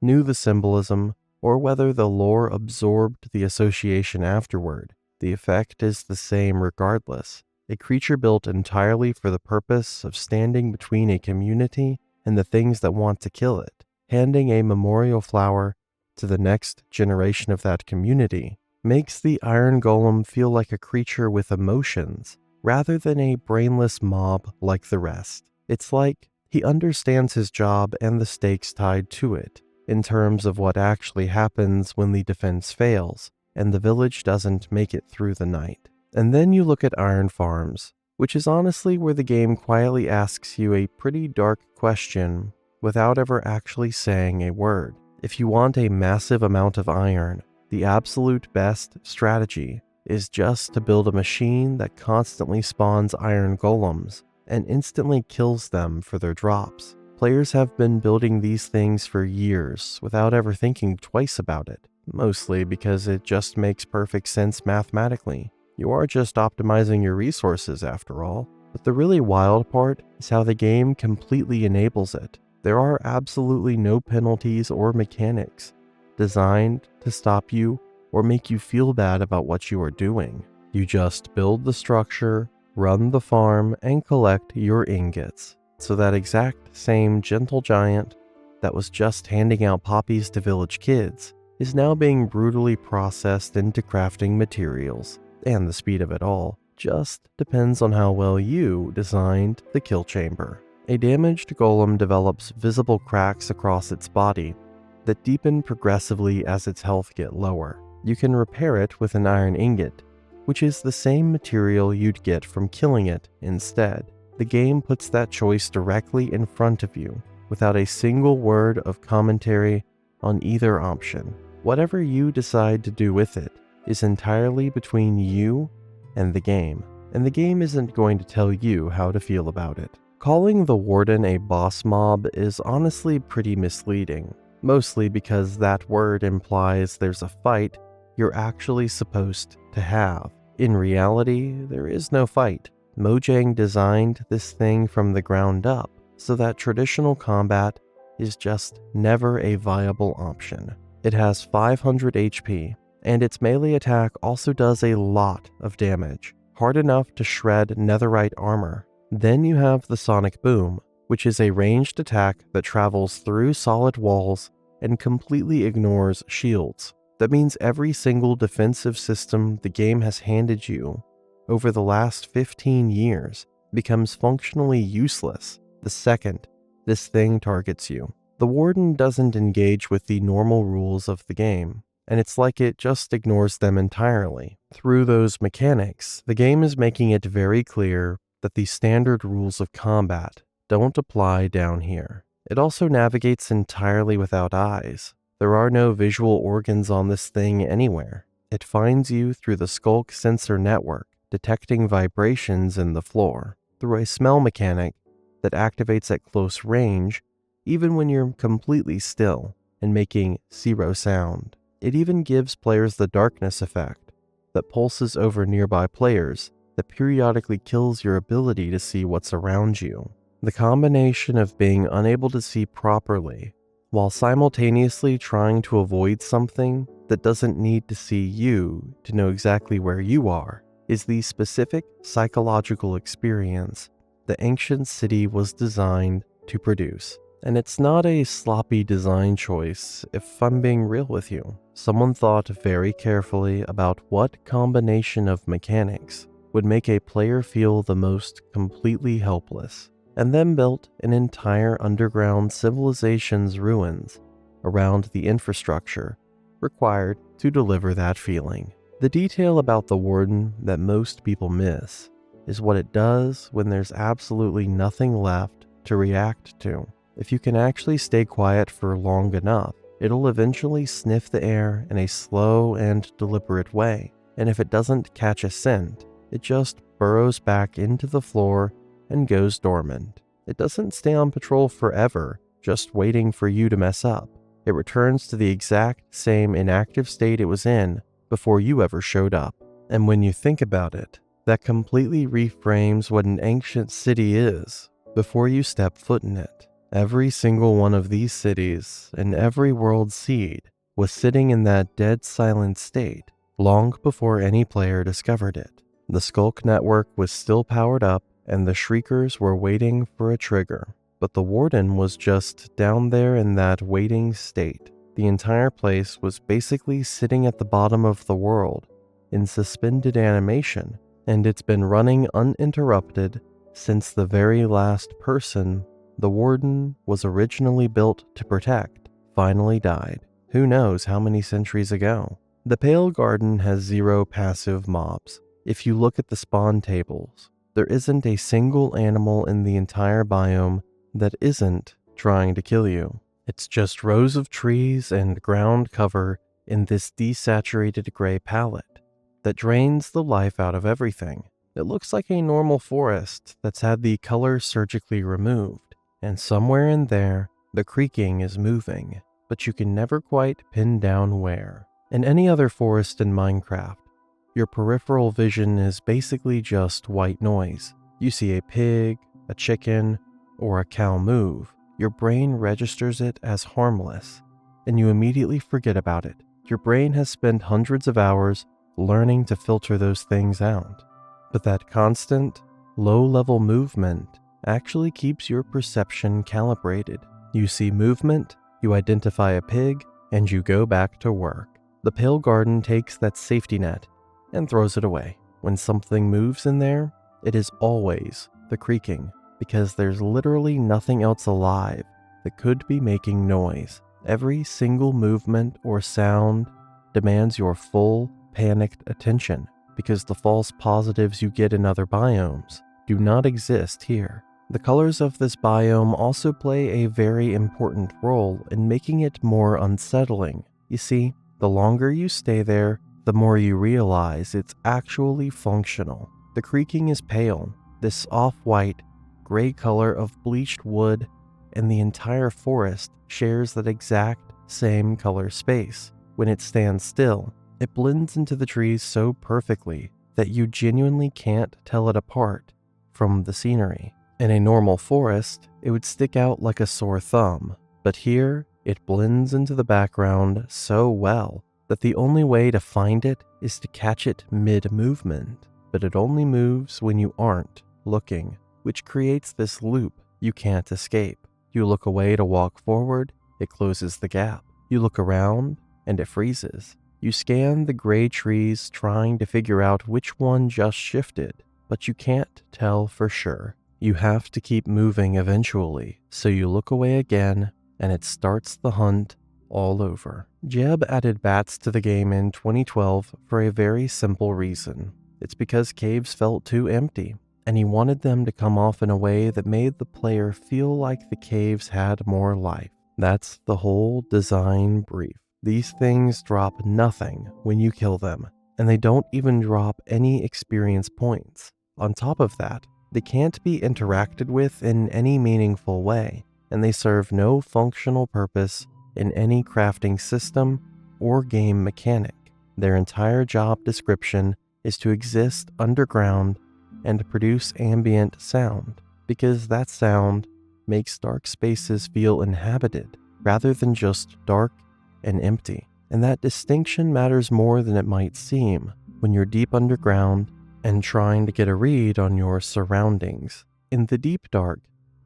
knew the symbolism, or whether the lore absorbed the association afterward, the effect is the same regardless. A creature built entirely for the purpose of standing between a community and the things that want to kill it, handing a memorial flower to the next generation of that community, makes the Iron Golem feel like a creature with emotions, rather than a brainless mob like the rest. It's like he understands his job and the stakes tied to it, in terms of what actually happens when the defense fails, and the village doesn't make it through the night. And then you look at Iron Farms, which is honestly where the game quietly asks you a pretty dark question without ever actually saying a word. If you want a massive amount of iron, the absolute best strategy is just to build a machine that constantly spawns iron golems and instantly kills them for their drops. Players have been building these things for years without ever thinking twice about it, mostly because it just makes perfect sense mathematically. You are just optimizing your resources after all. But the really wild part is how the game completely enables it. There are absolutely no penalties or mechanics designed to stop you or make you feel bad about what you are doing. You just build the structure, run the farm, and collect your ingots. So that exact same gentle giant that was just handing out poppies to village kids is now being brutally processed into crafting materials. And the speed of it all just depends on how well you designed the kill chamber. A damaged golem develops visible cracks across its body that deepen progressively as its health gets lower. You can repair it with an iron ingot, which is the same material you'd get from killing it instead. The game puts that choice directly in front of you, without a single word of commentary on either option. Whatever you decide to do with it is entirely between you and the game isn't going to tell you how to feel about it. Calling the warden a boss mob is honestly pretty misleading, mostly because that word implies there's a fight you're actually supposed to have. In reality, there is no fight. Mojang designed this thing from the ground up so that traditional combat is just never a viable option. It has 500 HP, and its melee attack also does a lot of damage, hard enough to shred netherite armor. Then you have the Sonic Boom, which is a ranged attack that travels through solid walls and completely ignores shields. That means every single defensive system the game has handed you over the last 15 years becomes functionally useless the second this thing targets you. The warden doesn't engage with the normal rules of the game, and it's like it just ignores them entirely. Through those mechanics, the game is making it very clear that the standard rules of combat don't apply down here. It also navigates entirely without eyes. There are no visual organs on this thing anywhere. It finds you through the Skulk sensor network, detecting vibrations in the floor, through a smell mechanic that activates at close range even when you're completely still and making zero sound. It even gives players the darkness effect that pulses over nearby players that periodically kills your ability to see what's around you. The combination of being unable to see properly while simultaneously trying to avoid something that doesn't need to see you to know exactly where you are is the specific psychological experience the ancient city was designed to produce. And it's not a sloppy design choice, if I'm being real with you. Someone thought very carefully about what combination of mechanics would make a player feel the most completely helpless, and then built an entire underground civilization's ruins around the infrastructure required to deliver that feeling. The detail about the warden that most people miss is what it does when there's absolutely nothing left to react to. If you can actually stay quiet for long enough, it'll eventually sniff the air in a slow and deliberate way, and if it doesn't catch a scent, it just burrows back into the floor and goes dormant. It doesn't stay on patrol forever, just waiting for you to mess up. It returns to the exact same inactive state it was in before you ever showed up. And when you think about it, that completely reframes what an ancient city is before you step foot in it. Every single one of these cities and every world seed was sitting in that dead silent state long before any player discovered it. The Skulk network was still powered up and the Shriekers were waiting for a trigger, but the warden was just down there in that waiting state. The entire place was basically sitting at the bottom of the world in suspended animation, and it's been running uninterrupted since the very last person the warden was originally built to protect finally died. Who knows how many centuries ago? The Pale Garden has 0 passive mobs. If you look at the spawn tables, there isn't a single animal in the entire biome that isn't trying to kill you. It's just rows of trees and ground cover in this desaturated gray palette that drains the life out of everything. It looks like a normal forest that's had the color surgically removed. and somewhere in there, the creaking is moving, but you can never quite pin down where. In any other forest in Minecraft, your peripheral vision is basically just white noise. You see a pig, a chicken, or a cow move, your brain registers it as harmless, and you immediately forget about it. Your brain has spent hundreds of hours learning to filter those things out. But that constant, low-level movement actually keeps your perception calibrated. You see movement, you identify a pig, and you go back to work. The pale garden takes that safety net and throws it away. When something moves in there, it is always the creaking, because there's literally nothing else alive that could be making noise. Every single movement or sound demands your full, panicked attention, because the false positives you get in other biomes do not exist here. The colors of this biome also play a very important role in making it more unsettling. You see, the longer you stay there, the more you realize it's actually functional. The creaking is pale, this off-white, gray color of bleached wood, and the entire forest shares that exact same color space. When it stands still, it blends into the trees so perfectly that you genuinely can't tell it apart from the scenery. In a normal forest, it would stick out like a sore thumb, but here, it blends into the background so well that the only way to find it is to catch it mid-movement, but it only moves when you aren't looking, which creates this loop you can't escape. You look away to walk forward, it closes the gap. You look around, and it freezes. You scan the gray trees trying to figure out which one just shifted, but you can't tell for sure. You have to keep moving eventually, so you look away again, and it starts the hunt all over. Jeb added bats to the game in 2012 for a very simple reason. It's because caves felt too empty, and he wanted them to come off in a way that made the player feel like the caves had more life. That's the whole design brief. These things drop nothing when you kill them, and they don't even drop any experience points. On top of that, they can't be interacted with in any meaningful way, and they serve no functional purpose in any crafting system or game mechanic. Their entire job description is to exist underground and produce ambient sound, because that sound makes dark spaces feel inhabited rather than just dark and empty. And that distinction matters more than it might seem when you're deep underground and trying to get a read on your surroundings. In the deep dark,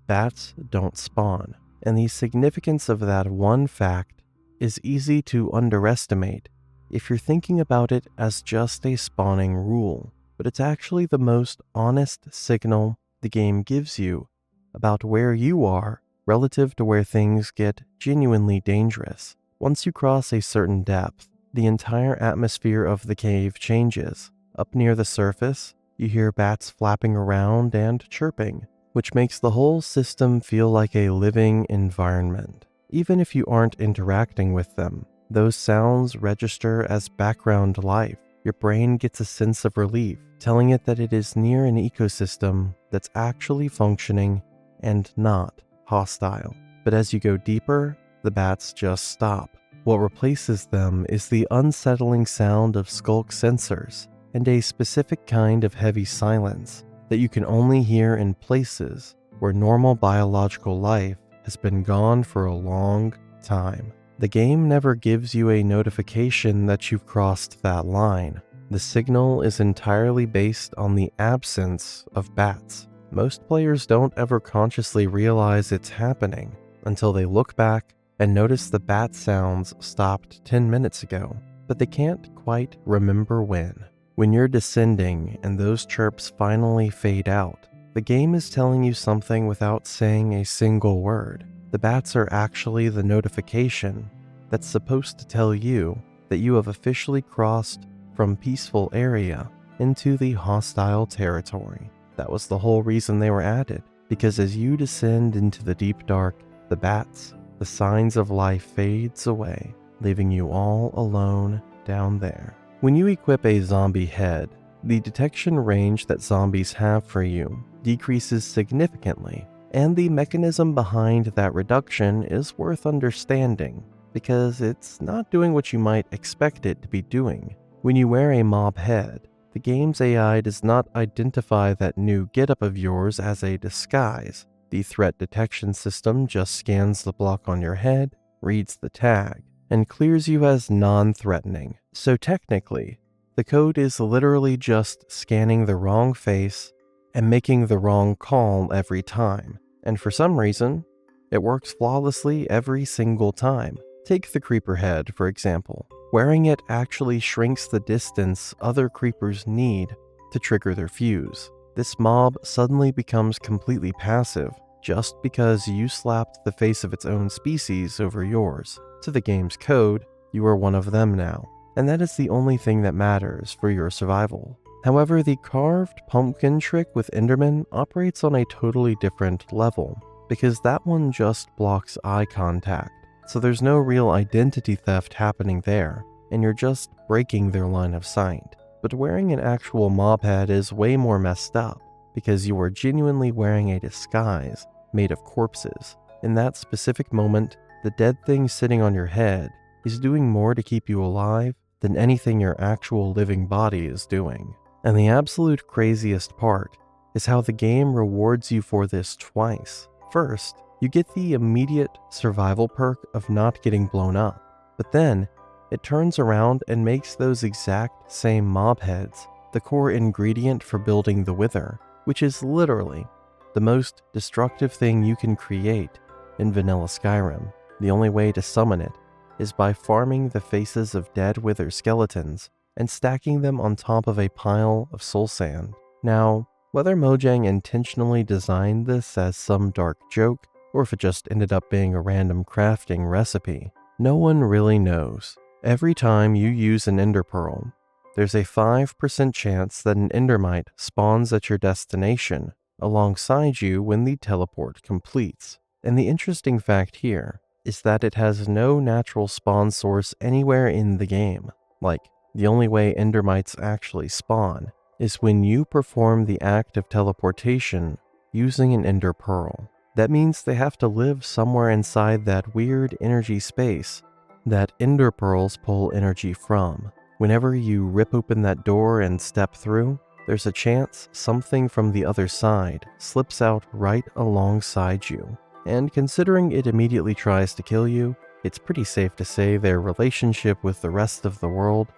bats don't spawn, and the significance of that one fact is easy to underestimate if you're thinking about it as just a spawning rule, but it's actually the most honest signal the game gives you about where you are relative to where things get genuinely dangerous. Once you cross a certain depth, the entire atmosphere of the cave changes. Up near the surface, you hear bats flapping around and chirping, which makes the whole system feel like a living environment. Even if you aren't interacting with them, those sounds register as background life. Your brain gets a sense of relief, telling it that it is near an ecosystem that's actually functioning and not hostile. But as you go deeper, the bats just stop. What replaces them is the unsettling sound of skulk sensors and a specific kind of heavy silence that you can only hear in places where normal biological life has been gone for a long time. The game never gives you a notification that you've crossed that line. The signal is entirely based on the absence of bats. Most players don't ever consciously realize it's happening until they look back and notice the bat sounds stopped 10 minutes ago, but they can't quite remember when. When you're descending and those chirps finally fade out, the game is telling you something without saying a single word. The bats are actually the notification that's supposed to tell you that you have officially crossed from peaceful area into the hostile territory. That was the whole reason they were added, because as you descend into the deep dark, the bats, the signs of life fades away, leaving you all alone down there. When you equip a zombie head, the detection range that zombies have for you decreases significantly, And the mechanism behind that reduction is worth understanding, because it's not doing what you might expect it to be doing. When you wear a mob head, the game's AI does not identify that new getup of yours as a disguise. The threat detection system just scans the block on your head, reads the tag, and clears you as non-threatening. So technically, the code is literally just scanning the wrong face and making the wrong call every time. And for some reason, it works flawlessly every single time. Take the creeper head, for example. Wearing it actually shrinks the distance other creepers need to trigger their fuse. This mob suddenly becomes completely passive just because you slapped the face of its own species over yours. To the game's code, you are one of them now, and that is the only thing that matters for your survival. However, the carved pumpkin trick with Enderman operates on a totally different level, because that one just blocks eye contact. So there's no real identity theft happening there, and you're just breaking their line of sight. But wearing an actual mob head is way more messed up, because you are genuinely wearing a disguise made of corpses. In that specific moment, the dead thing sitting on your head is doing more to keep you alive than anything your actual living body is doing. And the absolute craziest part is how the game rewards you for this twice. First, you get the immediate survival perk of not getting blown up, but then it turns around and makes those exact same mob heads the core ingredient for building the Wither, which is literally the most destructive thing you can create in vanilla Skyrim. The only way to summon it is by farming the faces of dead Wither skeletons and stacking them on top of a pile of soul sand. Now, whether Mojang intentionally designed this as some dark joke, or if it just ended up being a random crafting recipe, no one really knows. Every time you use an ender pearl, there's a 5% chance that an endermite spawns at your destination alongside you when the teleport completes. And the interesting fact here is that it has no natural spawn source anywhere in the game. Like, the only way endermites actually spawn is when you perform the act of teleportation using an ender pearl. That means they have to live somewhere inside that weird energy space that ender pearls pull energy from. Whenever you rip open that door and step through, there's a chance something from the other side slips out right alongside you. And considering it immediately tries to kill you, it's pretty safe to say their relationship with the rest of the world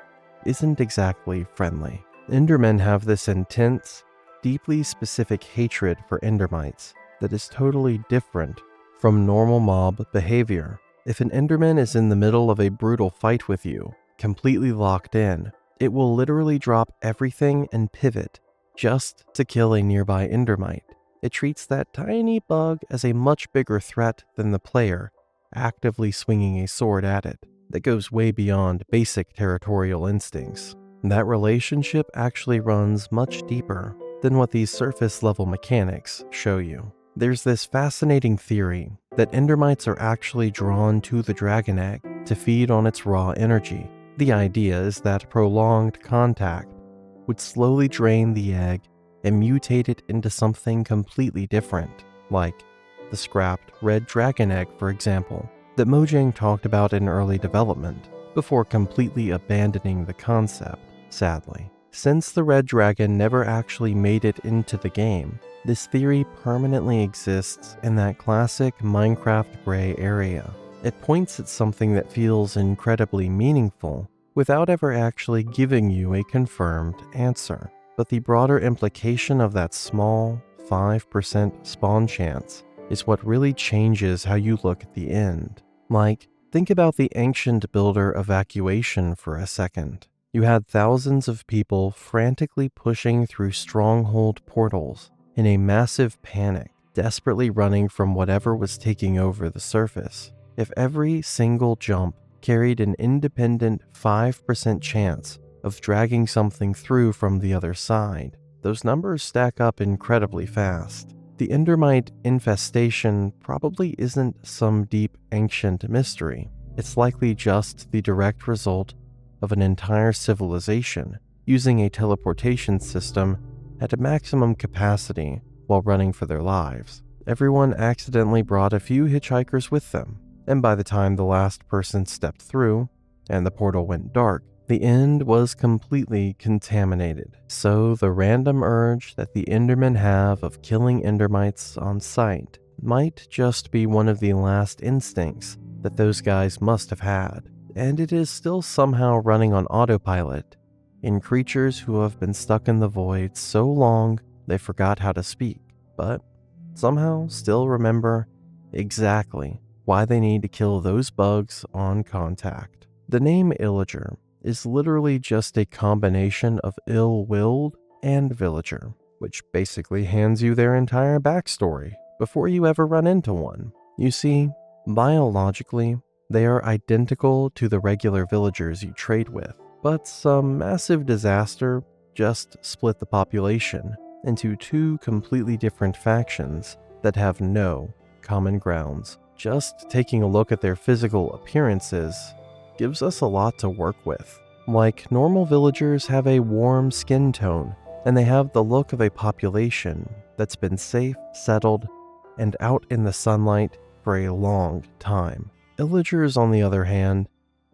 isn't exactly friendly. Endermen have this intense, deeply specific hatred for endermites that is totally different from normal mob behavior. If an enderman is in the middle of a brutal fight with you, completely locked in, it will literally drop everything and pivot just to kill a nearby endermite. It treats that tiny bug as a much bigger threat than the player actively swinging a sword at it. That goes way beyond basic territorial instincts. That relationship actually runs much deeper than what these surface level mechanics show you. There's this fascinating theory that endermites are actually drawn to the dragon egg to feed on its raw energy. The idea is that prolonged contact would slowly drain the egg and mutate it into something completely different, like the scrapped red dragon egg, for example, that Mojang talked about in early development, before completely abandoning the concept, sadly. Since the red dragon never actually made it into the game, this theory permanently exists in that classic Minecraft gray area. It points at something that feels incredibly meaningful without ever actually giving you a confirmed answer. But the broader implication of that small 5% spawn chance is what really changes how you look at the end. Like, think about the ancient builder evacuation for a second. You had thousands of people frantically pushing through stronghold portals in a massive panic, desperately running from whatever was taking over the surface. If every single jump carried an independent 5% chance of dragging something through from the other side, those numbers stack up incredibly fast. The endermite infestation probably isn't some deep ancient mystery. It's likely just the direct result of an entire civilization using a teleportation system at a maximum capacity while running for their lives. everyone accidentally brought a few hitchhikers with them, and by the time the last person stepped through and the portal went dark, the end was completely contaminated. So the random urge that the Endermen have of killing Endermites on sight might just be one of the last instincts that those guys must have had, and it is still somehow running on autopilot in creatures who have been stuck in the void so long they forgot how to speak, but somehow still remember exactly why they need to kill those bugs on contact. The name Illager is literally just a combination of ill-willed and villager, which basically hands you their entire backstory before you ever run into one. You see, biologically, they are identical to the regular villagers you trade with, but some massive disaster just split the population into two completely different factions that have no common grounds. Just taking a look at their physical appearances gives us a lot to work with. Like, normal villagers have a warm skin tone, and they have the look of a population that's been safe, settled, and out in the sunlight for a long time. Illagers, on the other hand,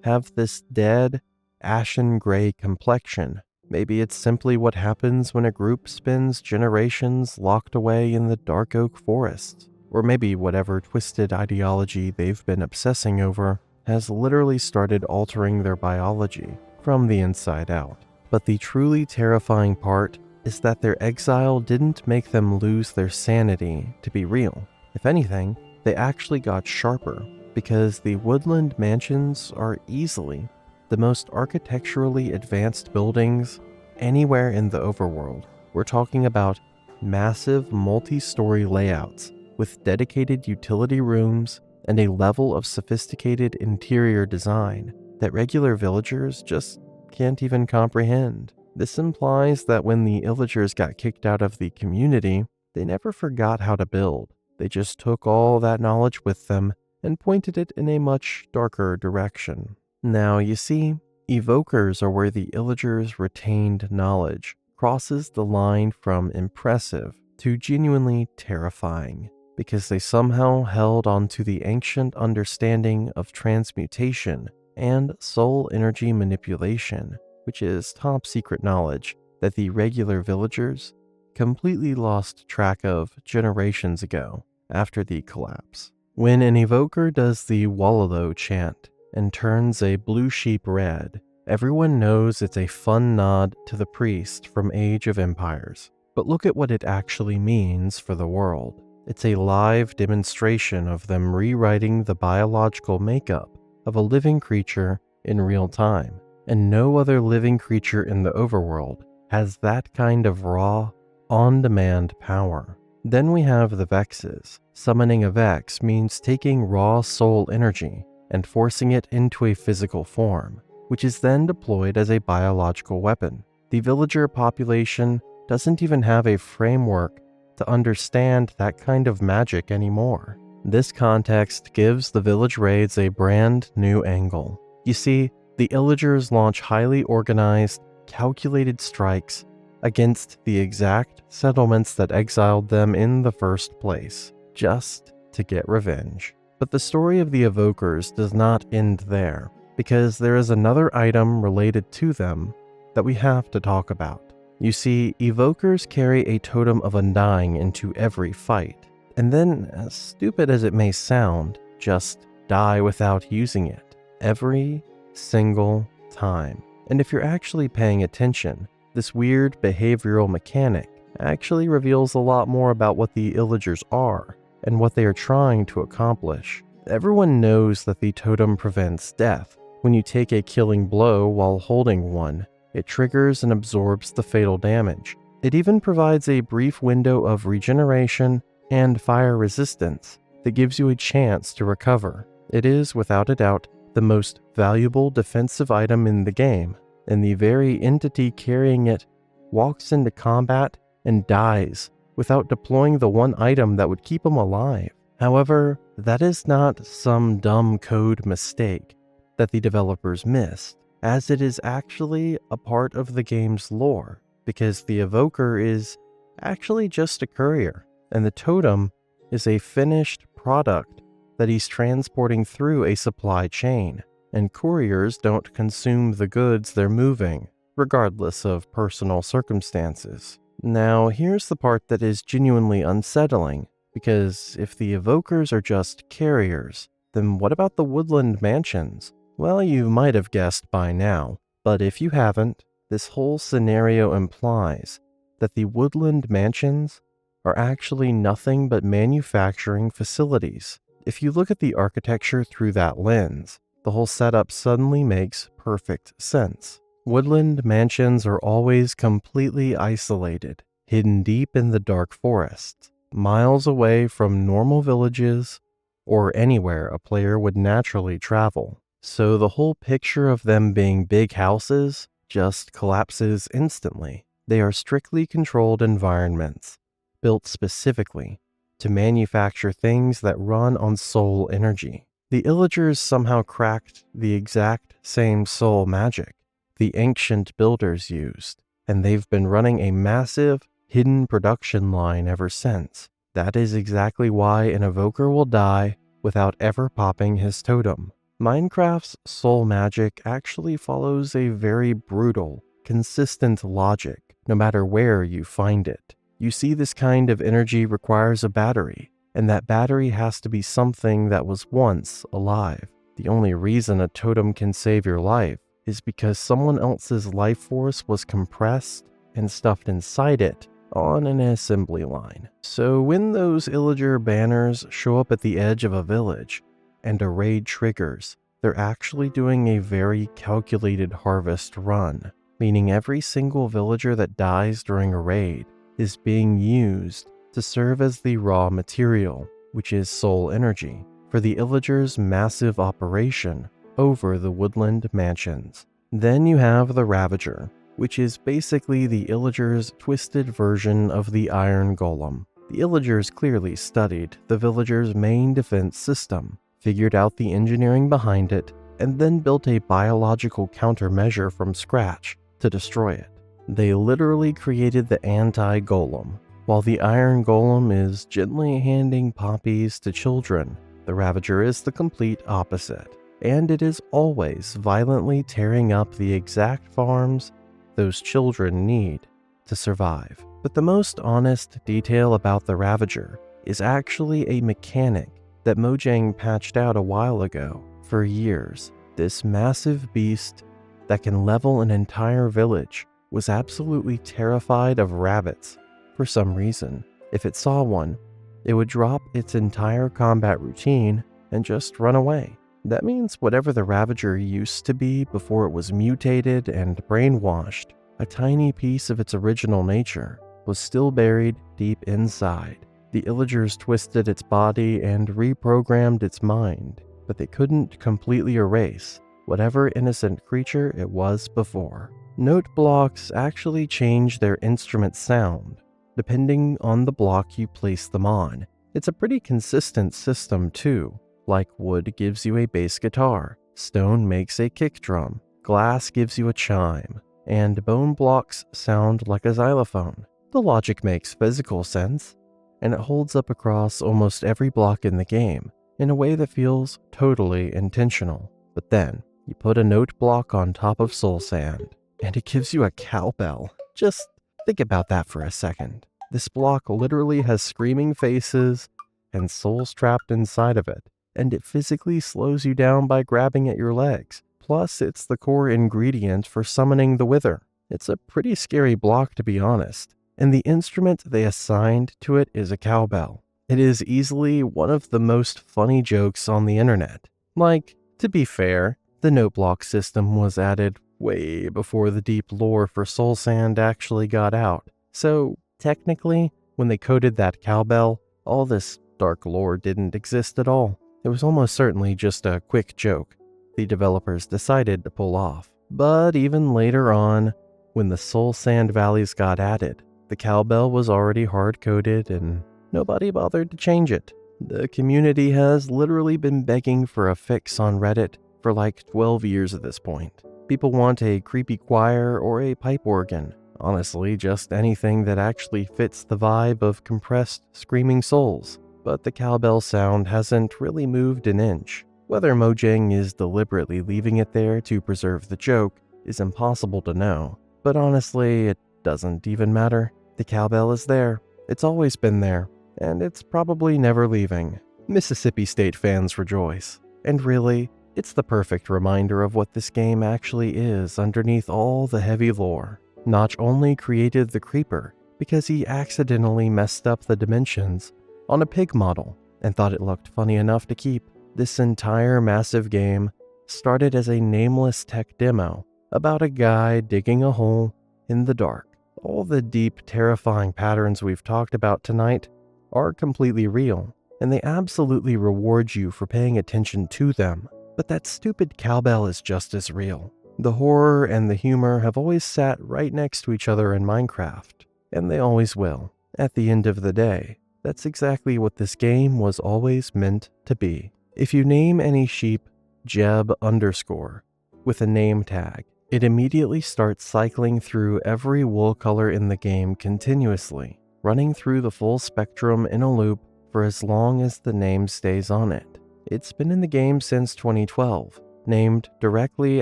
have this dead, ashen gray complexion. Maybe it's simply what happens when a group spends generations locked away in the dark oak forest, or maybe whatever twisted ideology they've been obsessing over has literally started altering their biology from the inside out. But the truly terrifying part is that their exile didn't make them lose their sanity to be real. If anything, they actually got sharper, because the woodland mansions are easily the most architecturally advanced buildings anywhere in the overworld. We're talking about massive multi-story layouts with dedicated utility rooms and a level of sophisticated interior design that regular villagers just can't even comprehend. This implies that when the Illagers got kicked out of the community, they never forgot how to build. They just took all that knowledge with them and pointed it in a much darker direction. Now, you see, evokers are where the Illagers' retained knowledge crosses the line from impressive to genuinely terrifying, because they somehow held onto the ancient understanding of transmutation and soul energy manipulation, which is top secret knowledge that the regular villagers completely lost track of generations ago after the collapse. When an evoker does the Wallaloo chant and turns a blue sheep red, everyone knows it's a fun nod to the priest from Age of Empires. But look at what it actually means for the world. It's a live demonstration of them rewriting the biological makeup of a living creature in real time. And no other living creature in the overworld has that kind of raw, on-demand power. Then we have the Vexes. Summoning a Vex means taking raw soul energy and forcing it into a physical form, which is then deployed as a biological weapon. The villager population doesn't even have a framework to understand that kind of magic anymore. This context gives the village raids a brand new angle. You see, the Illagers launch highly organized, calculated strikes against the exact settlements that exiled them in the first place, just to get revenge. But the story of the Evokers does not end there, because there is another item related to them that we have to talk about. You see, Evokers carry a totem of undying into every fight, and then, as stupid as it may sound, just die without using it every single time. And if you're actually paying attention, this weird behavioral mechanic actually reveals a lot more about what the Illagers are and what they are trying to accomplish. Everyone knows that the totem prevents death. When you take a killing blow while holding one, it triggers and absorbs the fatal damage. It even provides a brief window of regeneration and fire resistance that gives you a chance to recover. It is, without a doubt, the most valuable defensive item in the game, and the very entity carrying it walks into combat and dies without deploying the one item that would keep him alive. However, that is not some dumb code mistake that the developers missed, as it is actually a part of the game's lore, because the Evoker is actually just a courier, and the totem is a finished product that he's transporting through a supply chain, and couriers don't consume the goods they're moving, regardless of personal circumstances. Now, here's the part that is genuinely unsettling, because if the evokers are just carriers, then what about the woodland mansions? Well, you might have guessed by now, but if you haven't, this whole scenario implies that the woodland mansions are actually nothing but manufacturing facilities. If you look at the architecture through that lens, the whole setup suddenly makes perfect sense. Woodland mansions are always completely isolated, hidden deep in the dark forests, miles away from normal villages or anywhere a player would naturally travel. So the whole picture of them being big houses just collapses instantly. They are strictly controlled environments, built specifically to manufacture things that run on soul energy. The Illagers somehow cracked the exact same soul magic the ancient builders used, and they've been running a massive, hidden production line ever since. That is exactly why an evoker will die without ever popping his totem. Minecraft's soul magic actually follows a very brutal, consistent logic, no matter where you find it. You see, this kind of energy requires a battery, and that battery has to be something that was once alive. The only reason a totem can save your life is because someone else's life force was compressed and stuffed inside it on an assembly line. So when those Illager banners show up at the edge of a village and a raid triggers, they're actually doing a very calculated harvest run, meaning every single villager that dies during a raid is being used to serve as the raw material, which is soul energy, for the Illagers' massive operation over the woodland mansions. Then you have the Ravager, which is basically the Illagers' twisted version of the Iron Golem. The Illagers clearly studied the villagers' main defense system, figured out the engineering behind it, and then built a biological countermeasure from scratch to destroy it. They literally created the anti-golem. While the Iron Golem is gently handing poppies to children, the Ravager is the complete opposite, and it is always violently tearing up the exact farms those children need to survive. But the most honest detail about the Ravager is actually a mechanic that Mojang patched out a while ago. For years, this massive beast that can level an entire village was absolutely terrified of rabbits for some reason. If it saw one, it would drop its entire combat routine and just run away. That means whatever the Ravager used to be before it was mutated and brainwashed, a tiny piece of its original nature was still buried deep inside. The Illagers twisted its body and reprogrammed its mind, but they couldn't completely erase whatever innocent creature it was before. Note blocks actually change their instrument sound depending on the block you place them on. It's a pretty consistent system too. Like wood gives you a bass guitar, stone makes a kick drum, glass gives you a chime, and bone blocks sound like a xylophone. The logic makes physical sense, and it holds up across almost every block in the game in a way that feels totally intentional. But then, you put a note block on top of soul sand, and it gives you a cowbell. Just think about that for a second. This block literally has screaming faces and souls trapped inside of it, and it physically slows you down by grabbing at your legs. Plus, it's the core ingredient for summoning the Wither. It's a pretty scary block, to be honest, and the instrument they assigned to it is a cowbell. It is easily one of the most funny jokes on the internet. Like, to be fair, the note block system was added way before the deep lore for Soul Sand actually got out. So, technically, when they coded that cowbell, all this dark lore didn't exist at all. It was almost certainly just a quick joke the developers decided to pull off. But even later on, when the Soul Sand Valleys got added, the cowbell was already hard-coded and nobody bothered to change it. The community has literally been begging for a fix on Reddit for like 12 years at this point. People want a creepy choir or a pipe organ. Honestly, just anything that actually fits the vibe of compressed screaming souls. but the cowbell sound hasn't really moved an inch. Whether Mojang is deliberately leaving it there to preserve the joke is impossible to know, but honestly, it doesn't even matter. The cowbell is there, it's always been there, and it's probably never leaving. Mississippi State fans rejoice. And really, it's the perfect reminder of what this game actually is underneath all the heavy lore. Notch only created the creeper because he accidentally messed up the dimensions on a pig model and thought it looked funny enough to keep. This entire massive game started as a nameless tech demo about a guy digging a hole in the dark. All the deep, terrifying patterns we've talked about tonight are completely real, and they absolutely reward you for paying attention to them. But that stupid cowbell is just as real. The horror and the humor have always sat right next to each other in Minecraft, and they always will. At the end of the day, that's exactly what this game was always meant to be. If you name any sheep Jeb _ with a name tag, it immediately starts cycling through every wool color in the game continuously, running through the full spectrum in a loop for as long as the name stays on it. It's been in the game since 2012, named directly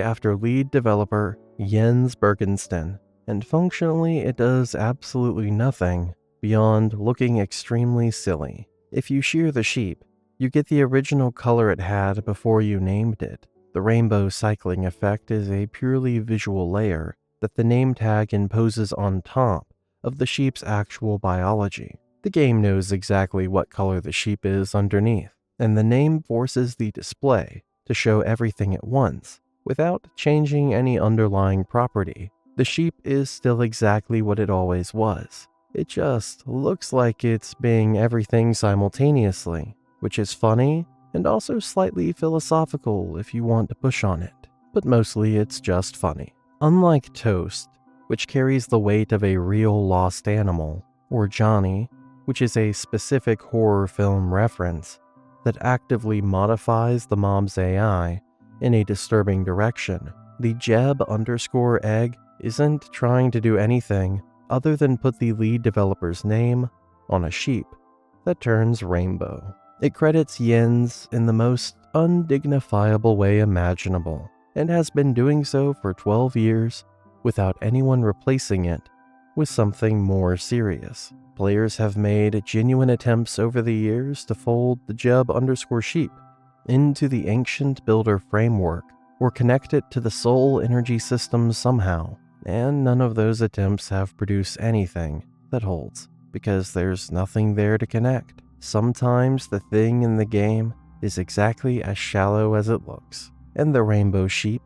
after lead developer Jens Bergensten, and functionally it does absolutely nothing beyond looking extremely silly. If you shear the sheep, you get the original color it had before you named it. The rainbow cycling effect is a purely visual layer that the name tag imposes on top of the sheep's actual biology. The game knows exactly what color the sheep is underneath, and the name forces the display to show everything at once without changing any underlying property. The sheep is still exactly what it always was. It just looks like it's being everything simultaneously, which is funny and also slightly philosophical if you want to push on it, but mostly it's just funny. Unlike Toast, which carries the weight of a real lost animal, or Johnny, which is a specific horror film reference that actively modifies the mob's AI in a disturbing direction, the Jeb _ egg isn't trying to do anything other than put the lead developer's name on a sheep that turns rainbow. It credits Jens in the most undignifiable way imaginable, and has been doing so for 12 years without anyone replacing it with something more serious. Players have made genuine attempts over the years to fold the Jeb _ sheep into the ancient builder framework or connect it to the soul energy system somehow, and none of those attempts have produced anything that holds, because there's nothing there to connect. Sometimes the thing in the game is exactly as shallow as it looks, and the rainbow sheep,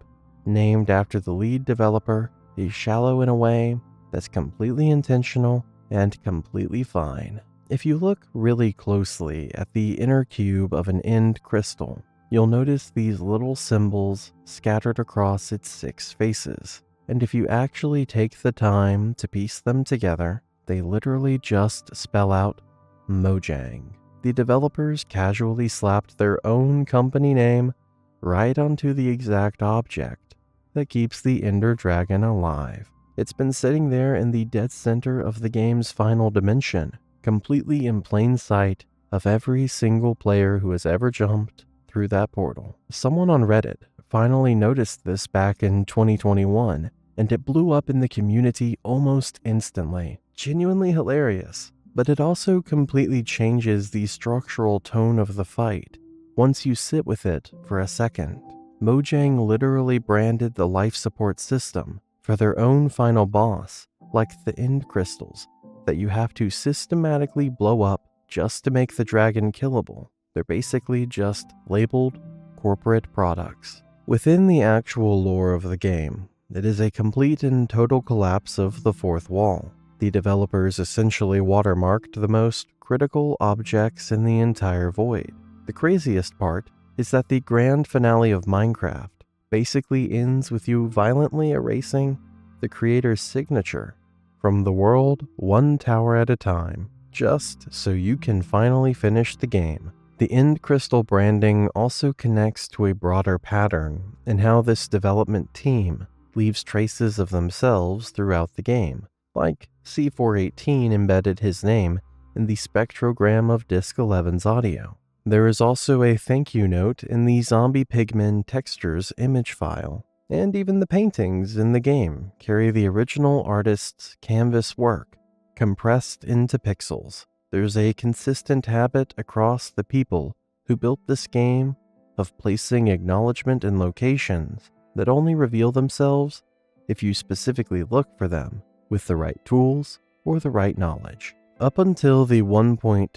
named after the lead developer, is shallow in a way that's completely intentional and completely fine. If you look really closely at the inner cube of an end crystal, you'll notice these little symbols scattered across its 6 faces, and if you actually take the time to piece them together, they literally just spell out Mojang. The developers casually slapped their own company name right onto the exact object that keeps the Ender Dragon alive. It's been sitting there in the dead center of the game's final dimension, completely in plain sight of every single player who has ever jumped through that portal. Someone on Reddit finally noticed this back in 2021, and it blew up in the community almost instantly. Genuinely hilarious. But it also completely changes the structural tone of the fight once you sit with it for a second. Mojang literally branded the life support system for their own final boss, like the end crystals that you have to systematically blow up just to make the dragon killable. They're basically just labeled corporate products. Within the actual lore of the game, it is a complete and total collapse of the fourth wall. The developers essentially watermarked the most critical objects in the entire void. The craziest part is that the grand finale of Minecraft basically ends with you violently erasing the creator's signature from the world one tower at a time, just so you can finally finish the game. The end crystal branding also connects to a broader pattern in how this development team leaves traces of themselves throughout the game. Like C418 embedded his name in the spectrogram of Disc 11's audio. There is also a thank you note in the Zombie Pigmen textures image file, and even the paintings in the game carry the original artist's canvas work compressed into pixels. There's a consistent habit across the people who built this game of placing acknowledgement in locations that only reveal themselves if you specifically look for them with the right tools or the right knowledge. Up until the 1.21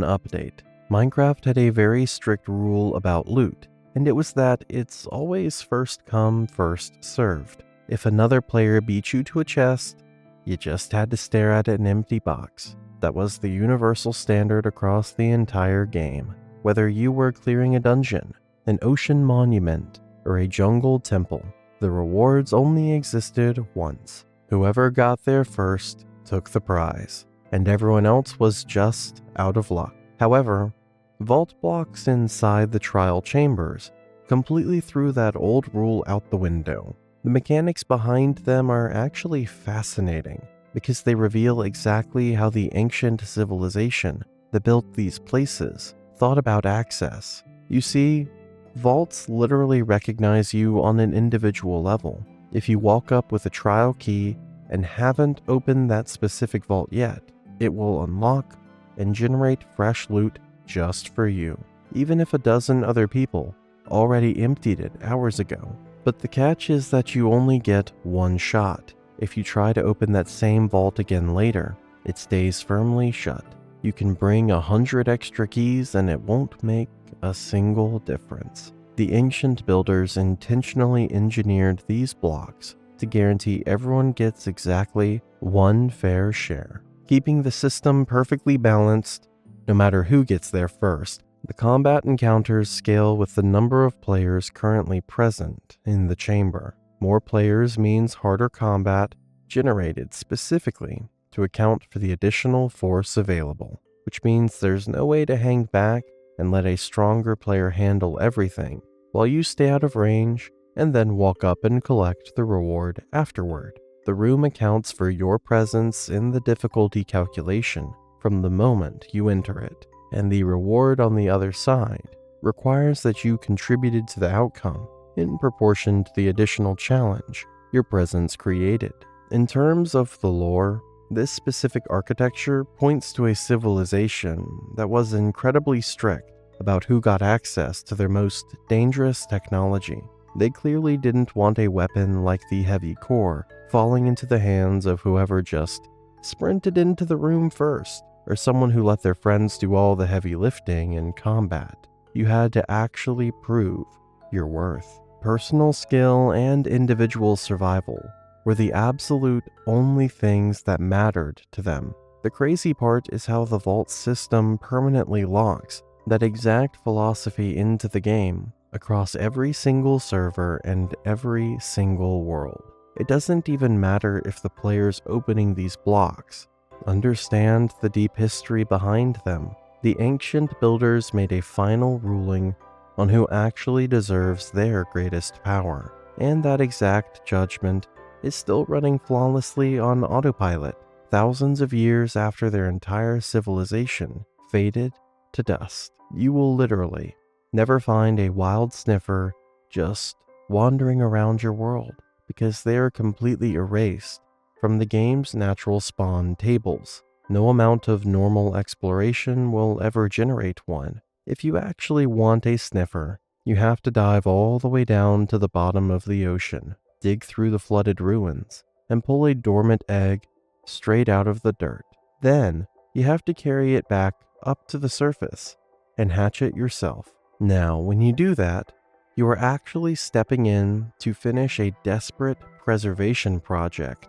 update, Minecraft had a very strict rule about loot, and it was that it's always first come, first served. If another player beat you to a chest, you just had to stare at an empty box. That was the universal standard across the entire game. Whether you were clearing a dungeon, an ocean monument, or a jungle temple, the rewards only existed once. Whoever got there first took the prize, and everyone else was just out of luck. However, vault blocks inside the trial chambers completely threw that old rule out the window. The mechanics behind them are actually fascinating because they reveal exactly how the ancient civilization that built these places thought about access. You see, vaults literally recognize you on an individual level. If you walk up with a trial key and haven't opened that specific vault yet, it will unlock and generate fresh loot just for you, even if a dozen other people already emptied it hours ago. But the catch is that you only get one shot. If you try to open that same vault again later, it stays firmly shut. You can bring 100 extra keys and it won't make a single difference. The ancient builders intentionally engineered these blocks to guarantee everyone gets exactly one fair share, keeping the system perfectly balanced no matter who gets there first. The combat encounters scale with the number of players currently present in the chamber. More players means harder combat generated specifically to account for the additional force available, which means there's no way to hang back and let a stronger player handle everything while you stay out of range and then walk up and collect the reward afterward. The room accounts for your presence in the difficulty calculation from the moment you enter it, and the reward on the other side requires that you contributed to the outcome in proportion to the additional challenge your presence created. In terms of the lore, this specific architecture points to a civilization that was incredibly strict about who got access to their most dangerous technology. They clearly didn't want a weapon like the heavy core falling into the hands of whoever just sprinted into the room first, or someone who let their friends do all the heavy lifting in combat. You had to actually prove your worth. Personal skill and individual survival were the absolute only things that mattered to them. The crazy part is how the vault system permanently locks that exact philosophy into the game across every single server and every single world. It doesn't even matter if the players opening these blocks understand the deep history behind them. The ancient builders made a final ruling on who actually deserves their greatest power, and that exact judgment is still running flawlessly on autopilot, thousands of years after their entire civilization faded to dust. You will literally never find a wild sniffer just wandering around your world, because they are completely erased from the game's natural spawn tables. No amount of normal exploration will ever generate one. If you actually want a sniffer, you have to dive all the way down to the bottom of the ocean, dig through the flooded ruins, and pull a dormant egg straight out of the dirt. Then, you have to carry it back up to the surface and hatch it yourself. Now, when you do that, you are actually stepping in to finish a desperate preservation project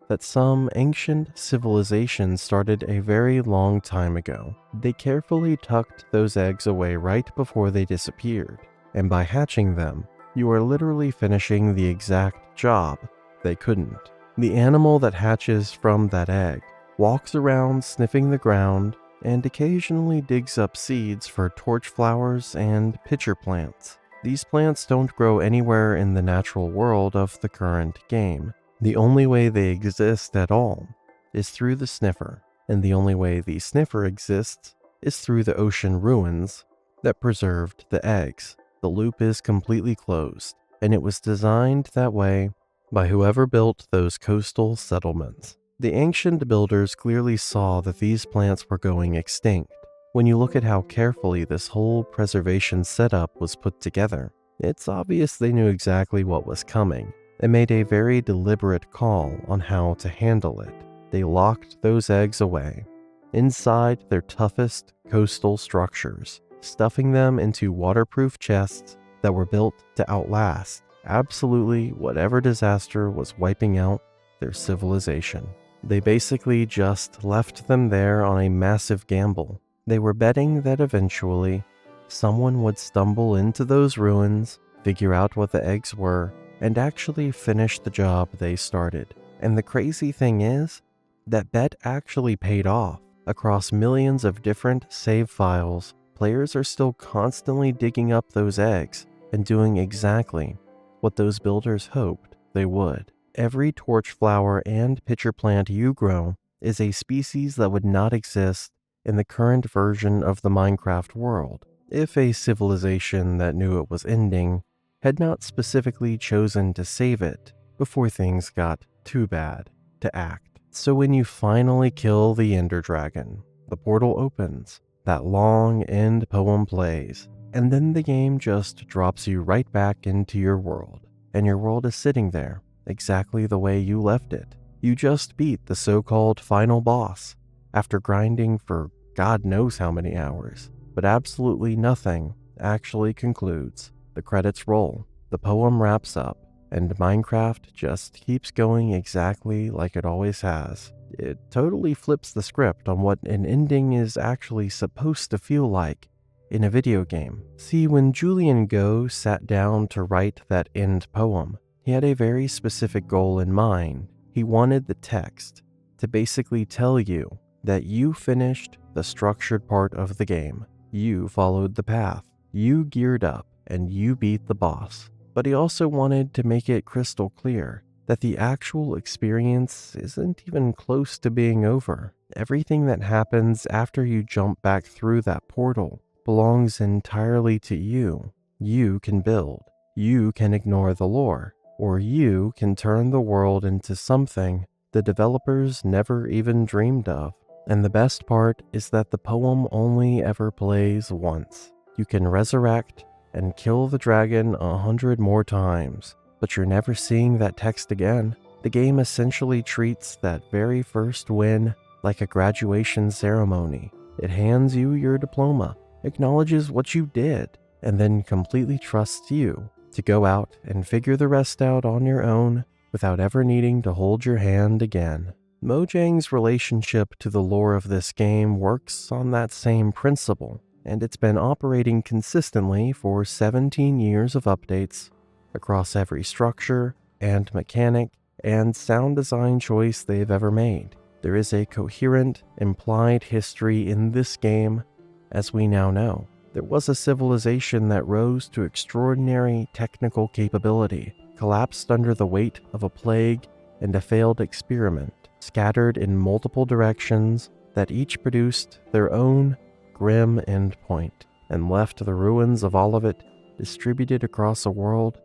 that some ancient civilization started a very long time ago. They carefully tucked those eggs away right before they disappeared, and by hatching them, you are literally finishing the exact job they couldn't. The animal that hatches from that egg walks around sniffing the ground and occasionally digs up seeds for torch flowers and pitcher plants. These plants don't grow anywhere in the natural world of the current game. The only way they exist at all is through the sniffer. and the only way the sniffer exists is through the ocean ruins that preserved the eggs. The loop is completely closed, and it was designed that way by whoever built those coastal settlements. The ancient builders clearly saw that these plants were going extinct. When you look at how carefully this whole preservation setup was put together, it's obvious they knew exactly what was coming and made a very deliberate call on how to handle it. They locked those eggs away inside their toughest coastal structures, stuffing them into waterproof chests that were built to outlast absolutely whatever disaster was wiping out their civilization. They basically just left them there on a massive gamble. They were betting that eventually someone would stumble into those ruins, figure out what the eggs were, and actually finish the job they started. And the crazy thing is, that bet actually paid off. Across millions of different save files, players are still constantly digging up those eggs and doing exactly what those builders hoped they would. Every torch flower and pitcher plant you grow is a species that would not exist in the current version of the Minecraft world if a civilization that knew it was ending had not specifically chosen to save it before things got too bad to act. So when you finally kill the Ender Dragon, the portal opens, that long end poem plays, and then the game just drops you right back into your world, and your world is sitting there exactly the way you left it. You just beat the so-called final boss after grinding for God knows how many hours, but absolutely nothing actually concludes. The credits roll, the poem wraps up, and Minecraft just keeps going exactly like it always has. It totally flips the script on what an ending is actually supposed to feel like in a video game. See, when Julian Go sat down to write that end poem, he had a very specific goal in mind. He wanted the text to basically tell you that you finished the structured part of the game. You followed the path, you geared up, and you beat the boss. But he also wanted to make it crystal clear that the actual experience isn't even close to being over. Everything that happens after you jump back through that portal belongs entirely to you. You can build, you can ignore the lore, or you can turn the world into something the developers never even dreamed of. And the best part is that the poem only ever plays once. You can resurrect and kill the dragon 100 more times, but you're never seeing that text again. The game essentially treats that very first win like a graduation ceremony. It hands you your diploma, acknowledges what you did, and then completely trusts you to go out and figure the rest out on your own without ever needing to hold your hand again. Mojang's relationship to the lore of this game works on that same principle, and it's been operating consistently for 17 years of updates across every structure and mechanic and sound design choice they've ever made. There is a coherent, implied history in this game, as we now know. There was a civilization that rose to extraordinary technical capability, collapsed under the weight of a plague and a failed experiment, scattered in multiple directions that each produced their own grim endpoint, and left the ruins of all of it distributed across a world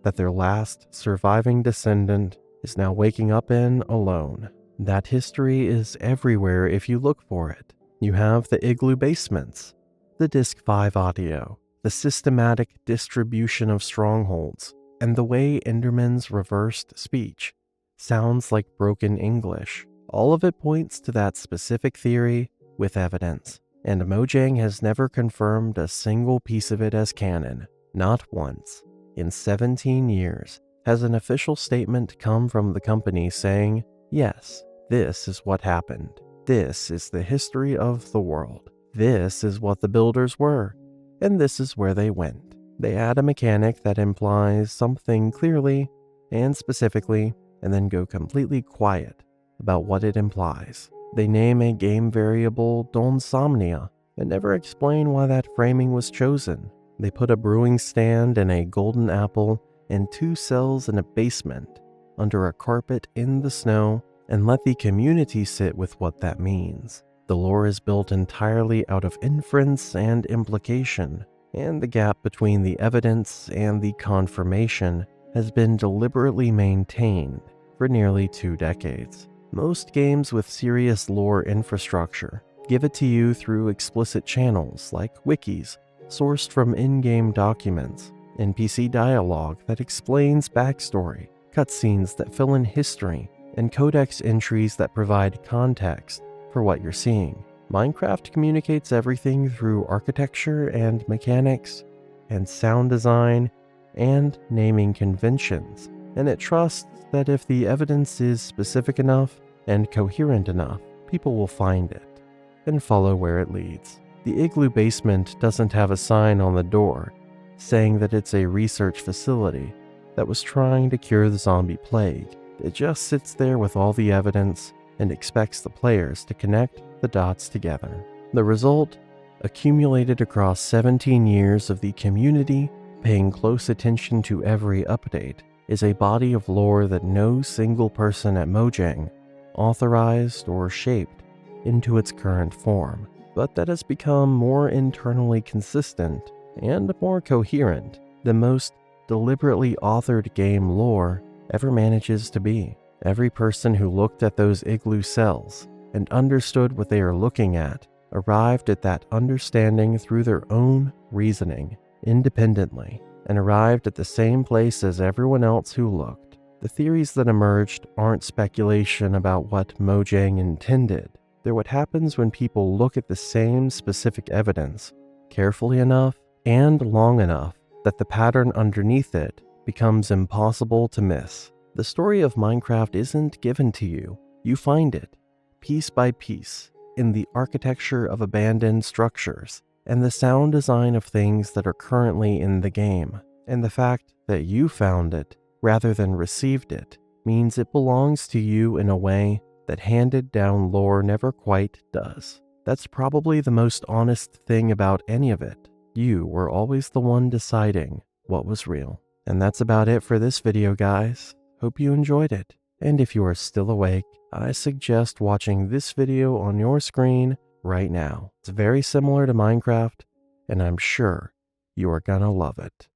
that their last surviving descendant is now waking up in alone. That history is everywhere if you look for it. You have the igloo basements, the Disc 5 audio, the systematic distribution of strongholds, and the way Enderman's reversed speech sounds like broken English. All of it points to that specific theory with evidence, and Mojang has never confirmed a single piece of it as canon. Not once, in 17 years, has an official statement come from the company saying, yes, this is what happened. This is the history of the world. This is what the builders were, and this is where they went. They add a mechanic that implies something clearly and specifically, and then go completely quiet about what it implies. They name a game variable Donsomnia and never explain why that framing was chosen. They put a brewing stand and a golden apple and 2 cells in a basement under a carpet in the snow and let the community sit with what that means. The lore is built entirely out of inference and implication, and the gap between the evidence and the confirmation has been deliberately maintained for nearly 2 decades. Most games with serious lore infrastructure give it to you through explicit channels like wikis, sourced from in-game documents, NPC dialogue that explains backstory, cutscenes that fill in history, and codex entries that provide context for what you're seeing. Minecraft communicates everything through architecture and mechanics, and sound design, and naming conventions, and it trusts that if the evidence is specific enough and coherent enough, people will find it and follow where it leads. The Igloo basement doesn't have a sign on the door saying that it's a research facility that was trying to cure the zombie plague. It just sits there with all the evidence and expects the players to connect the dots together. The result, accumulated across 17 years of the community paying close attention to every update, is a body of lore that no single person at Mojang authorized or shaped into its current form, but that has become more internally consistent and more coherent than most deliberately authored game lore ever manages to be. Every person who looked at those igloo cells and understood what they are looking at arrived at that understanding through their own reasoning, independently, and arrived at the same place as everyone else who looked. The theories that emerged aren't speculation about what Mojang intended. They're what happens when people look at the same specific evidence carefully enough and long enough that the pattern underneath it becomes impossible to miss. The story of Minecraft isn't given to you. You find it, piece by piece, in the architecture of abandoned structures and the sound design of things that are currently in the game. And the fact that you found it, rather than received it, means it belongs to you in a way that handed down lore never quite does. That's probably the most honest thing about any of it. You were always the one deciding what was real. And that's about it for this video, guys. Hope you enjoyed it. And if you are still awake, I suggest watching this video on your screen right now. It's very similar to Minecraft, and I'm sure you are gonna love it.